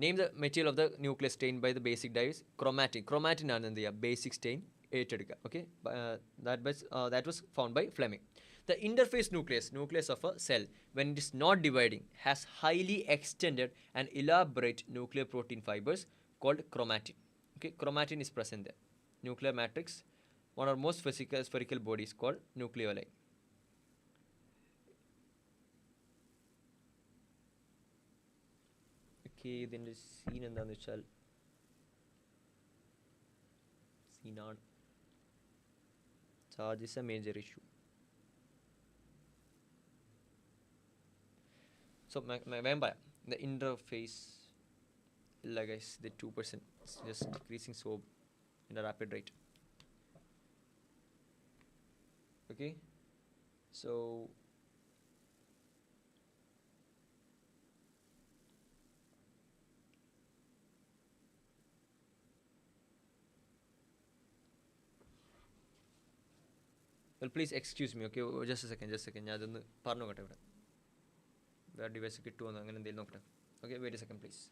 S1: name the material of the nucleus stain by the basic dyes chromatin. Chromatin ആണ് എന്ത് ചെയ്യുക? ബേസിക് സ്റ്റെയിൻ ഏറ്റെടുക്കുക. Okay, that was found by Fleming. The interface nucleus of a cell, when it is not dividing, has highly extended and elaborate nuclear protein fibers called chromatin. Okay, chromatin is present there. Nuclear matrix one or more spherical bodies called nucleoli. Okay, ഇതിൻ്റെ സീൻ എന്താണെന്ന് വെച്ചാൽ സീനാണ് charge is a major issue. So vampire, the interface, like guys, the 2% is just decreasing so in a rapid rate. Okay, so well, please excuse me, okay, just a second ഞാൻ അതൊന്ന് പറഞ്ഞു നോക്കട്ടെ ഇവിടെ വേറെ ഡിവൈസ് കിട്ടുമോ അങ്ങനെ എന്തെങ്കിലും നോക്കട്ടെ. Okay, wait a second please.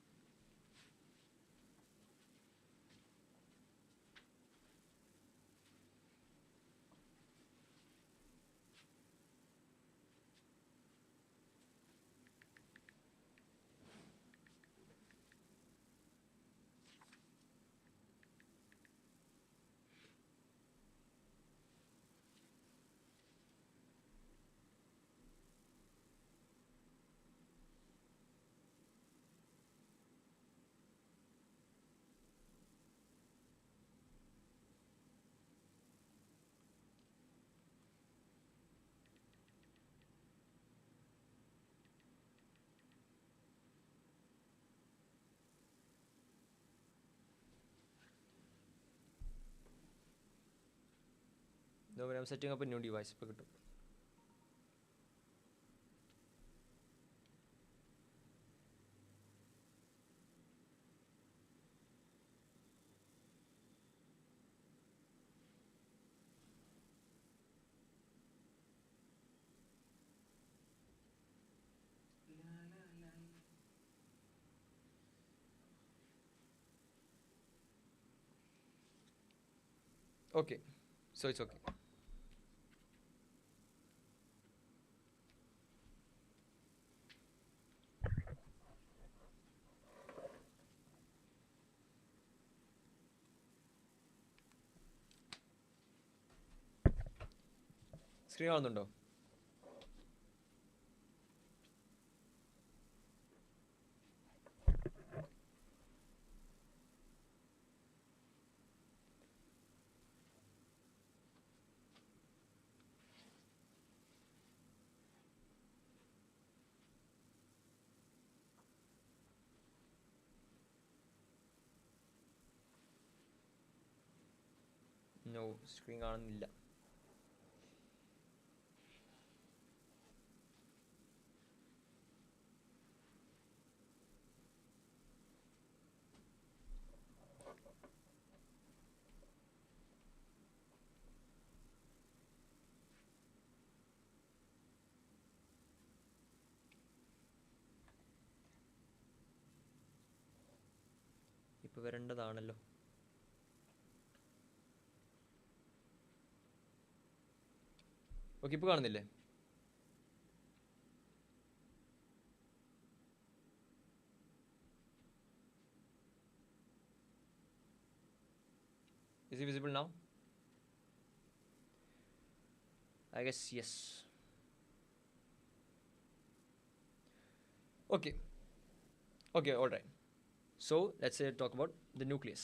S1: No, I'm setting up a new device. Okay, so it's okay. Screen കാണുന്നുണ്ടോ? നോ, സ്ക്രീൻ കാണുന്നില്ല. ഇപ്പോൾ വരേണ്ടതാണല്ലോ. ഓക്കെ, ഇപ്പോൾ കാണുന്നില്ലേ? Is it visible now? I guess yes. Okay, all right. So let's talk about the nucleus.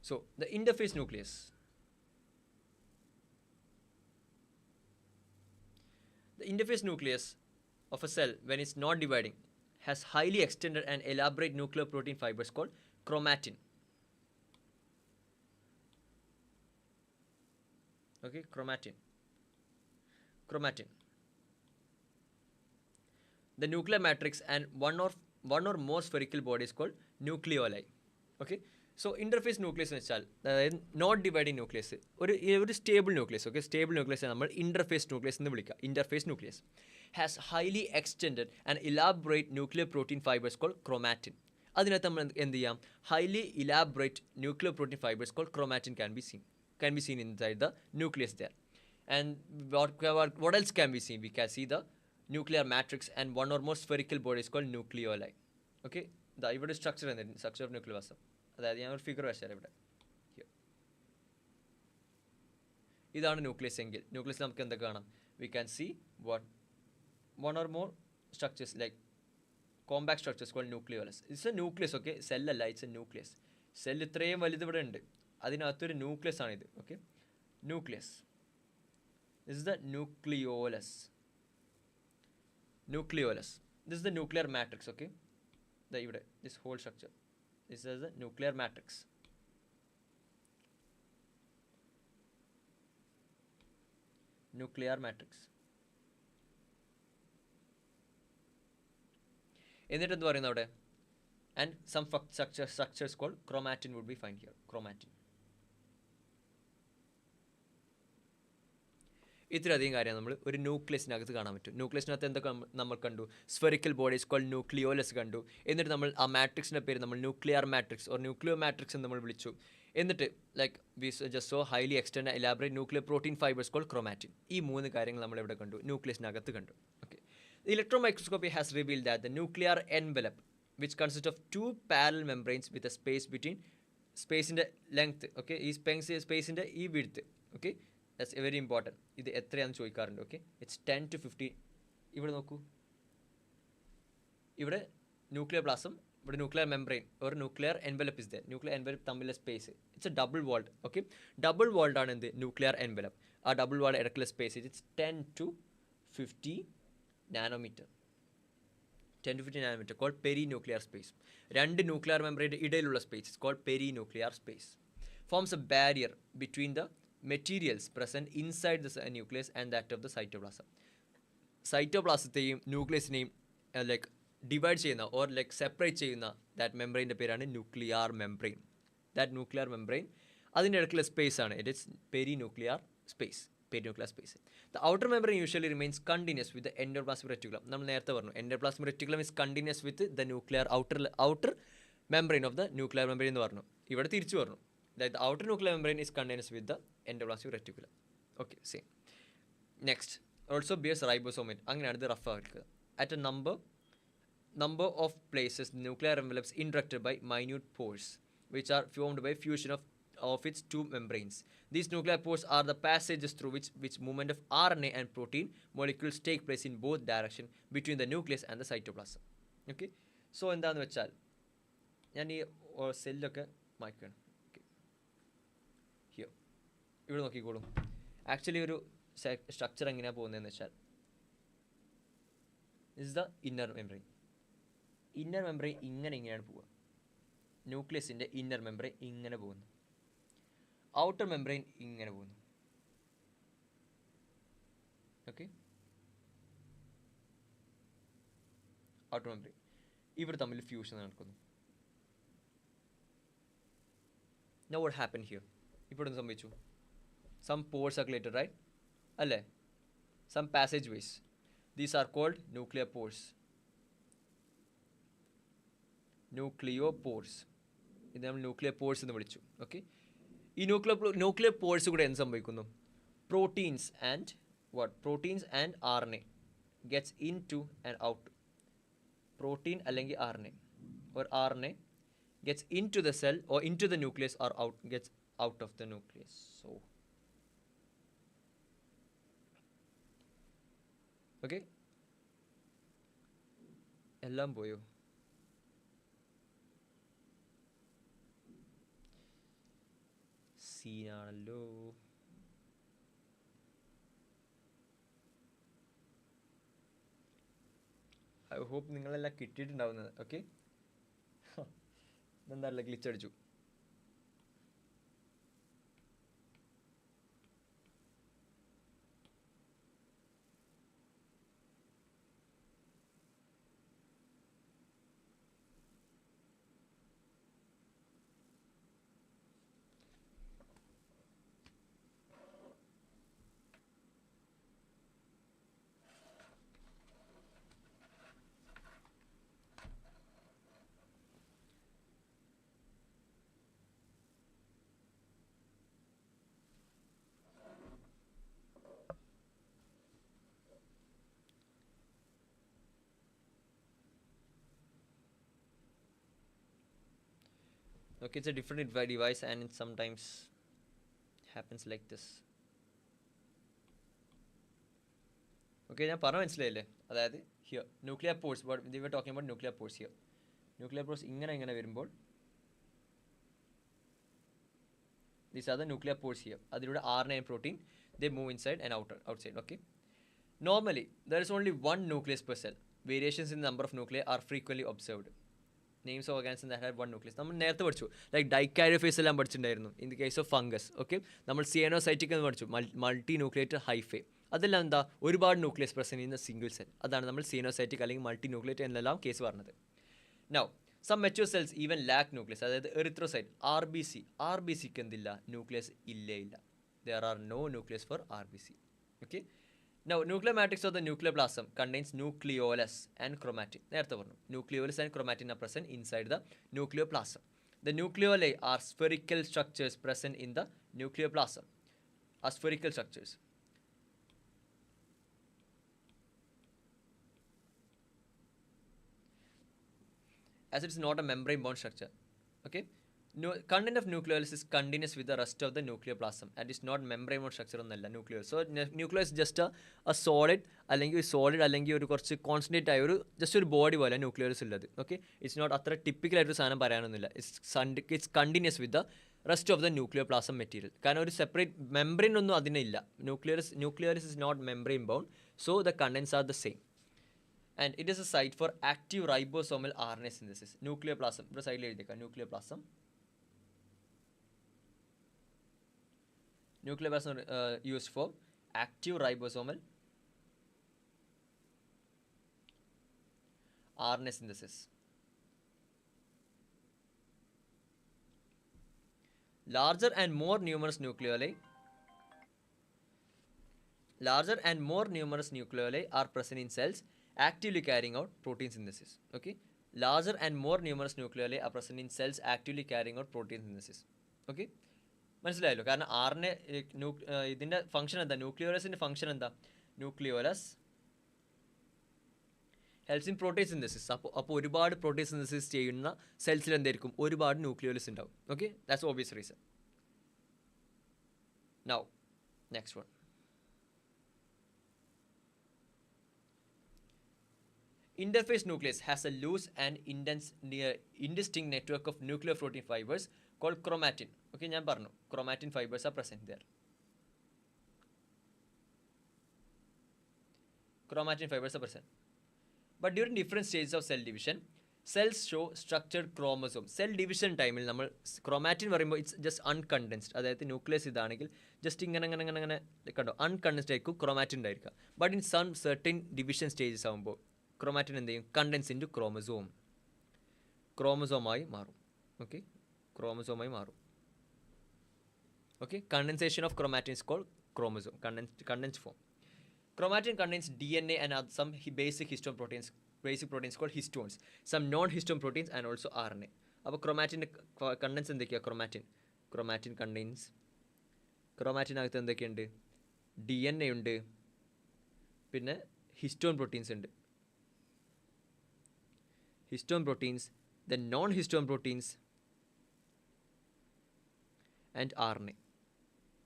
S1: So the interface nucleus. The interface nucleus of a cell, when it's not dividing, has highly extended and elaborate nuclear protein fibers called chromatin. Okay, chromatin. The nuclear matrix and one or more spherical bodies called nucleoli. Okay, so interface nucleus എന്ന് വെച്ചാൽ അതായത് നോട്ട് ഡിവൈഡിങ് ന്യൂക്ലിയസ്, ഒരു stable nucleus. Okay, stable nucleus നമ്മൾ ഇന്റർഫേസ് ന്യൂക്ലിയസ് എന്ന് വിളിക്കുക. Interface nucleus has highly extended and elaborate nuclear protein fibres call chromatin. അതിനകത്ത് നമ്മൾ എന്ത് ചെയ്യാം? Highly elaborate nuclear protein fibres call chromatin can be seen inside the nucleus there. And what else can we see? We can see the nuclear matrix, and one or more spherical bodies called nucleoli. Okay, ഇവിടെ സ്ട്രക്ചർ തന്നിട്ടുണ്ട്, സ്ട്രക്ചർ ഓഫ് ന്യൂക്ലിയർ വാസം. അതായത് ഞാൻ ഒരു ഫിഗർ വരച്ചാൽ ഇവിടെ ഇതാണ് ന്യൂക്ലിയസ് എങ്കിൽ ന്യൂക്ലിയസ് നമുക്ക് എന്തൊക്കെ കാണാം? We can see one or more structures like compact structures called nucleolus. It's a nucleus, okay? Cell അല്ല, it's a nucleus. സെൽ ഇത്രയും വലുത് ഇവിടെ ഉണ്ട്, അതിനകത്തൊരു ന്യൂക്ലിയസ് ആണിത്. Okay, nucleus. This is the nucleolus. This is the nuclear matrix, okay? ഇവിടെ this whole structure, this is the nuclear matrix. Nuclear matrix. എന്നിട്ട് എന്ത് പറയുന്നത് അവിടെ? And some structures called chromatin would be find here. Chromatin. ഇത്രയധികം കാര്യം നമ്മൾ ഒരു ന്യൂക്ലിയസിനകത്ത് കാണാൻ പറ്റും. ന്യൂക്ലിയസിനകത്ത് എന്തൊക്കെ നമ്മൾ കണ്ടു? സ്ഫെറിക്കൽ ബോഡീസ് കോൾഡ് ന്യൂക്ലിയോലസ് കണ്ടു. എന്നിട്ട് നമ്മൾ ആ മാട്രിക്സിൻ്റെ പേര് നമ്മൾ nuclear matrix or nucleo matrix എന്ന് നമ്മൾ വിളിച്ചു. എന്നിട്ട് like we just so highly extend elaborate nuclear protein fibres called chromatin. ഈ 3 കാര്യങ്ങൾ നമ്മൾ ഇവിടെ കണ്ടു, ന്യൂക്ലിയസിനകത്ത് കണ്ടു. Okay, the electron microscopy has revealed that the nuclear envelope, which consists of 2 parallel membranes with a space between space in the length, okay, is space in the width, okay, that's very important. ഇത് എത്രയാണെന്ന് ചോദിക്കാറുണ്ട്. Okay, it's 10 to 15. ഇവിടെ നോക്കൂ, ഇവിടെ ന്യൂക്ലിയർ പ്ലാസം, ഇവിടെ ന്യൂക്ലിയർ മെംബ്രെയിൻ ഒരു nuclear envelope is there. Nuclear envelope തമ്മിലുള്ള space it's a double walled. Okay, double walled ആണ് എന്ത്? Nuclear envelope. ആ ഡബിൾ വാൾഡ് ഇടയ്ക്കുള്ള space it's 10 to 50 nanometre. 10 to 50 nanometre called perinuclear space. 2 nuclear മെംബ്രെയിൻ്റെ ഇടയിലുള്ള space called perinuclear space. Forms a barrier between the materials present inside the nucleus and that of the cytoplasm. സൈറ്റോപ്ലാസത്തെയും ന്യൂക്ലിയസിനെയും ലൈക്ക് ഡിവൈഡ് ചെയ്യുന്ന ഓർ ലൈക്ക് സെപ്പറേറ്റ് ചെയ്യുന്ന ദാറ്റ് മെംബ്രെയിൻ്റെ പേരാണ് nuclear membrane. That nuclear membrane അതിൻ്റെ ഇടയ്ക്കുള്ള സ്പേസ് ആണ് it is perinuclear space. Perinuclear space. The outer membrane usually remains continuous with the endoplasmic reticulum. നമ്മൾ നേരത്തെ പറഞ്ഞു endoplasmic reticulum is continuous with the nuclear outer membrane of the nuclear membrane എന്ന് പറഞ്ഞു. ഇവിടെ തിരിച്ചു പറഞ്ഞു the outer nuclear membrane is continuous with the endoplasmic reticulum. Okay, same. Next also bears ribosomes. അങ്ങനെയാണ് ഇത് റഫ് ആക്കുക. At a number of places the nuclear envelopes interacted by minute pores which are formed by fusion of its 2 membranes. These nuclear pores are the passages through which movement of RNA and protein molecules take place in both direction between the nucleus and the cytoplasm. Okay, so എന്താണെന്ന് വെച്ചാൽ ഞാൻ ഈ സെല്ലൊക്കെ മായ്ക്കുകയാണ്. ഓക്കെ, ഹിയർ ഇവിടെ നോക്കിക്കോളും. ആക്ച്വലി ഒരു സ്ട്രക്ചർ എങ്ങനെയാണ് പോകുന്നതെന്ന് വെച്ചാൽ is the inner membrane. Inner membrane ഇങ്ങനെയാണ് പോവുക. ന്യൂക്ലിയസിൻ്റെ ഇന്നർ മെംബ്രെയിൻ ഇങ്ങനെ പോകുന്നു. ഔട്ടർ മെംബ്രെയിൻ ഇങ്ങനെ പോകുന്നു. ഓക്കെ, ഔട്ടർ മെംബ്രെയിൻ ഇവർ തമ്മിൽ ഫ്യൂഷൻ നടക്കുന്നു. Now what happened here? ഇപ്പോൾ എന്ത് സംഭവിച്ചു? Some pores are created, right? അല്ലേ? Some passageways. These are called nuclear pores. ന്യൂക്ലിയോപോർസ്. ഇത് നമ്മൾ ന്യൂക്ലിയർ പോർസ് എന്ന് വിളിച്ചു. ഓക്കെ, ഈ ന്യൂക്ലിയർ പോർസ് കൂടെ എന്ത് സംഭവിക്കുന്നു? Proteins and RNA gets in two and out. Protein അല്ലെങ്കിൽ RNA or RNA gets into the cell or into the nucleus or gets out of the nucleus. So okay, എല്ലാം പോയോ? സീനാണല്ലോ. ഐ ഹോപ്പ് നിങ്ങളെല്ലാം കിട്ടിയിട്ടുണ്ടാവുന്നത്. ഓക്കെ, എന്താ ഗ്ലിച്ച് അടിച്ചു. Okay, it's a different device and it sometimes happens like this. Okay, ഞാൻ പറഞ്ഞ മനസ്സിലായില്ലേ? അതായത് here nuclear pores, but we were talking about nuclear pores here. Nuclear pores ഇങ്ങനെ വരുമ്പോൾ these are the nuclear pores here. അതിലൂടെ RNA and protein, they move inside and outside. Okay. Normally, there is only one nucleus per cell. Variations in the number of nuclei are frequently observed. Names of organisms that have one nucleus. നമ്മൾ നേരത്തെ പഠിച്ചു, ലൈക്ക് ഡൈക്കാരിയോഫേസ് എല്ലാം പഠിച്ചിട്ടുണ്ടായിരുന്നു. In the case of fungus. Okay, നമ്മൾ സിയാനോസൈറ്റിക് എന്ന് പഠിച്ചു, മൾട്ടി ന്യൂക്ലിയേറ്റഡ് ഹൈഫേ. അതെല്ലാം എന്താ, ഒരുപാട് ന്യൂക്ലിയസ് പ്രസന്റ് ചെയ്യുന്ന സിംഗിൾ സെൽ. അതാണ് നമ്മൾ സിയാനോസൈറ്റിക് അല്ലെങ്കിൽ മൾട്ടി ന്യൂക്ലിയേറ്റഡ് എന്നെല്ലാം കേസ് പറഞ്ഞത്. Now some mature cells even lack nucleus. അതായത് എറിത്രോസൈറ്റ്, ആർ ബി സിക്ക് എന്തില്ല, ന്യൂക്ലിയസ് ഇല്ല. There are no nucleus for RBC. Okay. Now nuclear matrix of the nuclear plasm contains nucleolus and chromatin. നേരത്തെ പറഞ്ഞു, nucleolus and chromatin are present inside the nuclear plasm. The nucleoli are spherical structures present in the nuclear plasm. Are spherical structures. As it is not a membrane-bound structure. Okay, content of nucleolus is continuous with the rest of the nuclear plasm. That is not membrane-bound structure ഒന്നല്ല nucleolus. So nucleus is just a solid, അല്ലെങ്കിൽ സോളിഡ് അല്ലെങ്കിൽ ഒരു കുറച്ച് കോൺസെൻട്രേറ്റ് ആയ ഒരു ജസ്റ്റ് ഒരു ബോഡി പോലെ ന്യൂക്ലിയസ് ഉള്ളത്. ഓക്കെ, ഇറ്റ്സ് നോട്ട് അത്ര ടിപ്പിക്കൽ ആയിട്ടൊരു സാധനം പറയാനൊന്നുമില്ല. It's continuous with the rest of the nuclear plasm material. കാരണം ഒരു സെപ്പറേറ്റ് മെംബ്രെയിൻ ഒന്നും അതിനില്ല. Nucleus is not membrane bound, so the contents are the same. And it is a site for active ribosomal RNA synthesis. Nuclear plasm. ഇവിടെ സൈഡിൽ എഴുതിയേക്കാം, nuclear plasm. Nuclear plasm used for active ribosomal RNA synthesis. Larger and more numerous nucleoli are present in cells actively carrying out protein synthesis. Okay, larger and more numerous nucleoli are present in cells actively carrying out protein synthesis. Okay, മനസ്സിലായല്ലോ. കാരണം RNA ഇതിൻ്റെ ഫംഗ്ഷൻ എന്താ, ന്യൂക്ലിയോലസിൻ്റെ ഫംഗ്ഷൻ എന്താ, nucleolus helps in protein synthesis. അപ്പോൾ ഒരുപാട് പ്രോട്ടീൻ സിന്തസിസ് ചെയ്യുന്ന സെൽസിൽ എന്തായിരിക്കും, ഒരുപാട് ന്യൂക്ലിയോലസ് ഉണ്ടാവും. Okay, that's obvious reason. Now next one. Interphase nucleus has a loose and indistinct network of nuclear protein fibers called chromatin. Okay, ഞാൻ പറഞ്ഞു, chromatin fibers are present there. Chromatin fibers are present. But during different stages of cell division, cells show structured chromosome. Cell division ടൈമിൽ നമ്മൾ ക്രോമാറ്റിൻ പറയുമ്പോൾ ഇറ്റ്സ് ജസ്റ്റ് അൺകണ്ടൻസ്ഡ്. അതായത് ന്യൂക്ലിയസ് ഇതാണെങ്കിൽ ജസ്റ്റ് ഇങ്ങനെ കണ്ടോ, അൺകണ്ടൻസ്ഡ് ആയിരിക്കും ക്രോമാറ്റിൻ ഉണ്ടായിരിക്കുക. But in some certain division stages ആകുമ്പോൾ ക്രോമാറ്റിൻ എന്ത് ചെയ്യും, കണ്ടൻസ് ഇൻ ടു ക്രോമസോമായി മാറും. ഓക്കെ, ക്രോമസോമായി മാറും. Okay, condensation of chromatin is called chromosome, condensed form. Chromatin contains DNA and some basic histone proteins called histones, some non-histone proteins and also RNA. അപ്പോൾ ക്രോമാറ്റിൻ്റെ കണ്ടൻസ് എന്തൊക്കെയാണ്, ക്രോമാറ്റിനകത്ത് എന്തൊക്കെയുണ്ട്, DNA ഉണ്ട്, പിന്നെ ഹിസ്റ്റോൺ പ്രോട്ടീൻസ് ഉണ്ട്, the non-histone proteins and RNA.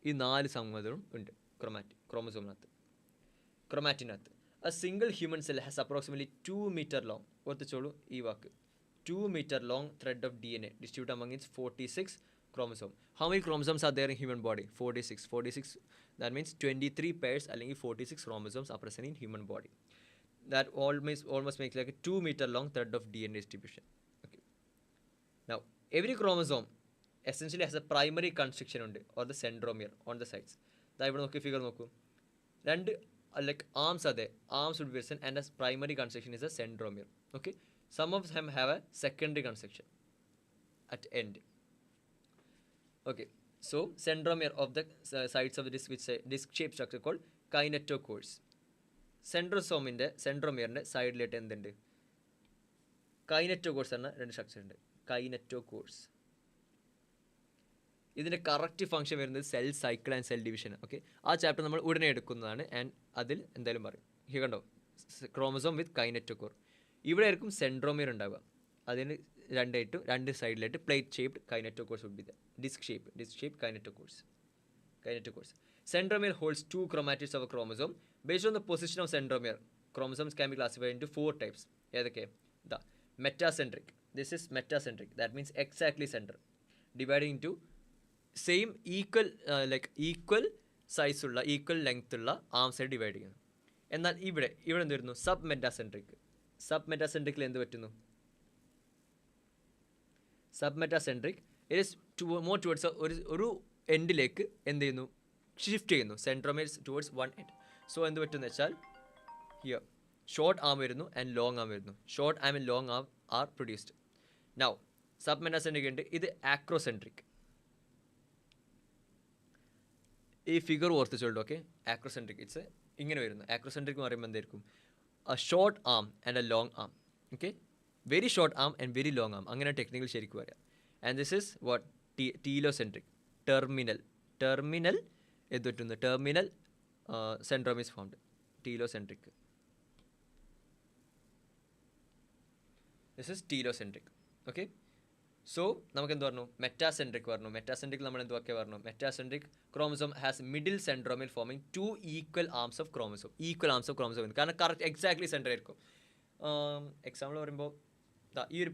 S1: ഈ 4 സംഗതികളും ഉണ്ട് ക്രോമസോമിനകത്ത്. ക്രോമാറ്റിനകത്ത് a single human cell has approximately 2 meter long, ഓർത്തിച്ചോളൂ ഈ വാക്ക്, 2 meter long thread of DNA distributed among its 46 chromosomes. How many chromosomes are there in human body? 46. That means 23 pairs അല്ലെങ്കിൽ 46 chromosomes are present in human body. That almost makes like a 2 meter long thread of DNA distribution. Okay. Now every chromosome essentially has a primary constriction ഉണ്ട്, or the centromere on the sides. ദാ ഇവിടെ നോക്കി, ഫിഗർ നോക്കൂ, രണ്ട് like arms are there, arms would be present, and as primary constriction is a centromere. Okay, some of them have a secondary constriction at end. Okay, so centromere of the sides of the disc, which disc shaped structure called kinetochores. സെൻട്രോസോമിൻ്റെ സെൻട്രോമിയറിൻ്റെ സൈഡിലായിട്ട് എന്തുണ്ട്, കൈനറ്റോകോഴ്സ് എന്ന 2 സ്ട്രക്ചർ ഉണ്ട്, കൈനറ്റോകോഴ്സ്. ഇതിൻ്റെ കറക്റ്റ് ഫംഗ്ഷൻ വരുന്നത് cell cycle and cell division. Okay, ആ ചാപ്റ്റർ നമ്മൾ ഉടനെ എടുക്കുന്നതാണ്, ആൻഡ് അതിൽ എന്തായാലും പറയും. ഈ കണ്ടോ, ക്രോമസോം വിത്ത് കൈനറ്റോകോർ. ഇവിടെ ആയിരിക്കും സെൻട്രോമിയർ ഉണ്ടാവുക. അതിന് രണ്ട് സൈഡിലായിട്ട് plate shaped kinetochores would be the disc shape kinetochores. Centromere holds 2 chromatids of a chromosome. Based on the position of centromere, chromosomes can be classified into 4 types. ഏതൊക്കെ? The metacentric. This is metacentric. That means exactly center. Dividing into same equal size ഉള്ള equal length ഉള്ള arms ആയി ഡിവൈഡ് ചെയ്യുന്നു. എന്നാൽ ഇവിടെ എന്ത് വരുന്നു? സബ് മെറ്റാസെൻട്രിക്കിൽ എന്ത് പറ്റുന്നു? Sub metacentric it is more towards ഒരു എൻഡിലേക്ക് എന്ത് ചെയ്യുന്നു? ഷിഫ്റ്റ് ചെയ്യുന്നു. സെൻട്രോമേഴ്സ് ടുവേർഡ്സ് വൺ എൻഡ്. സോ എന്ത് പറ്റുമെന്ന് വെച്ചാൽ ഹിയർ ഷോർട്ട് ആം വരുന്നു ആൻഡ് ലോങ് ആം വരുന്നു. Short arm and long arm are produced. Now submetacentric ഉണ്ട്. ഇത് ആക്രോസെൻട്രിക്. ഈ ഫിഗർ ഓർത്തിച്ചോളൂ. ഓക്കെ, ആക്രോസെൻട്രിക് ഇറ്റ്സ് ഇങ്ങനെ വരുന്നു. ആക്രോസെൻട്രിക് എന്ന് പറയുമ്പോൾ എന്തായിരിക്കും? A short arm and a long arm. Okay, very short arm and very long arm, അങ്ങനെ ടെക്നിക്കൽ ശരിക്കും വരാം. And this is what? Telocentric. Terminal എന്ത് പറ്റുന്നു? Terminal centromere is formed. Telocentric. This is telocentric. Okay, so നമുക്ക് എന്ത് പറഞ്ഞു? മെറ്റാസെൻട്രിക് പറഞ്ഞു. മെറ്റാസെൻട്രിക് നമ്മൾ എന്തൊക്കെ പറഞ്ഞു? Metacentric chromosome has middle centromere forming 2 equal arms of chromosome. കാരണം കറക്റ്റ് എക്സാക്ട്ലി സെൻറ്റർ ആയിരിക്കും. എക്സാമ്പിൾ പറയുമ്പോൾ ഈ ഒരു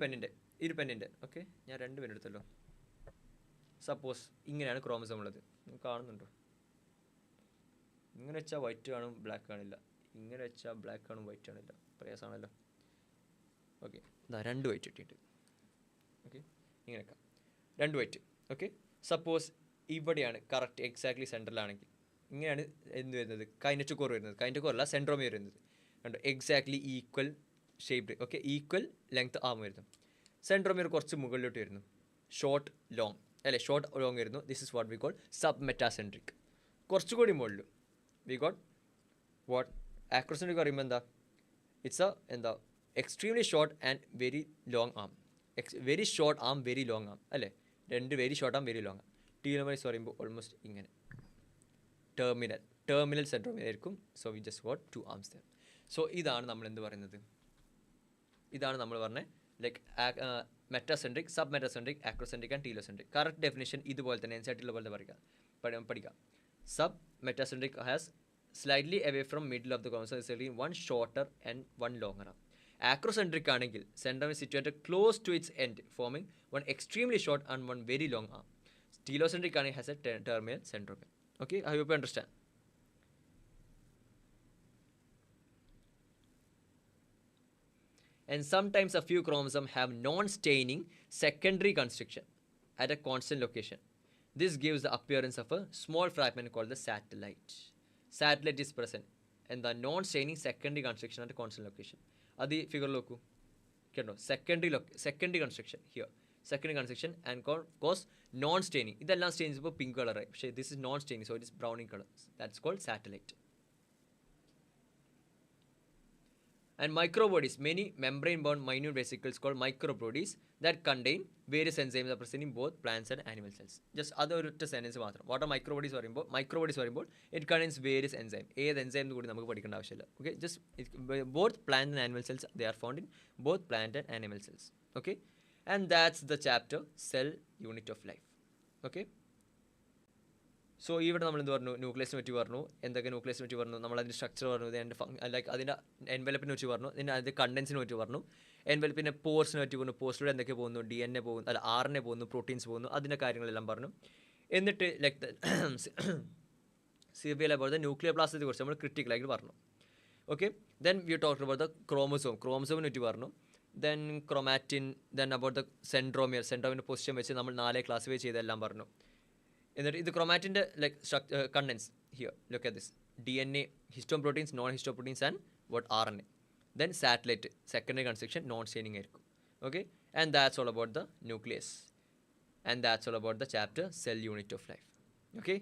S1: പെന്നിൻ്റെ ഓക്കെ, ഞാൻ 2 പെൻ എടുത്തല്ലോ. സപ്പോസ് ഇങ്ങനെയാണ് ക്രോമസോം ഉള്ളത്. കാണുന്നുണ്ടോ? ഇങ്ങനെ വെച്ചാൽ വൈറ്റ് കാണും, ബ്ലാക്ക് കാണില്ല. ഇങ്ങനെ വെച്ചാൽ ബ്ലാക്ക് കാണും, വൈറ്റ് കാണില്ല. പ്രയാസമാണല്ലോ. ഓക്കെ, 2 വൈറ്റ് ഇട്ടിട്ട് ഓക്കെ, ഇങ്ങനെ വെക്കാം. 2 വൈറ്റ്. ഓക്കെ, സപ്പോസ് ഇവിടെയാണ് കറക്റ്റ് എക്സാക്ട്ലി സെൻറ്ററിലാണെങ്കിൽ ഇങ്ങനെയാണ് എന്ത് വരുന്നത്? കൈനറ്റോകോർ വരുന്നത്. കൈനറ്റോകോർ അല്ല, സെൻട്രോമിയർ വരുന്നത്. കണ്ടോ? Exactly equal shaped. Okay, equal length arm വരുന്നു. സെൻട്രോമിയർ കുറച്ച് മുകളിലോട്ട് വരുന്നു. ഷോർട്ട് ലോങ് വരുന്നു. This is what we call submetacentric. കുറച്ചുകൂടി മുകളിൽ വി ഗോട്ട് വാട്ട്? ആക്രോസെൻട്രിക് പറയുമ്പോൾ എന്താ? ഇറ്റ്സ് എന്താ? Extremely short and very long arm. Very short arm, very long arm അല്ലേ? 2 very short arm, very long arm. Telomeres പറയുമ്പോൾ ഓൾമോസ്റ്റ് ഇങ്ങനെ ടെർമിനൽ സെൻട്രോമിയർ ആയിരിക്കും. So we just got 2 arms there. So ഇതാണ് നമ്മൾ എന്ത് പറയുന്നത്? ഇതാണ് നമ്മൾ പറഞ്ഞത് like metacentric, submetacentric, acrocentric and telocentric. Correct definition ഇതുപോലെ തന്നെ എൻസൈറ്റിലുള്ള പോലെ പഠിക്കാം. Submetacentric has slightly away from middle of the chromosome, 1 shorter and 1 longer arm. Acrocentric ആണെങ്കിൽ centrum is situated close to its end, forming 1 extremely short and 1 very long arm. Telocentric ആണെങ്കിൽ has a terminal centromere. Okay, I hope you understand. And sometimes a few chromosomes have non-staining secondary construction at a constant location. This gives the appearance of a small fragment called the satellite. Satellite is present and the non-staining secondary construction at a constant location. അത് ഈ ഫിഗറിൽ നോക്കൂ. കേട്ടോ? Secondary construction here. Secondary construction and cause non staining. ഇതെല്ലാം സ്റ്റെയിൻസ് ഇപ്പോൾ പിങ്ക് കളറായി, പക്ഷേ this is non staining, so it is browning colour. That's called satellite. And microbodies, many membrane-bound minute vesicles called microbodies that contain various enzymes are present in both plants and animal cells. Just അതൊരൊറ്റ സെൻറ്റൻസ് മാത്രം. വാട്ട് ആർ മൈക്രോബോഡീസ് പറയുമ്പോൾ ഇറ്റ് കണ്ടെയ്ൻസ് വേരിയസ് എൻസൈം. ഏത് എൻസൈം എന്ന് കൂടി നമുക്ക് പഠിക്കേണ്ട ആവശ്യമില്ല. Okay, just both plant and animal cells, they are found in both plant and animal cells. Okay, and that's the chapter cell unit of life. Okay, so ഇവിടെ നമ്മൾ എന്ത് പറഞ്ഞു? ന്യൂക്ലിയസിനെ പറ്റി പറഞ്ഞു. എന്തൊക്കെ ന്യൂക്ലിയസിനെ പറ്റി പറഞ്ഞു? നമ്മൾ അതിൻ്റെ സ്ട്രക്ചർ പറഞ്ഞു, ലൈക്ക് അതിൻ്റെ എൻവലപ്പിനെ പറ്റി പറഞ്ഞു, അതിൻ്റെ കണ്ടൻസിനെ പറ്റി പറഞ്ഞു, എൻവലപ്പിൻ്റെ പോർസിനെ പറ്റി പറഞ്ഞു, പോസ്റ്റിലൂടെ എന്തൊക്കെ പോകുന്നു, DNA പോകുന്നു, അല്ല RNA പോകുന്നു, പ്രോട്ടീൻസ് പോകുന്നു, അതിൻ്റെ കാര്യങ്ങളെല്ലാം പറഞ്ഞു. എന്നിട്ട് like several about the nuclear പ്ലാസ്റ്റിനെ കുറിച്ച് നമ്മൾ ക്രിട്ടിക്കലായിട്ട് പറഞ്ഞു. Okay, then we talked about the ക്രോമസോമിനെ പറ്റി പറഞ്ഞു. Then chromatin, then about the centromere position വെച്ച് നമ്മൾ 4 ക്ലാസിഫൈ ചെയ്തെല്ലാം പറഞ്ഞു. എന്നിട്ട് ഇത് ക്രോമാറ്റിൻ്റെ like contents here, look at this: DNA, histone proteins, non histone proteins and what RNA. Then satellite, secondary construction, non staining ആയിരിക്കും. Okay, and that's all about the nucleus, and that's all about the chapter cell unit of life. Okay,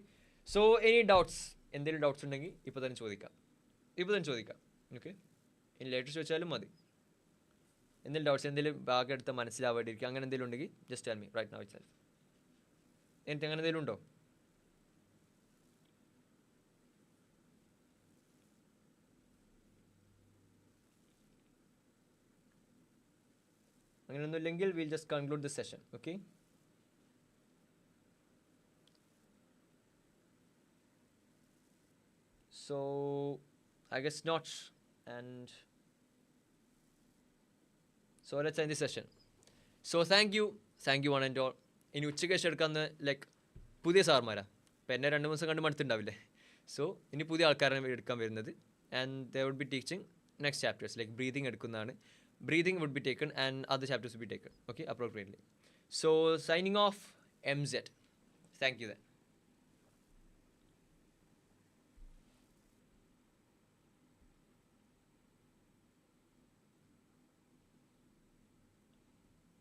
S1: so any doubts? എന്തെങ്കിലും ഡൗട്ട്സ് ഉണ്ടെങ്കിൽ ഇപ്പോൾ തന്നെ ചോദിക്കാം. ഓക്കെ, ഇനി ലേറ്റസ്റ്റ് ചോദിച്ചാലും മതി. എന്തെങ്കിലും ഡൗട്ട്സ്, എന്തെങ്കിലും ഭാഗം എടുത്ത് മനസ്സിലാവേണ്ടിയിരിക്കും, അങ്ങനെ എന്തെങ്കിലും ഉണ്ടെങ്കിൽ just tell me right now itself. എനിക്ക് അങ്ങനെ എന്തെങ്കിലും ഉണ്ടോ? അങ്ങനെയൊന്നുമില്ലെങ്കിൽ we'll just conclude the session. Okay. So I guess not. And so let's end the session. So thank you one and all. ഇനി ഉച്ചയ്ക്ക് ശേഷം എടുക്കാവുന്ന ലൈക്ക് പുതിയ സാർമാരാ. അപ്പോൾ എന്നെ 2 ദിവസം കണ്ട് മടുത്തുണ്ടാവില്ലേ. സോ ഇനി പുതിയ ആൾക്കാരാണ് എടുക്കാൻ വരുന്നത്. And they would be teaching next chapters like breathing എടുക്കുന്നതാണ്. Breathing would be taken and other chapters would be taken, okay, appropriately. So signing off, MZ. Thank you then.